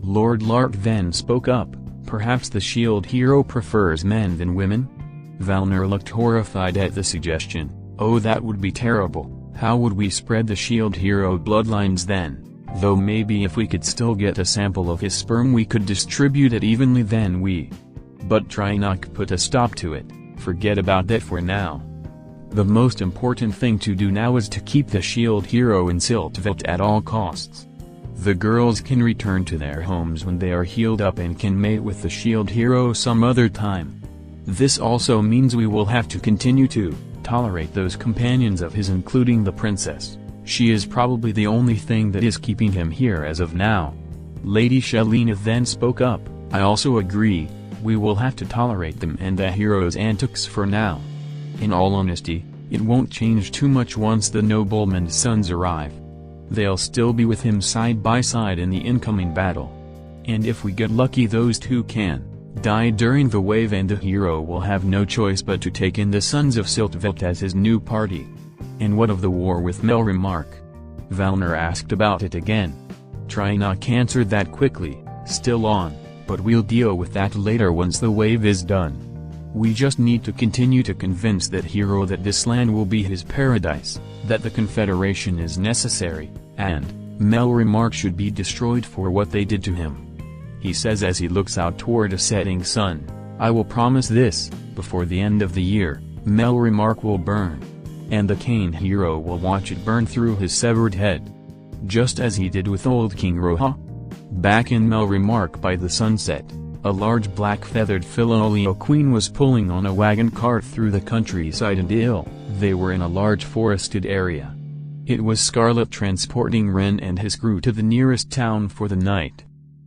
Lord Lark then spoke up, perhaps the shield hero prefers men than women? Valner looked horrified at the suggestion. Oh, that would be terrible. How would we spread the shield hero bloodlines then? Though maybe if we could still get a sample of his sperm we could distribute it evenly then But Trinok put a stop to it. Forget about that for now. The most important thing to do now is to keep the shield hero in Siltvelt at all costs. The girls can return to their homes when they are healed up and can mate with the shield hero some other time. This also means we will have to continue to tolerate those companions of his, including the princess. She is probably the only thing that is keeping him here as of now. Lady Shelina then spoke up, I also agree. We will have to tolerate them and the hero's antics for now. In all honesty, it won't change too much once the nobleman's sons arrive. They'll still be with him side by side in the incoming battle. And if we get lucky, those two can die during the wave and the hero will have no choice but to take in the sons of Siltvelt as his new party. And what of the war with Melromarc? Valner asked about it again. Trinok answered that quickly, still on. But we'll deal with that later once the wave is done. We just need to continue to convince that hero that this land will be his paradise, that the Confederation is necessary, and Melromarc should be destroyed for what they did to him. He says as he looks out toward a setting sun, I will promise this, before the end of the year, Melromarc will burn. And the Kane hero will watch it burn through his severed head. Just as he did with old King Roha. Back in Melromarc by the sunset, a large black-feathered Philolio queen was pulling on a wagon cart through the countryside until they were in a large forested area. It was Scarlet transporting Ren and his crew to the nearest town for the night.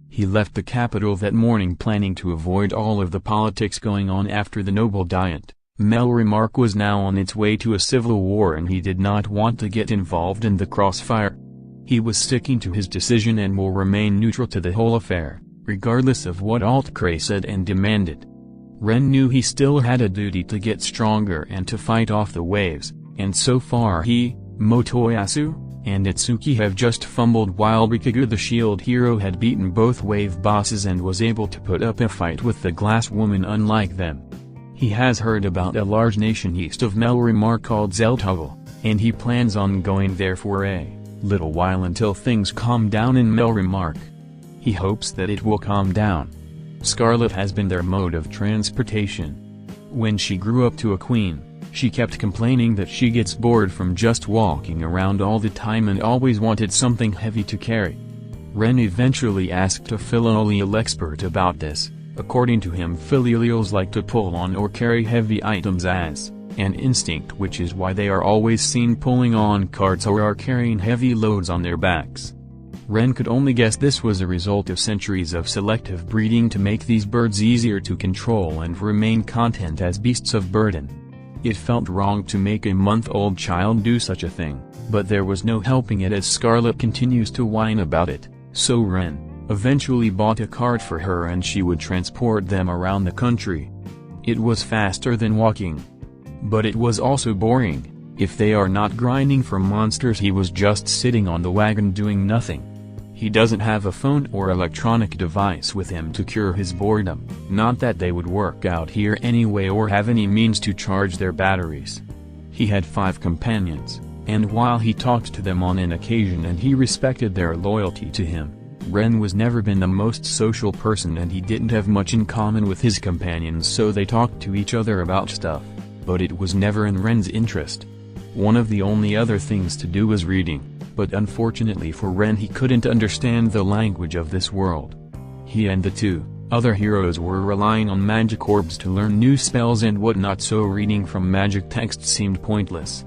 He left the capital that morning planning to avoid all of the politics going on after the noble diet. Melromarc was now on its way to a civil war and he did not want to get involved in the crossfire. He was sticking to his decision and will remain neutral to the whole affair, regardless of what Altcray said and demanded. Ren knew he still had a duty to get stronger and to fight off the waves, and so far he, Motoyasu, and Itsuki have just fumbled while Rikugu the shield hero had beaten both wave bosses and was able to put up a fight with the glass woman unlike them. He has heard about a large nation east of Melromarc called Zeltugel, and he plans on going there for a little while until things calm down in Melromarc. He hopes that it will calm down. Scarlet has been their mode of transportation. When she grew up to a queen, she kept complaining that she gets bored from just walking around all the time and always wanted something heavy to carry. Ren eventually asked a filial expert about this. According to him, filials like to pull on or carry heavy items as an instinct, which is why they are always seen pulling on carts or are carrying heavy loads on their backs. Ren could only guess this was a result of centuries of selective breeding to make these birds easier to control and remain content as beasts of burden. It felt wrong to make a month-old child do such a thing, but there was no helping it as Scarlet continues to whine about it, so Ren eventually bought a cart for her and she would transport them around the country. It was faster than walking. But it was also boring. If they are not grinding for monsters, he was just sitting on the wagon doing nothing. He doesn't have a phone or electronic device with him to cure his boredom, not that they would work out here anyway or have any means to charge their batteries. He had 5 companions, and while he talked to them on an occasion and he respected their loyalty to him, Ren was never been the most social person and he didn't have much in common with his companions, so they talked to each other about stuff, but it was never in Ren's interest. One of the only other things to do was reading, but unfortunately for Ren he couldn't understand the language of this world. He and the 2 other heroes were relying on magic orbs to learn new spells and whatnot, so reading from magic text seemed pointless.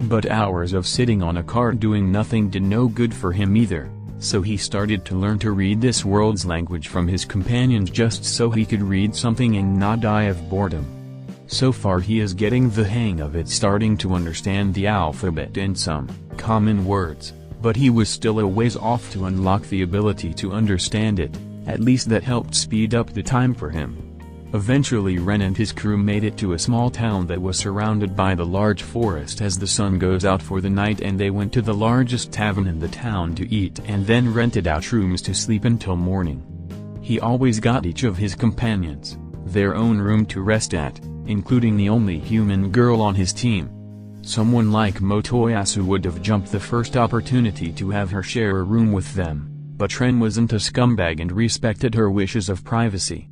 But hours of sitting on a cart doing nothing did no good for him either, so he started to learn to read this world's language from his companions just so he could read something and not die of boredom. So far he is getting the hang of it, starting to understand the alphabet and some common words, but he was still a ways off to unlock the ability to understand it. At least that helped speed up the time for him. Eventually Ren and his crew made it to a small town that was surrounded by the large forest as the sun goes out for the night, and they went to the largest tavern in the town to eat and then rented out rooms to sleep until morning. He always got each of his companions their own room to rest at, including the only human girl on his team. Someone like Motoyasu would have jumped the first opportunity to have her share a room with them, but Ren wasn't a scumbag and respected her wishes of privacy.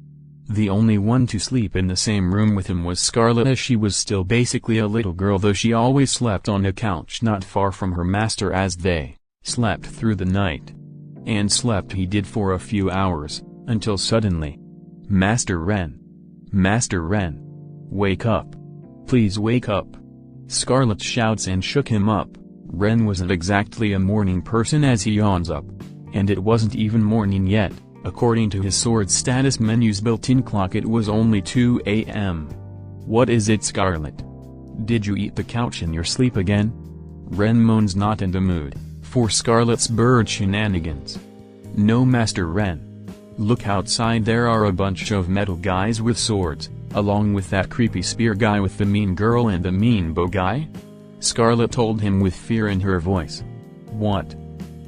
The only one to sleep in the same room with him was Scarlet, as she was still basically a little girl, though she always slept on a couch not far from her master as they slept through the night. And slept he did for a few hours, until suddenly, "Master Ren! Master Ren! Wake up! Please wake up!" Scarlet shouts and shook him up. Ren wasn't exactly a morning person as he yawns up. And it wasn't even morning yet. According to his sword status menu's built-in clock, it was only 2 a.m. "What is it, Scarlet? Did you eat the couch in your sleep again?" Ren moans, not in the mood for Scarlet's bird shenanigans. "No, Master Ren. Look outside, there are a bunch of metal guys with swords, along with that creepy spear guy with the mean girl and the mean bow guy," Scarlet told him with fear in her voice. "What?"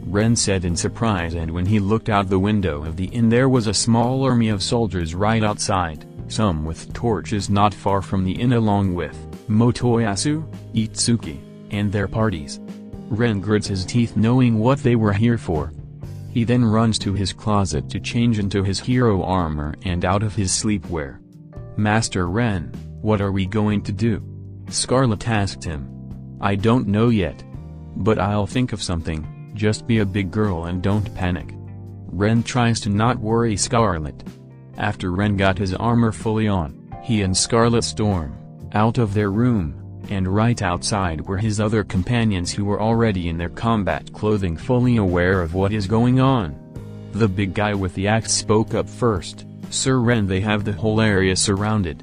Ren said in surprise, and when he looked out the window of the inn there was a small army of soldiers right outside, some with torches not far from the inn, along with Motoyasu, Itsuki, and their parties. Ren grits his teeth knowing what they were here for. He then runs to his closet to change into his hero armor and out of his sleepwear. "Master Ren, what are we going to do?" Scarlet asked him. "I don't know yet. But I'll think of something. Just be a big girl and don't panic." Ren tries to not worry Scarlet. After Ren got his armor fully on, he and Scarlet storm out of their room, and right outside were his other companions who were already in their combat clothing, fully aware of what is going on. The big guy with the axe spoke up first. "Sir Ren, they have the whole area surrounded.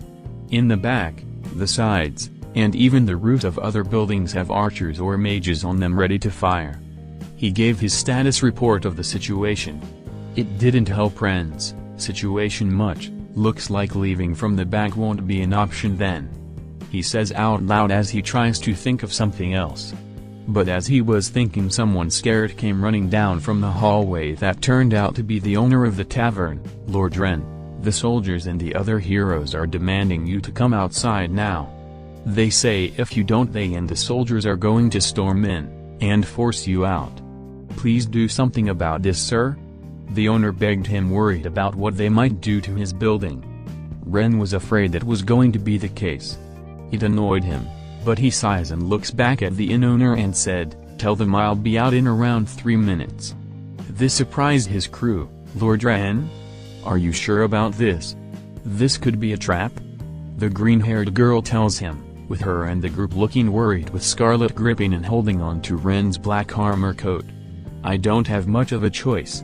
In the back, the sides, and even the roofs of other buildings have archers or mages on them ready to fire." He gave his status report of the situation. It didn't help Ren's situation much. "Looks like leaving from the back won't be an option then," he says out loud as he tries to think of something else. But as he was thinking, someone scared came running down from the hallway that turned out to be the owner of the tavern. "Lord Ren, the soldiers and the other heroes are demanding you to come outside now. They say if you don't, they and the soldiers are going to storm in and force you out. Please do something about this, sir." The owner begged him, worried about what they might do to his building. Ren was afraid that was going to be the case. It annoyed him, but he sighs and looks back at the inn owner and said, "Tell them I'll be out in around 3 minutes." This surprised his crew. "Lord Ren? Are you sure about this? This could be a trap?" The green-haired girl tells him, with her and the group looking worried, with Scarlet gripping and holding on to Ren's black armor coat. "I don't have much of a choice.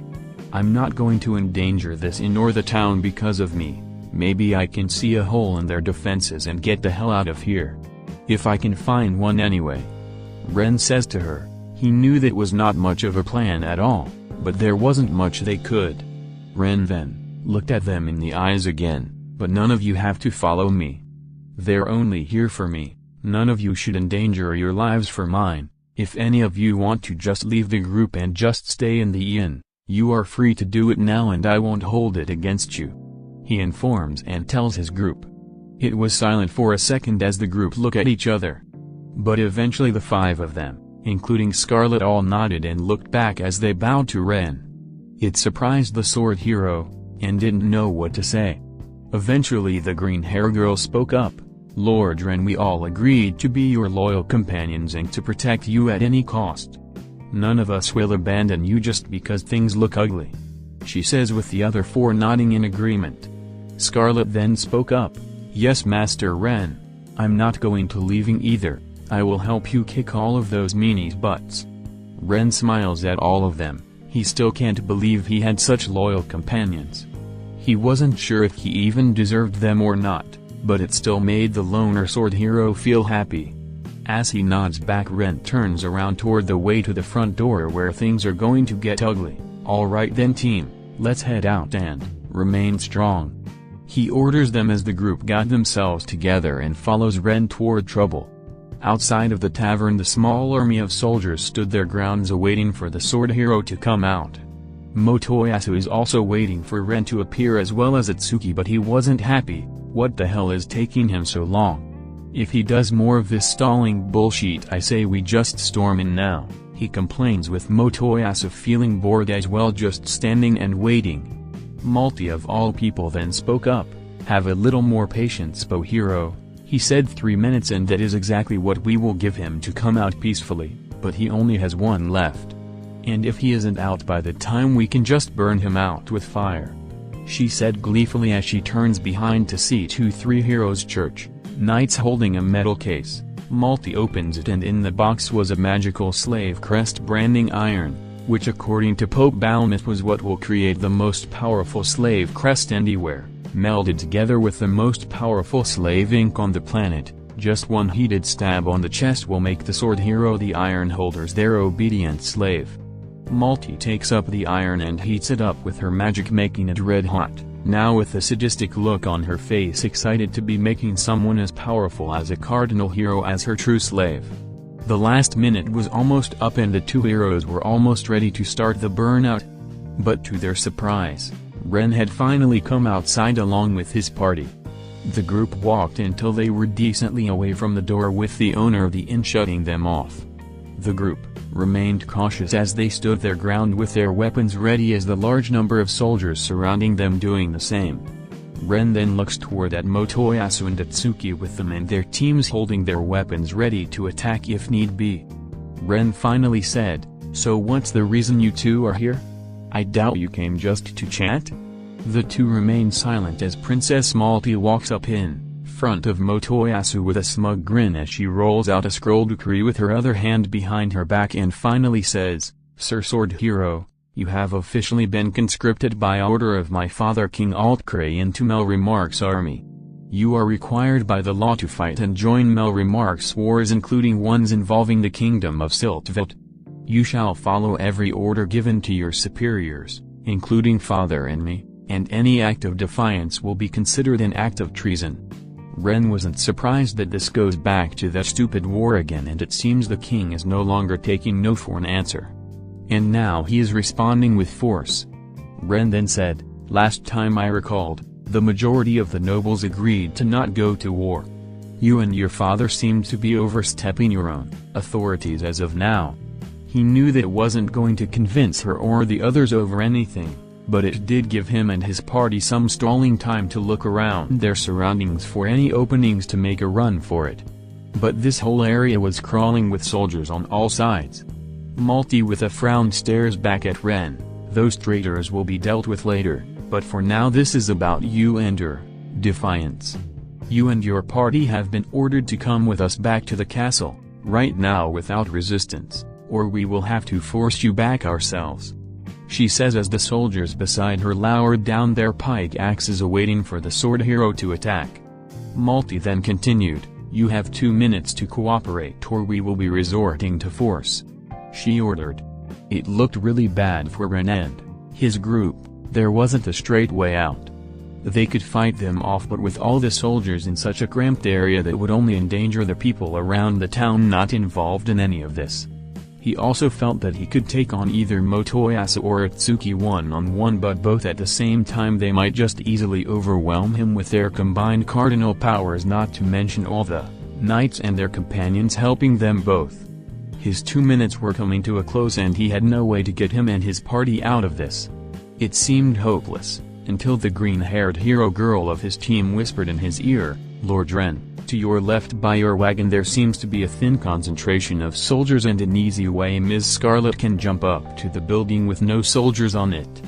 I'm not going to endanger this inn or the town because of me. Maybe I can see a hole in their defenses and get the hell out of here. If I can find one anyway," Ren says to her. He knew that was not much of a plan at all, but there wasn't much they could. Ren then looked at them in the eyes again. "But none of you have to follow me. They're only here for me. None of you should endanger your lives for mine. If any of you want to just leave the group and just stay in the inn, you are free to do it now and I won't hold it against you," he informs and tells his group. It was silent for a second as the group looked at each other. But eventually the 5 of them, including Scarlet, all nodded and looked back as they bowed to Ren. It surprised the sword hero, and didn't know what to say. Eventually the green-haired girl spoke up. "Lord Ren, we all agreed to be your loyal companions and to protect you at any cost. None of us will abandon you just because things look ugly," she says, with the other 4 nodding in agreement. Scarlet then spoke up. "Yes, Master Ren. I'm not going to leaving either. I will help you kick all of those meanies' butts." Ren smiles at all of them. He still can't believe he had such loyal companions. He wasn't sure if he even deserved them or not, but it still made the loner sword hero feel happy. As he nods back, Ren turns around toward the way to the front door where things are going to get ugly. "Alright then team, let's head out and remain strong," he orders them as the group got themselves together and follows Ren toward trouble. Outside of the tavern, the small army of soldiers stood their grounds awaiting for the sword hero to come out. Motoyasu is also waiting for Ren to appear as well as Atsuki, but he wasn't happy. What the hell is taking him so long? If he does more of this stalling bullshit, I say we just storm in now, he complains, with Motoyasu feeling bored as well, just standing and waiting. Melty of all people then spoke up. "Have a little more patience, Bohiro," he said. 3 minutes, and that is exactly what we will give him to come out peacefully, but he only has one left. And if he isn't out by the time, we can just burn him out with fire, she said gleefully as she turns behind to see 2-3 Heroes Church knights holding a metal case. Melty opens it, and in the box was a magical slave crest branding iron, which according to Pope Balmeth was what will create the most powerful slave crest anywhere, melded together with the most powerful slave ink on the planet. Just one heated stab on the chest will make the sword hero the iron holders their obedient slave. Melty takes up the iron and heats it up with her magic, making it red hot, now with a sadistic look on her face, excited to be making someone as powerful as a cardinal hero as her true slave. The last minute was almost up and the 2 heroes were almost ready to start the burnout. But to their surprise, Ren had finally come outside along with his party. The group walked until they were decently away from the door, with the owner of the inn shutting them off. The group remained cautious as they stood their ground with their weapons ready, as the large number of soldiers surrounding them doing the same. Ren then looks toward at Motoyasu and Atsuki with them and their teams holding their weapons ready to attack if need be. Ren finally said, "So what's the reason you two are here? I doubt you came just to chat?" The two remain silent as Princess Melty walks up in front of Motoyasu with a smug grin as she rolls out a scroll decree with her other hand behind her back and finally says, "Sir Sword Hero, you have officially been conscripted by order of my father King Altkray into Melromarc's army. You are required by the law to fight and join Melromarc's wars, including ones involving the kingdom of Siltveld. You shall follow every order given to your superiors, including father and me, and any act of defiance will be considered an act of treason." Ren wasn't surprised that this goes back to that stupid war again, and it seems the king is no longer taking no for an answer. And now he is responding with force. Ren then said, "Last time I recalled, the majority of the nobles agreed to not go to war. You and your father seemed to be overstepping your own authorities as of now." He knew that it wasn't going to convince her or the others over anything, but it did give him and his party some stalling time to look around their surroundings for any openings to make a run for it. But this whole area was crawling with soldiers on all sides. Melty with a frown stares back at Ren. "Those traitors will be dealt with later, but for now this is about you and your defiance. You and your party have been ordered to come with us back to the castle, right now without resistance, or we will have to force you back ourselves," she says as the soldiers beside her lowered down their pike axes awaiting for the sword hero to attack. Melty then continued, "You have 2 minutes to cooperate or we will be resorting to force," she ordered. It looked really bad for Ren and his group. There wasn't a straight way out. They could fight them off, but with all the soldiers in such a cramped area that would only endanger the people around the town not involved in any of this. He also felt that he could take on either Motoyasu or Atsuki one-on-one, but both at the same time they might just easily overwhelm him with their combined cardinal powers, not to mention all the knights and their companions helping them both. His 2 minutes were coming to a close and he had no way to get him and his party out of this. It seemed hopeless, until the green-haired hero girl of his team whispered in his ear, "Lord Ren, to your left by your wagon there seems to be a thin concentration of soldiers and an easy way Ms. Scarlet can jump up to the building with no soldiers on it.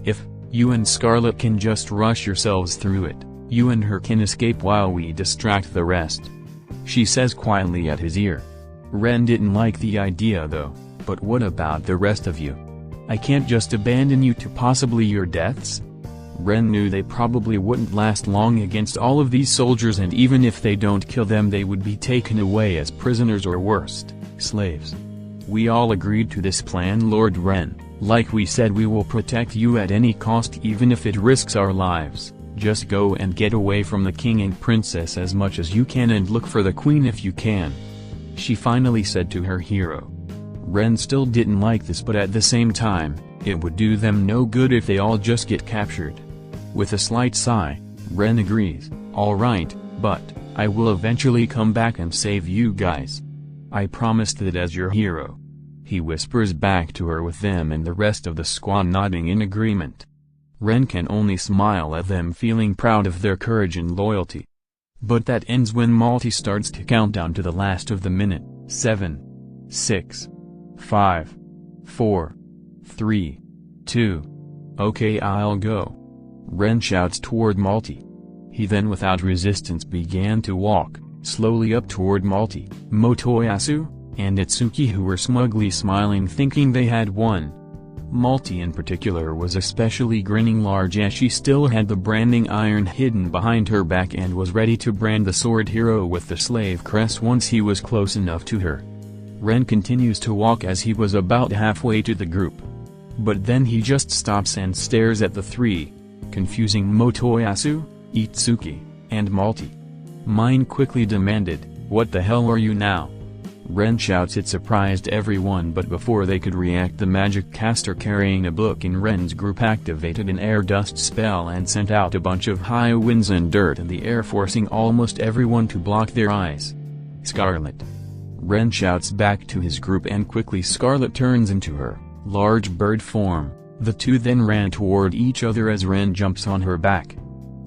If you and Scarlet can just rush yourselves through it, you and her can escape while we distract the rest," she says quietly at his ear. Ren didn't like the idea though. "But what about the rest of you? I can't just abandon you to possibly your deaths?" Ren knew they probably wouldn't last long against all of these soldiers, and even if they don't kill them they would be taken away as prisoners or worst, slaves. We all agreed to this plan, Lord Ren. Like we said, we will protect you at any cost, even if it risks our lives. Just go and get away from the king and princess as much as you can, and look for the queen if you can," she finally said to her hero. Ren still didn't like this, but at the same time, it would do them no good if they all just get captured. With a slight sigh, Ren agrees, "All right, but I will eventually come back and save you guys. I promised that as your hero," he whispers back to her, with them and the rest of the squad nodding in agreement. Ren can only smile at them, feeling proud of their courage and loyalty. But that ends when Melty starts to count down to the last of the minute. 7, 6, 5, 4, 3, 2. "Okay, I'll go," Ren shouts toward Melty. He then without resistance began to walk slowly up toward Melty, Motoyasu, and Itsuki, who were smugly smiling thinking they had won. Melty in particular was especially grinning large as she still had the branding iron hidden behind her back and was ready to brand the sword hero with the slave crest once he was close enough to her. Ren continues to walk as he was about halfway to the group. But then he just stops and stares at the three, confusing Motoyasu, Itsuki, and Melty. Mine quickly demanded, "What the hell are you now?" Ren shouts. It surprised everyone, but before they could react, the magic caster carrying a book in Ren's group activated an air dust spell and sent out a bunch of high winds and dirt in the air, forcing almost everyone to block their eyes. "Scarlet!" Ren shouts back to his group, and quickly Scarlet turns into her large bird form. The two then ran toward each other as Ren jumps on her back.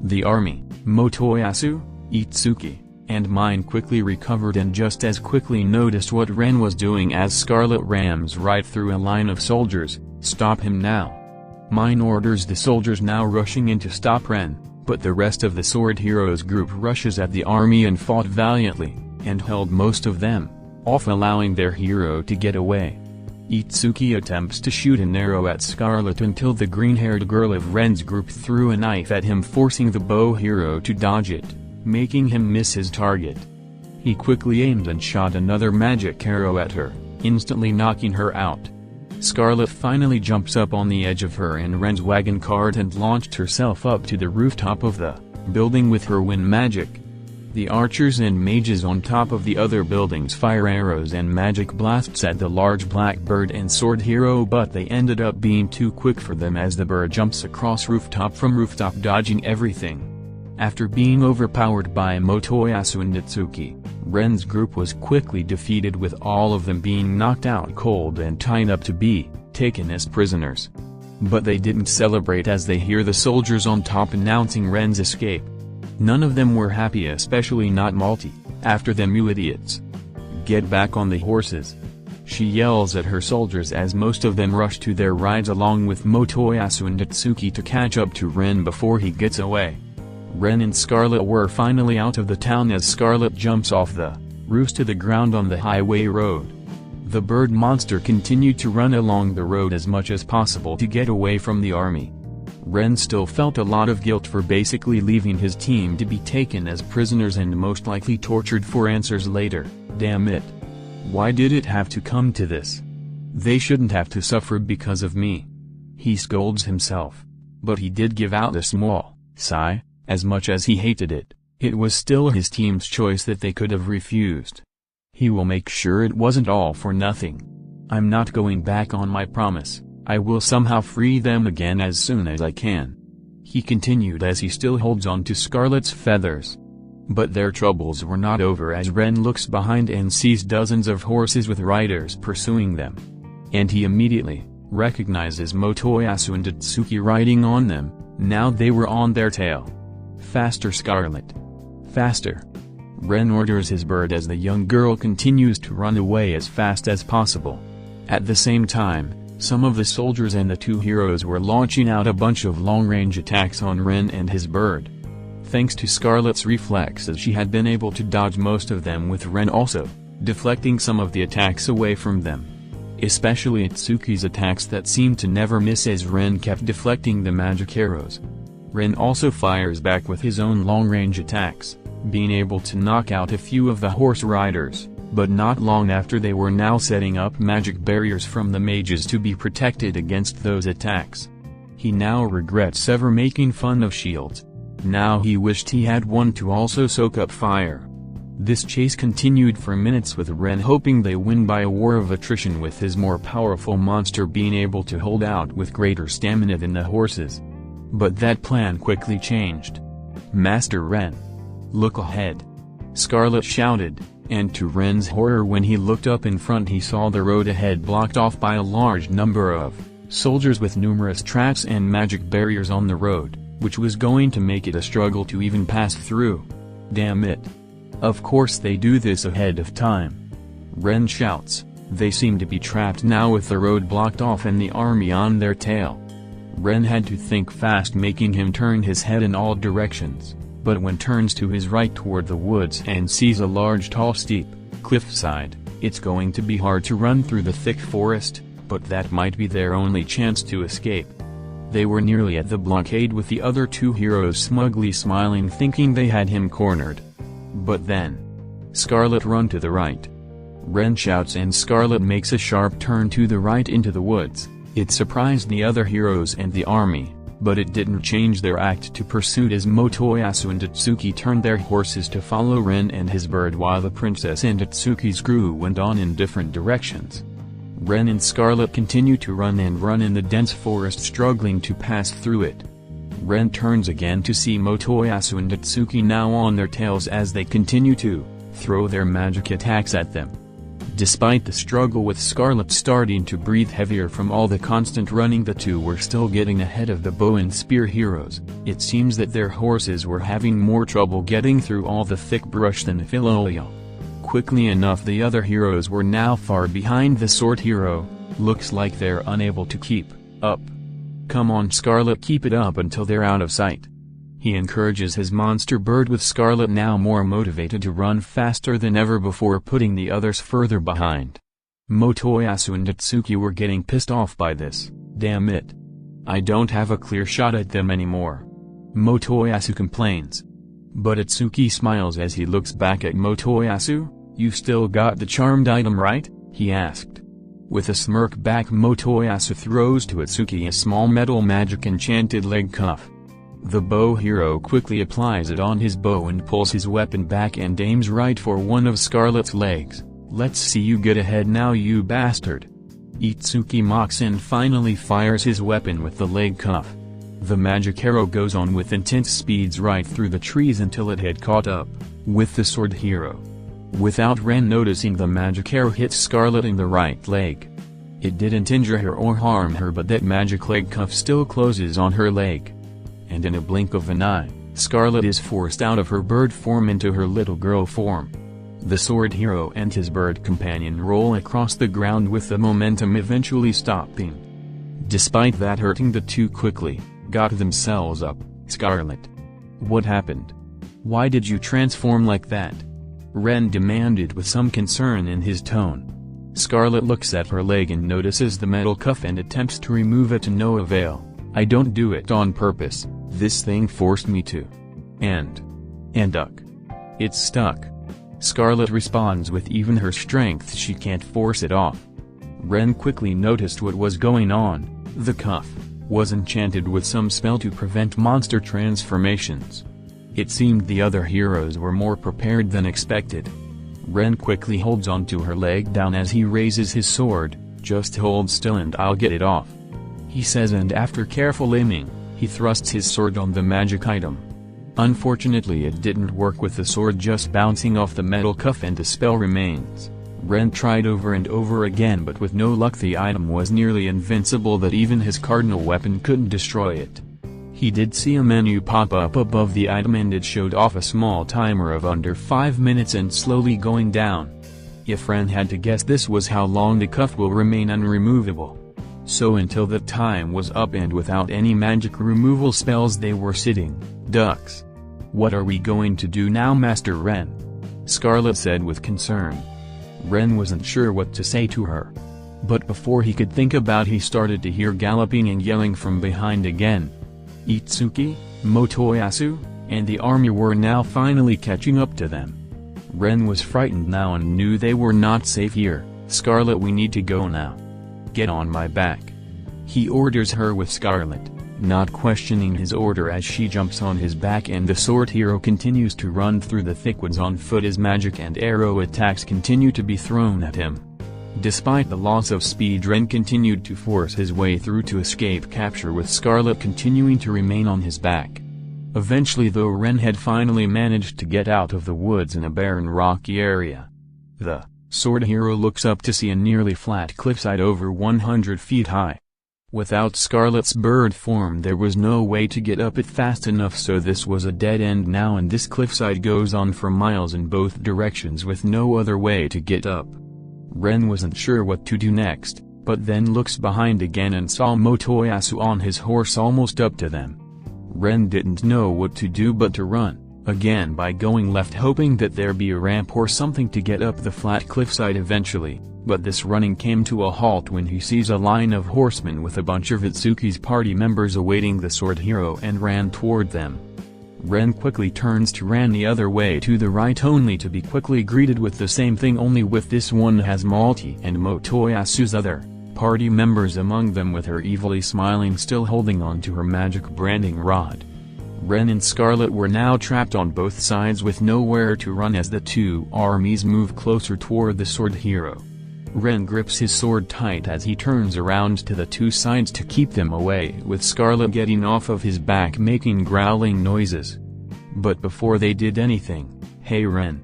The army, Motoyasu, Itsuki, and Mine quickly recovered and just as quickly noticed what Ren was doing as Scarlet rams right through a line of soldiers. "Stop him now!" Mine orders the soldiers, now rushing in to stop Ren, but the rest of the sword heroes group rushes at the army and fought valiantly, and held most of them off, allowing their hero to get away. Itsuki attempts to shoot an arrow at Scarlet until the green-haired girl of Ren's group threw a knife at him, forcing the bow hero to dodge it, making him miss his target. He quickly aimed and shot another magic arrow at her, instantly knocking her out. Scarlet finally jumps up on the edge of her and Ren's wagon cart and launched herself up to the rooftop of the building with her wind magic. The archers and mages on top of the other buildings fire arrows and magic blasts at the large black bird and sword hero, but they ended up being too quick for them as the bird jumps across rooftop from rooftop, dodging everything. After being overpowered by Motoyasu and Itsuki, Ren's group was quickly defeated, with all of them being knocked out cold and tied up to be taken as prisoners. But they didn't celebrate as they hear the soldiers on top announcing Ren's escape. None of them were happy, especially not Melty. "After them, you idiots! Get back on the horses!" she yells at her soldiers as most of them rush to their rides along with Motoyasu and Itsuki to catch up to Ren before he gets away. Ren and Scarlet were finally out of the town as Scarlet jumps off the roofs to the ground on the highway road. The bird monster continued to run along the road as much as possible to get away from the army. Ren still felt a lot of guilt for basically leaving his team to be taken as prisoners and most likely tortured for answers later. Damn it. Why did it have to come to this? They shouldn't have to suffer because of me. He scolds himself. But he did give out a small sigh. As much as he hated it, it was still his team's choice that they could have refused. He will make sure it wasn't all for nothing. "I'm not going back on my promise. I will somehow free them again as soon as I can," he continued as he still holds on to Scarlet's feathers. But their troubles were not over as Ren looks behind and sees dozens of horses with riders pursuing them. And he immediately recognizes Motoyasu and Itsuki riding on them. Now they were on their tail. "Faster, Scarlet! Faster!" Ren orders his bird as the young girl continues to run away as fast as possible. At the same time, some of the soldiers and the two heroes were launching out a bunch of long-range attacks on Ren and his bird. Thanks to Scarlet's reflexes, she had been able to dodge most of them, with Ren also deflecting some of the attacks away from them. Especially Itsuki's attacks that seemed to never miss as Ren kept deflecting the magic arrows. Ren also fires back with his own long-range attacks, being able to knock out a few of the horse riders, but not long after they were now setting up magic barriers from the mages to be protected against those attacks. He now regrets ever making fun of shields. Now he wished he had one to also soak up fire. This chase continued for minutes with Ren hoping they win by a war of attrition, with his more powerful monster being able to hold out with greater stamina than the horses. But that plan quickly changed. "Master Ren! Look ahead!" Scarlet shouted, and to Ren's horror, when he looked up in front, he saw the road ahead blocked off by a large number of soldiers with numerous traps and magic barriers on the road, which was going to make it a struggle to even pass through. Damn it. Of course they do this ahead of time. Ren shouts. They seem to be trapped now with the road blocked off and the army on their tail. Ren had to think fast, making him turn his head in all directions, but when turns to his right toward the woods and sees a large tall steep cliffside, it's going to be hard to run through the thick forest, but that might be their only chance to escape. They were nearly at the blockade with the other two heroes smugly smiling, thinking they had him cornered. But then, Scarlet run to the right. Ren shouts and Scarlet makes a sharp turn to the right into the woods. It surprised the other heroes and the army, but it didn't change their act to pursuit as Motoyasu and Atsuki turned their horses to follow Ren and his bird, while the princess and Atsuki's crew went on in different directions. Ren and Scarlet continue to run in the dense forest, struggling to pass through it. Ren turns again to see Motoyasu and Atsuki now on their tails as they continue to throw their magic attacks at them. Despite the struggle with Scarlet starting to breathe heavier from all the constant running, the two were still getting ahead of the bow and spear heroes. It seems that their horses were having more trouble getting through all the thick brush than Filolio. Quickly enough, the other heroes were now far behind the sword hero. Looks like they're unable to keep up. Come on Scarlet, keep it up until they're out of sight. He encourages his monster bird, with Scarlet now more motivated to run faster than ever before, putting the others further behind. Motoyasu and Atsuki were getting pissed off by this. Damn it. I don't have a clear shot at them anymore. Motoyasu complains. But Atsuki smiles as he looks back at Motoyasu. You still got the charmed item, right? He asked. With a smirk back, Motoyasu throws to Atsuki a small metal magic enchanted leg cuff. The bow hero quickly applies it on his bow and pulls his weapon back and aims right for one of Scarlet's legs. Let's see you get ahead now, you bastard. Itsuki mocks and finally fires his weapon with the leg cuff. The magic arrow goes on with intense speeds right through the trees until it had caught up with the sword hero. Without Ren noticing, the magic arrow hits Scarlet in the right leg. It didn't injure her or harm her, but that magic leg cuff still closes on her leg. And in a blink of an eye, Scarlet is forced out of her bird form into her little girl form. The sword hero and his bird companion roll across the ground, with the momentum eventually stopping. Despite that hurting, the two quickly got themselves up. Scarlet. What happened? Why did you transform like that? Ren demanded with some concern in his tone. Scarlet looks at her leg and notices the metal cuff and attempts to remove it to no avail. I don't do it on purpose, this thing forced me to. And duck. It's stuck. Scarlet responds with even her strength she can't force it off. Ren quickly noticed what was going on. The cuff was enchanted with some spell to prevent monster transformations. It seemed the other heroes were more prepared than expected. Ren quickly holds onto her leg down as he raises his sword. Just hold still and I'll get it off, he says, and after careful aiming, he thrusts his sword on the magic item. Unfortunately, it didn't work, with the sword just bouncing off the metal cuff and the spell remains. Ren tried over and over again, but with no luck. The item was nearly invincible, that even his cardinal weapon couldn't destroy it. He did see a menu pop up above the item, and it showed off a small timer of under 5 minutes and slowly going down. If Ren had to guess, this was how long the cuff will remain unremovable. So until the time was up and without any magic removal spells, they were sitting ducks. What are we going to do now, Master Ren? Scarlet said with concern. Ren wasn't sure what to say to her. But before he could think about, he started to hear galloping and yelling from behind again. Itsuki, Motoyasu and the army were now finally catching up to them. Ren was frightened now and knew they were not safe here. "Scarlet, we need to go now. Get on my back," he orders her with Scarlet, not questioning his order as she jumps on his back, and the sword hero continues to run through the thick woods on foot as magic and arrow attacks continue to be thrown at him. Despite the loss of speed, Ren continued to force his way through to escape capture, with Scarlet continuing to remain on his back. Eventually though, Ren had finally managed to get out of the woods in a barren rocky area. The sword hero looks up to see a nearly flat cliffside over 100 feet high. Without Scarlet's bird form there was no way to get up it fast enough, so this was a dead end now, and this cliffside goes on for miles in both directions with no other way to get up. Ren wasn't sure what to do next, but then looks behind again and saw Motoyasu on his horse almost up to them. Ren didn't know what to do but to run, again by going left, hoping that there be a ramp or something to get up the flat cliffside eventually, but this running came to a halt when he sees a line of horsemen with a bunch of Itsuki's party members awaiting the sword hero and ran toward them. Ren quickly turns to run the other way to the right, only to be quickly greeted with the same thing, only with this one has Melty and Motoyasu's other party members among them, with her evilly smiling, still holding on to her magic branding rod. Ren and Scarlet were now trapped on both sides with nowhere to run as the two armies move closer toward the sword hero. Ren grips his sword tight as he turns around to the two sides to keep them away, with Scarlet getting off of his back making growling noises. But before they did anything, "Hey Ren!"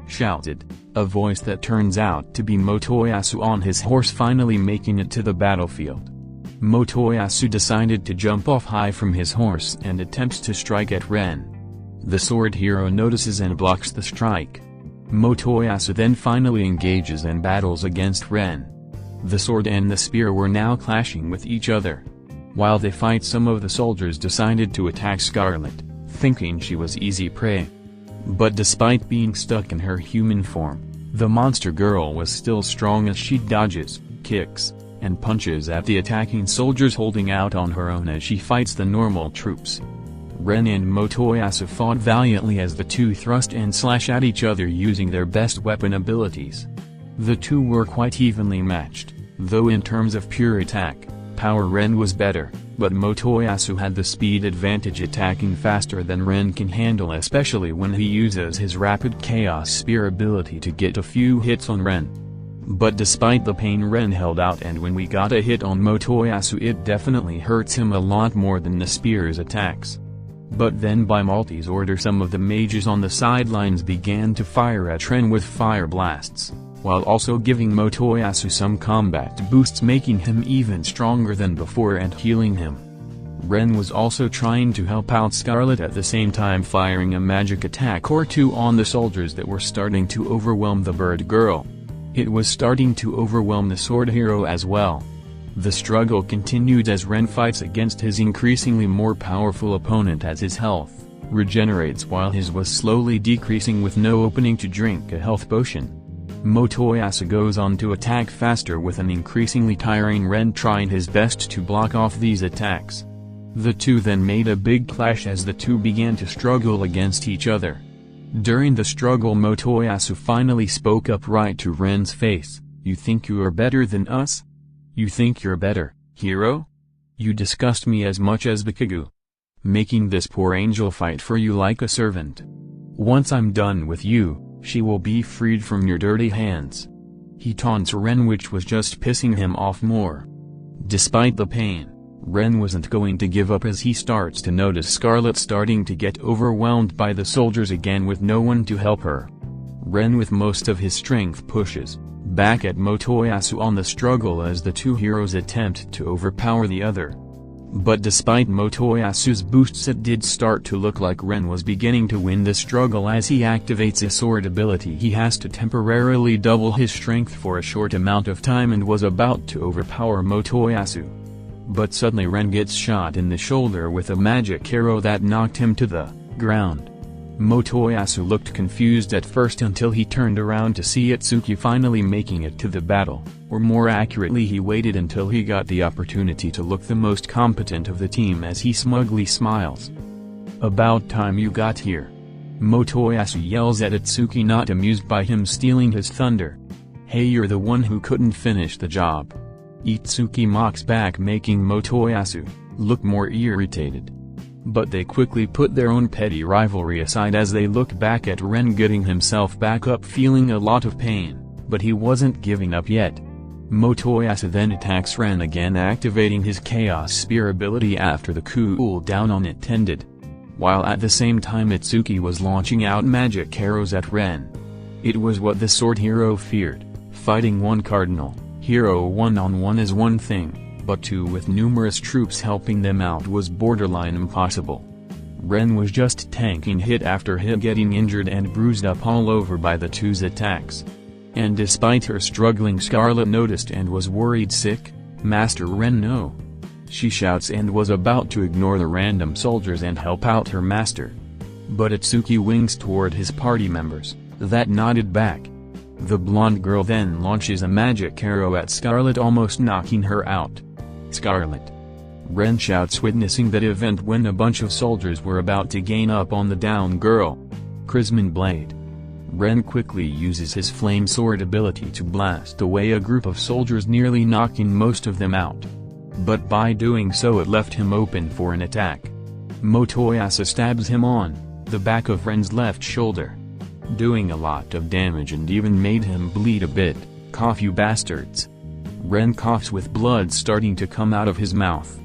shouted a voice that turns out to be Motoyasu on his horse, finally making it to the battlefield. Motoyasu decided to jump off high from his horse and attempts to strike at Ren. The sword hero notices and blocks the strike. Motoyasu then finally engages and battles against Ren. The sword and the spear were now clashing with each other. While they fight, some of the soldiers decided to attack Scarlet, thinking she was easy prey. But despite being stuck in her human form, the monster girl was still strong as she dodges, kicks, and punches at the attacking soldiers, holding out on her own as she fights the normal troops. Ren and Motoyasu fought valiantly as the two thrust and slash at each other using their best weapon abilities. The two were quite evenly matched, though in terms of pure attack power Ren was better, but Motoyasu had the speed advantage, attacking faster than Ren can handle, especially when he uses his rapid chaos spear ability to get a few hits on Ren. But despite the pain, Ren held out, and when we got a hit on Motoyasu it definitely hurts him a lot more than the spear's attacks. But then by Melty's order some of the mages on the sidelines began to fire at Ren with fire blasts, while also giving Motoyasu some combat boosts, making him even stronger than before and healing him. Ren was also trying to help out Scarlet at the same time, firing a magic attack or two on the soldiers that were starting to overwhelm the bird girl. It was starting to overwhelm the sword hero as well. The struggle continued as Ren fights against his increasingly more powerful opponent as his health regenerates while his was slowly decreasing with no opening to drink a health potion. Motoyasu goes on to attack faster with an increasingly tiring Ren trying his best to block off these attacks. The two then made a big clash as the two began to struggle against each other. During the struggle Motoyasu finally spoke up right to Ren's face. "You think you are better than us? You think you're better, hero? You disgust me as much as Bakugou. Making this poor angel fight for you like a servant. Once I'm done with you, she will be freed from your dirty hands." He taunts Ren, which was just pissing him off more. Despite the pain, Ren wasn't going to give up as he starts to notice Scarlet starting to get overwhelmed by the soldiers again with no one to help her. Ren with most of his strength pushes back at Motoyasu on the struggle as the two heroes attempt to overpower the other. But despite Motoyasu's boosts it did start to look like Ren was beginning to win the struggle. As he activates a sword ability he has to temporarily double his strength for a short amount of time and was about to overpower Motoyasu. But suddenly Ren gets shot in the shoulder with a magic arrow that knocked him to the ground. Motoyasu looked confused at first until he turned around to see Itsuki finally making it to the battle, or more accurately he waited until he got the opportunity to look the most competent of the team as he smugly smiles. About time you got here. Motoyasu yells at Itsuki, not amused by him stealing his thunder. Hey, you're the one who couldn't finish the job. Itsuki mocks back, making Motoyasu look more irritated. But they quickly put their own petty rivalry aside as they look back at Ren getting himself back up, feeling a lot of pain, but he wasn't giving up yet. Motoyasu then attacks Ren again, activating his Chaos Spear ability after the cooldown on it ended. While at the same time Itsuki was launching out magic arrows at Ren. It was what the sword hero feared. Fighting one cardinal hero one-on-one is one thing, but two with numerous troops helping them out was borderline impossible. Ren was just tanking hit after hit, getting injured and bruised up all over by the two's attacks. And despite her struggling, Scarlet noticed and was worried. Sick, Master Ren, no. She shouts and was about to ignore the random soldiers and help out her master. But Itsuki winks toward his party members, that nodded back. The blonde girl then launches a magic arrow at Scarlet, almost knocking her out. Scarlet. Ren shouts, witnessing that event when a bunch of soldiers were about to gain up on the down girl. Chrisman Blade. Ren quickly uses his flame sword ability to blast away a group of soldiers, nearly knocking most of them out. But by doing so it left him open for an attack. Motoyasu stabs him on the back of Ren's left shoulder, doing a lot of damage and even made him bleed a bit. Cough, you bastards. Ren coughs with blood starting to come out of his mouth.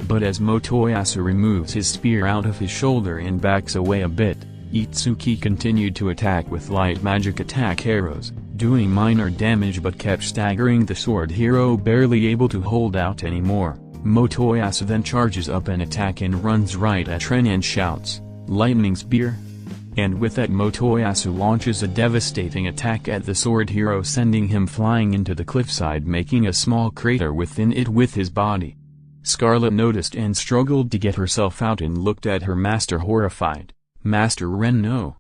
But as Motoyasu removes his spear out of his shoulder and backs away a bit, Itsuki continued to attack with light magic attack arrows, doing minor damage but kept staggering the sword hero, barely able to hold out anymore. Motoyasu then charges up an attack and runs right at Ren and shouts, "Lightning Spear!" And with that Motoyasu launches a devastating attack at the sword hero, sending him flying into the cliffside, making a small crater within it with his body. Scarlet noticed and struggled to get herself out and looked at her master, horrified. Master Ren, no.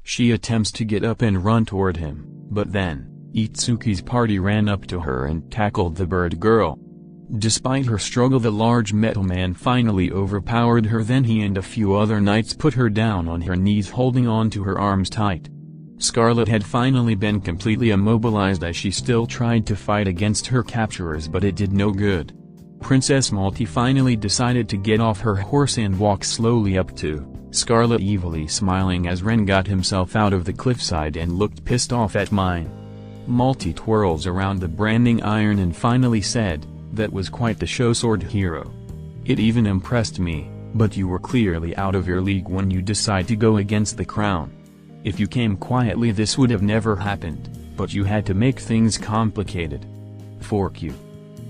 She attempts to get up and run toward him, but then, Itsuki's party ran up to her and tackled the bird girl. Despite her struggle, the large metal man finally overpowered her. Then he and a few other knights put her down on her knees, holding on to her arms tight. Scarlet had finally been completely immobilized as she still tried to fight against her capturers, but it did no good. Princess Melty finally decided to get off her horse and walk slowly up to Scarlet, evilly smiling as Ren got himself out of the cliffside and looked pissed off at mine. Melty twirls around the branding iron and finally said, "That was quite the show, sword hero. It even impressed me, but you were clearly out of your league when you decide to go against the crown. If you came quietly this would have never happened, but you had to make things complicated. Fork you."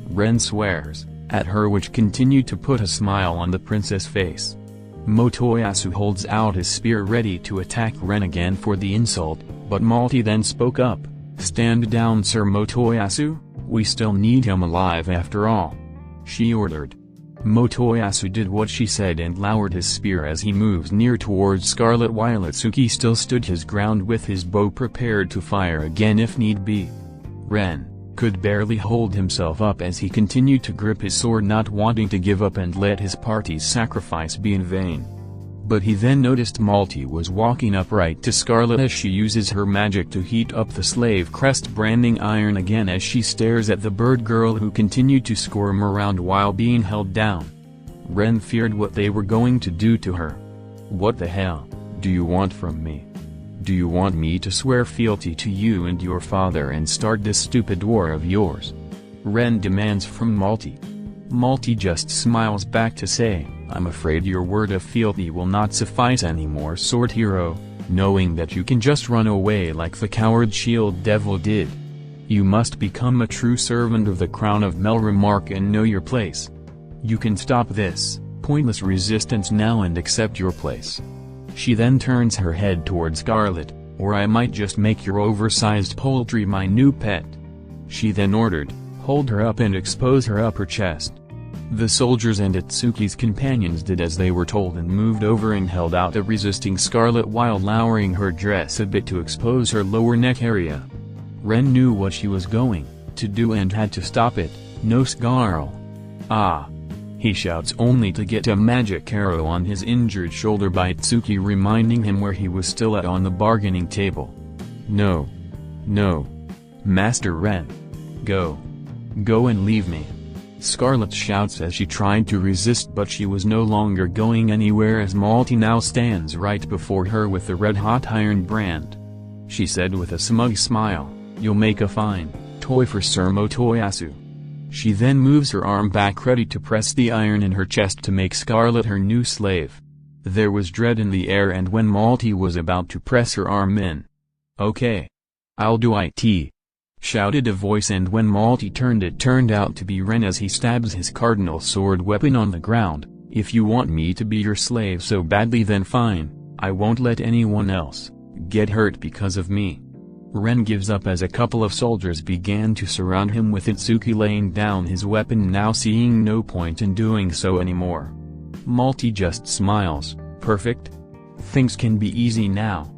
Ren swears at her, which continued to put a smile on the princess' face. Motoyasu holds out his spear ready to attack Ren again for the insult, but Melty then spoke up, "Stand down, Sir Motoyasu, we still need him alive after all," she ordered. Motoyasu did what she said and lowered his spear as he moves near towards Scarlet, while Itsuki still stood his ground with his bow prepared to fire again if need be. Ren could barely hold himself up as he continued to grip his sword, not wanting to give up and let his party's sacrifice be in vain. But he then noticed Melty was walking up right to Scarlet as she uses her magic to heat up the slave crest branding iron again as she stares at the bird girl, who continued to squirm around while being held down. Ren feared what they were going to do to her. "What the hell do you want from me? Do you want me to swear fealty to you and your father and start this stupid war of yours?" Ren demands from Melty. Melty just smiles back to say, "I'm afraid your word of fealty will not suffice anymore, sword hero, knowing that you can just run away like the coward shield devil did. You must become a true servant of the crown of Melromarc and know your place. You can stop this pointless resistance now and accept your place." She then turns her head toward Scarlet, "Or I might just make your oversized poultry my new pet." She then ordered, "Hold her up and expose her upper chest." The soldiers and Itsuki's companions did as they were told and moved over and held out the resisting Scarlet while lowering her dress a bit to expose her lower neck area. Ren knew what she was going to do and had to stop it. "No, Scarl." "Ah." He shouts only to get a magic arrow on his injured shoulder by Tsuki, reminding him where he was still at on the bargaining table. No. No. Master Ren. Go. Go and leave me. Scarlet shouts as she tried to resist, but she was no longer going anywhere as Melty now stands right before her with the red-hot iron brand. She said with a smug smile, "You'll make a fine toy for Sir Motoyasu." She then moves her arm back ready to press the iron in her chest to make Scarlet her new slave. There was dread in the air, and when Melty was about to press her arm in, "Okay. I'll do it," shouted a voice, and when Melty turned, it turned out to be Ren as he stabs his cardinal sword weapon on the ground. "If you want me to be your slave so badly, then fine. I won't let anyone else get hurt because of me." Ren gives up as a couple of soldiers began to surround him, with Itsuki laying down his weapon now, seeing no point in doing so anymore. Melty just smiles. Perfect. Things can be easy now.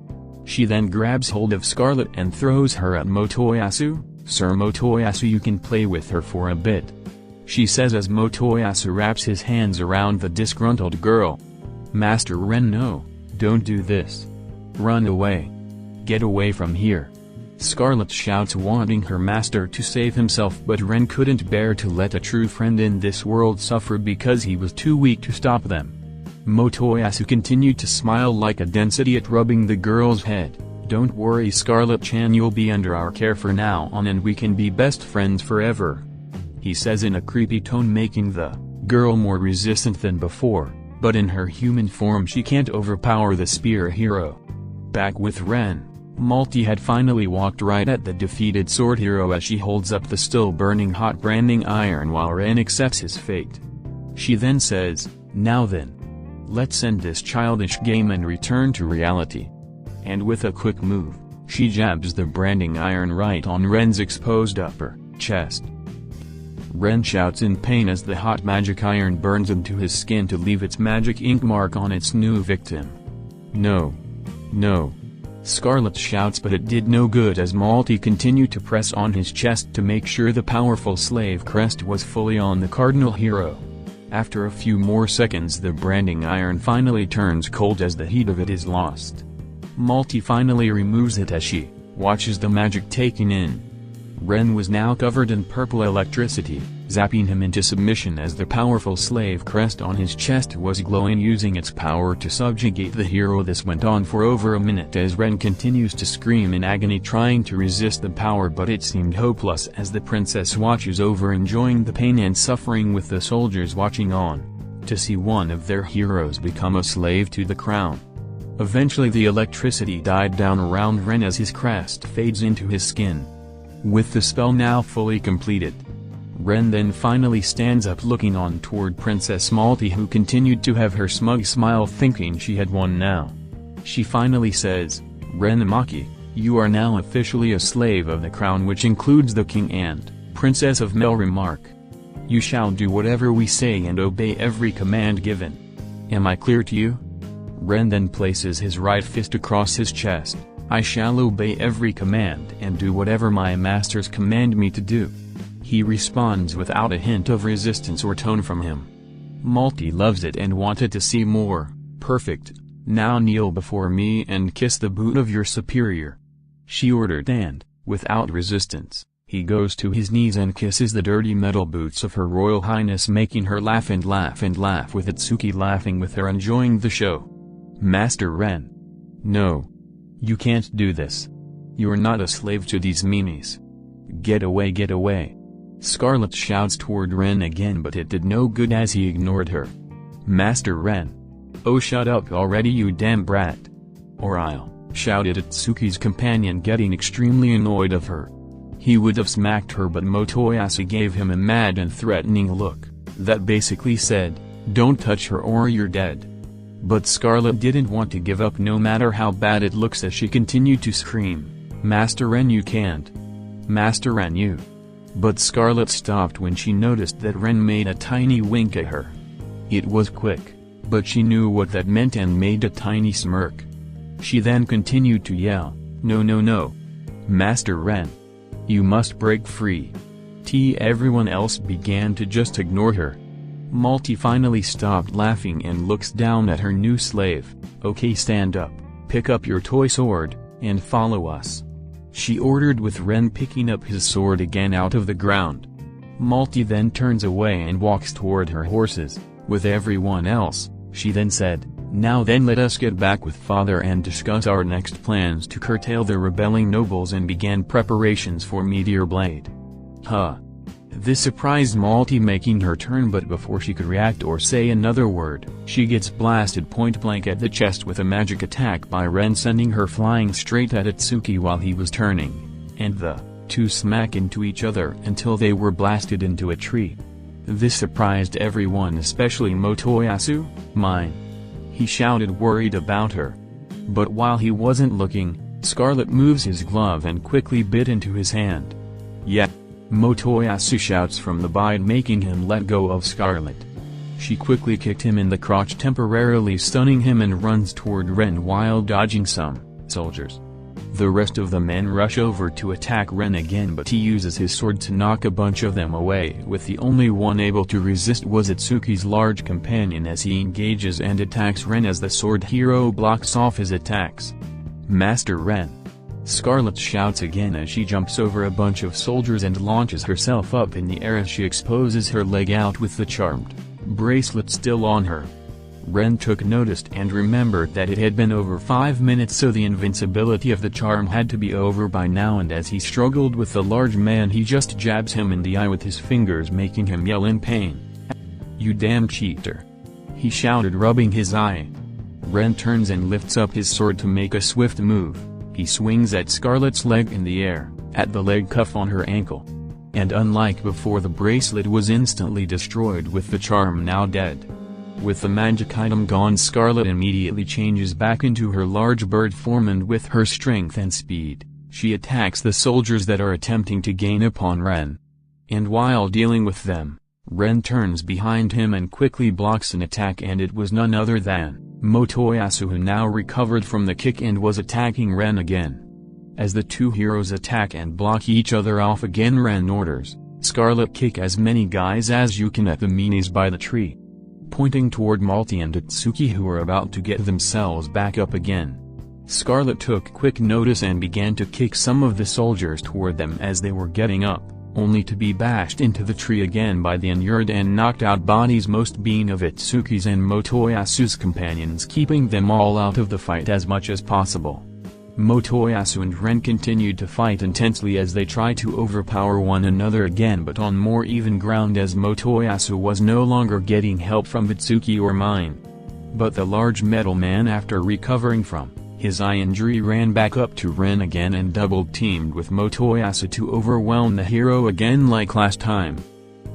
She then grabs hold of Scarlet and throws her at Motoyasu. "Sir Motoyasu, you can play with her for a bit," she says as Motoyasu wraps his hands around the disgruntled girl. "Master Ren, no, don't do this. Run away. Get away from here," Scarlet shouts, wanting her master to save himself, but Ren couldn't bear to let a true friend in this world suffer because he was too weak to stop them. Motoyasu continued to smile like a dense idiot, rubbing the girl's head. "Don't worry, Scarlet-chan, you'll be under our care from now on and we can be best friends forever," he says in a creepy tone, making the girl more resistant than before, but in her human form she can't overpower the spear hero. Back with Ren, Melty had finally walked right at the defeated sword hero as she holds up the still burning hot branding iron while Ren accepts his fate. She then says, "Now then, let's end this childish game and return to reality." And with a quick move, she jabs the branding iron right on Ren's exposed upper chest. Ren shouts in pain as the hot magic iron burns into his skin to leave its magic ink mark on its new victim. "No. No." Scarlet shouts, but it did no good as Melty continued to press on his chest to make sure the powerful slave crest was fully on the cardinal hero. After a few more seconds, the branding iron finally turns cold as the heat of it is lost. Melty finally removes it as she watches the magic taken in. Ren was now covered in purple electricity, zapping him into submission as the powerful slave crest on his chest was glowing, using its power to subjugate the hero. This went on for over a minute as Ren continues to scream in agony, trying to resist the power, but it seemed hopeless as the princess watches over, enjoying the pain and suffering with the soldiers watching on, to see one of their heroes become a slave to the crown. Eventually the electricity died down around Ren as his crest fades into his skin. With the spell now fully completed, Ren then finally stands up, looking on toward Princess Melty, who continued to have her smug smile, thinking she had won now. She finally says, "Ren Maki, you are now officially a slave of the crown, which includes the king and princess of Melromarc. You shall do whatever we say and obey every command given. Am I clear to you?" Ren then places his right fist across his chest. "I shall obey every command and do whatever my masters command me to do," he responds without a hint of resistance or tone from him. Melty loves it and wanted to see more. "Perfect, now kneel before me and kiss the boot of your superior," she ordered, and, without resistance, he goes to his knees and kisses the dirty metal boots of Her Royal Highness, making her laugh and laugh and laugh, with Itsuki laughing with her, enjoying the show. "Master Ren. No. You can't do this. You're not a slave to these memes. Get away, get away." Scarlet shouts toward Ren again, but it did no good as he ignored her. "Master Ren. Oh, shut up already, you damn brat. Or I'll," shouted Itsuki's companion, getting extremely annoyed of her. He would have smacked her, but Motoyasu gave him a mad and threatening look that basically said, "Don't touch her or you're dead." But Scarlet didn't want to give up no matter how bad it looks, as she continued to scream, "Master Ren, you can't. Master Ren, you." But Scarlet stopped when she noticed that Ren made a tiny wink at her. It was quick, but she knew what that meant and made a tiny smirk. She then continued to yell, "No, no, no. Master Ren. You must break free." Everyone else began to just ignore her. Melty finally stopped laughing and looks down at her new slave. "Okay, stand up, pick up your toy sword, and follow us," she ordered, with Ren picking up his sword again out of the ground. Melty then turns away and walks toward her horses, with everyone else. She then said, "Now then, let us get back with father and discuss our next plans to curtail the rebelling nobles," and began preparations for Meteor Blade. Huh. This surprised Melty, making her turn, but before she could react or say another word, she gets blasted point blank at the chest with a magic attack by Ren, sending her flying straight at Katsuki while he was turning, and the two smack into each other until they were blasted into a tree. This surprised everyone, especially Motoyasu. "Mine," he shouted, worried about her. But while he wasn't looking, Scarlet moves his glove and quickly bit into his hand. "Yeah!" Motoyasu shouts from the bite, making him let go of Scarlet. She quickly kicked him in the crotch, temporarily stunning him, and runs toward Ren while dodging some soldiers. The rest of the men rush over to attack Ren again, but he uses his sword to knock a bunch of them away, with the only one able to resist was Atsuki's large companion as he engages and attacks Ren as the sword hero blocks off his attacks. "Master Ren!" Scarlet shouts again as she jumps over a bunch of soldiers and launches herself up in the air as she exposes her leg out with the charmed bracelet still on her. Ren took notice and remembered that it had been over 5 minutes, so the invincibility of the charm had to be over by now, and as he struggled with the large man, he just jabs him in the eye with his fingers, making him yell in pain. "You damn cheater!" he shouted, rubbing his eye. Ren turns and lifts up his sword to make a swift move. He swings at Scarlet's leg in the air, at the leg cuff on her ankle. And unlike before, the bracelet was instantly destroyed, with the charm now dead. With the magic item gone, Scarlet immediately changes back into her large bird form, and with her strength and speed, she attacks the soldiers that are attempting to gain upon Ren. And while dealing with them, Ren turns behind him and quickly blocks an attack, and it was none other than Motoyasu, who now recovered from the kick and was attacking Ren again. As the two heroes attack and block each other off again, Ren orders, "Scarlet, kick as many guys as you can at the meanies by the tree," pointing toward Melty and Katsuki, who were about to get themselves back up again. Scarlet took quick notice and began to kick some of the soldiers toward them as they were getting up, only to be bashed into the tree again by the inured and knocked out bodies, most being of Atsuki's and Motoyasu's companions, keeping them all out of the fight as much as possible. Motoyasu and Ren continued to fight intensely as they tried to overpower one another again, but on more even ground, as Motoyasu was no longer getting help from Katsuki or mine. But the large metal man, after recovering from his eye injury, ran back up to Ren again and double-teamed with Motoyasu to overwhelm the hero again like last time.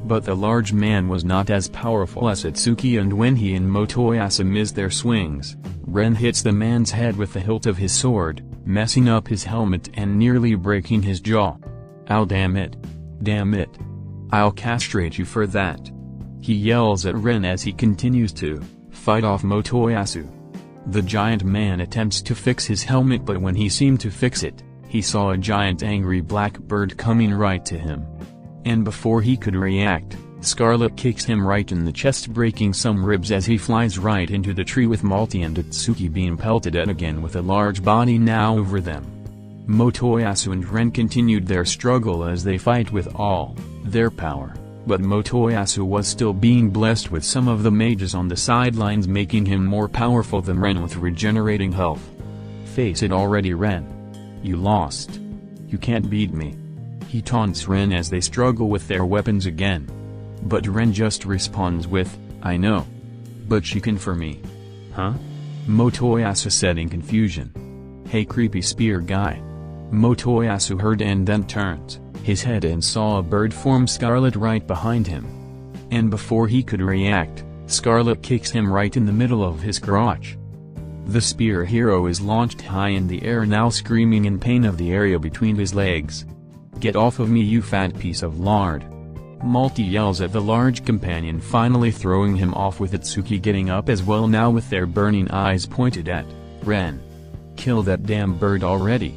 But the large man was not as powerful as Katsuki, and when he and Motoyasu missed their swings, Ren hits the man's head with the hilt of his sword, messing up his helmet and nearly breaking his jaw. "Ow, damn it! Damn it! I'll castrate you for that!" he yells at Ren as he continues to fight off Motoyasu. The giant man attempts to fix his helmet, but when he seemed to fix it, he saw a giant angry black bird coming right to him. And before he could react, Scarlet kicks him right in the chest, breaking some ribs as he flies right into the tree, with Melty and Katsuki being pelted at again with a large body now over them. Motoyasu and Ren continued their struggle as they fight with all their power, but Motoyasu was still being blessed with some of the mages on the sidelines, making him more powerful than Ren with regenerating health. "Face it already, Ren. You lost. You can't beat me," he taunts Ren as they struggle with their weapons again. But Ren just responds with, "I know. But she can for me." "Huh?" Motoyasu said in confusion. "Hey, creepy spear guy." Motoyasu heard and then turns his head and saw a bird form Scarlet right behind him. And before he could react, Scarlet kicks him right in the middle of his crotch. The spear hero is launched high in the air, now screaming in pain of the area between his legs. "Get off of me, you fat piece of lard!" Melty yells at the large companion, finally throwing him off, with Katsuki getting up as well now with their burning eyes pointed at Ren. "Kill that damn bird already!"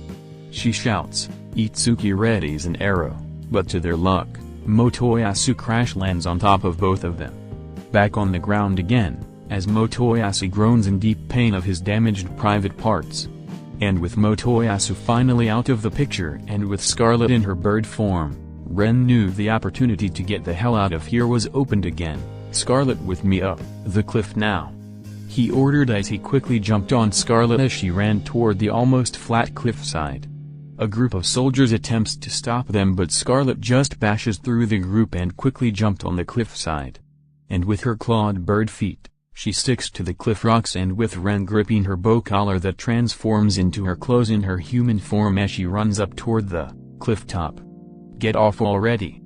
she shouts. Itsuki readies an arrow, but to their luck, Motoyasu crash lands on top of both of them. back on the ground again, as Motoyasu groans in deep pain of his damaged private parts. And with Motoyasu finally out of the picture and with Scarlet in her bird form, Ren knew the opportunity to get the hell out of here was opened again. "Scarlet with me up the cliff now," he ordered as he quickly jumped on Scarlet as she ran toward the almost flat cliffside. A group of soldiers attempts to stop them, but Scarlet just bashes through the group and quickly jumped on the cliffside. And with her clawed bird feet, she sticks to the cliff rocks, and with Ren gripping her bow collar that transforms into her clothes in her human form as she runs up toward the cliff top. "Get off already!"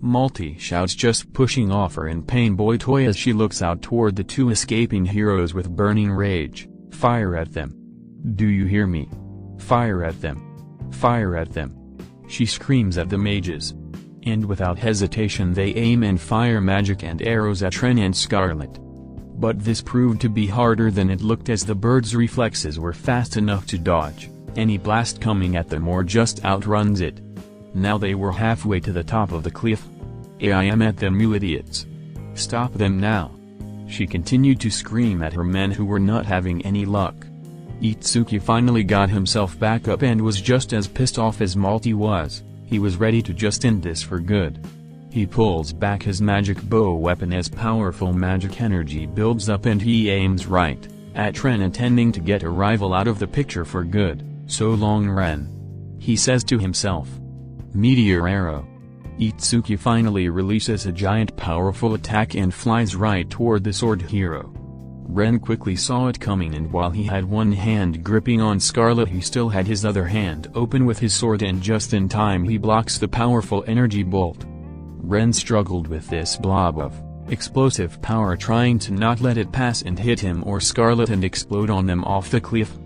Melty shouts, just pushing off her in pain Boitoy as she looks out toward the two escaping heroes with burning rage. "Fire at them! Do you hear me? Fire at them! Fire at them!" she screams at the mages. And without hesitation they aim and fire magic and arrows at Ren and Scarlet. But this proved to be harder than it looked, as the bird's reflexes were fast enough to dodge any blast coming at them or just outruns it. Now they were halfway to the top of the cliff. "I am at them, you idiots! Stop them now!" she continued to scream at her men, who were not having any luck. Itsuki finally got himself back up and was just as pissed off as Melty was. He was ready to just end this for good. He pulls back his magic bow weapon as powerful magic energy builds up, and he aims right at Ren, intending to get a rival out of the picture for good. "So long, Ren," he says to himself. Meteor arrow. Itsuki finally releases a giant powerful attack and flies right toward the sword hero. Ren quickly saw it coming, and while he had one hand gripping on Scarlet, he still had his other hand open with his sword, and just in time he blocks the powerful energy bolt. Ren struggled with this blob of explosive power, trying to not let it pass and hit him or Scarlet and explode on them off the cliff.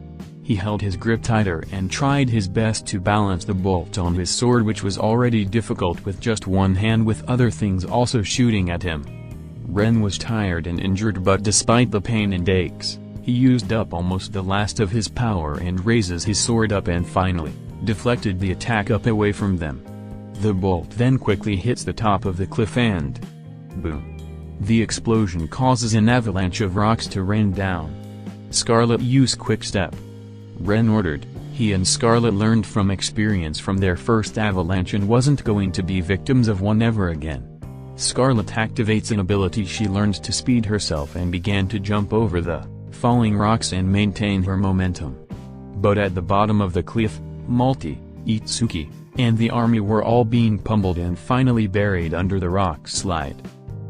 He held his grip tighter and tried his best to balance the bolt on his sword, which was already difficult with just one hand, with other things also shooting at him. Ren was tired and injured, but despite the pain and aches, he used up almost the last of his power and raises his sword up and finally deflected the attack up away from them. The bolt then quickly hits the top of the cliff and boom. The explosion causes an avalanche of rocks to rain down. Scarlet, use quick step, Ren ordered. He and Scarlet learned from experience from their first avalanche and wasn't going to be victims of one ever again. Scarlet activates an ability she learned to speed herself and began to jump over the falling rocks and maintain her momentum. But at the bottom of the cliff, Melty, Itsuki, and the army were all being pummeled and finally buried under the rock slide.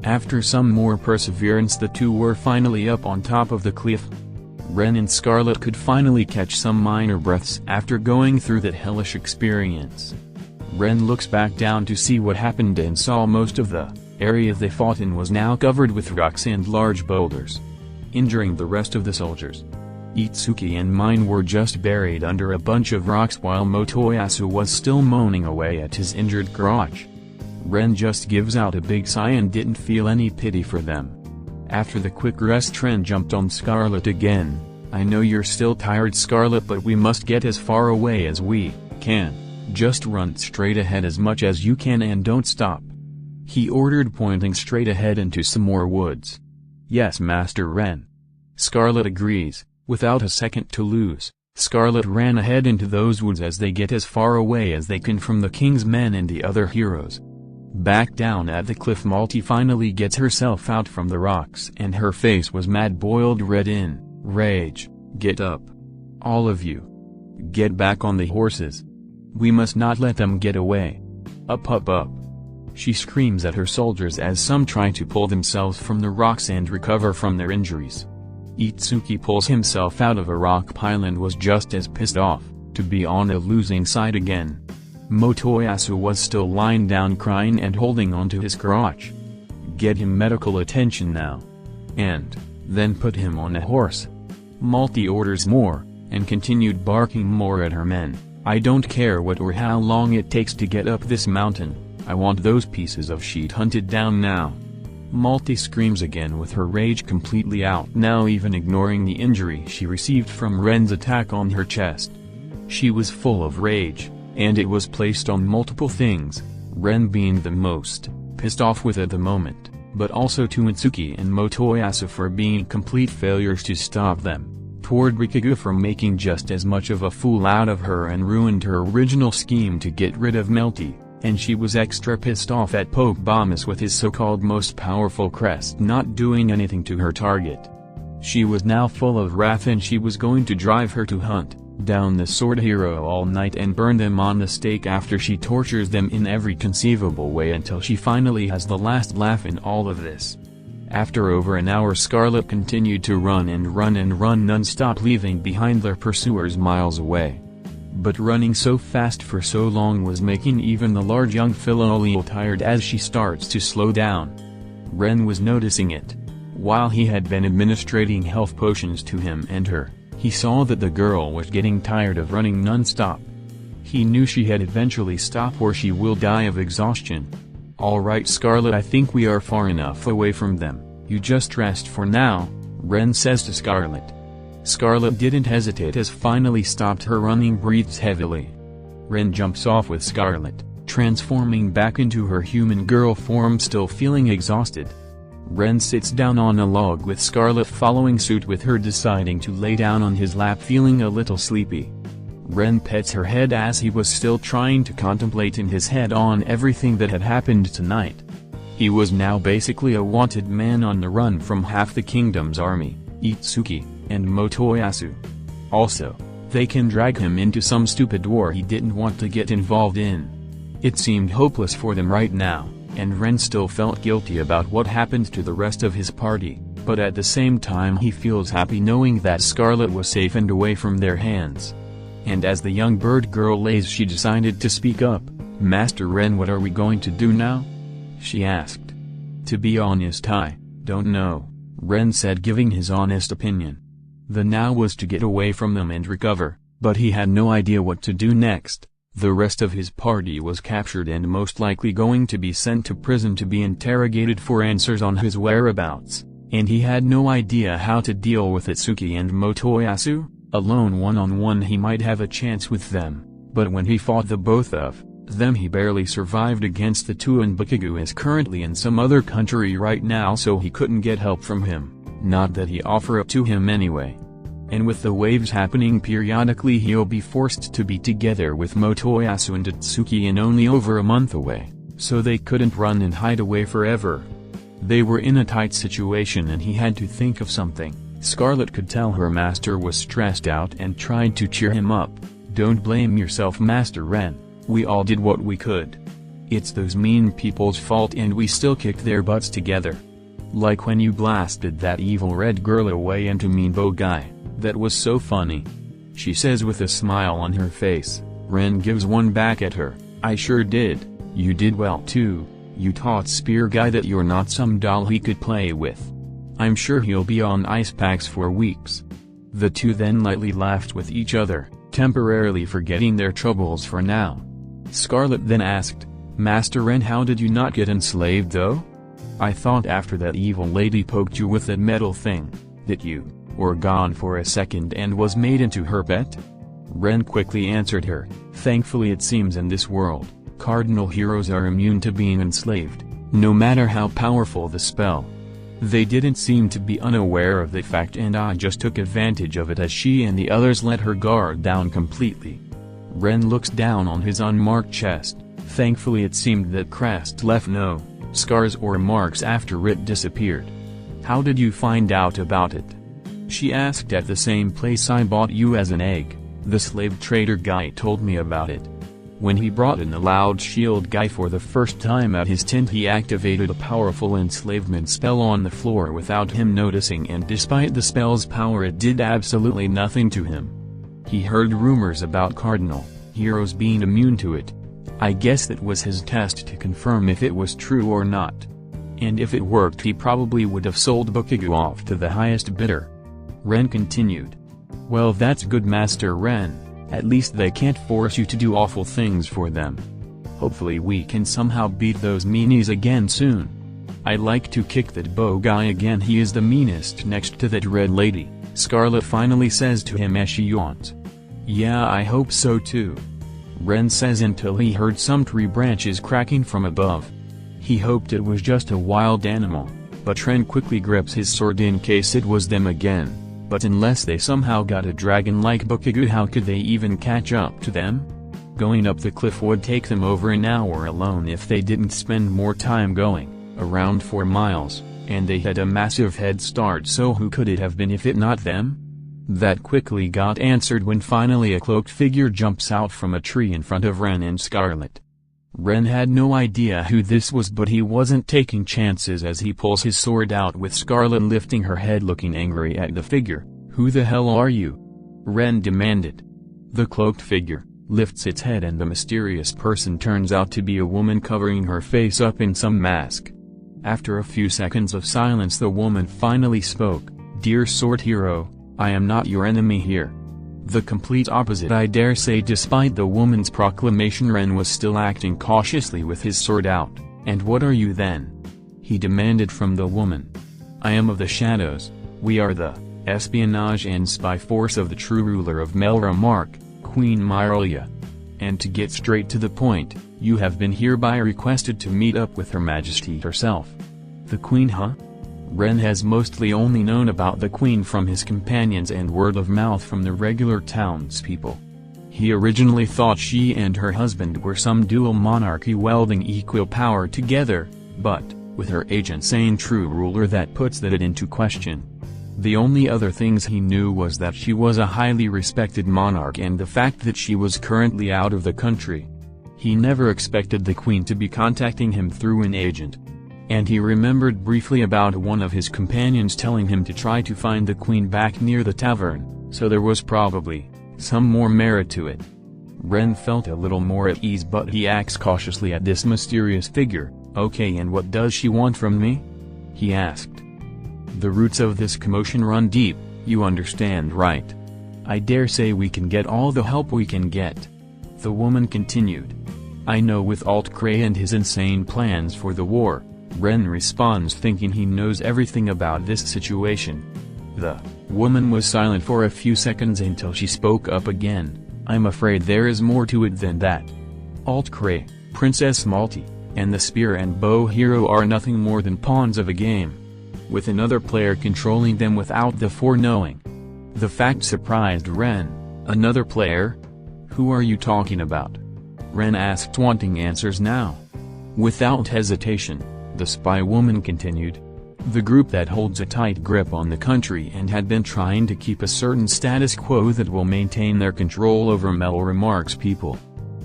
After some more perseverance, the two were finally up on top of the cliff. Ren and Scarlet could finally catch some minor breaths after going through that hellish experience. Ren looks back down to see what happened and saw most of the area they fought in was now covered with rocks and large boulders, injuring the rest of the soldiers. Itsuki and mine were just buried under a bunch of rocks, while Motoyasu was still moaning away at his injured crotch. Ren just gives out a big sigh and didn't feel any pity for them. After the quick rest, Ren jumped on Scarlet again. "I know you're still tired, Scarlet, but we must get as far away as we can. Just run straight ahead as much as you can and don't stop," he ordered, pointing straight ahead into some more woods. "Yes, Master Ren." Scarlet agrees. Without a second to lose, Scarlet ran ahead into those woods as they get as far away as they can from the king's men and the other heroes. Back down at the cliff, Melty finally gets herself out from the rocks, and her face was mad, boiled red in rage. "Get up. All of you. Get back on the horses. We must not let them get away. Up, up, up," she screams at her soldiers as some try to pull themselves from the rocks and recover from their injuries. Itsuki pulls himself out of a rock pile and was just as pissed off to be on the losing side again. Motoyasu was still lying down crying and holding onto his crotch. "Get him medical attention now. And then put him on a horse." Melty orders more, and continued barking more at her men. "I don't care what or how long it takes to get up this mountain. I want those pieces of sheet hunted down now." Melty screams again, with her rage completely out now, even ignoring the injury she received from Ren's attack on her chest. She was full of rage, and it was placed on multiple things, Ren being the most pissed off with at the moment, but also to Katsuki and Motoyasu for being complete failures to stop them, toward Bakugou for making just as much of a fool out of her and ruined her original scheme to get rid of Melty, and she was extra pissed off at Pope Bombus with his so-called most powerful crest not doing anything to her target. She was now full of wrath and she was going to drive her to hunt down the sword hero all night and burn them on the stake after she tortures them in every conceivable way until she finally has the last laugh in all of this. After over an hour, Scarlet continued to run and run non-stop, leaving behind their pursuers miles away. But running so fast for so long was making even the large young Philolio tired as she starts to slow down. Ren was noticing it. While he had been administrating health potions to him and her, he saw that the girl was getting tired of running non-stop. He knew she had eventually stopped or she will die of exhaustion. "Alright Scarlet, I think we are far enough away from them, you just rest for now," Ren says to Scarlet. Scarlet didn't hesitate as finally stopped her running, breathes heavily. Ren jumps off with Scarlet, transforming back into her human girl form, still feeling exhausted. Ren sits down on a log with Scarlet following suit, with her deciding to lay down on his lap feeling a little sleepy. Ren pets her head as he was still trying to contemplate in his head on everything that had happened tonight. He was now basically a wanted man on the run from half the kingdom's army, Itsuki and Motoyasu. Also, they can drag him into some stupid war he didn't want to get involved in. It seemed hopeless for them right now, and Ren still felt guilty about what happened to the rest of his party, but at the same time he feels happy knowing that Scarlet was safe and away from their hands. And as the young bird girl lays, she decided to speak up. "Master Ren, what are we going to do now?" she asked. "To be honest, I don't know," Ren said, giving his honest opinion. The now was to get away from them and recover, but he had no idea what to do next. The rest of his party was captured and most likely going to be sent to prison to be interrogated for answers on his whereabouts, and he had no idea how to deal with Itsuki and Motoyasu. Alone one-on-one he might have a chance with them, but when he fought the both of them he barely survived against the two, and Bakugou is currently in some other country right now, so he couldn't get help from him, not that he offer it to him anyway. And with the waves happening periodically, he'll be forced to be together with Motoyasu and Itsuki and only over a month away, so they couldn't run and hide away forever. They were in a tight situation and he had to think of something. Scarlet could tell her master was stressed out and tried to cheer him up. "Don't blame yourself, Master Ren, we all did what we could. It's those mean people's fault and we still kicked their butts together. Like when you blasted that evil red girl away into mean bow guy. That was so funny," she says with a smile on her face. Ren gives one back at her. "I sure did, you did well too, you taught Spear Guy that you're not some doll he could play with. I'm sure he'll be on ice packs for weeks." The two then lightly laughed with each other, temporarily forgetting their troubles for now. Scarlet then asked, "Master Ren, how did you not get enslaved though? I thought after that evil lady poked you with that metal thing, that you were gone for a second and was made into her pet?" Ren quickly answered her, "Thankfully it seems in this world, cardinal heroes are immune to being enslaved, no matter how powerful the spell. They didn't seem to be unaware of the fact and I just took advantage of it as she and the others let her guard down completely." Ren looks down on his unmarked chest. Thankfully it seemed that crest left no scars or marks after it disappeared. "How did you find out about it?" she asked. "At the same place I bought you as an egg, the slave trader guy told me about it. When he brought in the loud shield guy for the first time at his tent, he activated a powerful enslavement spell on the floor without him noticing, and despite the spell's power it did absolutely nothing to him. He heard rumors about cardinal heroes being immune to it. I guess that was his test to confirm if it was true or not. And if it worked he probably would have sold Bakugou off to the highest bidder." Ren continued. "Well, that's good, Master Ren. At least they can't force you to do awful things for them. Hopefully we can somehow beat those meanies again soon. I'd like to kick that bow guy again, he is the meanest next to that red lady," Scarlet finally says to him as she yawns. "Yeah, I hope so too," Ren says until he heard some tree branches cracking from above. He hoped it was just a wild animal, but Ren quickly grips his sword in case it was them again. But unless they somehow got a dragon like Bakugou, how could they even catch up to them? Going up the cliff would take them over an hour alone if they didn't spend more time going, around 4 miles, and they had a massive head start, so who could it have been if it not them? That quickly got answered when finally a cloaked figure jumps out from a tree in front of Ren and Scarlet. Ren had no idea who this was, but he wasn't taking chances as he pulls his sword out with Scarlet lifting her head looking angry at the figure. "Who the hell are you?" Ren demanded. The cloaked figure lifts its head and the mysterious person turns out to be a woman covering her face up in some mask. After a few seconds of silence the woman finally spoke. "Dear sword hero, I am not your enemy here." The complete opposite, I dare say. Despite the woman's proclamation, Ren was still acting cautiously with his sword out. "And what are you then?" he demanded from the woman. "I am of the shadows. We are the espionage and spy force of the true ruler of Melromarc, Queen Myrelia. And to get straight to the point, you have been hereby requested to meet up with Her Majesty herself." "The Queen, huh?" Ren has mostly only known about the Queen from his companions and word of mouth from the regular townspeople. He originally thought she and her husband were some dual monarchy wielding equal power together, but, with her agent saying true ruler, that puts that into question. The only other things he knew was that she was a highly respected monarch and the fact that she was currently out of the country. He never expected the Queen to be contacting him through an agent. And he remembered briefly about one of his companions telling him to try to find the Queen back near the tavern, so there was probably some more merit to it. Ren felt a little more at ease, but he acts cautiously at this mysterious figure. "Okay, and what does she want from me?" he asked. "The roots of this commotion run deep, you understand, right? I dare say we can get all the help we can get," the woman continued. "I know with Alt Cray and his insane plans for the war," Ren responds, thinking he knows everything about this situation. The woman was silent for a few seconds until she spoke up again. "I'm afraid there is more to it than that. Alt Cray, Princess Melty, and the spear and bow hero are nothing more than pawns of a game, with another player controlling them without the foreknowing." The fact surprised Ren. "Another player? Who are you talking about?" Ren asked, wanting answers now. Without hesitation, the spy woman continued. "The group that holds a tight grip on the country and had been trying to keep a certain status quo that will maintain their control over Melromarc's people.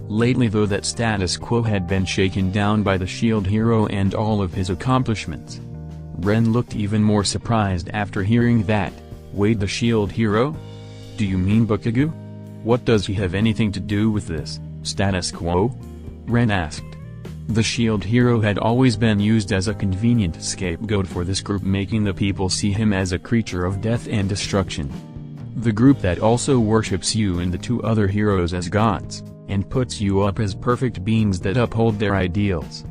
Lately though that status quo had been shaken down by the shield hero and all of his accomplishments." Ren looked even more surprised after hearing that. "Wait, the shield hero? Do you mean Bakugou? What does he have anything to do with this status quo?" Ren asked. The shield hero had always been used as a convenient scapegoat for this group, making the people see him as a creature of death and destruction. The group that also worships you and the 2 other heroes as gods, and puts you up as perfect beings that uphold their ideals.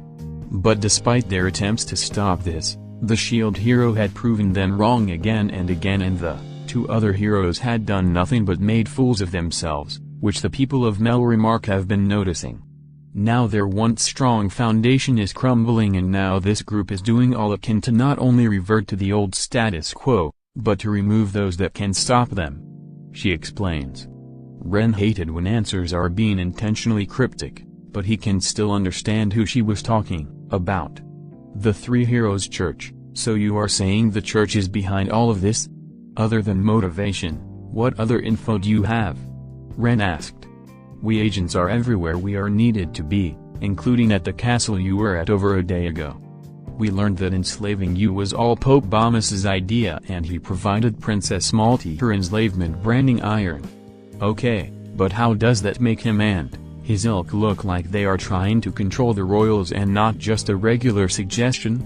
But despite their attempts to stop this, the shield hero had proven them wrong again and again, and the 2 other heroes had done nothing but made fools of themselves, which the people of Melromarc have been noticing. Now their once strong foundation is crumbling, and now this group is doing all it can to not only revert to the old status quo, but to remove those that can stop them. She explains. Ren hated when answers are being intentionally cryptic, but he can still understand who she was talking about. "The 3 Heroes Church, so you are saying the church is behind all of this? Other than motivation, what other info do you have?" Ren asked. "We agents are everywhere we are needed to be, including at the castle you were at over a day ago. We learned that enslaving you was all Pope Bomis's idea, and he provided Princess Melty her enslavement branding iron." "Okay, but how does that make him and his ilk look like they are trying to control the royals and not just a regular suggestion?"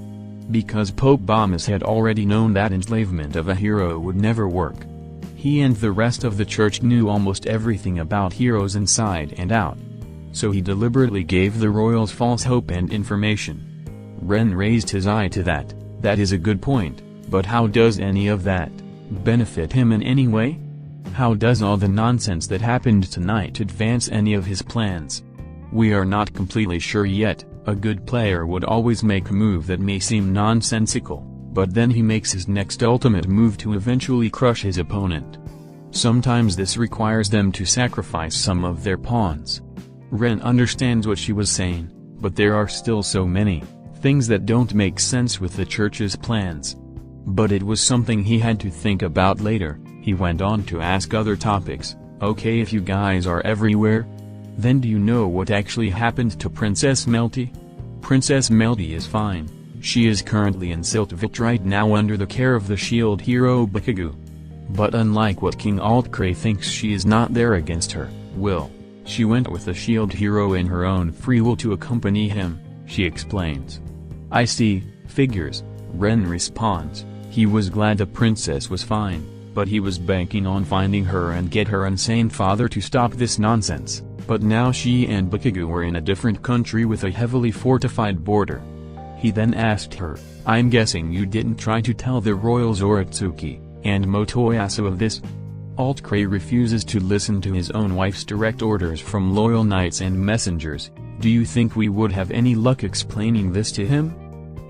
Because Pope Bomis had already known that enslavement of a hero would never work. He and the rest of the church knew almost everything about heroes inside and out. So he deliberately gave the royals false hope and information. Ren raised his eye to that. "That is a good point, but how does any of that benefit him in any way? How does all the nonsense that happened tonight advance any of his plans?" "We are not completely sure yet, A good player would always make a move that may seem nonsensical, but then he makes his next ultimate move to eventually crush his opponent. Sometimes this requires them to sacrifice some of their pawns. Ren understands what she was saying, but there are still so many things that don't make sense with the church's plans. But it was something he had to think about later. He went on to ask other topics. Okay, if you guys are everywhere, then do you know what actually happened to Princess Melty? Princess Melty is fine. She is currently in Siltville right now under the care of the shield hero Bakugou. But unlike what King Altcray thinks, she is not there against her will. She went with the shield hero in her own free will to accompany him, she explains. I see, figures, Ren responds. He was glad the princess was fine, but he was banking on finding her and get her insane father to stop this nonsense. But now she and Bakugou were in a different country with a heavily fortified border. He then asked her, I'm guessing you didn't try to tell the royal Zoratsuki and Motoyasu of this? Altcray refuses to listen to his own wife's direct orders from loyal knights and messengers. Do you think we would have any luck explaining this to him?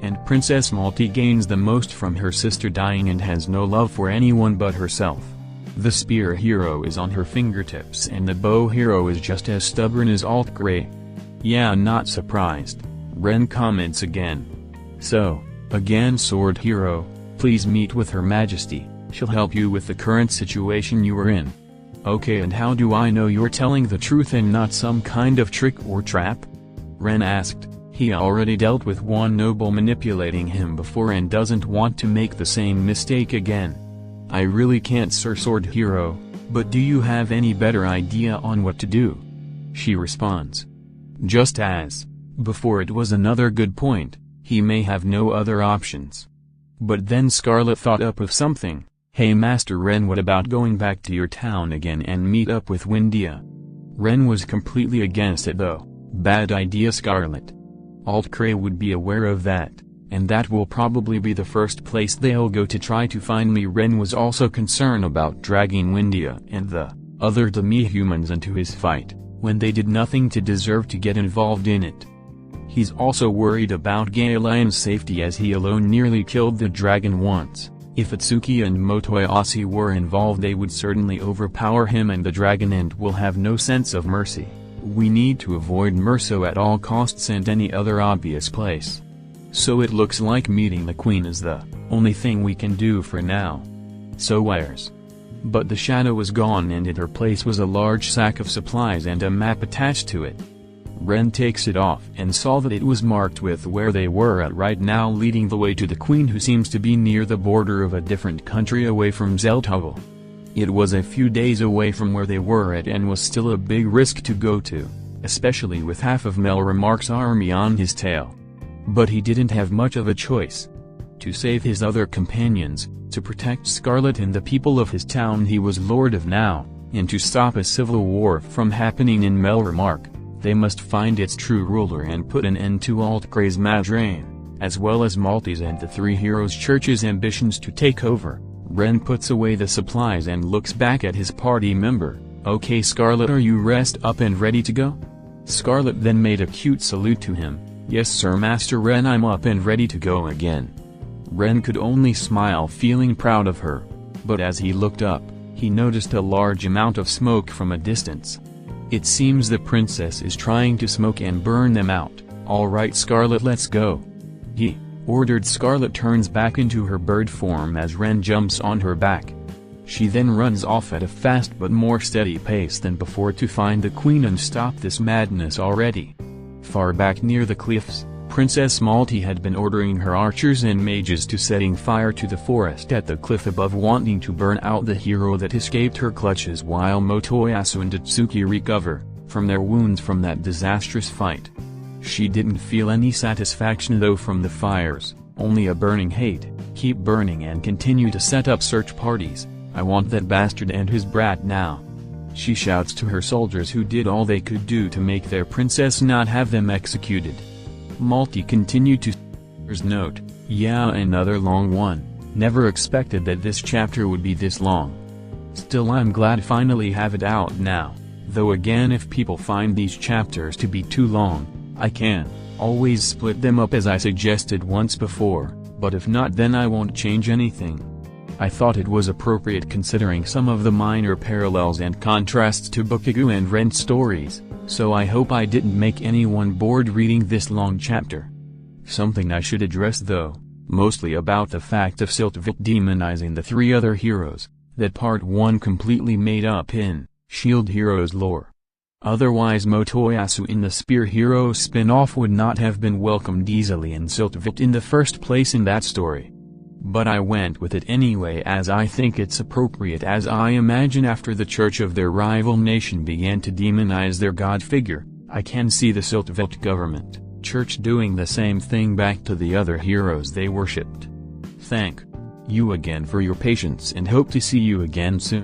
And Princess Melty gains the most from her sister dying and has no love for anyone but herself. The spear hero is on her fingertips and the bow hero is just as stubborn as Altcray. Yeah, not surprised. Ren comments again. So, again, sword hero, please meet with Her Majesty. She'll help you with the current situation you are in. Okay, and how do I know you're telling the truth and not some kind of trick or trap? Ren asked. He already dealt with one noble manipulating him before and doesn't want to make the same mistake again. I really can't, Sir Sword Hero, but do you have any better idea on what to do? She responds. Just as before, it was another good point. He may have no other options. But then Scarlet thought up of something. Hey Master Ren, what about going back to your town again and meet up with Windia? Ren was completely against it though. Bad idea, Scarlet. Altcray would be aware of that, and that will probably be the first place they'll go to try to find me. Ren was also concerned about dragging Windia and the other demi-humans into his fight, when they did nothing to deserve to get involved in it. He's also worried about Gaelian's safety as he alone nearly killed the dragon once. If Atsuki and Motoyasu were involved, they would certainly overpower him and the dragon and will have no sense of mercy. We need to avoid Merso at all costs and any other obvious place. So it looks like meeting the queen is the only thing we can do for now. So where's? But the shadow was gone and in her place was a large sack of supplies and a map attached to it. Ren takes it off and saw that it was marked with where they were at right now, leading the way to the queen, who seems to be near the border of a different country away from Zeltuville. It was a few days away from where they were at and was still a big risk to go to, especially with half of Melromarc's army on his tail. But he didn't have much of a choice. To save his other companions, to protect Scarlet and the people of his town he was lord of now, and to stop a civil war from happening in Melromarc, they must find its true ruler and put an end to Altcray's mad reign, as well as Malty's and the Three Heroes Church's ambitions to take over. Ren puts away the supplies and looks back at his party member. Okay Scarlet, are you rest up and ready to go? Scarlet then made a cute salute to him. Yes sir Master Ren, I'm up and ready to go again. Ren could only smile, feeling proud of her. But as he looked up, he noticed a large amount of smoke from a distance. It seems the princess is trying to smoke and burn them out. Alright Scarlet, let's go. He ordered. Scarlet turns back into her bird form as Ren jumps on her back. She then runs off at a fast but more steady pace than before to find the queen and stop this madness already. Far back near the cliffs, Princess Melty had been ordering her archers and mages to setting fire to the forest at the cliff above, wanting to burn out the hero that escaped her clutches, while Motoyasu and Atsuki recover from their wounds from that disastrous fight. She didn't feel any satisfaction though from the fires, only a burning hate. Keep burning and continue to set up search parties. I want that bastard and his brat now. She shouts to her soldiers, who did all they could do to make their princess not have them executed. Melty continued to note, yeah, another long one. Never expected that this chapter would be this long. Still, I'm glad finally have it out now, though again if people find these chapters to be too long, I can Always split them up as I suggested once before, but if not then I won't change anything. I thought it was appropriate considering some of the minor parallels and contrasts to Bakugou and Ren stories, so I hope I didn't make anyone bored reading this long chapter. Something I should address though, mostly about the fact of Syltvit demonizing the three other heroes, that part 1 completely made up in Shield Heroes lore. Otherwise Motoyasu in the Spear Heroes spin-off would not have been welcomed easily in Syltvit in the first place in that story. But I went with it anyway as I think it's appropriate, as I imagine after the church of their rival nation began to demonize their god figure, I can see the Syltvit government, church doing the same thing back to the other heroes they worshipped. Thank you again for your patience and hope to see you again soon.